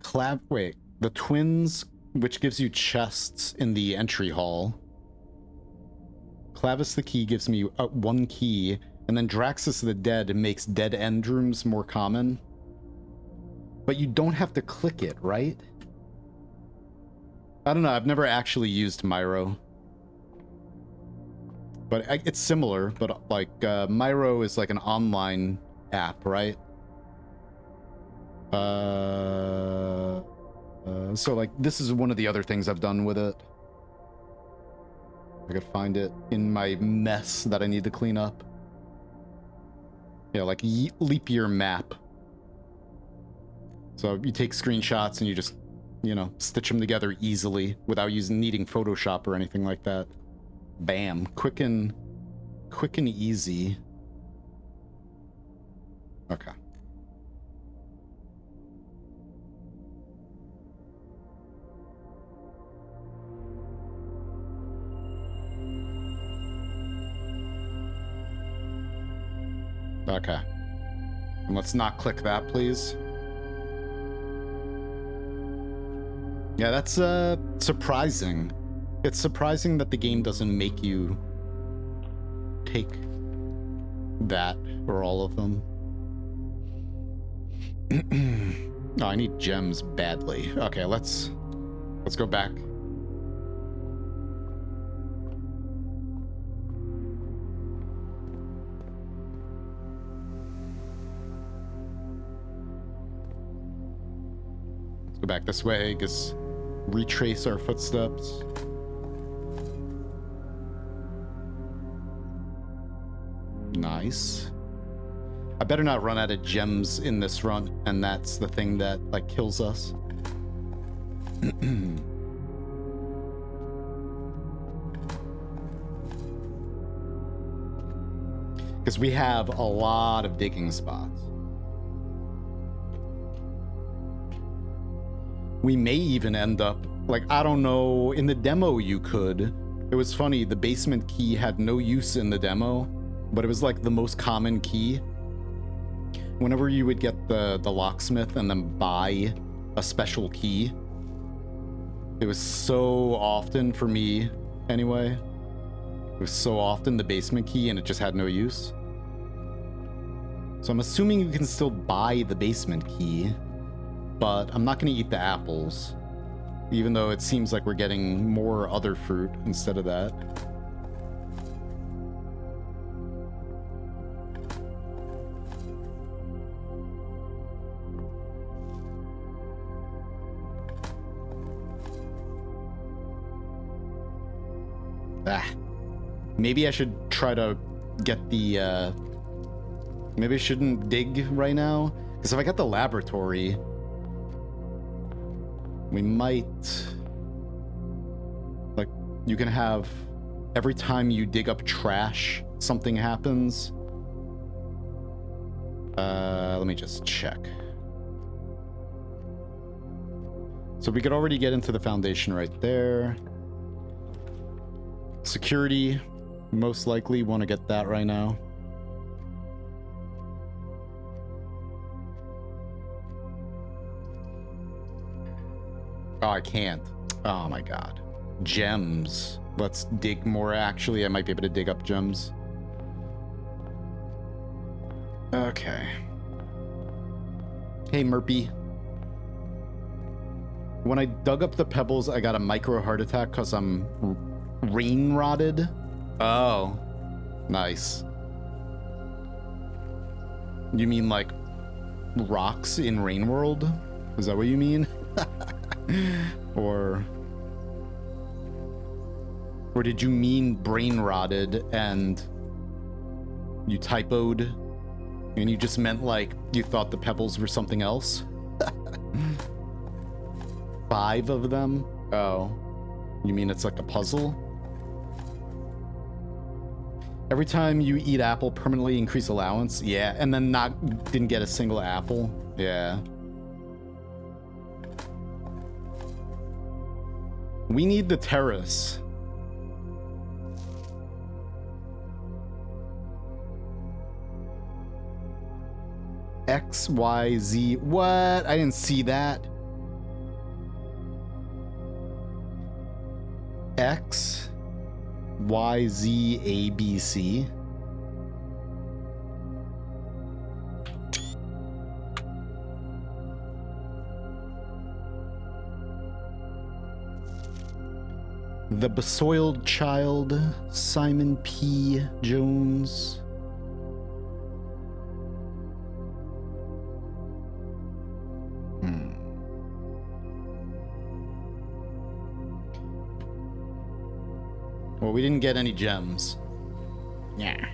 [SPEAKER 1] the twins, which gives you chests in the entry hall. Clavis the Key gives me one key, and then Draxus the Dead makes dead end rooms more common. But you don't have to click it, right? I don't know, I've never actually used Myro. But it's similar, but like Myro is like an online app, right? So like this is one of the other things I've done with it. I could find it in my mess that I need to clean up. Yeah, like Leap Year map. So you take screenshots and you just, stitch them together easily without needing Photoshop or anything like that. Bam. Quick and easy. Okay. Okay. And let's not click that, please. Yeah, that's surprising. It's surprising that the game doesn't make you take that or all of them. Oh, I need gems badly. Okay, let's go back. Let's go back this way, just retrace our footsteps. Nice. I better not run out of gems in this run, and that's the thing that like kills us. Because we have a lot of digging spots. We may even end up, like, I don't know, in the demo you could. It was funny, the basement key had no use in the demo, but it was like the most common key. Whenever you would get the locksmith and then buy a special key, it was so often, for me anyway, it was so often the basement key and it just had no use. So I'm assuming you can still buy the basement key, but I'm not going to eat the apples, even though it seems like we're getting more other fruit instead of that. Maybe I should try to get the, maybe I shouldn't dig right now, because if I get the laboratory, we might, like, you can have, every time you dig up trash, something happens. Let me just check. So we could already get into the foundation right there. Security, most likely want to get that right now. Oh, I can't. Oh my god. Gems. Let's dig more, actually. I might be able to dig up gems. Okay. Hey, Murpy. When I dug up the pebbles, I got a micro heart attack because I'm rain rotted. Oh, nice. You mean like rocks in Rain World? Is that what you mean? Or did you mean brain rotted and you typoed and you just meant like you thought the pebbles were something else? 5 of them? Oh, you mean it's like a puzzle? Every time you eat apple, permanently increase allowance. Yeah, and then didn't get a single apple. Yeah. We need the terrace. X, Y, Z. What? I didn't see that. X, Y, Z, A, B, C. The Besoiled Child, Simon P. Jones. Well, we didn't get any gems. Yeah.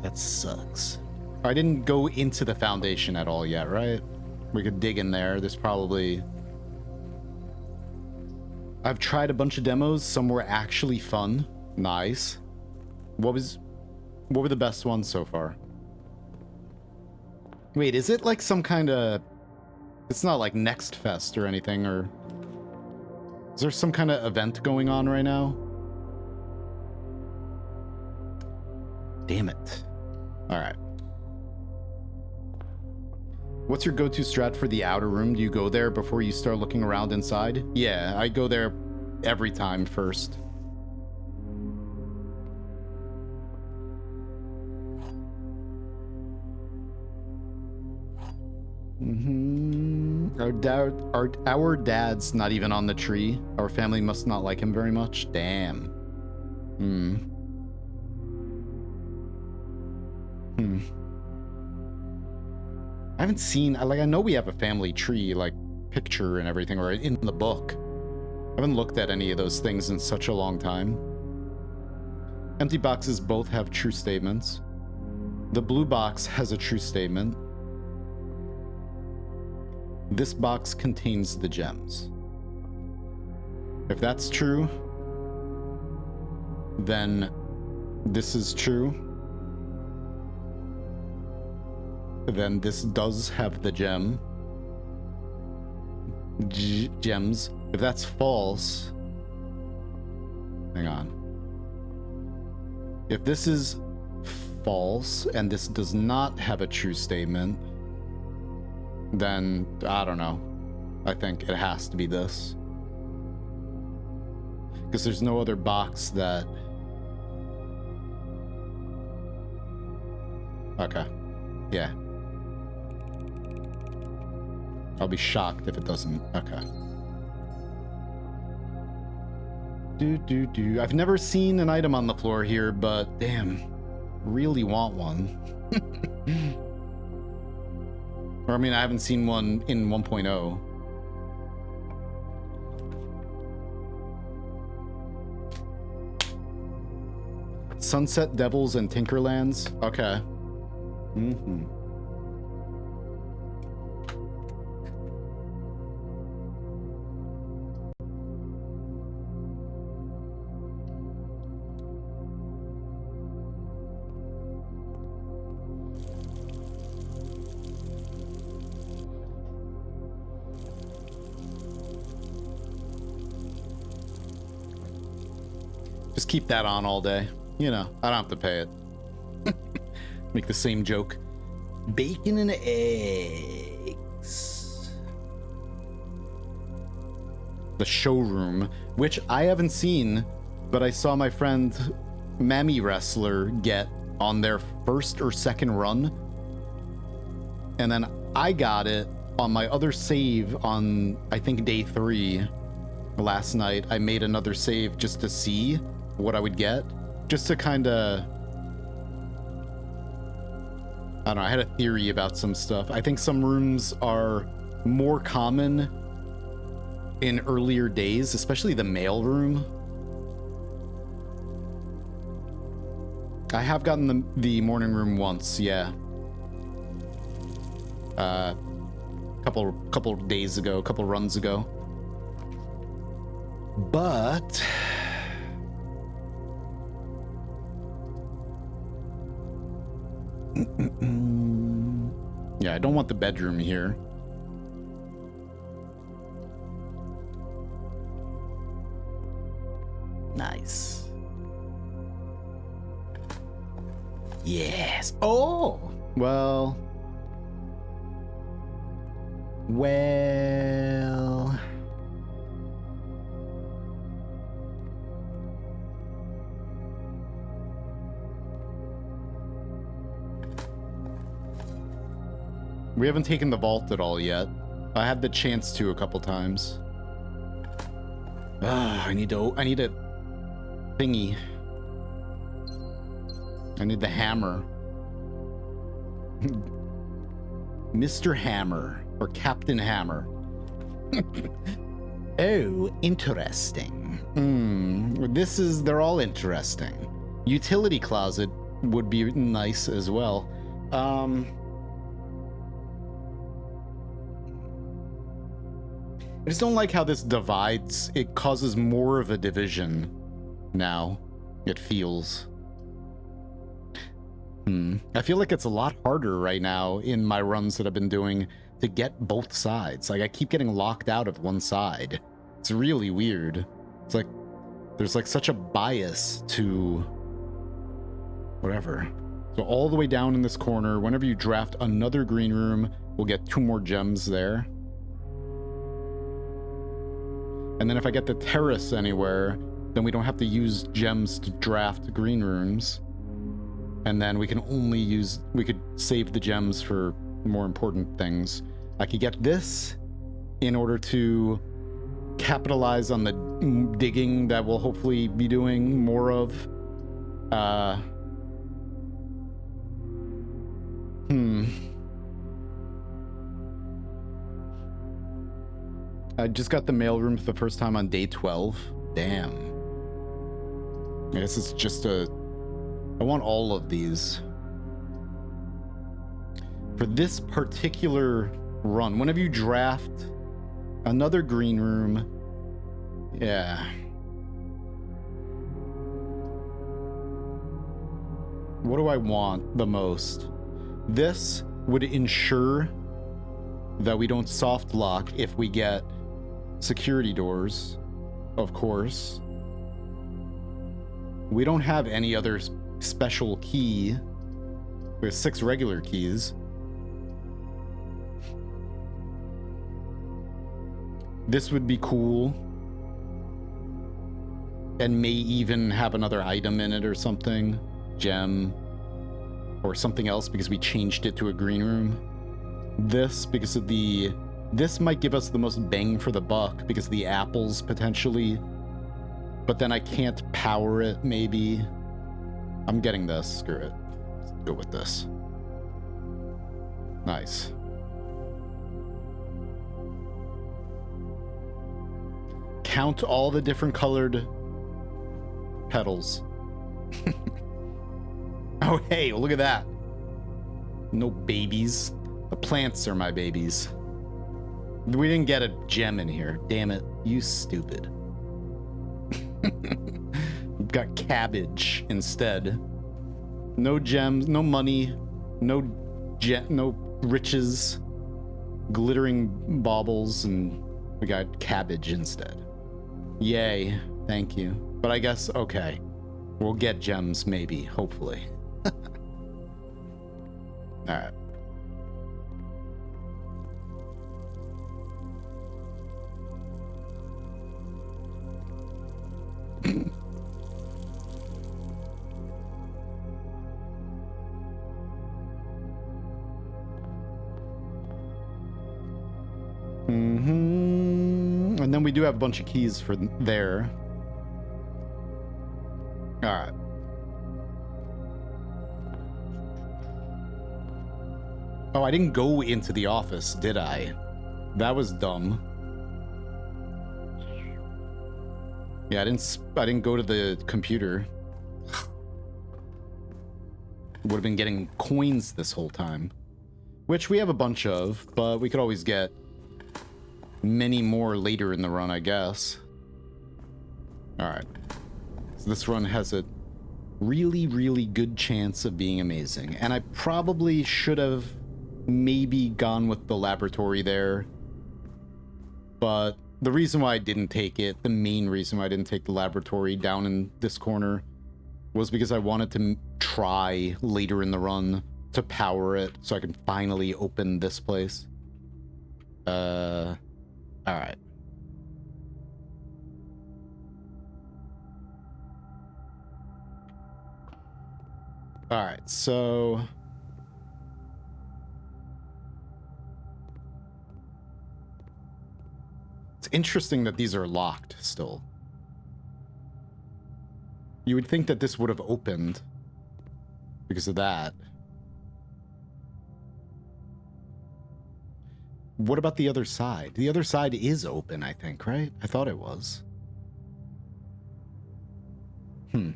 [SPEAKER 1] That sucks. I didn't go into the foundation at all yet, right? We could dig in there. There's probably... I've tried a bunch of demos. Some were actually fun. Nice. What were the best ones so far? Wait, is it like some kind of... It's not like Next Fest or anything, or... Is there some kind of event going on right now? Damn it. Alright. What's your go-to strat for the outer room? Do you go there before you start looking around inside? Yeah, I go there every time first. Our dad's not even on the tree. Our family must not like him very much. Damn. I haven't seen, like, I know we have a family tree, like, picture and everything, or in the book. I haven't looked at any of those things in such a long time. Empty boxes both have true statements. The blue box has a true statement. This box contains the gems. If that's true, then this is true. Then this does have the gem. Gems. If that's false... Hang on. If this is false and this does not have a true statement, then I don't know. I think it has to be this. Because there's no other box that... Okay. Yeah. I'll be shocked if it doesn't. Okay. I've never seen an item on the floor here, but damn, really want one. Or I mean, I haven't seen one in 1.0. Sunset Devils and Tinkerlands. Okay. Mm-hmm. Just keep that on all day. You know, I don't have to pay it. Make the same joke. Bacon and eggs. The showroom, which I haven't seen, but I saw my friend Mammy Wrestler get on their first or second run. And then I got it on my other save on, I think, day 3. Last night, I made another save just to see what I would get. Just to kind of... I don't know, I had a theory about some stuff. I think some rooms are more common in earlier days, especially the mail room. I have gotten the morning room once, yeah. Couple days ago, couple runs ago. But... yeah, I don't want the bedroom here. Nice. Yes. Oh! Well... We haven't taken the vault at all yet. I had the chance to a couple times. I need a thingy. I need the hammer. Mr. Hammer or Captain Hammer. Oh, interesting. They're all interesting. Utility closet would be nice as well. I just don't like how this divides. It causes more of a division now, it feels. I feel like it's a lot harder right now in my runs that I've been doing to get both sides. Like, I keep getting locked out of one side. It's really weird. It's like, there's like such a bias to whatever. So all the way down in this corner, whenever you draft another green room, we'll get 2 more gems there. And then if I get the terrace anywhere, then we don't have to use gems to draft green rooms. And then we can we could save the gems for more important things. I could get this in order to capitalize on the digging that we'll hopefully be doing more of. I just got the mailroom for the first time on day 12. Damn. I guess it's just I want all of these. For this particular run, whenever you draft another green room, yeah. What do I want the most? This would ensure that we don't soft lock if we get security doors, of course. We don't have any other special key. We have 6 regular keys. This would be cool. And may even have another item in it or something. Gem. Or something else because we changed it to a green room. This, because of the... This might give us the most bang for the buck because of the apples, potentially. But then I can't power it, maybe. I'm getting this. Screw it. Let's go with this. Nice. Count all the different colored petals. Oh, hey, look at that. No babies. The plants are my babies. We didn't get a gem in here. Damn it. You stupid. We've got cabbage instead. No gems, no money, no riches, glittering baubles, and we got cabbage instead. Yay. Thank you. But I guess, okay. We'll get gems, maybe, hopefully. Alright. And then we do have a bunch of keys for there. All right. Oh, I didn't go into the office, did I? That was dumb. Yeah, I didn't go to the computer. Would have been getting coins this whole time. Which we have a bunch of, but we could always get many more later in the run, I guess. Alright. So this run has a really, really good chance of being amazing. And I probably should have maybe gone with the laboratory there. But the reason why I didn't take it, the main reason why I didn't take the laboratory down in this corner, was because I wanted to try later in the run to power it so I can finally open this place. Alright. Alright, so... It's interesting that these are locked still. You would think that this would have opened because of that. What about the other side? The other side is open, I think, right? I thought it was. And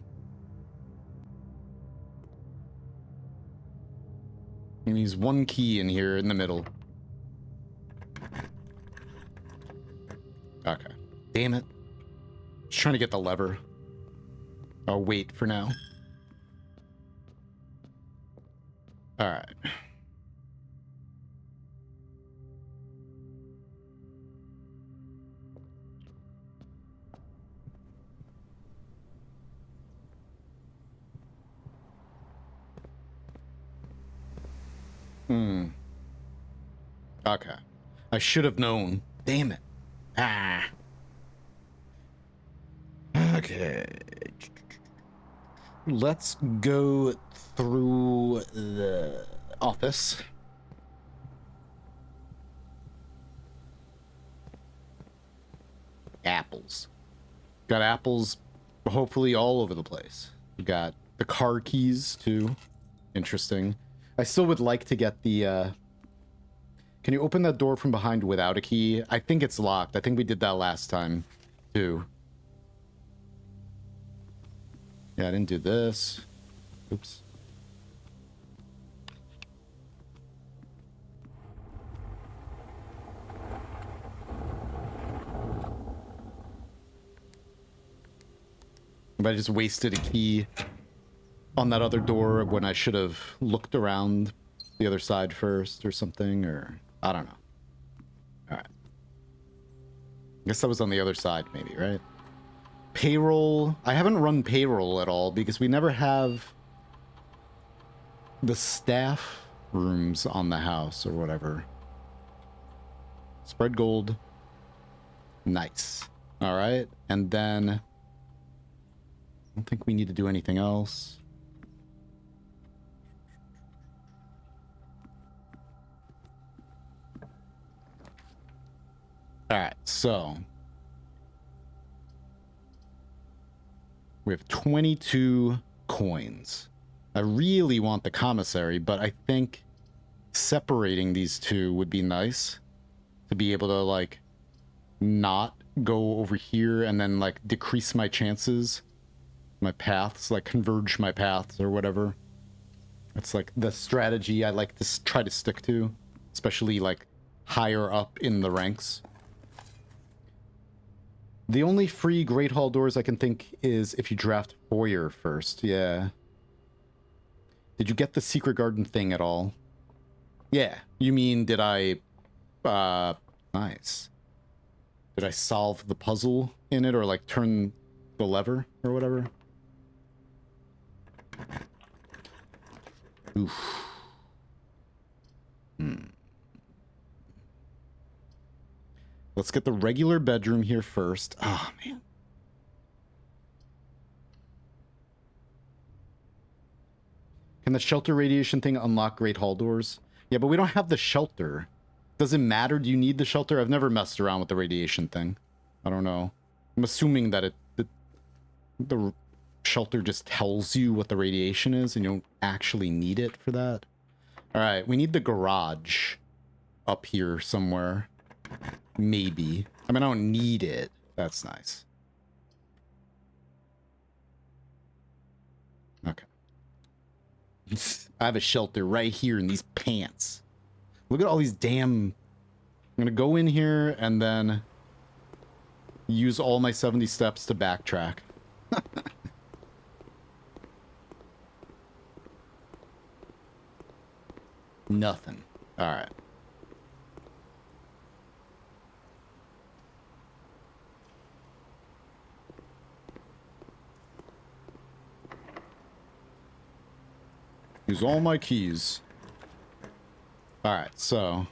[SPEAKER 1] he's one key in here in the middle. Okay. Damn it. Just trying to get the lever. I'll wait for now. Alright. Okay. I should have known. Damn it. Ah. Okay. Let's go through the office. Apples. Got apples hopefully all over the place. We got the car keys too. Interesting. I still would like to get the Can you open that door from behind without a key? I think it's locked. I think we did that last time too. Yeah, I didn't do this. Oops. But I just wasted a key on that other door when I should have looked around the other side first or something, or I don't know. All right. I guess that was on the other side maybe, right? Payroll. I haven't run payroll at all because we never have the staff rooms on the house or whatever. Spread gold. Nice. All right. And then I don't think we need to do anything else. All right. So we have 22 coins. I really want the commissary, but I think separating these two would be nice to be able to, like, not go over here and then, like, decrease my chances, my paths, like, converge my paths or whatever. It's, like, the strategy I like to try to stick to, especially, like, higher up in the ranks. The only free Great Hall doors I can think is if you draft Foyer first. Yeah. Did you get the Secret Garden thing at all? Yeah. You mean, did I... nice. Did I solve the puzzle in it or, like, turn the lever or whatever? Oof. Let's get the regular bedroom here first. Oh, man. Can the shelter radiation thing unlock Great Hall doors? Yeah, but we don't have the shelter. Does it matter? Do you need the shelter? I've never messed around with the radiation thing. I don't know. I'm assuming that the shelter just tells you what the radiation is and you don't actually need it for that. All right, we need the garage up here somewhere. Maybe. I mean, I don't need it. That's nice. Okay. I have a shelter right here in these pants. Look at all these damn... I'm gonna go in here and then use all my 70 steps to backtrack. Nothing. All right. Use all my keys. All right, so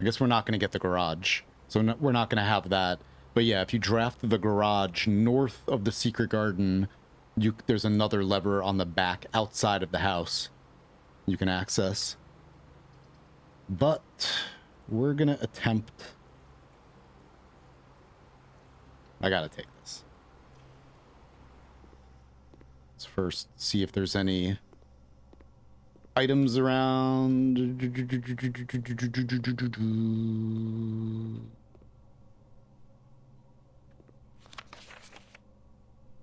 [SPEAKER 1] I guess we're not going to get the garage. So no, we're not going to have that. But yeah, if you draft the garage north of the secret garden, there's another lever on the back outside of the house you can access. But we're going to attempt... I got to take this. Let's first see if there's any items around.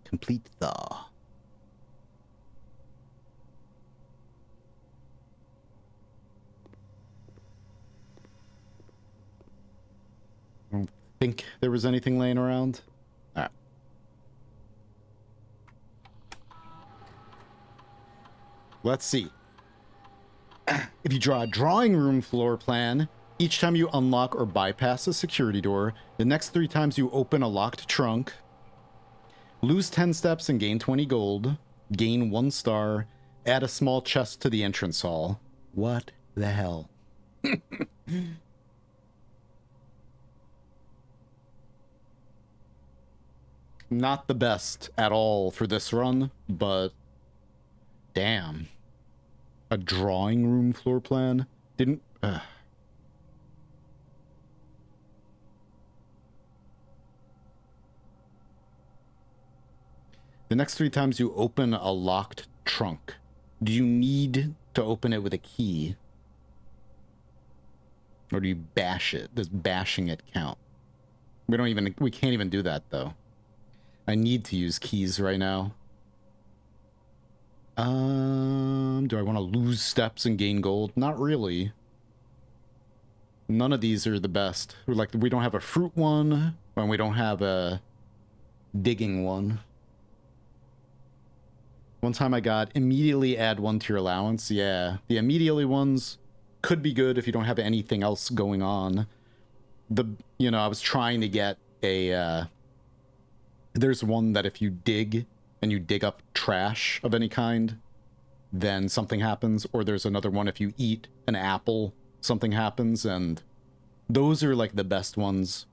[SPEAKER 1] Complete the... I don't think there was anything laying around. All right. Let's see. If you draw a drawing room floor plan, each time you unlock or bypass a security door, the next 3 times you open a locked trunk, lose 10 steps and gain 20 gold, gain 1 star, add a small chest to the entrance hall. What the hell? Not the best at all for this run, but damn. A drawing room floor plan? Didn't... The next 3 times you open a locked trunk, do you need to open it with a key? Or do you bash it? Does bashing it count? We can't even do that, though. I need to use keys right now. Do I want to lose steps and gain gold? Not really. None of these are the best. Like, we don't have a fruit one, and we don't have a digging one. One time I got immediately add 1 to your allowance. Yeah, the immediately ones could be good if you don't have anything else going on. I was trying to get a, there's one that if you dig and you dig up trash of any kind, then something happens. Or there's another one, if you eat an apple, something happens. And those are like the best ones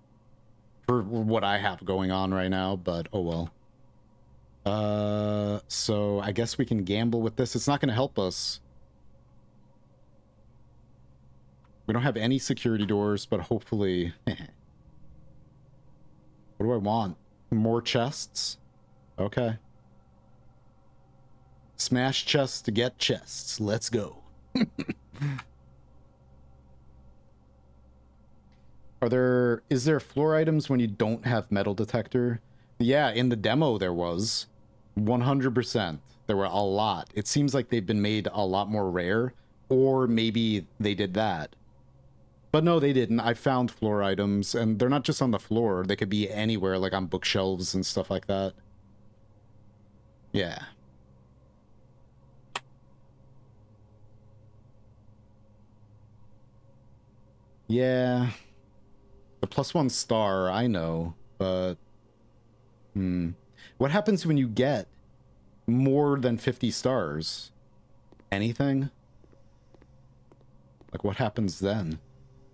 [SPEAKER 1] for what I have going on right now, but oh well. So I guess we can gamble with this. It's not going to help us. We don't have any security doors, but hopefully... What do I want? More chests? Okay. Smash chests to get chests. Let's go. Is there floor items when you don't have metal detector? Yeah, in the demo there was. 100%. There were a lot. It seems like they've been made a lot more rare, or maybe they did that. But no, they didn't. I found floor items, and they're not just on the floor. They could be anywhere, like on bookshelves and stuff like that. Yeah. Yeah. The +1 star, I know, but... What happens when you get more than 50 stars? Anything? Like, what happens then?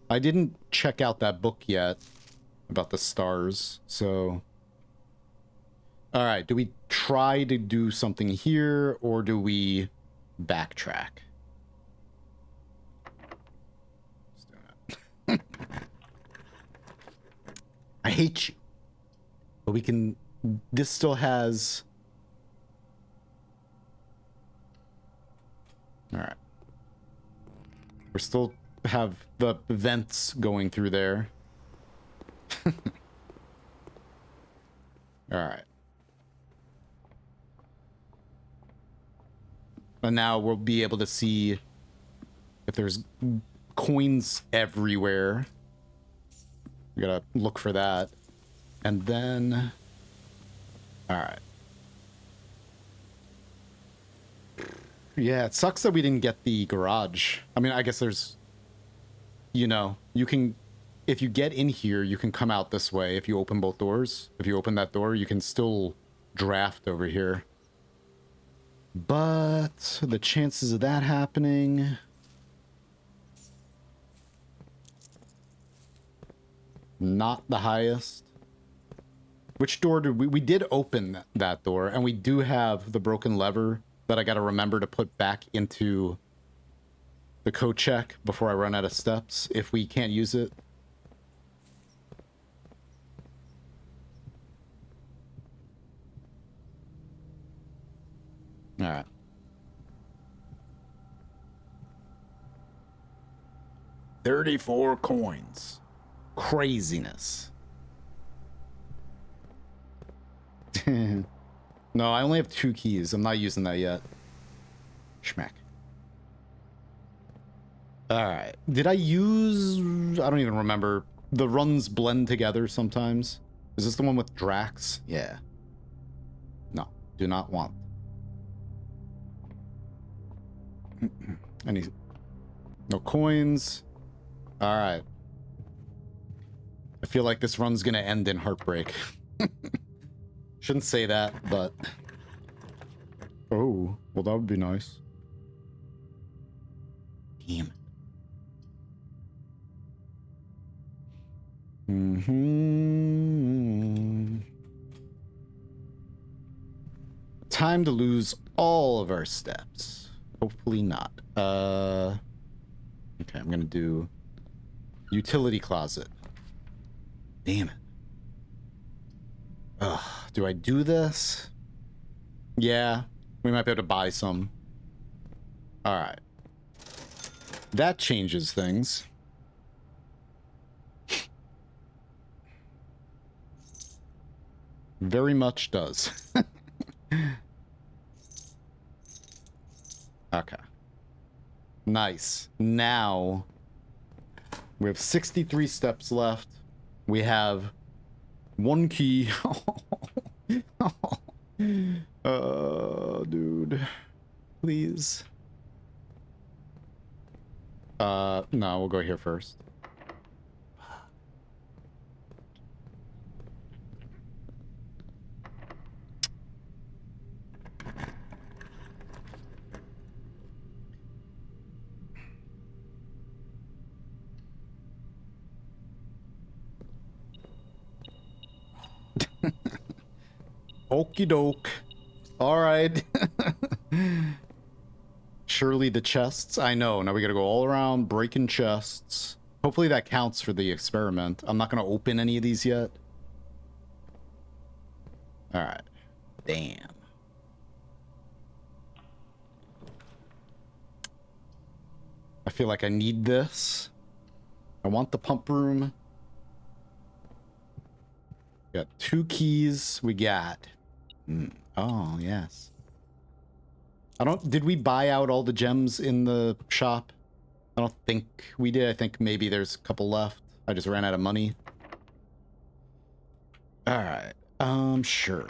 [SPEAKER 1] I didn't check out that book yet about the stars, so... Alright, do we try to do something here, or do we backtrack? I hate you. But we can... This still has... Alright. We still have the vents going through there. Alright. And now we'll be able to see if there's coins everywhere. We gotta look for that. And then... Alright. Yeah, it sucks that we didn't get the garage. I mean, I guess there's... You know, you can... If you get in here, you can come out this way if you open both doors. If you open that door, you can still draft over here. But the chances of that happening... Not the highest. Which door did we did open that door, and we do have the broken lever that I gotta remember to put back into the code check before I run out of steps, if we can't use it. Alright. $34 coins. Craziness. No, I only have 2 keys. I'm not using that yet. Schmack. Alright. Did I use... I don't even remember. The runs blend together sometimes. Is this the one with Drax? Yeah. No. Do not want. Any... No coins. Alright. I feel like this run's gonna end in heartbreak. Shouldn't say that, but... Oh, well that would be nice. Damn it. Time to lose all of our steps. Hopefully not. Okay, I'm gonna do utility closet. Damn it. Ugh, do I do this? Yeah, we might be able to buy some. Alright. That changes things. Very much does. Okay. Nice. Now, we have 63 steps left. We have 1 key. Dude. Please. No, we'll go here first. Okie doke. All right. Surely the chests. I know. Now we gotta go all around breaking chests. Hopefully that counts for the experiment. I'm not gonna open any of these yet. All right. Damn. I feel like I need this. I want the pump room. Got 2 keys. We got. Oh, yes. Did we buy out all the gems in the shop? I don't think we did. I think maybe there's a couple left. I just ran out of money. All right. Sure.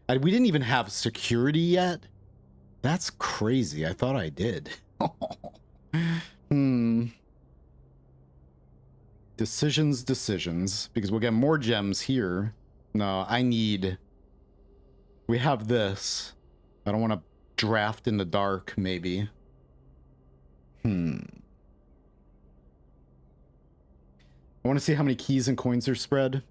[SPEAKER 1] We didn't even have security yet. That's crazy. I thought I did. Decisions. Because we'll get more gems here. No, we have this. I don't want to draft in the dark, maybe. I want to see how many keys and coins are spread.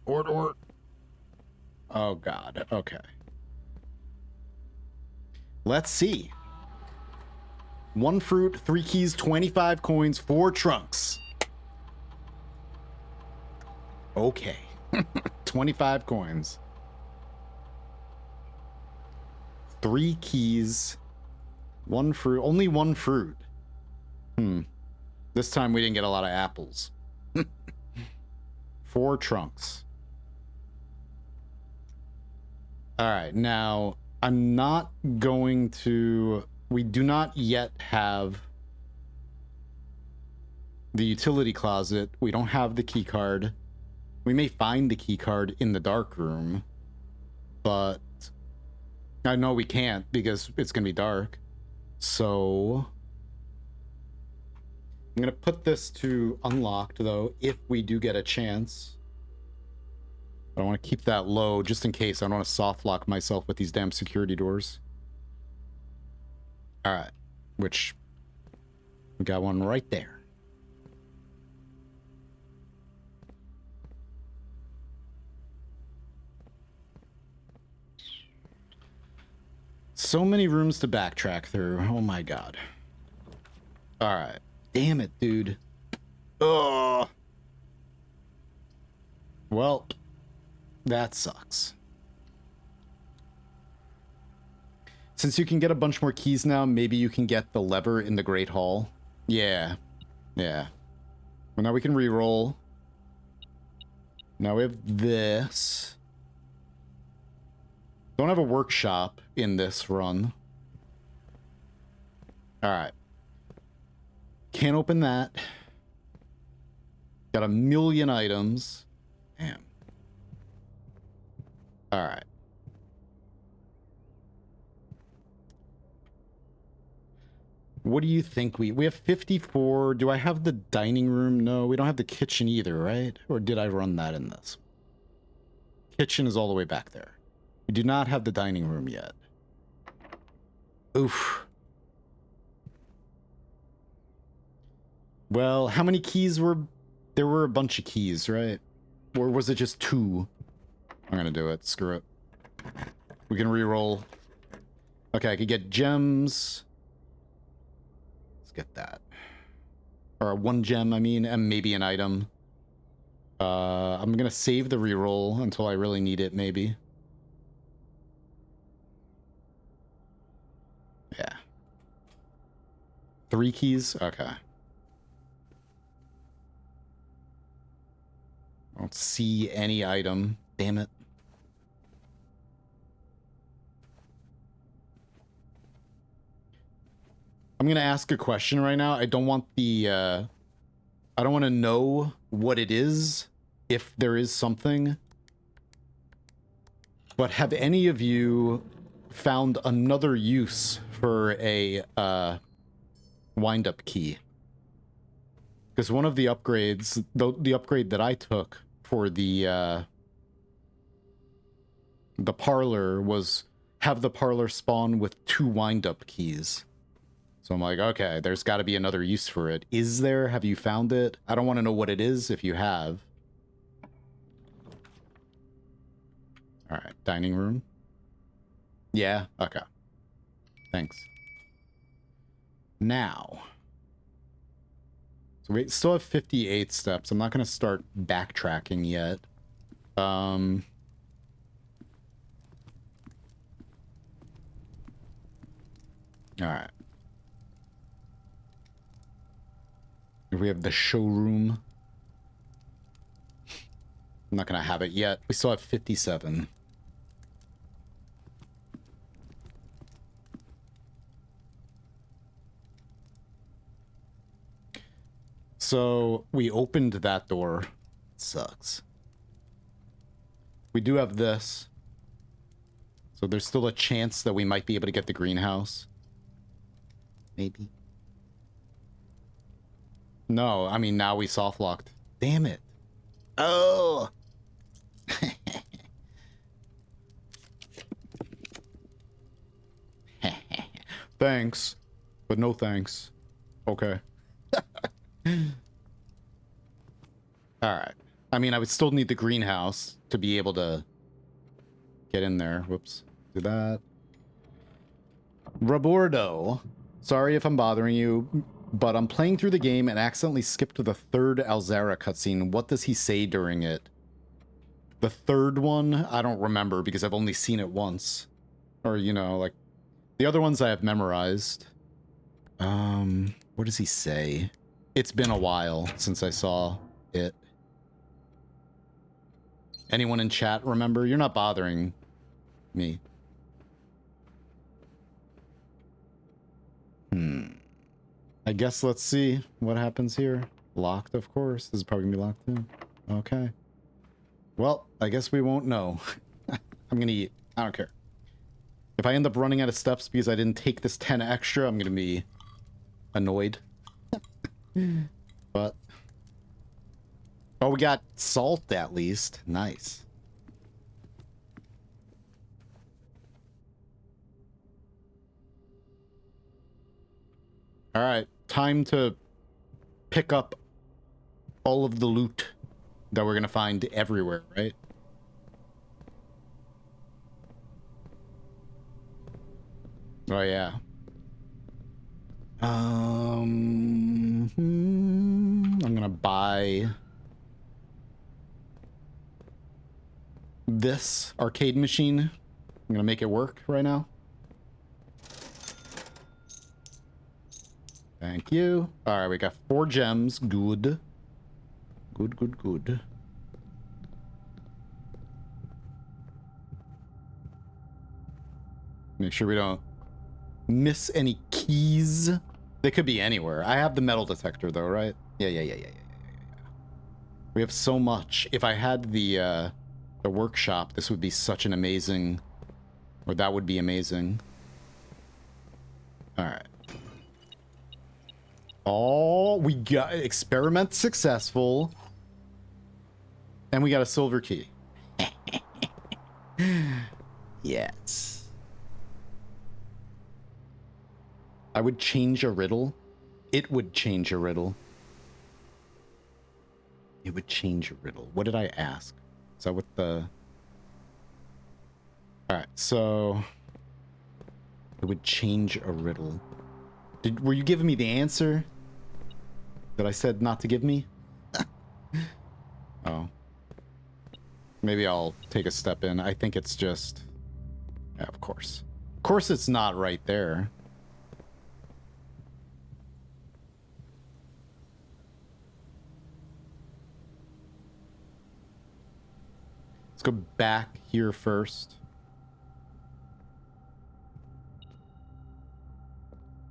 [SPEAKER 1] Or. Oh, God. Okay. Let's see. 1 fruit, 3 keys, 25 coins, 4 trunks. Okay. 25 coins. 3 keys. 1 fruit. Only 1 fruit. This time we didn't get a lot of apples. 4 trunks. Alright, now I'm not going to... We do not yet have the utility closet. We don't have the key card. We may find the key card in the dark room, but I know we can't because it's going to be dark. So I'm going to put this to unlocked, though, if we do get a chance. I want to keep that low just in case. I don't want to soft lock myself with these damn security doors. All right, which we got one right there. So many rooms to backtrack through. Oh my God. All right. Damn it, dude. Ugh. Well, that sucks. Since you can get a bunch more keys now, maybe you can get the lever in the Great Hall. Yeah. Yeah. Well, now we can re-roll. Now we have this. Don't have a workshop in this run. Alright. Can't open that. Got a million items. Damn. Alright. What do you think we have 54. Do I have the dining room? No, we don't have the kitchen either, right? Or did I run that in this? Kitchen is all the way back there. We do not have the dining room yet. Oof. Well, how many keys were... There were a bunch of keys, right? Or was it just 2? I'm gonna do it. Screw it. We can re-roll. Okay, I could get gems. Get that. Or 1 gem, I mean, and maybe an item. I'm gonna save the reroll until I really need it, maybe. Yeah. 3 keys? Okay. I don't see any item. Damn it. I'm gonna ask a question right now. I don't want the, I don't want to know what it is, if there is something. But have any of you found another use for a, wind-up key? Because one of the upgrades, the upgrade that I took for the parlor was have the parlor spawn with 2 wind-up keys. So I'm like, okay, there's got to be another use for it. Is there? Have you found it? I don't want to know what it is if you have. All right, dining room. Yeah, okay. Thanks. Now. So we still have 58 steps. I'm not going to start backtracking yet. All right. We have the showroom. I'm not going to have it yet. We still have 57. So we opened that door. Sucks. We do have this. So there's still a chance that we might be able to get the greenhouse. Maybe. No, I mean, now we soft locked. Damn it. Oh. Thanks, but no thanks. Okay. All right. I mean, I would still need the greenhouse to be able to get in there. Whoops. Do that. Robordo. Sorry if I'm bothering you, but I'm playing through the game and accidentally skipped to the 3rd Alzara cutscene. What does he say during it? The 3rd one? I don't remember because I've only seen it once. Or, you know, like, the other ones I have memorized. What does he say? It's been a while since I saw it. Anyone in chat remember? You're not bothering me. I guess let's see what happens here. Locked, of course. This is probably gonna be locked too. Okay. Well, I guess we won't know. I'm gonna eat. I don't care. If I end up running out of steps because I didn't take this 10 extra, I'm gonna be annoyed. But... oh, we got salt at least. Nice. All right, time to pick up all of the loot that we're gonna find everywhere, right? Oh yeah. I'm gonna buy this arcade machine. I'm gonna make it work right now. Thank you. All right, we got 4 gems. Good. Good, good, good. Make sure we don't miss any keys. They could be anywhere. I have the metal detector though, right? Yeah. We have so much. If I had the workshop, this would be such an amazing, or that would be amazing. All right. Oh, we got experiment successful. And we got a silver key. Yes. I would change a riddle. It would change a riddle. It would change a riddle. What did I ask? Is that what the... Alright, so... it would change a riddle. Were you giving me the answer that I said not to give me? Oh. Maybe I'll take a step in. I think it's just... yeah, of course. Of course it's not right there. Let's go back here first.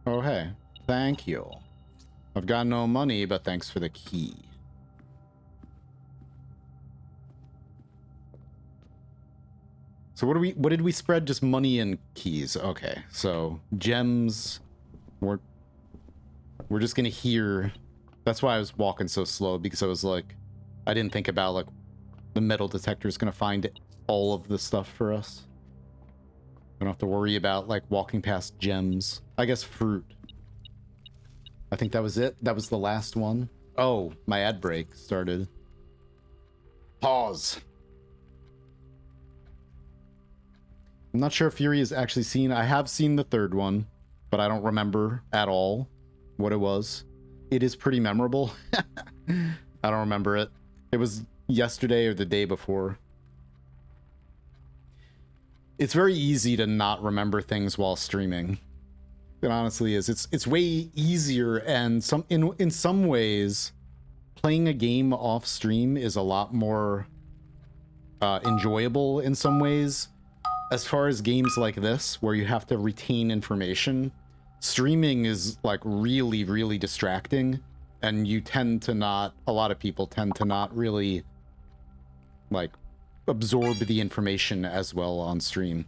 [SPEAKER 1] Oh, hey. Thank you. I've got no money, but thanks for the key. So what did we spread? Just money and keys. Okay. So gems. We're just gonna hear. That's why I was walking so slow, because I was like, I didn't think about like the metal detector is gonna find all of the stuff for us. don't have to worry about like walking past gems. I guess fruit. I think that was it. That was the last one. Oh, my ad break started. Pause. I'm not sure if Fury has actually seen. I have seen the third one, but I don't remember at all what it was. It is pretty memorable. I don't remember it. It was yesterday or the day before. It's very easy to not remember things while streaming. It honestly is. It's way easier, and in some ways, playing a game off stream is a lot more enjoyable in some ways. As far as games like this, where you have to retain information, streaming is like really, really distracting, and you tend to not, a lot of people tend to not really like absorb the information as well on stream.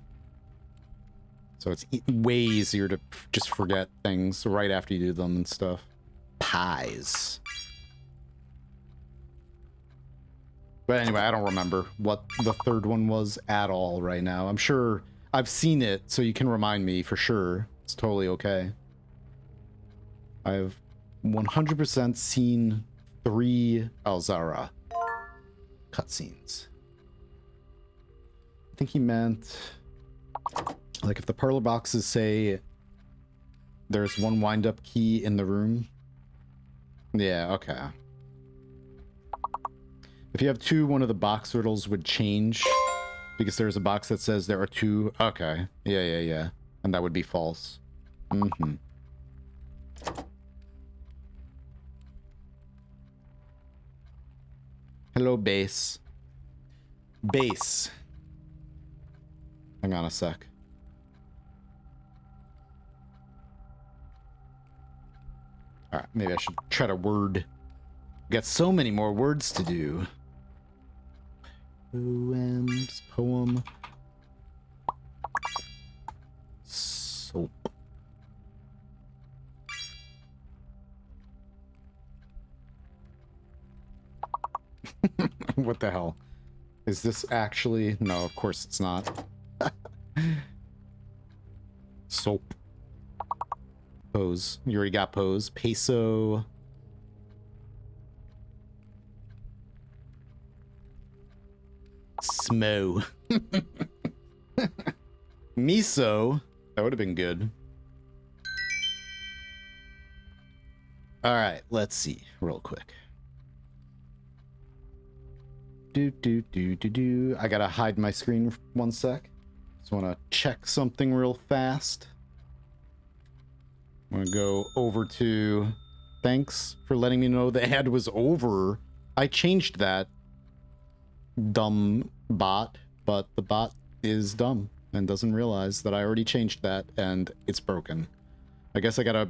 [SPEAKER 1] So it's way easier to just forget things right after you do them and stuff. Pies. But anyway, I don't remember what the third one was at all right now. I'm sure I've seen it, so you can remind me for sure. It's totally okay. I've 100% seen 3 Alzara cutscenes. I think he meant, like, if the parlor boxes say there's one wind-up key in the room. Yeah, okay. If you have 2, one of the box riddles would change because there's a box that says there are 2. Okay. Yeah. And that would be false. Mm-hmm. Hello, base. Base. Hang on a sec. Alright, maybe I should try to word. Got so many more words to do. Poems, poem. Soap. What the hell? Is this actually? No, of course it's not. Soap. Pose. You already got pose. Peso. Smo. Miso. That would have been good. All right, let's see real quick. I gotta hide my screen for 1 sec. Just want to check something real fast. I'm gonna go over to. Thanks for letting me know the ad was over. I changed that. Dumb bot, but the bot is dumb and doesn't realize that I already changed that and it's broken. I guess I gotta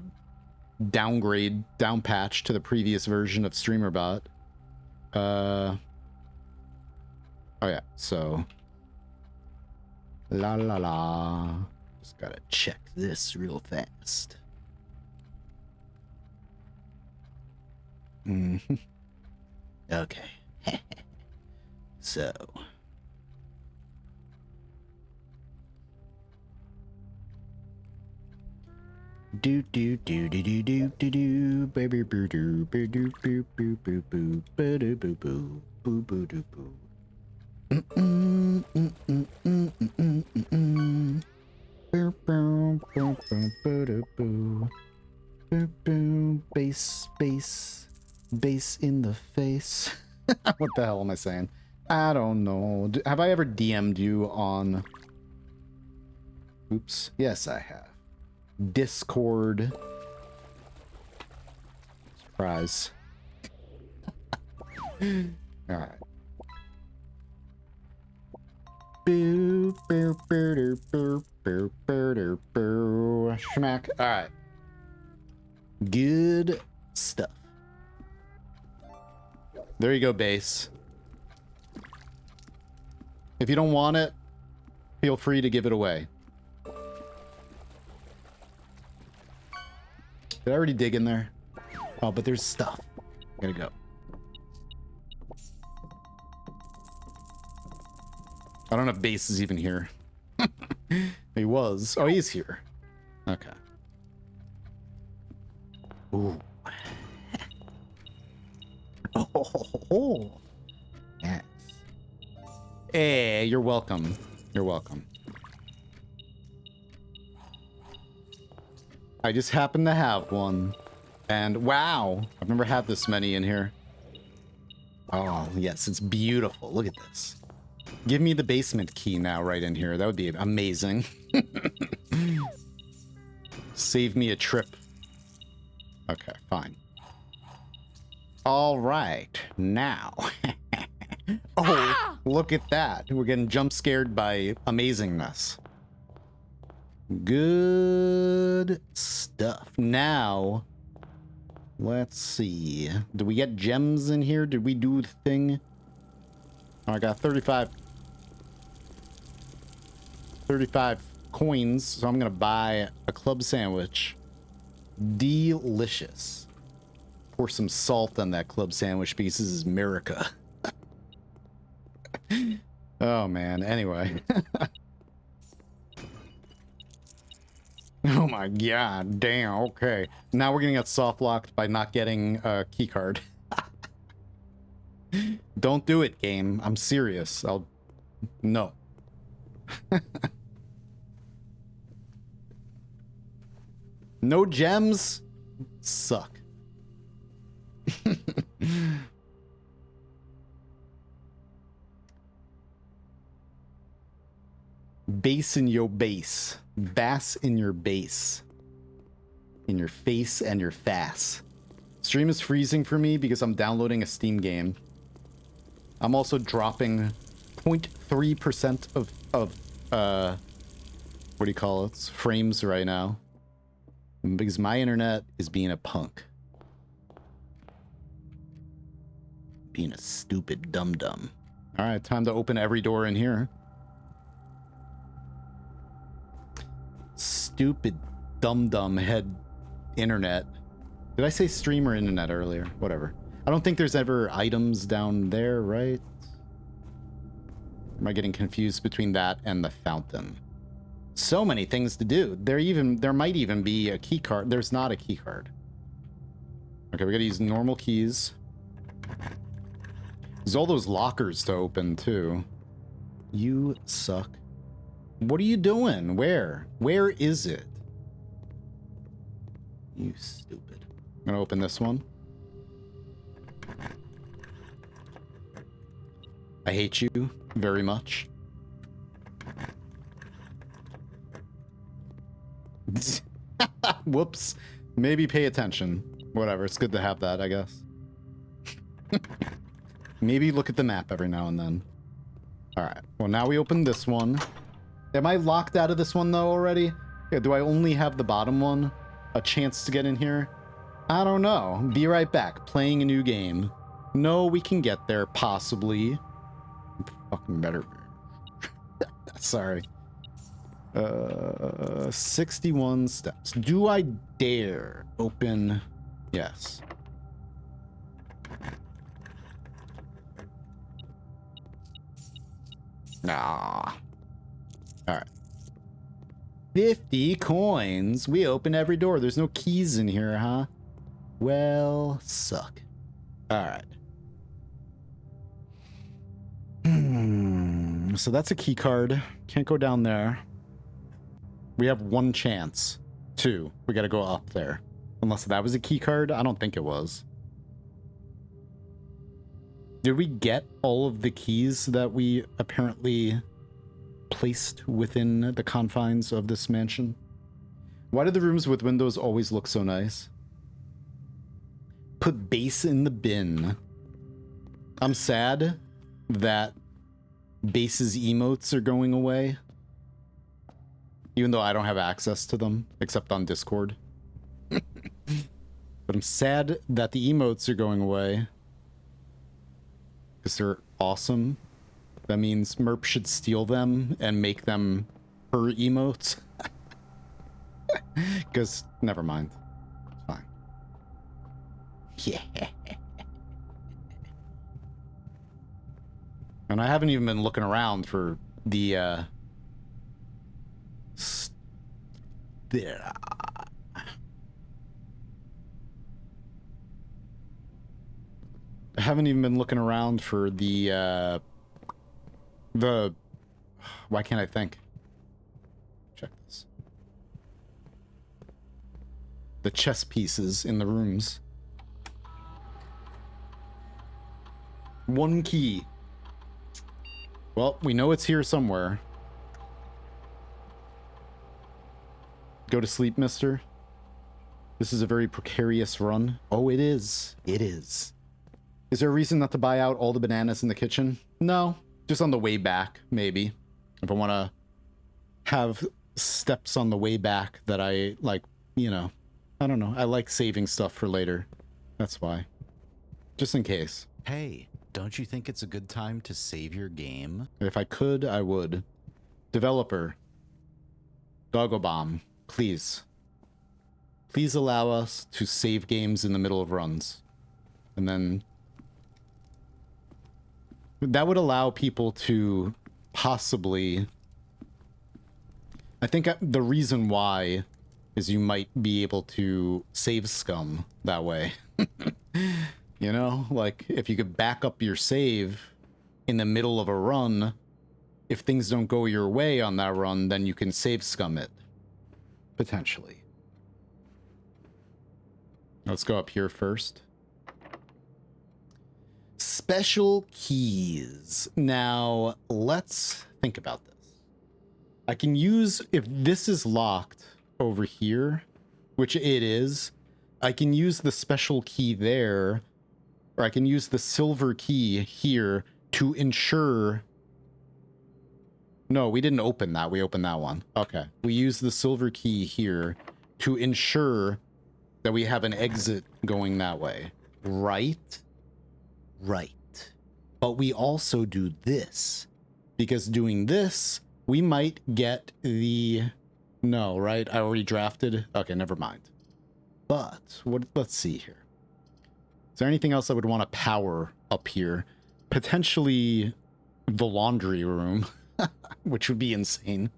[SPEAKER 1] downgrade, downpatch to the previous version of StreamerBot. Oh yeah, so la la la. Just gotta check this real fast. Okay. So do do do do do do do do baby boo doo boo doo boo boo boo boo boo doo boo boo boo boo doo boo. Bass in the face. What the hell am I saying? I don't know. Have I ever DM'd you on... Oops. Yes, I have. Discord. Surprise. Alright. Boo, boo, boo, boo, boo, boo, boo. Schmack. Alright. Good stuff. There you go, base. If you don't want it, feel free to give it away. Did I already dig in there? Oh, but there's stuff. Gotta go. I don't know if base is even here. He was. Oh, he's here. Okay. Ooh. Oh. Yes. Hey, you're welcome. You're welcome. I just happen to have one. And wow, I've never had this many in here. Oh, yes, it's beautiful. Look at this. Give me the basement key now right in here. That would be amazing. Save me a trip. Okay, fine. All right, now. Oh, look at that. We're getting jump scared by amazingness. Good stuff. Now, let's see. Do we get gems in here? Did we do the thing? Oh, I got 35 coins, so I'm gonna buy a club sandwich. Delicious. Pour some salt on that club sandwich because this is America. Oh man, anyway. Oh my god, damn, okay. Now we're gonna get soft locked by not getting a key card. Don't do it, game. I'm serious. No. No gems? Suck. Bass in your base. Bass in your base. In your face and your fass. Stream is freezing for me because I'm downloading a Steam game. I'm also dropping 0.3% of what do you call it? Frames right now. Because my internet is being a punk. Being a stupid dum-dum. Alright, time to open every door in here. Stupid dum-dum head internet. Did I say stream or internet earlier? Whatever. I don't think there's ever items down there, right? Am I getting confused between that and the fountain? So many things to do. There might even be a key card. There's not a key card. Okay, we gotta use normal keys. There's all those lockers to open too. You suck. What are you doing? Where? Where is it? You stupid. I'm gonna open this one. I hate you very much. Whoops. Maybe pay attention. Whatever, it's good to have that, I guess. Maybe look at the map every now and then. Alright, well now we open this one. Am I locked out of this one though already? Yeah, do I only have the bottom one? A chance to get in here? I don't know. Be right back. Playing a new game. No, we can get there, possibly. Fucking better. Sorry. 61 steps. Do I dare open? Yes. Nah. Alright. 50 coins. We open every door. There's no keys in here, huh? Well, suck. Alright. So that's a key card. Can't go down there. We have one chance. Two. We gotta go up there. Unless that was a key card? I don't think it was. Did we get all of the keys that we apparently placed within the confines of this mansion? Why do the rooms with windows always look so nice? Put base in the bin. I'm sad that base's emotes are going away. Even though I don't have access to them, except on Discord. But I'm sad that the emotes are going away. Because they're awesome. That means Merp should steal them and make them her emotes. Because, never mind. It's fine. Yeah. And I haven't even been looking around for the
[SPEAKER 4] There.
[SPEAKER 1] I haven't even been looking around for the why can't I think? Check this. The chess pieces in the rooms. One key. Well, we know it's here somewhere. Go to sleep, mister. This is a very precarious run. Oh, it is. It is. Is there a reason not to buy out all the bananas in the kitchen? No. Just on the way back, maybe. If I want to have steps on the way back that I, like, you know. I don't know. I like saving stuff for later. That's why. Just in case.
[SPEAKER 4] Hey, don't you think it's a good time to save your game?
[SPEAKER 1] If I could, I would. Developer. Doggo Bomb. Please. Please allow us to save games in the middle of runs. And then... that would allow people to possibly... I think the reason why is you might be able to save scum that way. You know? Like, if you could back up your save in the middle of a run, if things don't go your way on that run, then you can save scum it. Potentially. Let's go up here first. Special keys. Now, let's think about this. I can use, if this is locked over here, which it is, I can use the special key there, or I can use the silver key here to ensure... No, we didn't open that. We opened that one. Okay. We use the silver key here to ensure that we have an exit going that way. Right? Right. But we also do this. Because doing this, we might get the... No, right? I already drafted? Okay, never mind. But, let's see here. Is there anything else I would want to power up here? Potentially the laundry room. Which would be insane.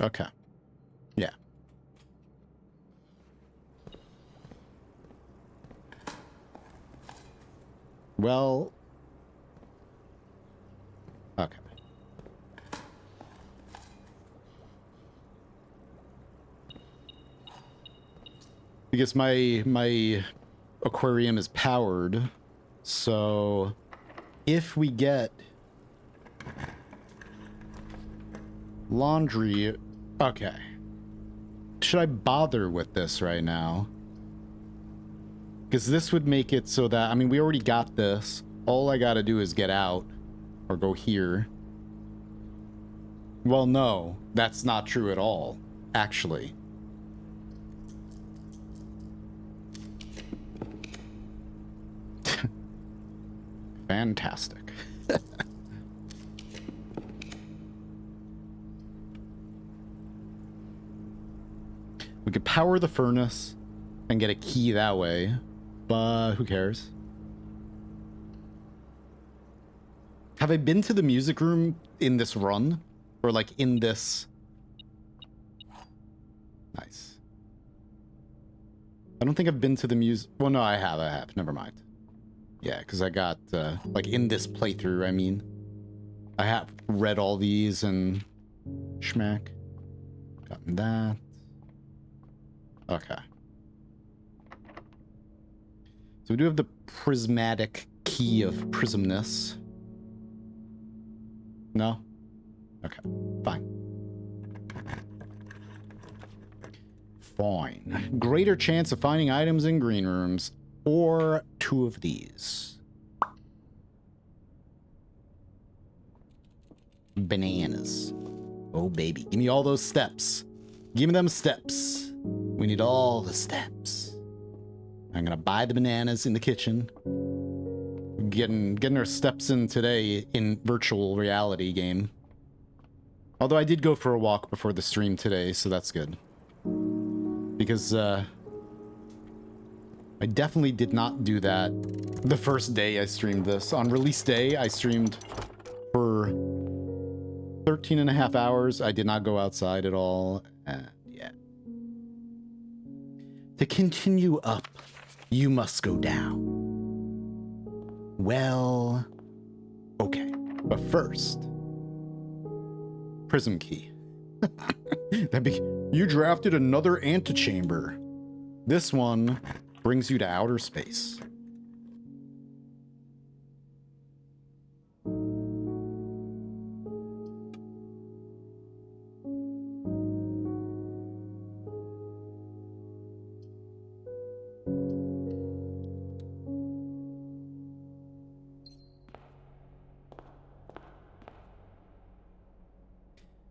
[SPEAKER 1] Okay. Yeah. Well... Okay. Because my aquarium is powered, so if we get laundry... Okay. Should I bother with this right now? Because this would make it so that... I mean, we already got this. All I gotta do is get out. Or go here. Well, no. That's not true at all. Actually. Fantastic. We could power the furnace and get a key that way, but who cares? Have I been to the music room in this run? Or like in this... Nice. I don't think I've been to the music... Well, no, I have. Never mind. Yeah, because I got, like, in this playthrough, I mean. I have read all these and... Schmack. Gotten that. Okay. So we do have the prismatic key of prismness. No? Okay, fine. Fine. Greater chance of finding items in green rooms. Or two of these. Bananas. Oh, baby. Give me all those steps. Give me them steps. We need all the steps. I'm gonna buy the bananas in the kitchen. Getting our steps in today in virtual reality game. Although I did go for a walk before the stream today, so that's good. Because, I definitely did not do that the first day I streamed this. On release day, I streamed for 13 and a half hours. I did not go outside at all. And yeah. To continue up, you must go down. Well, okay. But first, prism key. You drafted another antechamber. This one brings you to outer space.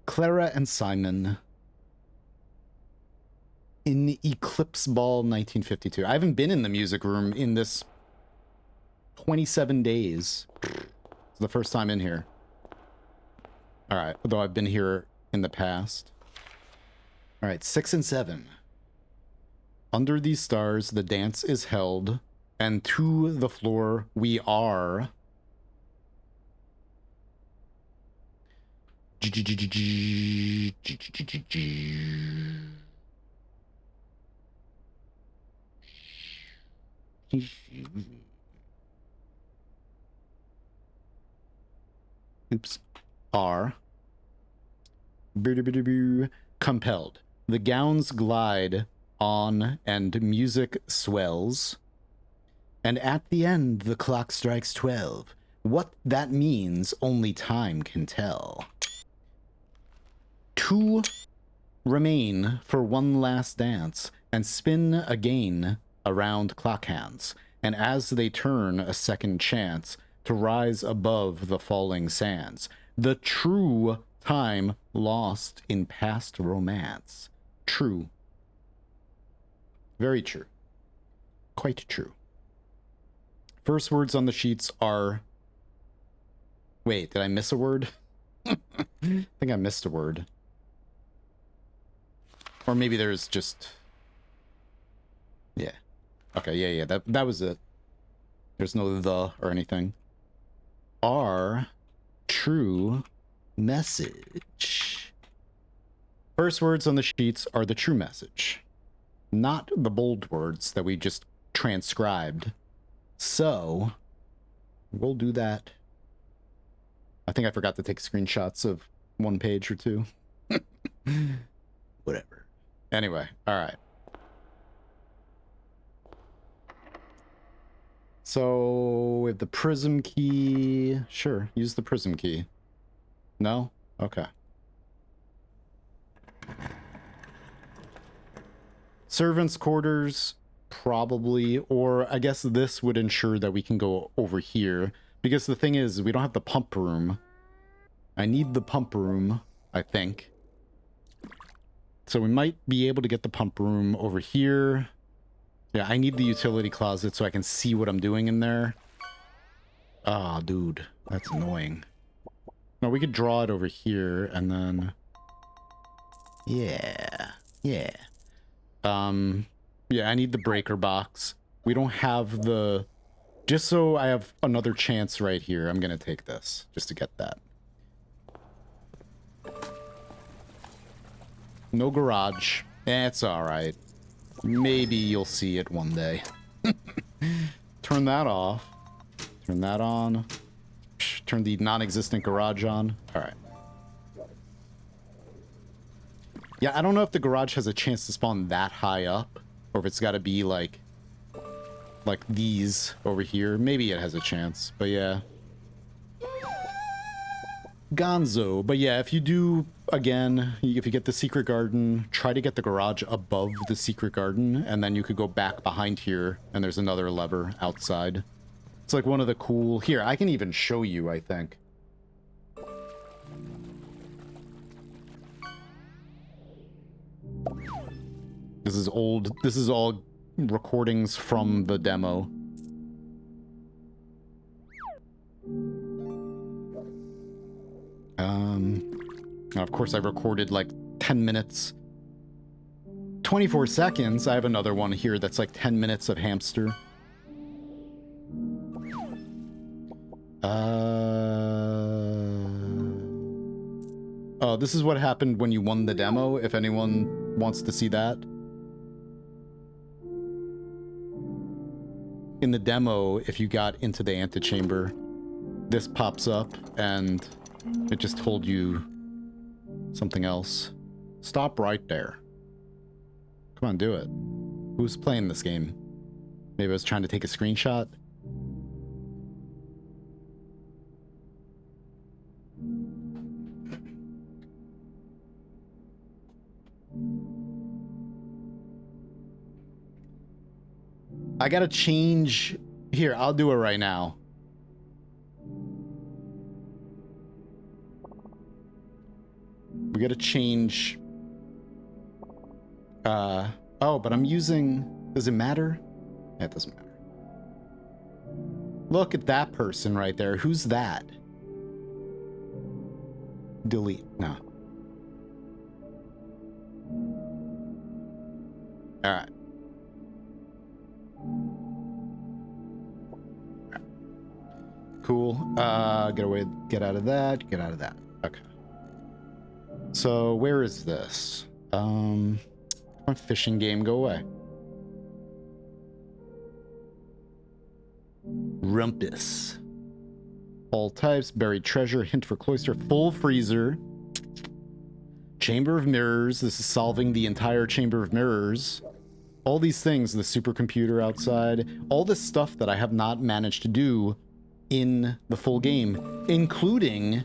[SPEAKER 1] Clara and Simon in the Eclipse Ball 1952. I haven't been in the music room in this 27 days. It's the first time in here. All right, although I've been here in the past. All right, 6 and 7. Under these stars, the dance is held, and to the floor we are. Oops. Are compelled. The gowns glide on and music swells. And at the end, the clock strikes 12. What that means, only time can tell. 2 remain for one last dance and spin again around clock hands. And as they turn, a second chance to rise above the falling sands. The true time lost in past romance. True. Very true. Quite true. First words on the sheets are... Wait, did I miss a word? I think I missed a word. Or maybe there's just... Yeah. Okay, yeah, that was it. There's no the or anything. Our true message. First words on the sheets are the true message, not the bold words that we just transcribed. So, we'll do that. I think I forgot to take screenshots of one page or two. Whatever. Anyway, all right. So, with the prism key... Sure, use the prism key. No? Okay. Servants' quarters, probably. Or I guess this would ensure that we can go over here. Because the thing is, we don't have the pump room. I need the pump room, I think. So we might be able to get the pump room over here. Yeah, I need the utility closet so I can see what I'm doing in there. Ah, dude, that's annoying. No, we could draw it over here and then... Yeah. Yeah, I need the breaker box. We don't have the... Just so I have another chance right here, I'm gonna take this, just to get that. No garage. It's alright. Maybe you'll see it one day. Turn that off. Turn that on. Turn the non-existent garage on. Alright. Yeah, I don't know if the garage has a chance to spawn that high up. Or if it's gotta be like these over here. Maybe it has a chance, but yeah. Gonzo. But yeah, if you do, again, if you get the secret garden, try to get the garage above the secret garden, and then you could go back behind here, and there's another lever outside. It's like one of the cool... Here, I can even show you, I think. This is old. This is all recordings from the demo. Of course, I recorded like 10 minutes, 24 seconds. I have another one here that's like 10 minutes of hamster. Oh, this is what happened when you won the demo, if anyone wants to see that. In the demo, if you got into the antechamber, this pops up and it just told you something else. Stop right there. Come on, do it. Who's playing this game? Maybe I was trying to take a screenshot. I gotta change. Here, I'll do it right now. We gotta change. Oh, but I'm using. Does it matter? Yeah, it doesn't matter. Look at that person right there. Who's that? Delete. No. All right. Cool. Get out of that. Get out of that. Okay. So where is this? Fishing game, go away. Rumpus. All types, buried treasure, hint for cloister, full freezer. Chamber of mirrors. This is solving the entire chamber of mirrors. All these things, the supercomputer outside, all this stuff that I have not managed to do in the full game, including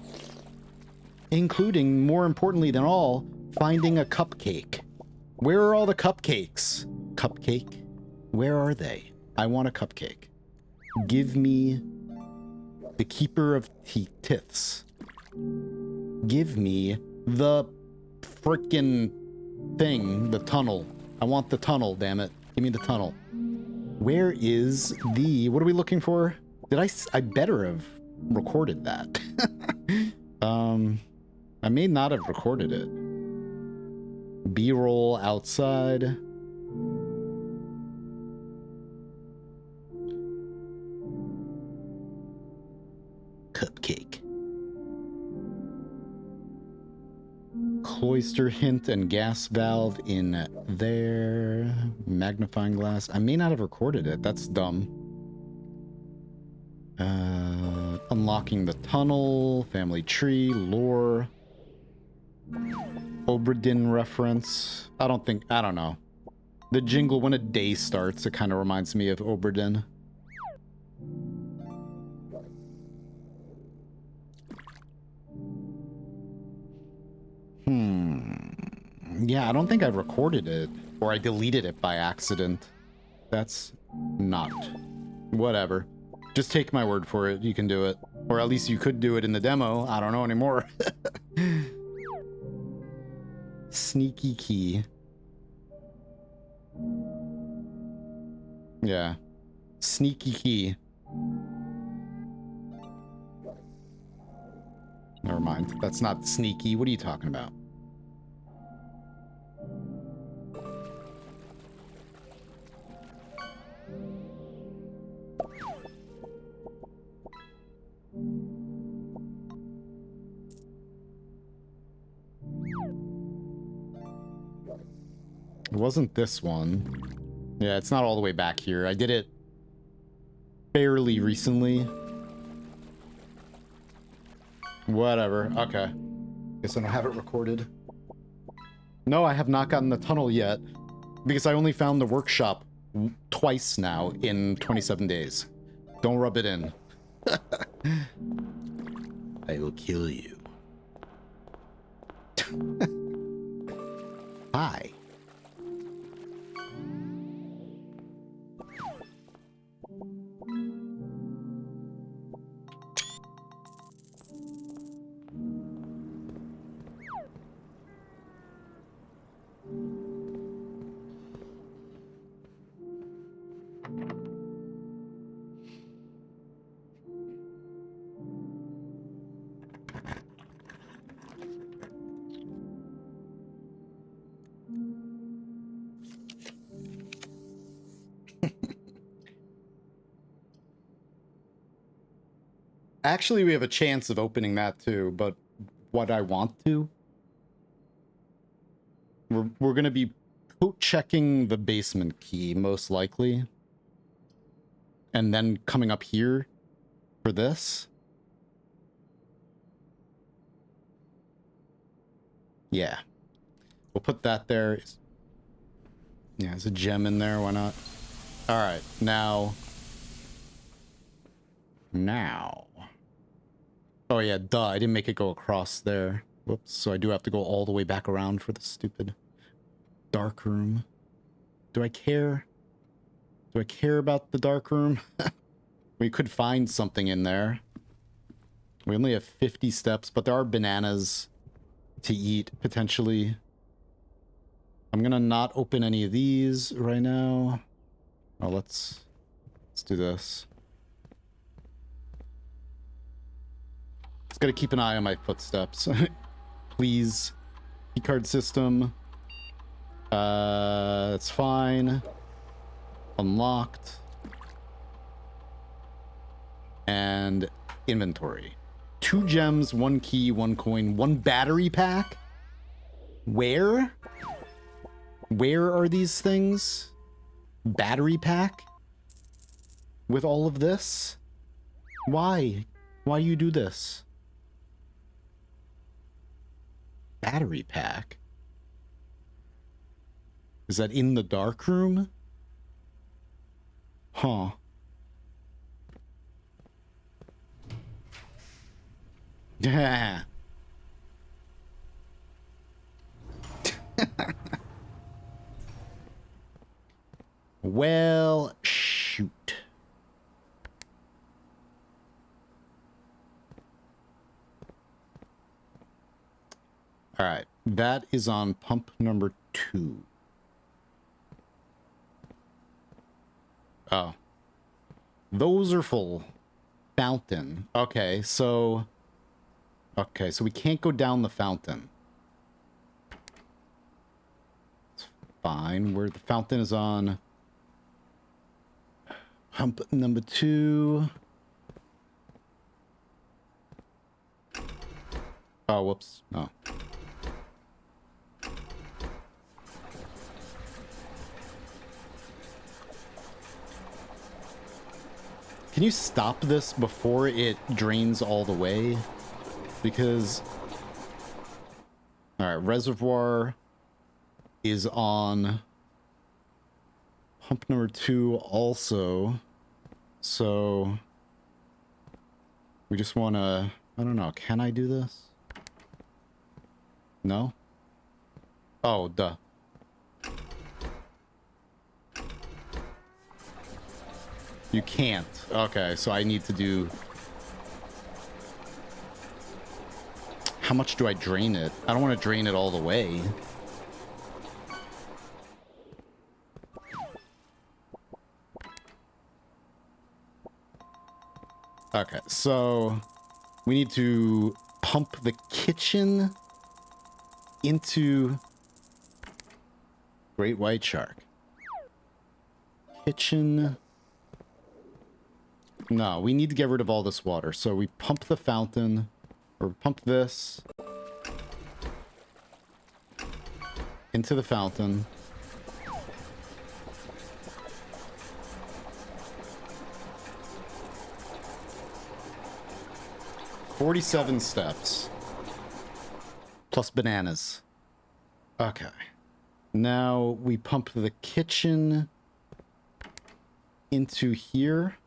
[SPEAKER 1] more importantly than all, finding a cupcake. Where are all the cupcakes? Cupcake? Where are they? I want a cupcake. Give me the keeper of tiths. Give me the frickin' thing, the tunnel. I want the tunnel, damn it. Give me the tunnel. Where is the... What are we looking for? I better have recorded that. I may not have recorded it. B-roll outside. Cupcake. Cloister hint and gas valve in there. Magnifying glass. I may not have recorded it. That's dumb. Unlocking the tunnel. Family tree. Lore. Oberdin reference. I don't know. The jingle when a day starts, it kind of reminds me of Oberdin. Yeah, I don't think I recorded it. Or I deleted it by accident. That's not. Whatever. Just take my word for it. You can do it. Or at least you could do it in the demo. I don't know anymore. Sneaky key. Yeah. Sneaky key. Never mind. That's not sneaky. What are you talking about? It wasn't this one. Yeah, it's not all the way back here. I did it fairly recently. Whatever. Okay. Guess I don't have it recorded. No, I have not gotten the tunnel yet. Because I only found the workshop twice now in 27 days. Don't rub it in. I will kill you. Hi. Actually, we have a chance of opening that too, but what I want to... We're going to be coat checking the basement key, most likely. And then coming up here for this. Yeah. We'll put that there. Yeah, there's a gem in there. Why not? All right. Now. Oh, yeah. Duh. I didn't make it go across there. Whoops. So I do have to go all the way back around for the stupid dark room. Do I care? Do I care about the dark room? We could find something in there. We only have 50 steps, but there are bananas to eat, potentially. I'm gonna not open any of these right now. Oh, let's do this. Just gotta keep an eye on my footsteps. Please. Keycard system. That's fine. Unlocked. And inventory. 2 gems, 1 key, 1 coin, 1 battery pack? Where? Where are these things? Battery pack? With all of this? Why? Why you do this? Battery pack? Is that in the dark room? Huh. Yeah. Well, shoot. All right, that is on pump number 2. Oh. Those are full. Fountain. Okay, so we can't go down the fountain. It's fine. Where the fountain is on pump number 2. Oh, whoops. Oh. Can you stop this before it drains all the way? Because... Alright, reservoir is on pump number 2 also. So... We just want to... I don't know. Can I do this? No? Oh, duh. You can't. Okay, so I need to do... How much do I drain it? I don't want to drain it all the way. Okay, so... We need to pump the kitchen into Great White Shark. Kitchen... No, we need to get rid of all this water. So we pump the fountain, or pump this into the fountain. $47 steps. Plus bananas. Okay. Now we pump the kitchen into here.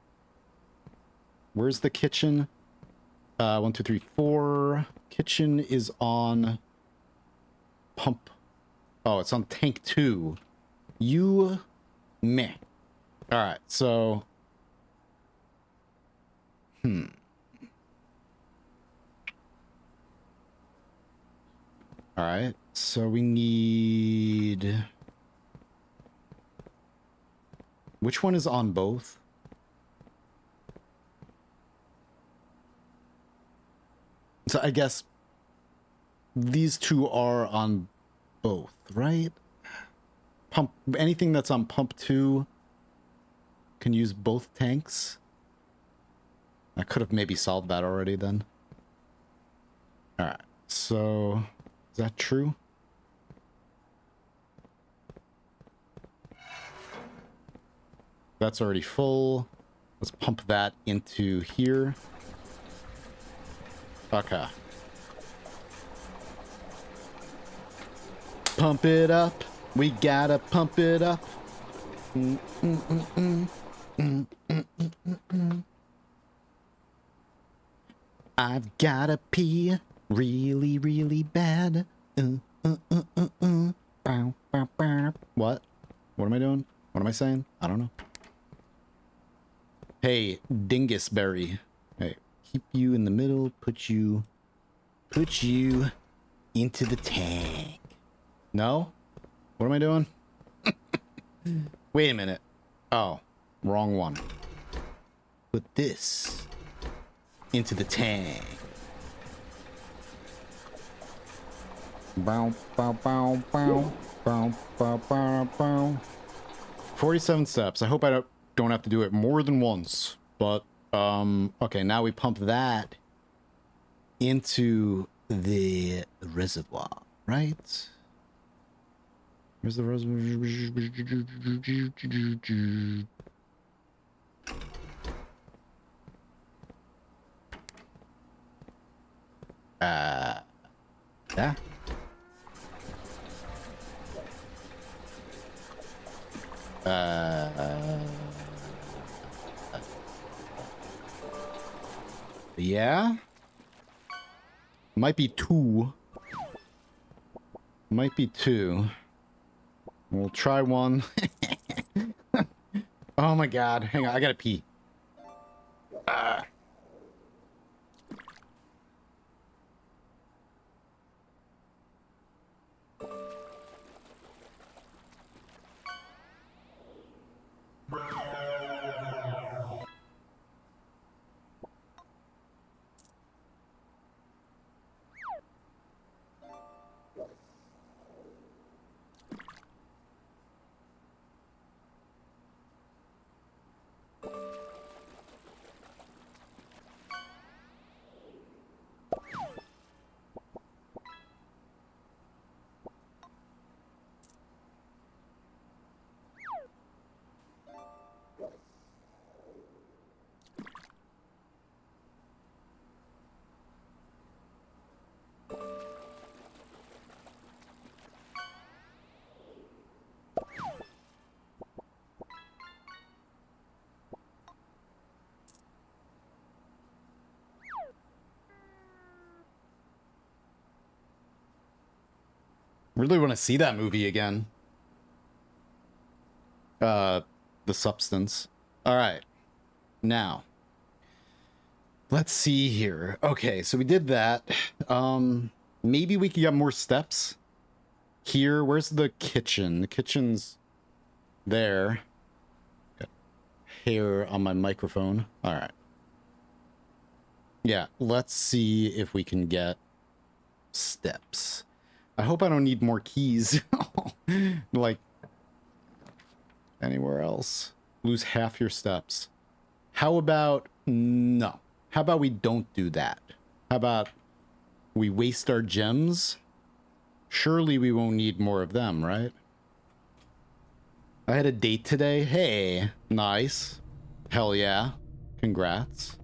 [SPEAKER 1] Where's the kitchen? 1, 2, 3, 4. Kitchen is on pump. Oh, it's on tank 2. You meh. All right, so. All right, so we need. Which one is on both? So I guess these 2 are on both, right? Pump, anything that's on pump 2 can use both tanks. I could have maybe solved that already then. Alright, so is that true? That's already full. Let's pump that into here. Okay. Pump it up. We gotta pump it up. I've gotta pee really, really bad. What? What am I doing? What am I saying? I don't know. Hey, Dingusberry. Hey, keep you in the middle. Put you into the tank. No? What am I doing? Wait a minute. Oh, wrong one. Put this into the tank. Bow, bow, bow, bow, bow, bow, bow, bow. 47 steps. I hope I don't have to do it more than once. But, okay, now we pump that into the reservoir, right? Where's the reservoir? Yeah. Yeah. Might be two. Might be two. We'll try one. Oh my god. Hang on, I gotta pee. Really want to see that movie again. The Substance. All right. Now, let's see here. Okay, so we did that. Maybe we could get more steps here. Where's the kitchen? The kitchen's there. Got hair on my microphone. All right. Yeah, let's see if we can get steps. I hope I don't need more keys. Like anywhere else. Lose half your steps. How about no? How about we don't do that? How about we waste our gems? Surely we won't need more of them, right? I had a date today. Hey, nice. Hell yeah. Congrats.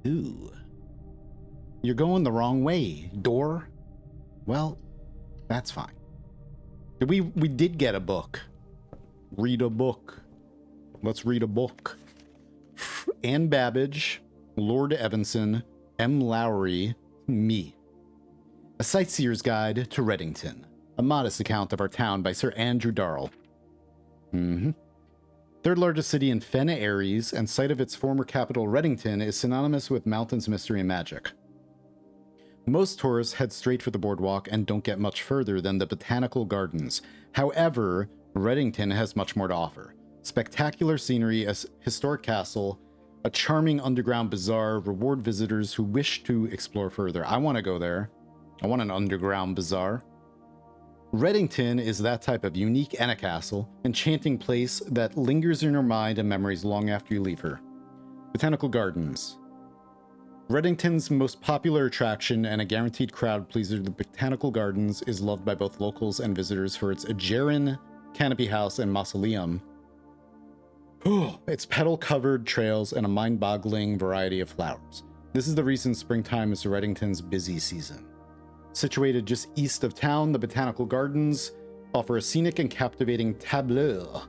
[SPEAKER 1] Ooh. You're going the wrong way, door. Well, that's fine. We did get a book. Read a book. Let's read a book. Anne Babbage, Lord Evanson, M. Lowry, me. A Sightseer's Guide to Reddington. A modest account of our town by Sir Andrew Darrell. Third largest city in Fen Aries and site of its former capital Reddington is synonymous with mountains, mystery, and magic. Most tourists head straight for the boardwalk and don't get much further than the botanical gardens. However, Reddington has much more to offer. Spectacular scenery, a historic castle, a charming underground bazaar reward visitors who wish to explore further. I want to go there. I want an underground bazaar. Reddington is that type of unique Anacastle, enchanting place that lingers in your mind and memories long after you leave her. Botanical Gardens. Reddington's most popular attraction and a guaranteed crowd pleaser, the Botanical Gardens is loved by both locals and visitors for its Aegeran canopy house and mausoleum, its petal-covered trails, and a mind-boggling variety of flowers. This is the reason springtime is Reddington's busy season. Situated just east of town, the Botanical Gardens offer a scenic and captivating tableau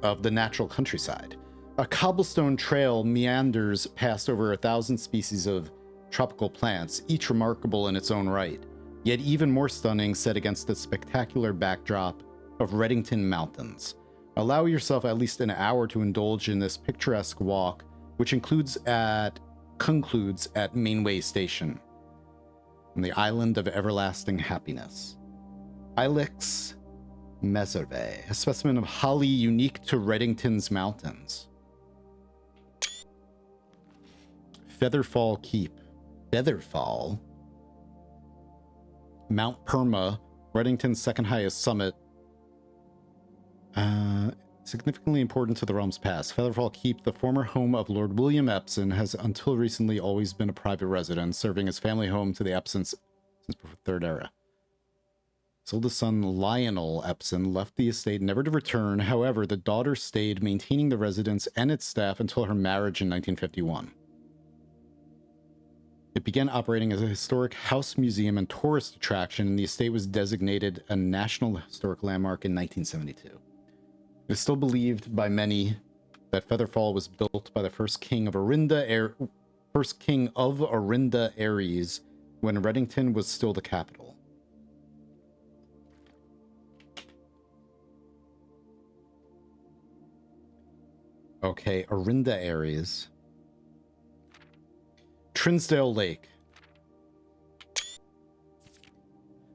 [SPEAKER 1] of the natural countryside. A cobblestone trail meanders past over 1,000 species of tropical plants, each remarkable in its own right, yet even more stunning set against the spectacular backdrop of Reddington Mountains. Allow yourself at least an hour to indulge in this picturesque walk, which concludes at Mainway Station, on the island of everlasting happiness. Ilex meserve, a specimen of holly unique to Reddington's mountains. Featherfall Keep. Featherfall? Mount Perma, Reddington's second highest summit. Significantly important to the realm's past. Featherfall Keep, the former home of Lord William Epson, has until recently always been a private residence, serving as family home to the Epsons since before the Third Era. His oldest son, Lionel Epson, left the estate never to return. However, the daughter stayed, maintaining the residence and its staff until her marriage in 1951. It began operating as a historic house museum and tourist attraction, and the estate was designated a National Historic Landmark in 1972. It is still believed by many that Featherfall was built by the first king of Arinda Ares when Reddington was still the capital. Okay, Arinda Ares. Trinsdale Lake.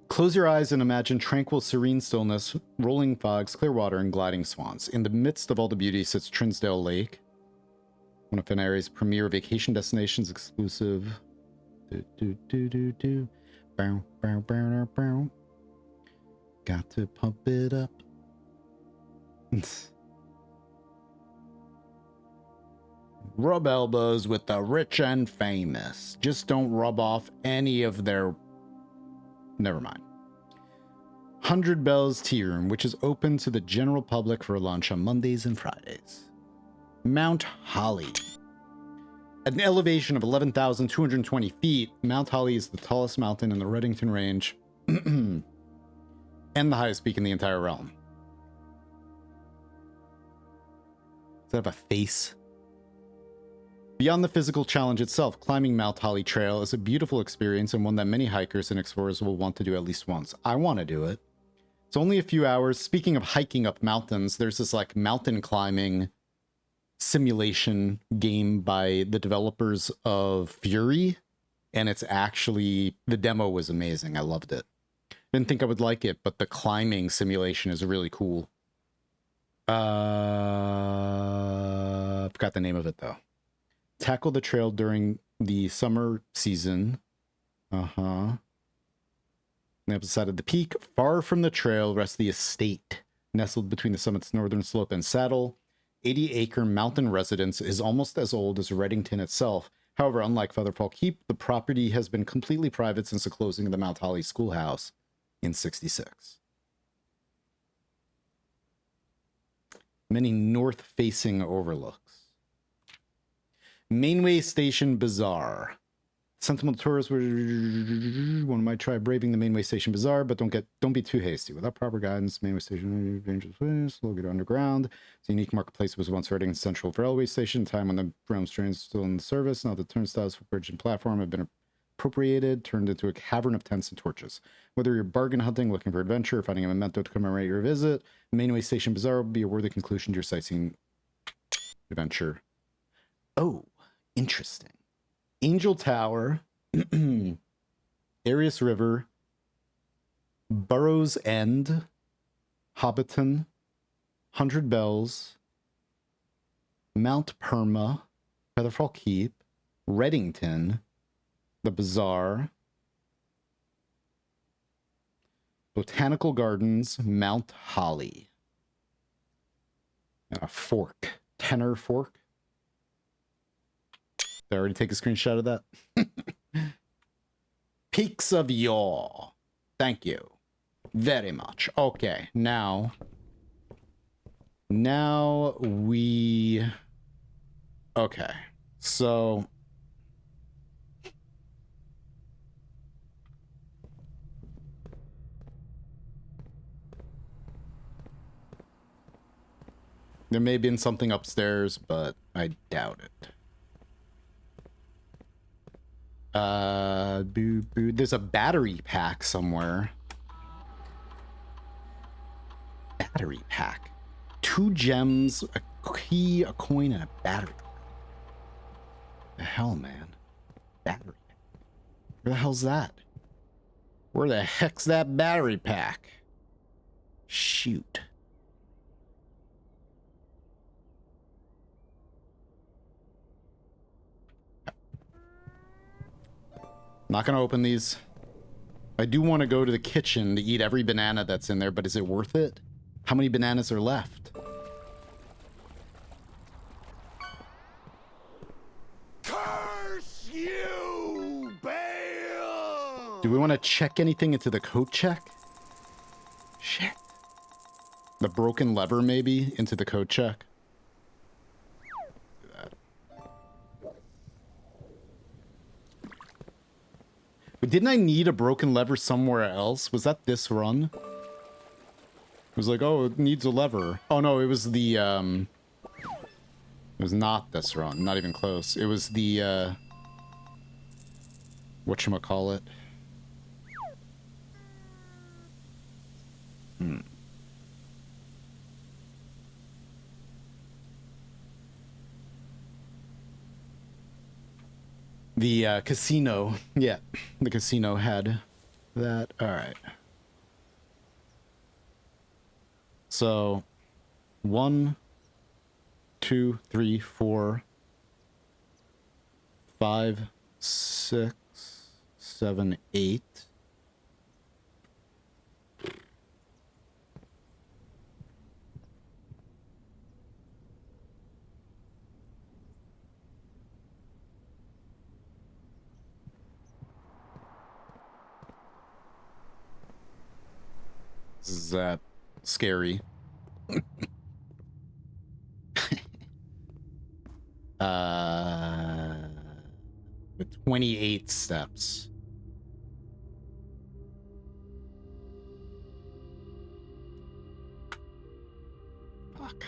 [SPEAKER 1] Close your eyes and imagine tranquil, serene stillness, rolling fogs, clear water, and gliding swans. In the midst of all the beauty sits Trinsdale Lake, one of Fenary's premier vacation destinations, exclusive. Bow, bow, bow, bow. Got to pump it up. Rub elbows with the rich and famous. Just don't rub off any of their... Never mind. 100 Bells Tea Room, which is open to the general public for lunch on Mondays and Fridays. Mount Holly. At an elevation of 11,220 feet, Mount Holly is the tallest mountain in the Reddington Range and the highest peak in the entire realm. Does that have a face? Beyond the physical challenge itself, climbing Mount Holly Trail is a beautiful experience and one that many hikers and explorers will want to do at least once. I want to do it. It's only a few hours. Speaking of hiking up mountains, there's this like mountain climbing simulation game by the developers of Fury, and it's actually, the demo was amazing. I loved it. Didn't think I would like it, but the climbing simulation is really cool. Forgot the name of it though. Tackle the trail during the summer season. On the opposite side of the peak, far from the trail, rests the estate. Nestled between the summit's northern slope and saddle, 80-acre mountain residence is almost as old as Reddington itself. However, unlike Featherfall Keep, the property has been completely private since the closing of the Mount Holly Schoolhouse in '66. Many north-facing overlooks. Mainway Station Bazaar. Sentimental tourists one might try braving the Mainway Station Bazaar, but don't be too hasty. Without proper guidance, Mainway Station dangerous place, will get underground. It's a unique marketplace was once Reading Central Railway Station, time when the realm's trains were still in service. Now the turnstiles for bridge and platform have been appropriated, turned into a cavern of tents and torches. Whether you're bargain hunting, looking for adventure, or finding a memento to commemorate your visit, Mainway Station Bazaar will be a worthy conclusion to your sightseeing adventure. Oh, interesting. Angel Tower, Arius River, Burrows End, Hobbiton, 100 Bells, Mount Perma, Featherfall Keep, Reddington, the Bazaar, Botanical Gardens, Mount Holly. And a fork. Tenor fork. Did I already take a screenshot of that? Peaks of Yaw. Thank you very much. Okay, now we... Okay, so... There may have been something upstairs, but I doubt it. There's a battery pack somewhere. Battery pack. 2 gems, a key, a coin, and a battery. The hell, man? Battery. Where the hell's that? Where the heck's that battery pack? Shoot. Not gonna open these. I do want to go to the kitchen to eat every banana that's in there, but is it worth it? How many bananas are left?
[SPEAKER 3] Curse you, Bale!
[SPEAKER 1] Do we want to check anything into the code check? Shit. The broken lever, maybe, into the code check? Do that. But didn't I need a broken lever somewhere else? Was that this run? It was like, oh, it needs a lever. Oh, no, it was the, it was not this run. Not even close. It was the, whatchamacallit? The casino. Yeah, the casino had that. All right. So, 1, 2, 3, 4, 5, 6, 7, 8. Is that scary? With 28 steps. Fuck.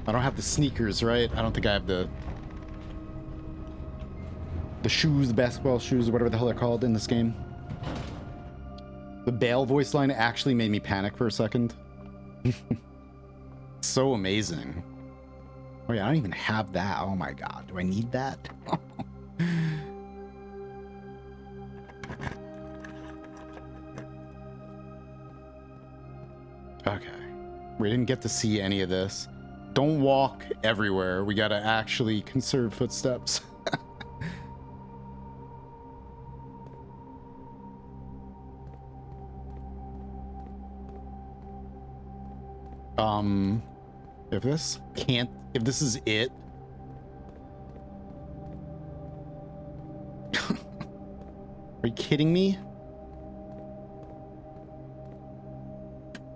[SPEAKER 1] I don't have the sneakers, right? I don't think I have the shoes, the basketball shoes, or whatever the hell they're called in this game. The Bale voice line actually made me panic for a second. So amazing. Oh yeah, I don't even have that. Oh my god, do I need that? Okay. We didn't get to see any of this. Don't walk everywhere. We gotta actually conserve footsteps. If this is it. Are you kidding me?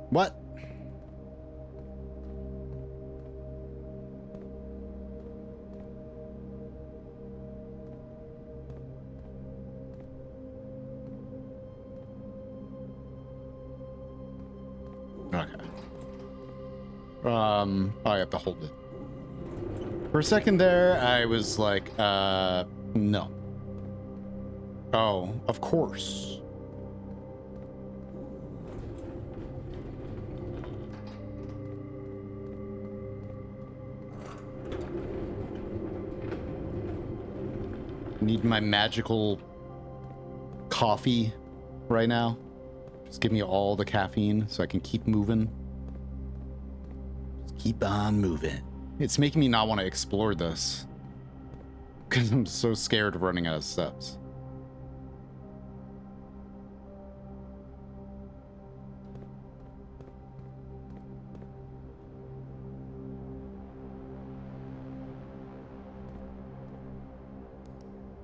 [SPEAKER 1] What? Okay. I have to hold it. For a second there, I was like, no. Oh, of course. Need my magical coffee right now. Just give me all the caffeine so I can keep moving. Just
[SPEAKER 4] keep on moving.
[SPEAKER 1] It's making me not want to explore this. Because I'm so scared of running out of steps.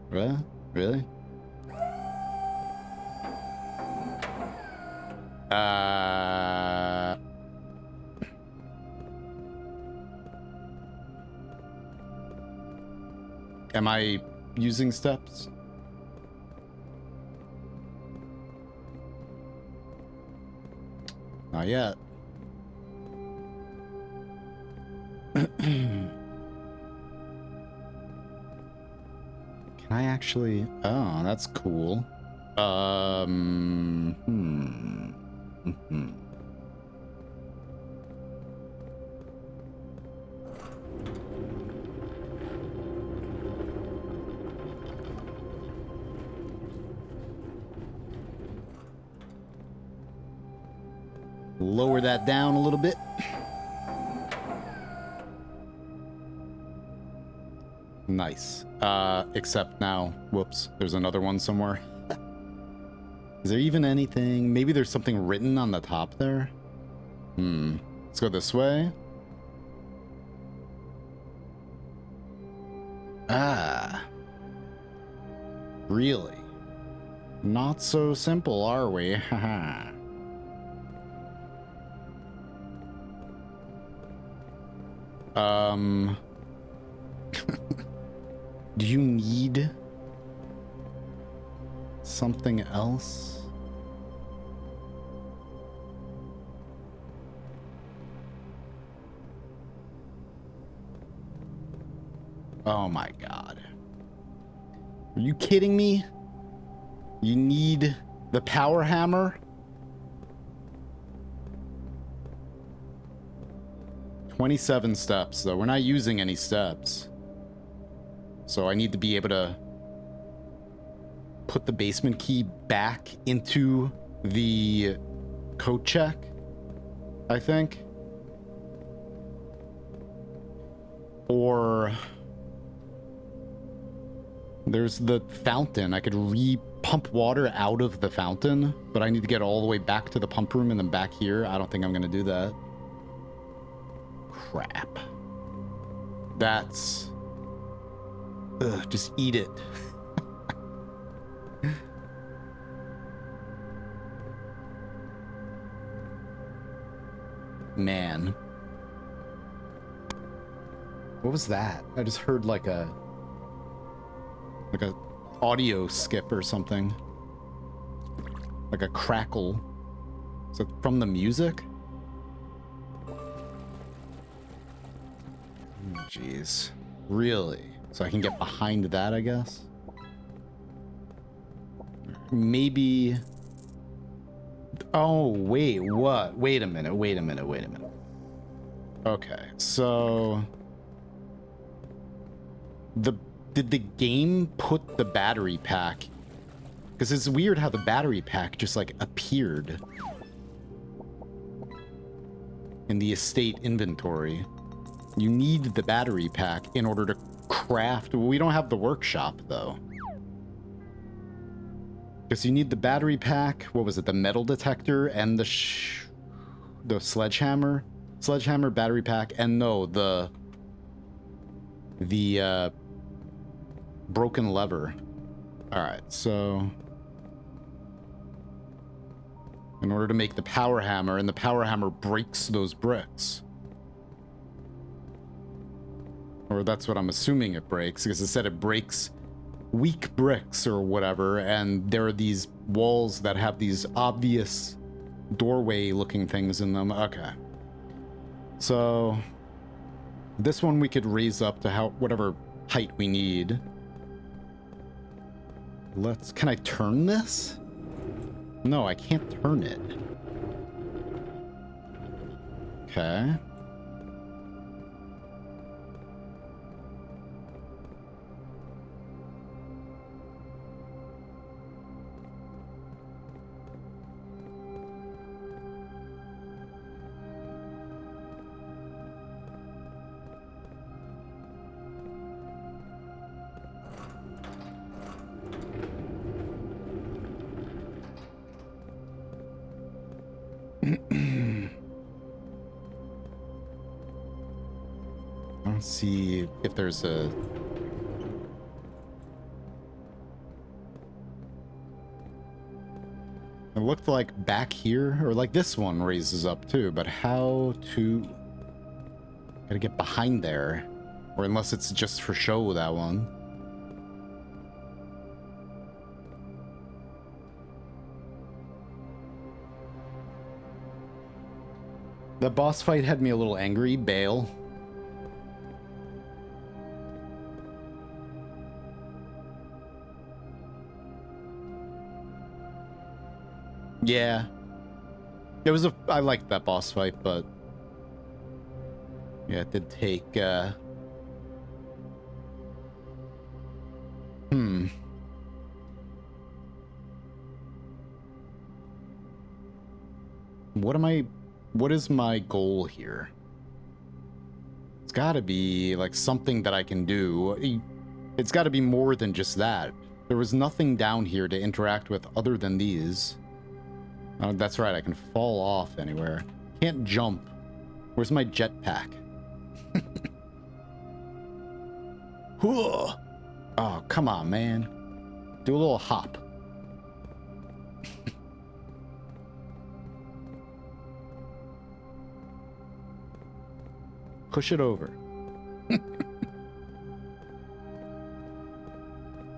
[SPEAKER 1] Really? Really? Am I using steps? Not yet. Can I actually? Oh, that's cool. Lower that down a little bit. Nice. Except now, whoops, there's another one somewhere. Is there even anything? Maybe there's something written on the top there? Let's go this way. Ah. Really? Not so simple, are we? Haha. Do you need something else? Oh my god. Are you kidding me? You need the power hammer? 27 steps, though. We're not using any steps. So I need to be able to put the basement key back into the code check, I think. Or there's the fountain. I could re-pump water out of the fountain, but I need to get all the way back to the pump room and then back here. I don't think I'm going to do that. Crap. That's... Ugh, just eat it. Man. What was that? I just heard like a audio skip or something. Like a crackle. Is it from the music? Jeez. Really? So I can get behind that, I guess? Maybe... Oh, wait, what? Wait a minute, wait a minute, wait a minute. Okay, so... Did the game put the battery pack... Because it's weird how the battery pack just, like, appeared in the estate inventory. You need the battery pack in order to craft. We don't have the workshop, though. Because you need the battery pack. What was it? The metal detector and the sledgehammer? Sledgehammer, battery pack, and no, the broken lever. Alright, so... in order to make the power hammer, and the power hammer breaks those bricks. Or that's what I'm assuming it breaks, because it said it breaks weak bricks or whatever, and there are these walls that have these obvious doorway-looking things in them. Okay. So, this one we could raise up to whatever height we need. Can I turn this? No, I can't turn it. Okay. Let's see if there's a... It looked like back here, or like this one raises up too, but how to... Gotta get behind there. Or unless it's just for show, that one. The boss fight had me a little angry. Bail. Yeah. It was a... I liked that boss fight, but... Yeah, it did take, What is my goal here? It's gotta be, like, something that I can do. It's gotta be more than just that. There was nothing down here to interact with other than these. Oh, that's right, I can fall off anywhere. Can't jump. Where's my jetpack? Oh, come on, man. Do a little hop. Push it over.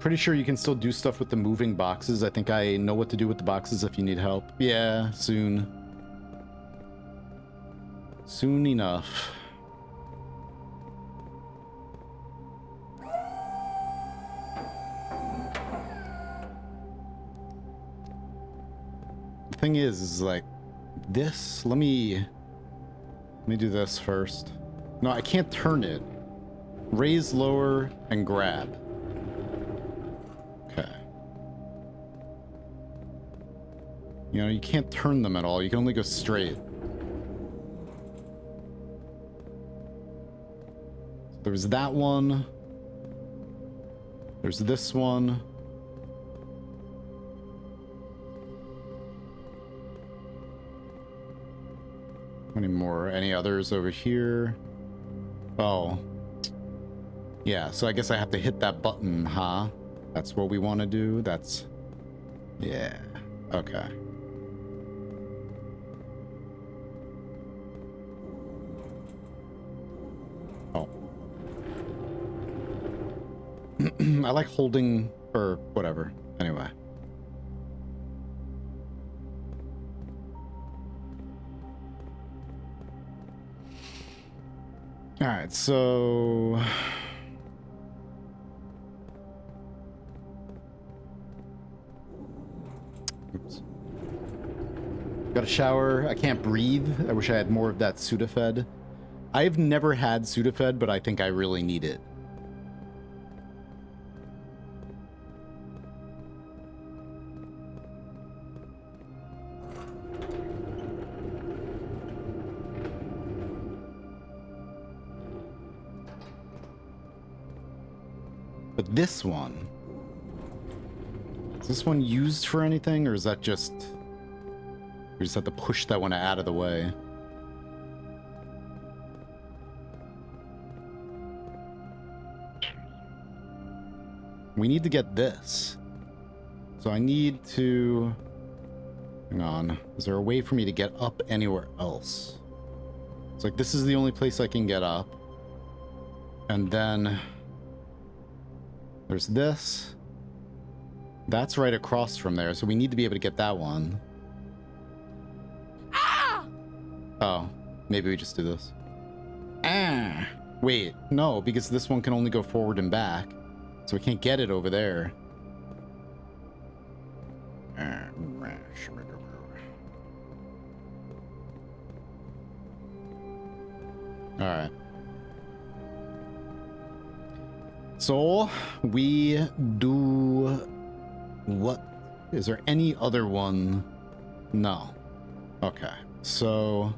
[SPEAKER 1] Pretty sure you can still do stuff with the moving boxes. I think I know what to do with the boxes if you need help. Yeah, soon. Soon enough. The thing is like this. Let me do this first. No, I can't turn it. Raise lower and grab. Okay. You know, you can't turn them at all. You can only go straight. There's that one. There's this one. Any more? Any others over here? Oh. Yeah, so I guess I have to hit that button, huh? That's what we want to do? That's... Yeah. Okay. Oh. I like holding... or whatever. Anyway. Alright, so... Oops. Got a shower. I can't breathe. I wish I had more of that Sudafed. I've never had Sudafed, but I think I really need it. But this one... Is this one used for anything, or is that just... We just have to push that one out of the way? We need to get this. So I need to... Hang on. Is there a way for me to get up anywhere else? It's like, this is the only place I can get up. And then... There's this. That's right across from there, so we need to be able to get that one. Ah! Oh, maybe we just do this. Ah! Wait, no, because this one can only go forward and back. So we can't get it over there. Alright. So, we do... What? Is there any other one? No. Okay. So...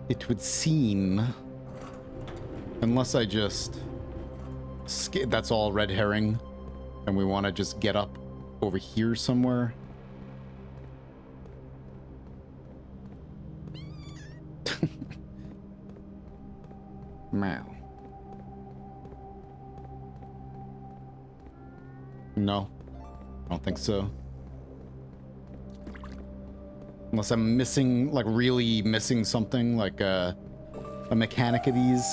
[SPEAKER 1] It would seem... Unless I just... That's all red herring. And we want to just get up over here somewhere. Meow. No, I don't think so. Unless I'm missing, like really missing something, like a mechanic of these.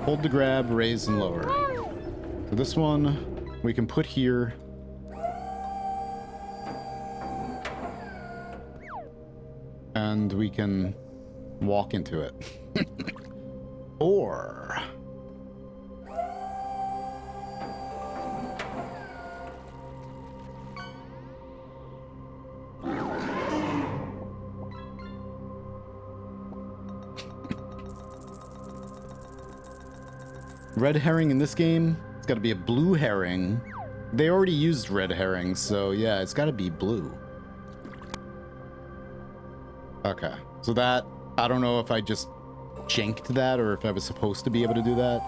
[SPEAKER 1] Hold to grab, raise and lower. So this one we can put here. And we can walk into it. Or... red herring in this game, it's got to be a blue herring. They already used red herrings, so yeah, it's got to be blue. Okay, so that, I don't know if I just janked that or if I was supposed to be able to do that.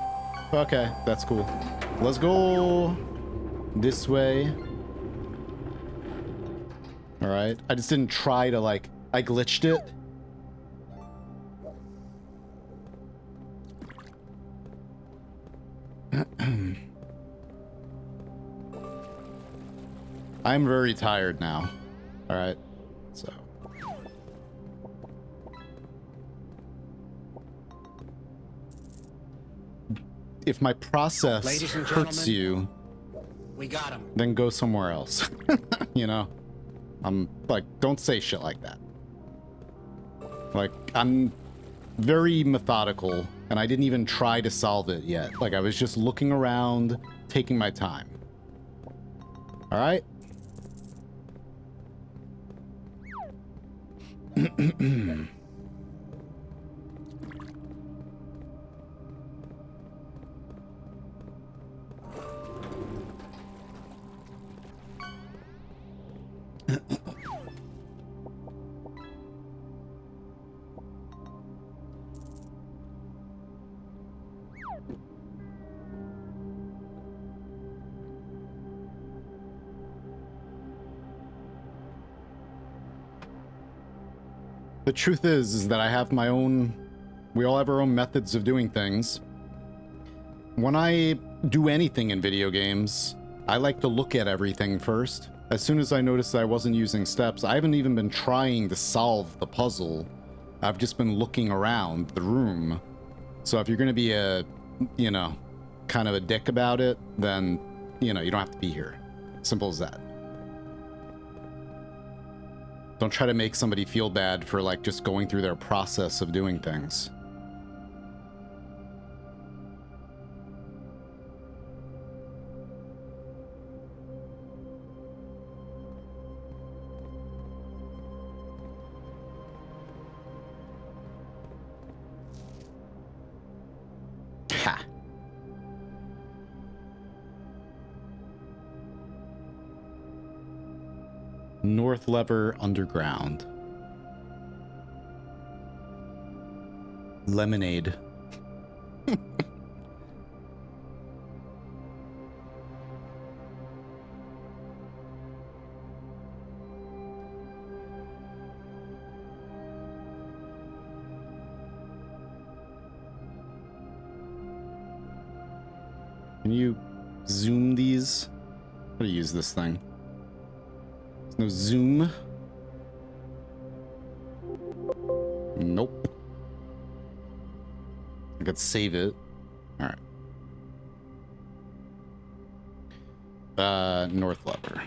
[SPEAKER 1] Okay, that's cool. Let's go this way. All right, I just didn't try to like, I glitched it. I'm very tired now. All right, so. If my process hurts you,
[SPEAKER 5] we got him.
[SPEAKER 1] Then go somewhere else. You know? I'm like, don't say shit like that. Like, I'm very methodical, and I didn't even try to solve it yet. Like, I was just looking around, taking my time. All right? The truth is that I have my own, we all have our own methods of doing things. When I do anything in video games, I like to look at everything first. As soon as I noticed I wasn't using steps, I haven't even been trying to solve the puzzle. I've just been looking around the room. So if you're going to be a, you know, kind of a dick about it, then, you know, you don't have to be here. Simple as that. Don't try to make somebody feel bad for, like, just going through their process of doing things. Ha! North lever underground. Lemonade. Can you zoom these? How to use this thing? There's no zoom. Nope. I could save it. All right. North lever.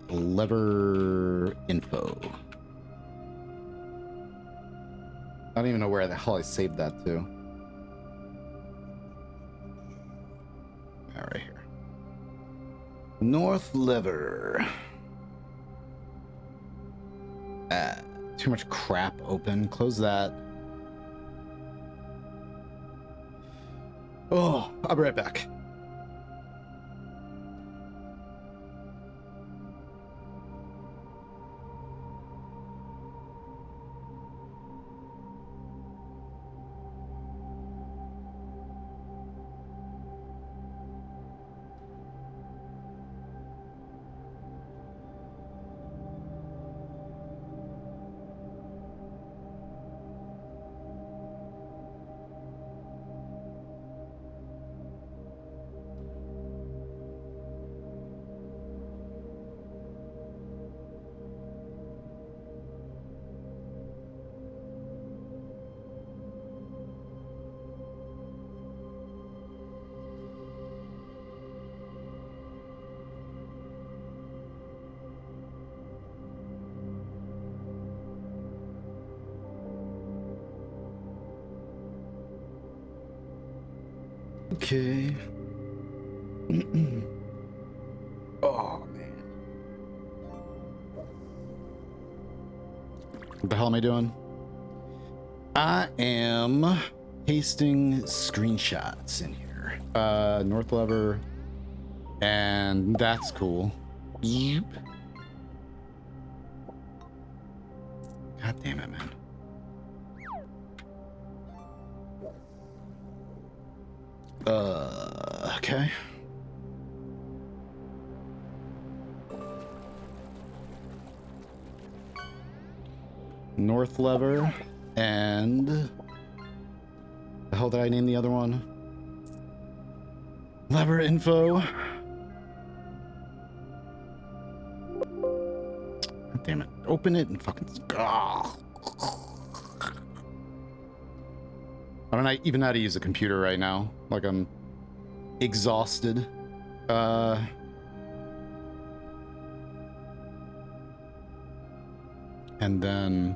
[SPEAKER 1] Lever info. I don't even know where the hell I saved that to. All right, here. North lever. Too much crap open. Close that. Oh, I'll be right back. Okay. Oh, man. What the hell am I doing? I am pasting screenshots in here. North lever. And that's cool. Yep. God damn it, man. Okay. North lever and the hell did I name the other one? Lever info. God damn it. Open it and fucking. Ugh. I don't even know how to use a computer right now. Like I'm exhausted. And then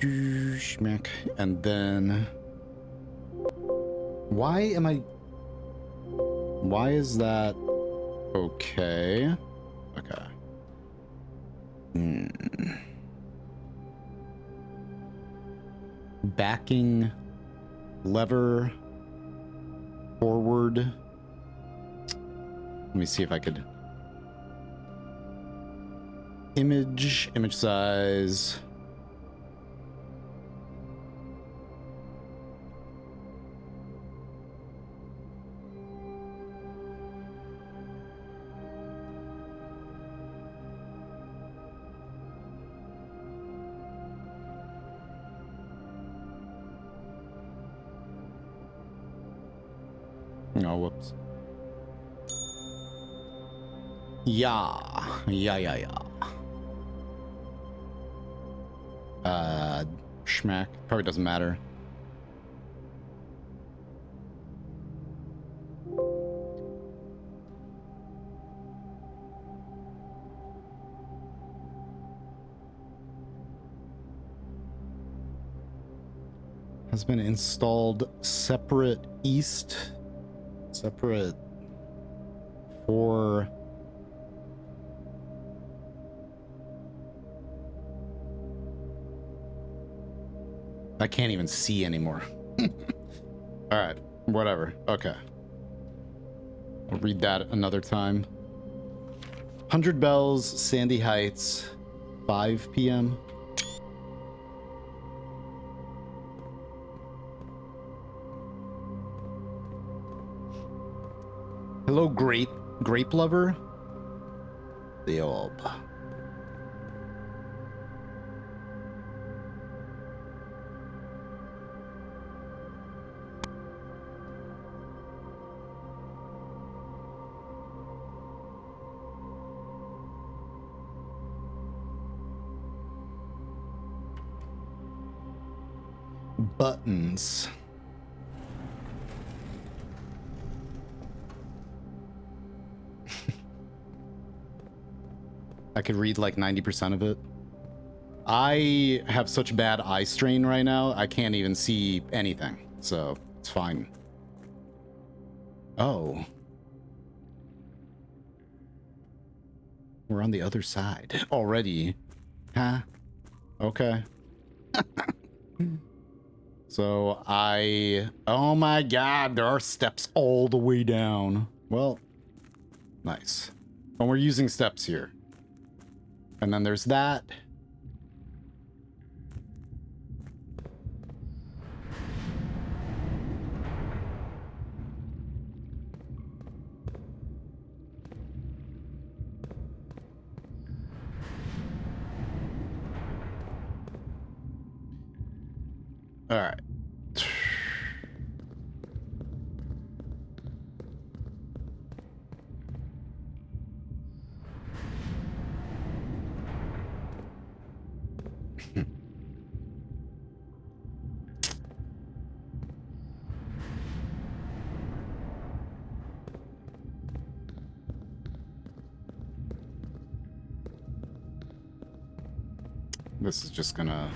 [SPEAKER 1] schmack. And then why is that okay? Okay. Backing lever forward. Let me see if I could image size. Oh, whoops. Yeah. Schmack. Probably doesn't matter. Has been installed separate east. Separate for I can't even see anymore. All right, whatever. Okay. I'll read that another time. 100 Bells, Sandy Heights, 5 p.m. Hello, grape lover. The orb. Buttons. I could read like 90% of it. I have such bad eye strain right now, I can't even see anything, so it's fine. Oh. We're on the other side already. Huh? Okay. So oh my god, there are steps all the way down. Well, nice. And we're using steps here. And then there's that. All right. This is just gonna...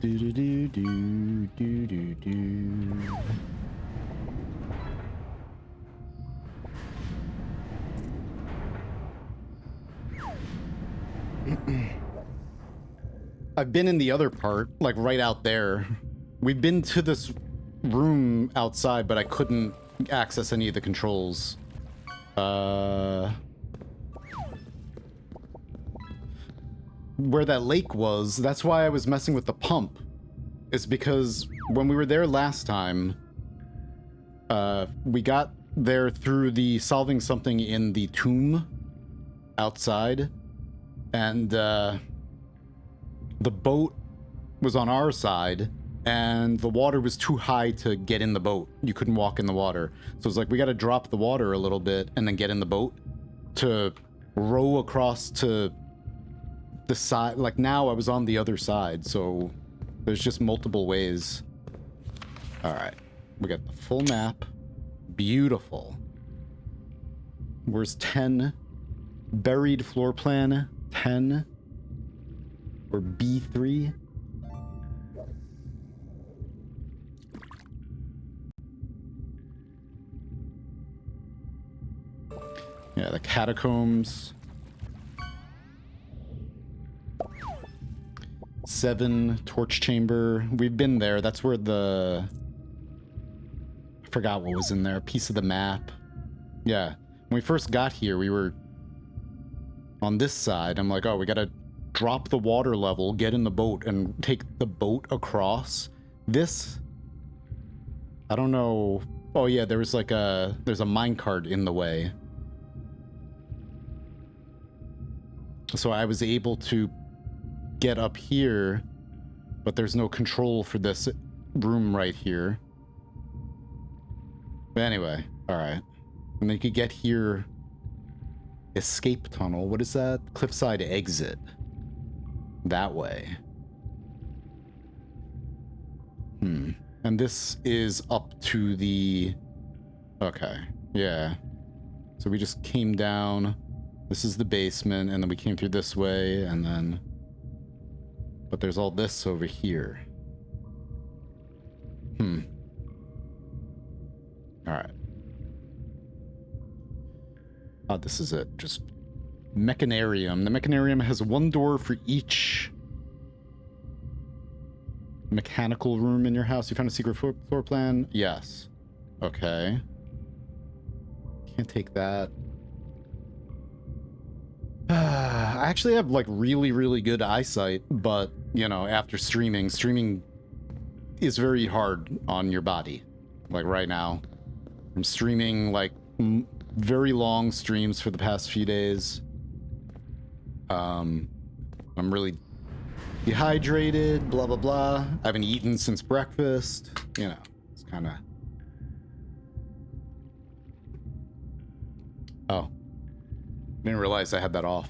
[SPEAKER 1] Do do do do do do do. I've been in the other part, like right out there. We've been to this room outside, but I couldn't access any of the controls. Where that lake was, that's why I was messing with the pump. Is because when we were there last time, we got there through the solving something in the tomb outside, and the boat was on our side, and the water was too high to get in the boat. You couldn't walk in the water. So it's like, we got to drop the water a little bit and then get in the boat to row across to the side. Like, now I was on the other side, so there's just multiple ways. All right, we got the full map. Beautiful. Where's 10? Buried floor plan 10. Or B3. Yeah, the catacombs. 7, torch chamber. We've been there. That's where the... I forgot what was in there. A piece of the map. Yeah. When we first got here, we were on this side. I'm like, oh, we gotta drop the water level, get in the boat, and take the boat across. This... I don't know... Oh yeah, there was like a... There's a minecart in the way. So I was able to get up here, but there's no control for this room right here. But anyway, alright. And then you could get here... Escape tunnel. What is that? Cliffside exit. That way. And this is up to the... Okay. Yeah. So we just came down. This is the basement, and then we came through this way, and then... But there's all this over here. Alright. Oh, this is it. Just... Mechanarium. The Mechanarium has one door for each mechanical room in your house. You found a secret floor plan? Yes. Okay. Can't take that. I actually have, like, really, really good eyesight, but, you know, after streaming is very hard on your body. Like, right now. I'm streaming, like, very long streams for the past few days. I'm really dehydrated, blah, blah, blah. I haven't eaten since breakfast. You know, it's kind of... Oh. Didn't realize I had that off.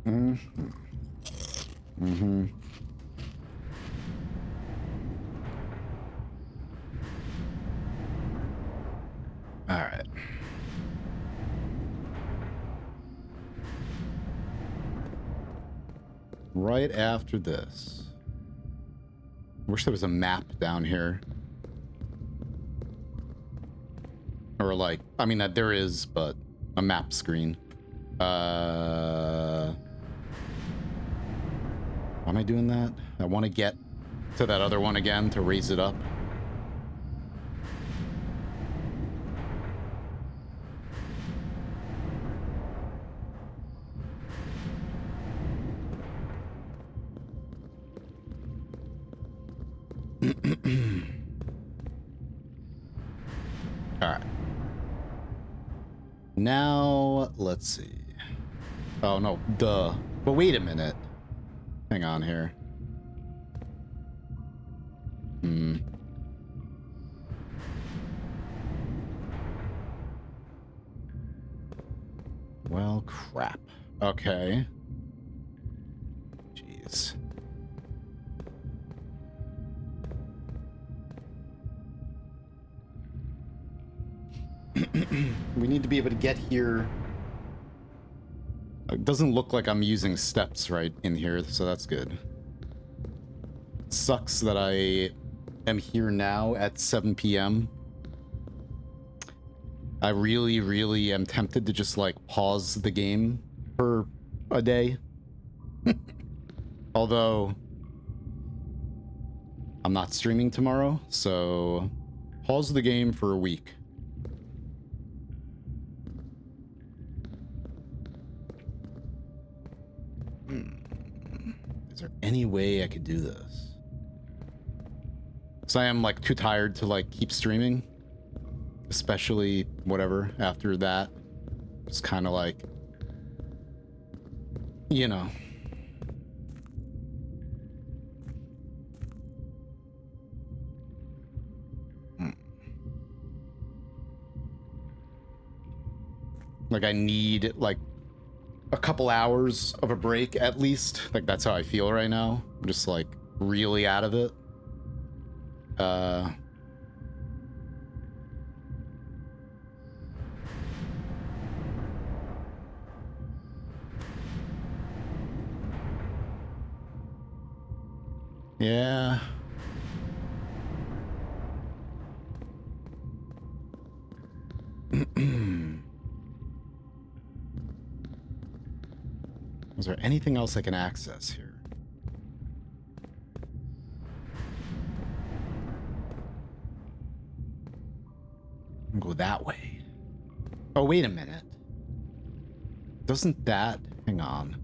[SPEAKER 1] All right. Right after this. Wish there was a map down here. Or like, I mean, that there is, but a map screen. Why am I doing that? I want to get to that other one again to raise it up. Alright. Now, let's see. Oh, no, duh. But wait a minute. Hang on here. Well, crap. Okay. Jeez. We need to be able to get here. It doesn't look like I'm using steps right in here, so that's good. It sucks that I am here now at 7 p.m. I really, really am tempted to just like pause the game for a day. Although I'm not streaming tomorrow, so pause the game for a week. Is there any way I could do this? So I am like too tired to like keep streaming, especially whatever after that. Just kind of like, you know. Like I need like a couple hours of a break at least. Like that's how I feel right now. I'm just like really out of it. Yeah. Is there anything else I can access here? Go that way. Oh, wait a minute. Doesn't that... Hang on.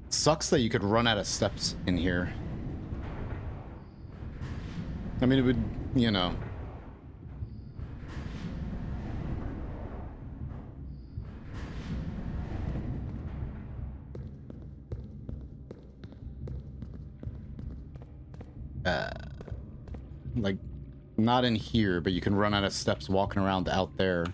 [SPEAKER 1] Sucks that you could run out of steps in here. I mean, it would, you know. Like, not in here, but you can run out of steps walking around out there.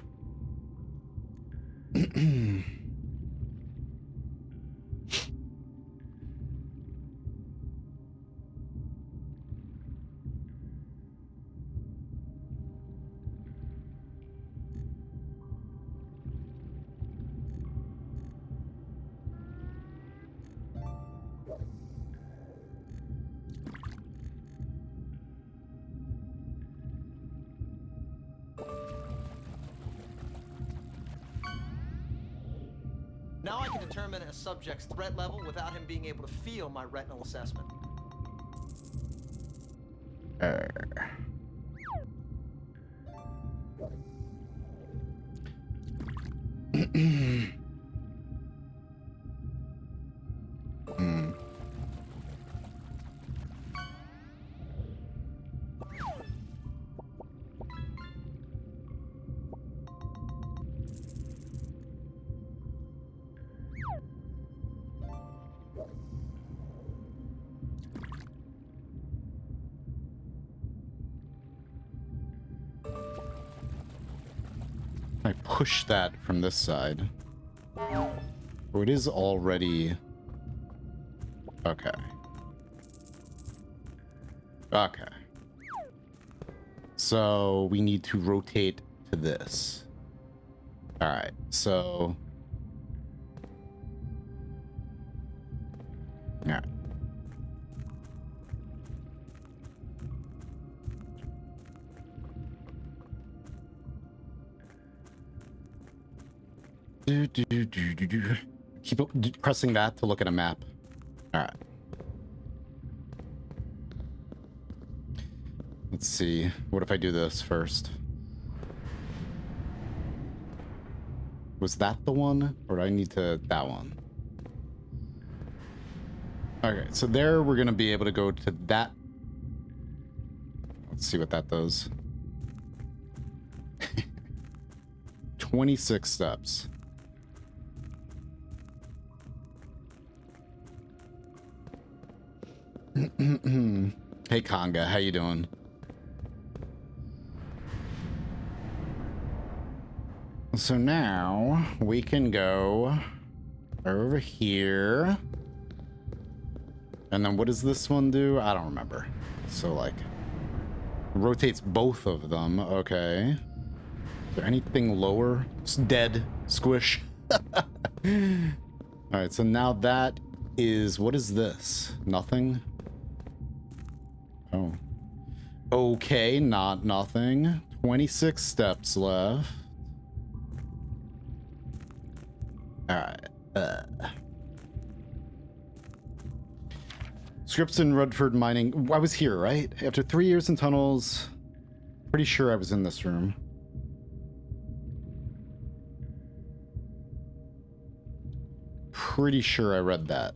[SPEAKER 5] Now I can determine a subject's threat level without him being able to feel my retinal assessment.
[SPEAKER 1] I push that from this side. Oh, it is already... Okay. Okay. So we need to rotate to this. Alright, so... Alright. Keep pressing that to look at a map. All right. Let's see. What if I do this first? Was that the one? Or do I need to... That one? Okay, so there we're going to be able to go to that. Let's see what that does. 26 steps. Hey Conga, how you doing? So now we can go Over here. And then what does this one do? I don't remember. So like, rotates both of them. Okay. Is there anything lower? It's dead. Squish. Alright, so now that is... What is this? Nothing? Oh. Okay, not nothing. 26 steps left. Alright. Scripts in Rudford mining. I was here, right? After 3 years in tunnels. Pretty sure I was in this room. Pretty sure I read that.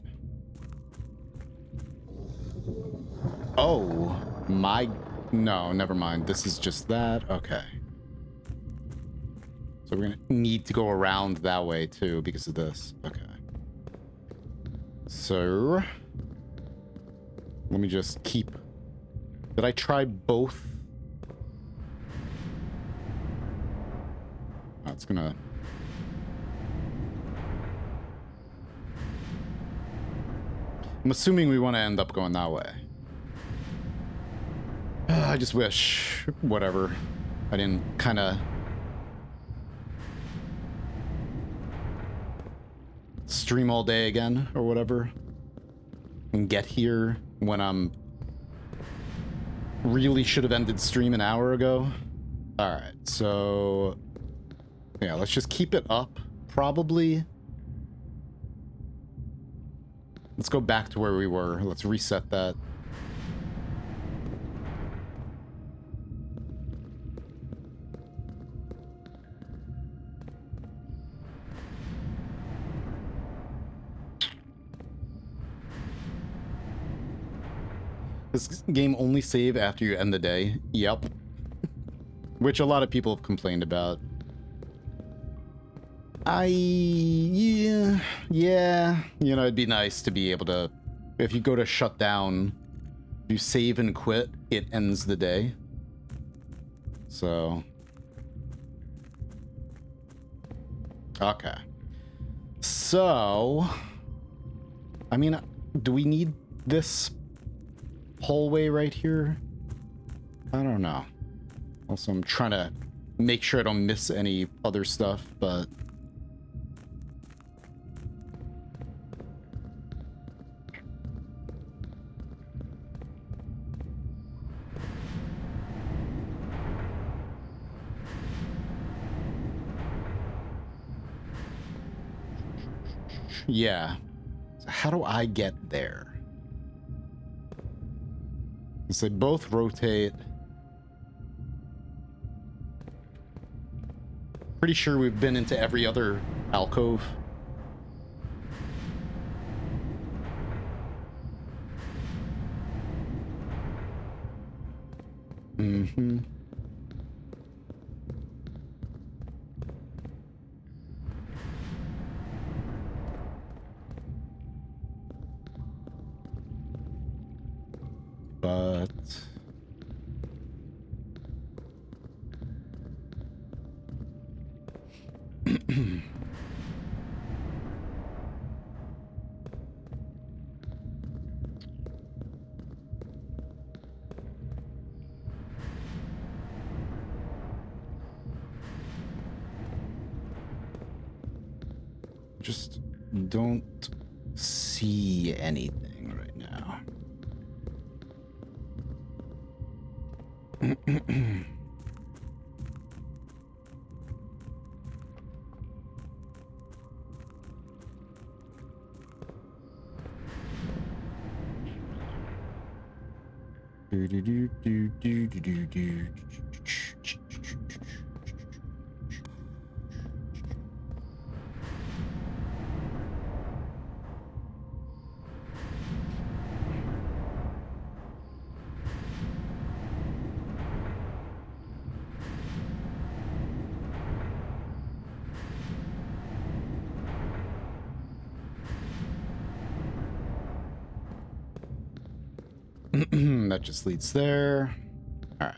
[SPEAKER 1] Oh, my... No, never mind. This is just that. Okay. So we're gonna need to go around that way too because of this. Okay. So... Let me just keep... Did I try both? Oh, it's gonna... I'm assuming we want to end up going that way. I just wish... Whatever. I didn't kind of... stream all day again, or whatever. And get here when I'm... Really should have ended stream an hour ago. Alright, so... Yeah, let's just keep it up, probably. Let's go back to where we were. Let's reset that. This game only save after you end the day. Yep. Which a lot of people have complained about. Yeah, you know, it'd be nice to be able to, if you go to shut down, you save and quit, it ends the day. So. Okay. So, I mean, do we need this hallway right here? I don't know. Also, I'm trying to make sure I don't miss any other stuff, but... Yeah. So how do I get there? So they both rotate. Pretty sure we've been into every other alcove. Mm-hmm. But... just don't see anything right now. That just leads there. All right.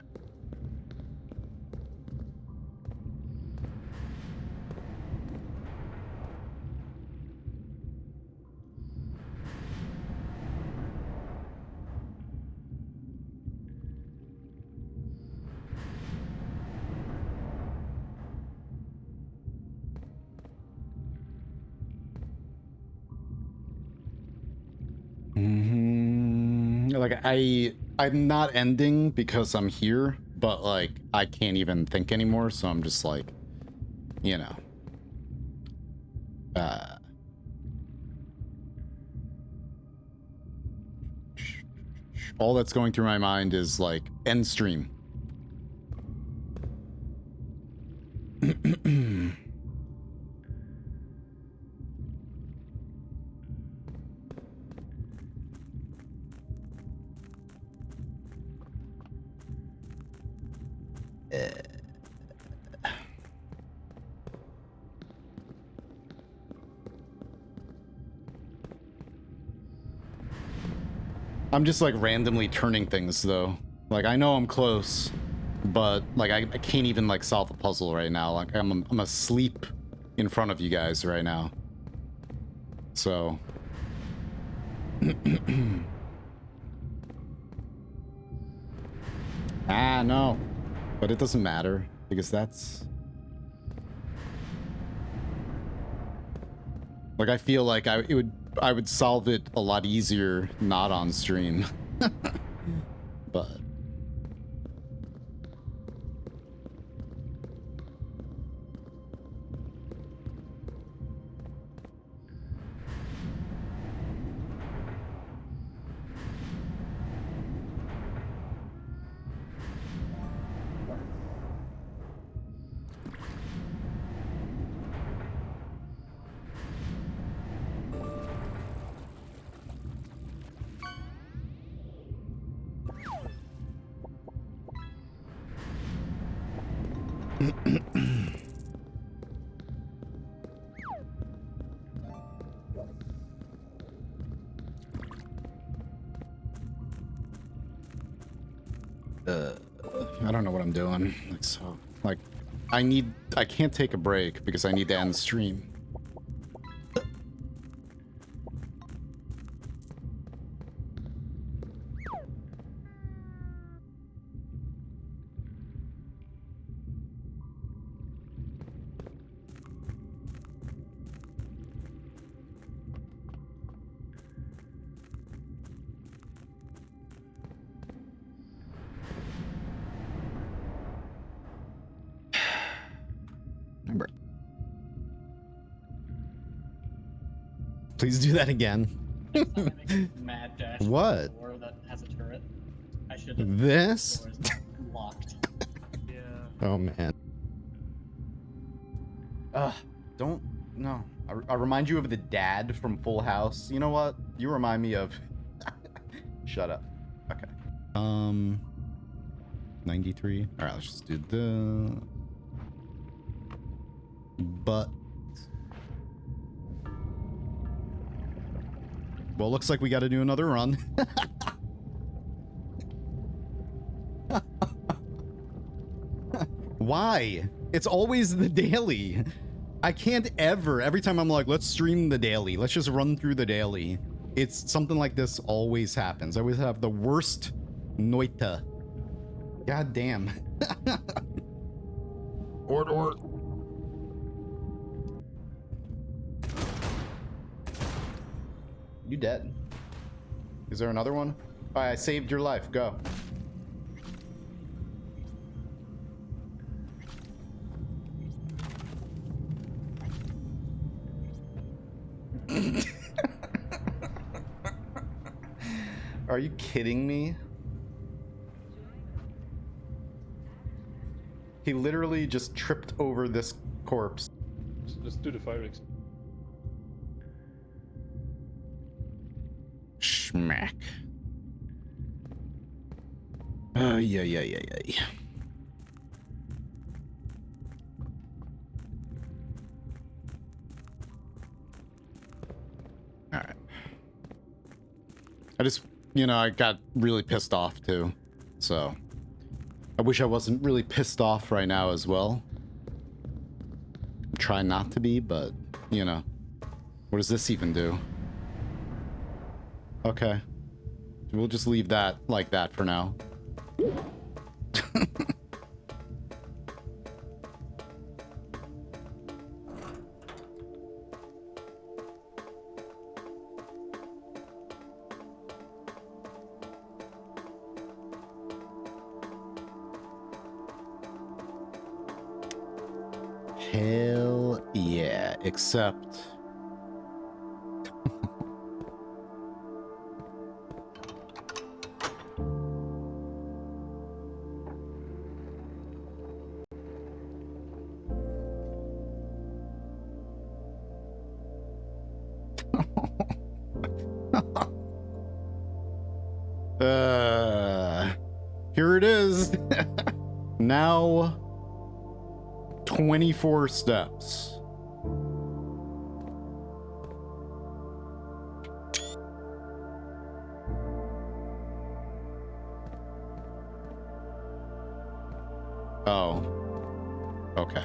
[SPEAKER 1] Like, I'm not ending because I'm here, but, like, I can't even think anymore, so I'm just like, you know. All that's going through my mind is, like, end stream. I'm just like randomly turning things though. Like I know I'm close, but like I can't even like solve a puzzle right now. Like I'm asleep in front of you guys right now. So ah no. But it doesn't matter because that's like I feel like I would solve it a lot easier not on stream. But I don't know what I'm doing. Like so, like I can't take a break because I need to end the stream. Remember. Please do that again.
[SPEAKER 6] Mad dash.
[SPEAKER 1] What?
[SPEAKER 6] That has a turret. I should have.
[SPEAKER 1] This?
[SPEAKER 6] Locked.
[SPEAKER 5] Yeah.
[SPEAKER 1] Oh man. Don't no. I remind you of the dad from Full House. You know what? You remind me of. Shut up. Okay. 93. All right, let's just do the. But. Well, looks like we got to do another run. Why? It's always the daily. I can't ever. Every time I'm like, let's stream the daily. Let's just run through the daily. It's something like this always happens. I always have the worst noita. God damn. Or. You dead? Is there another one? I saved your life. Go. Are you kidding me? He literally just tripped over this corpse.
[SPEAKER 7] Just do the fire exit.
[SPEAKER 1] Schmack. Yeah. All right. I just, I got really pissed off too. So I wish I wasn't really pissed off right now as well. I'm trying not to be, but what does this even do? Okay. We'll just leave that like that for now. Hell yeah, except... Here it is. Now 24 steps. Oh. Okay.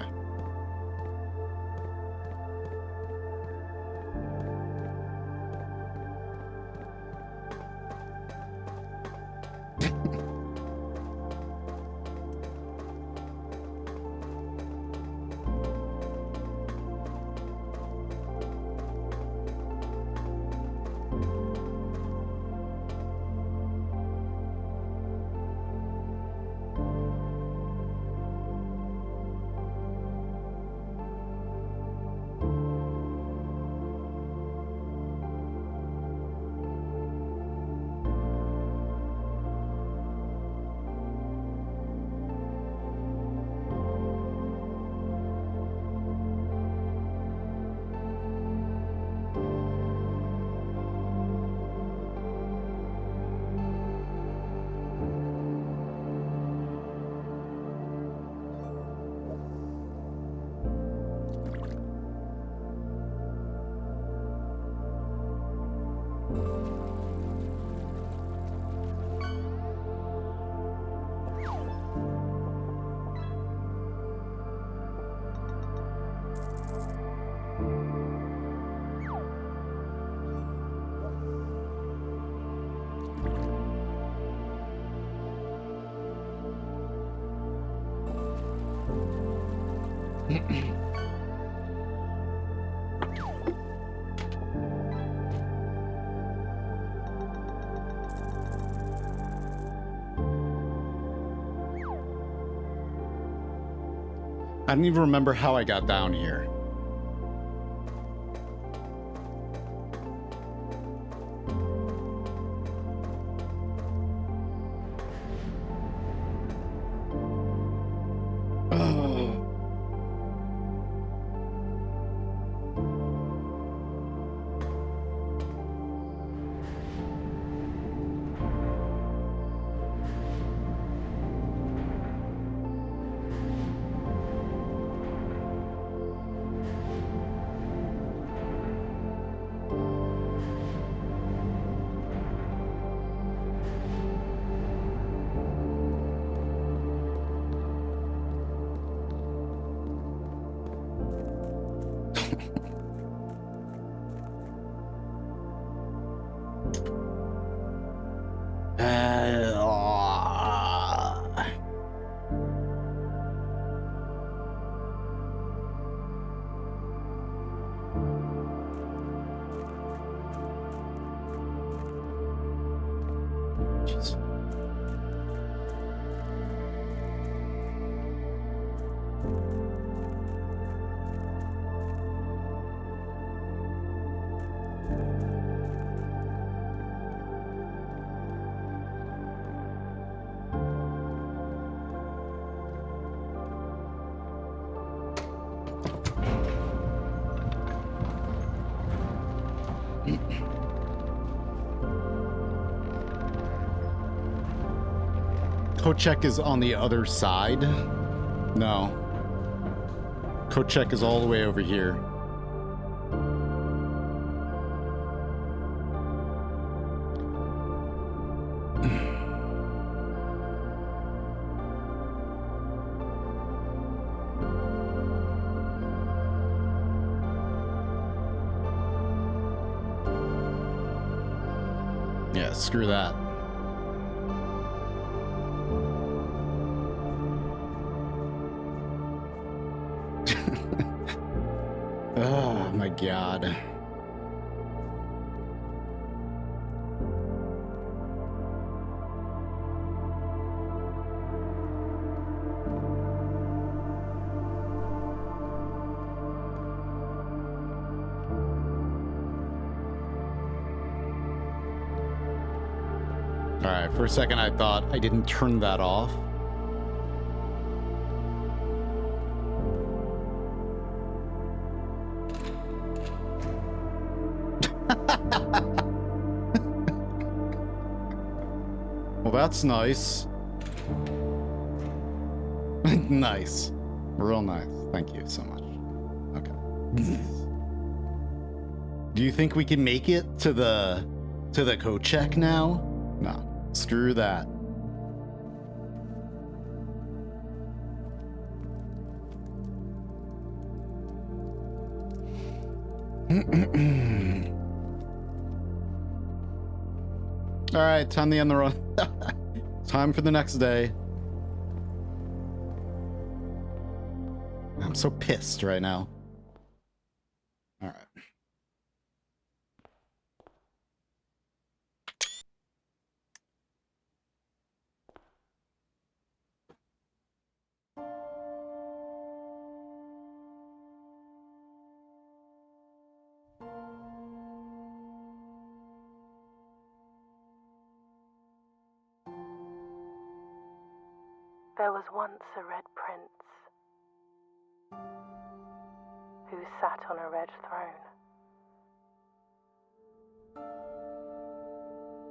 [SPEAKER 1] I don't even remember how I got down here. Jeez. Kochek is on the other side? No. Kochek is all the way over here. Yeah, screw that. Oh my god. Alright, for a second I thought I didn't turn that off. Well, that's nice. Nice. Real nice. Thank you so much. Okay. Do you think we can make it to the code check now? No. Screw that. All right, time to end the run. Time for the next day. I'm so pissed right now. All right.
[SPEAKER 8] There was once a red prince who sat on a red throne.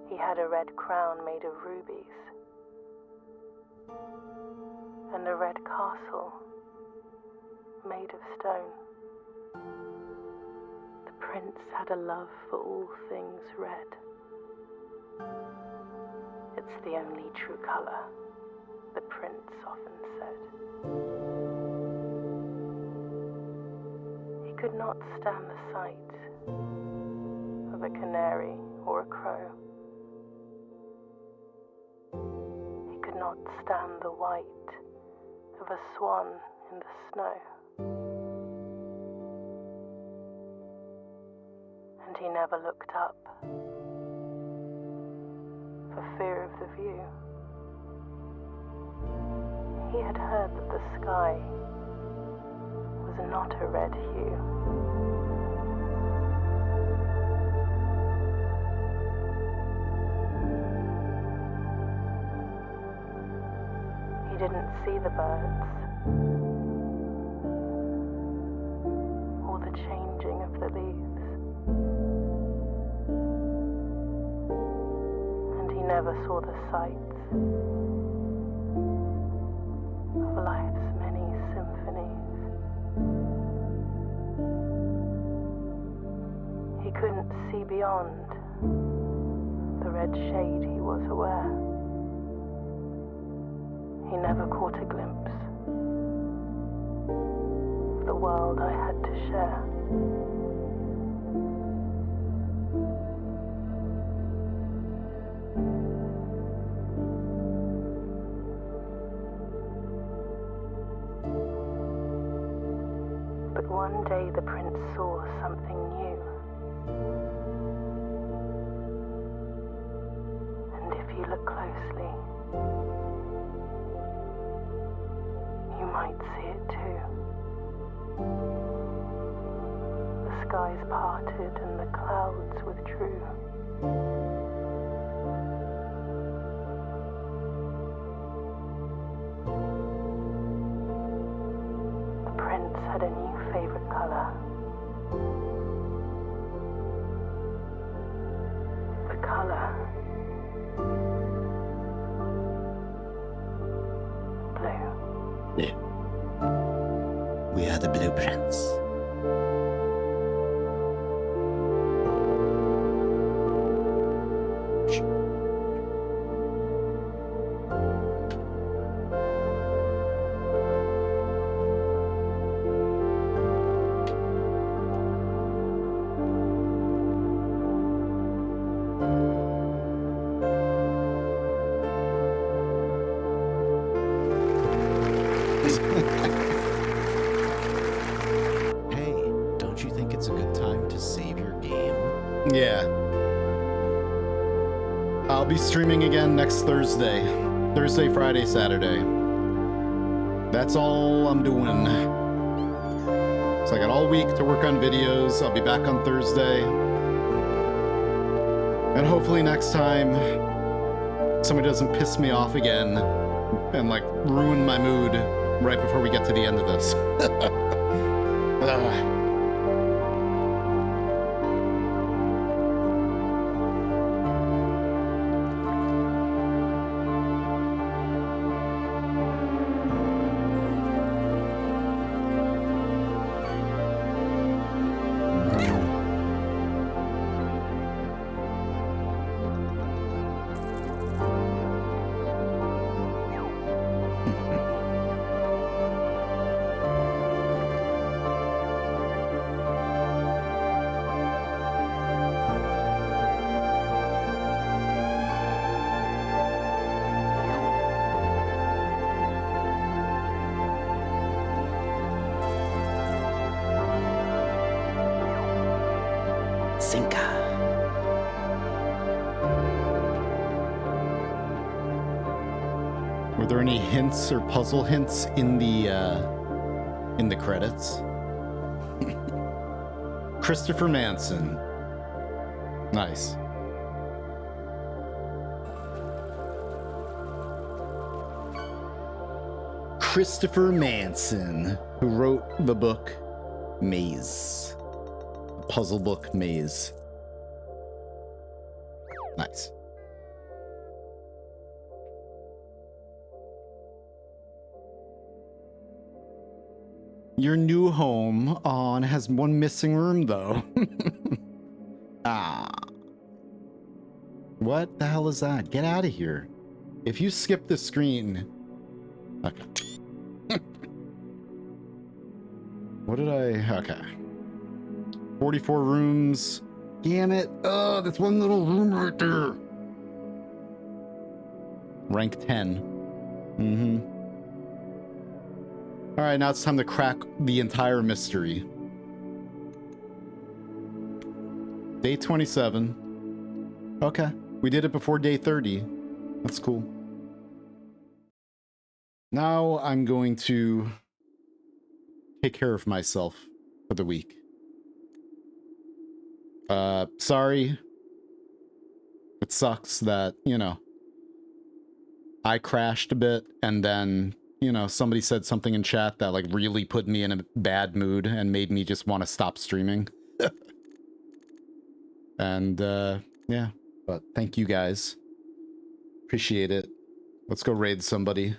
[SPEAKER 8] He had a red crown made of rubies and a red castle made of stone. The prince had a love for all things red. It's the only true color, the prince often said. He could not stand the sight of a canary or a crow. He could not stand the white of a swan in the snow. And he never looked up for fear of the view. He had heard that the sky was not a red hue. He didn't see the birds or the changing of the leaves, and he never saw the sights of life's many symphonies. He couldn't see beyond the red shade he was aware. He never caught a glimpse of the world I had to share. But one day the prince saw something new. And if you look closely, you might see it too. The skies parted and the clouds withdrew. The prince had a new favorite color. The color blue.
[SPEAKER 4] Yeah. We are the blueprints. Hey, don't you think it's a good time to save your game?
[SPEAKER 1] Yeah. I'll be streaming again next Thursday. Thursday, Friday, Saturday. That's all I'm doing. So I got all week to work on videos. I'll be back on Thursday. And hopefully next time somebody doesn't piss me off again and like ruin my mood right before we get to the end of this. Ugh. Were there any hints or puzzle hints in the credits? Christopher Manson. Nice. Christopher Manson, who wrote the book Maze. Puzzle book Maze. Nice. Your new home has one missing room, though. Ah. What the hell is that? Get out of here. If you skip the screen... Okay. What did I... Okay. 44 rooms. Damn it. Oh, that's one little room right there. Rank 10. Mm-hmm. All right, now it's time to crack the entire mystery. Day 27. Okay, we did it before day 30. That's cool. Now I'm going to take care of myself for the week. Sorry. It sucks that, you know, I crashed a bit and then... You know, somebody said something in chat that like really put me in a bad mood and made me just want to stop streaming. And yeah, but thank you guys. Appreciate it. Let's go raid somebody.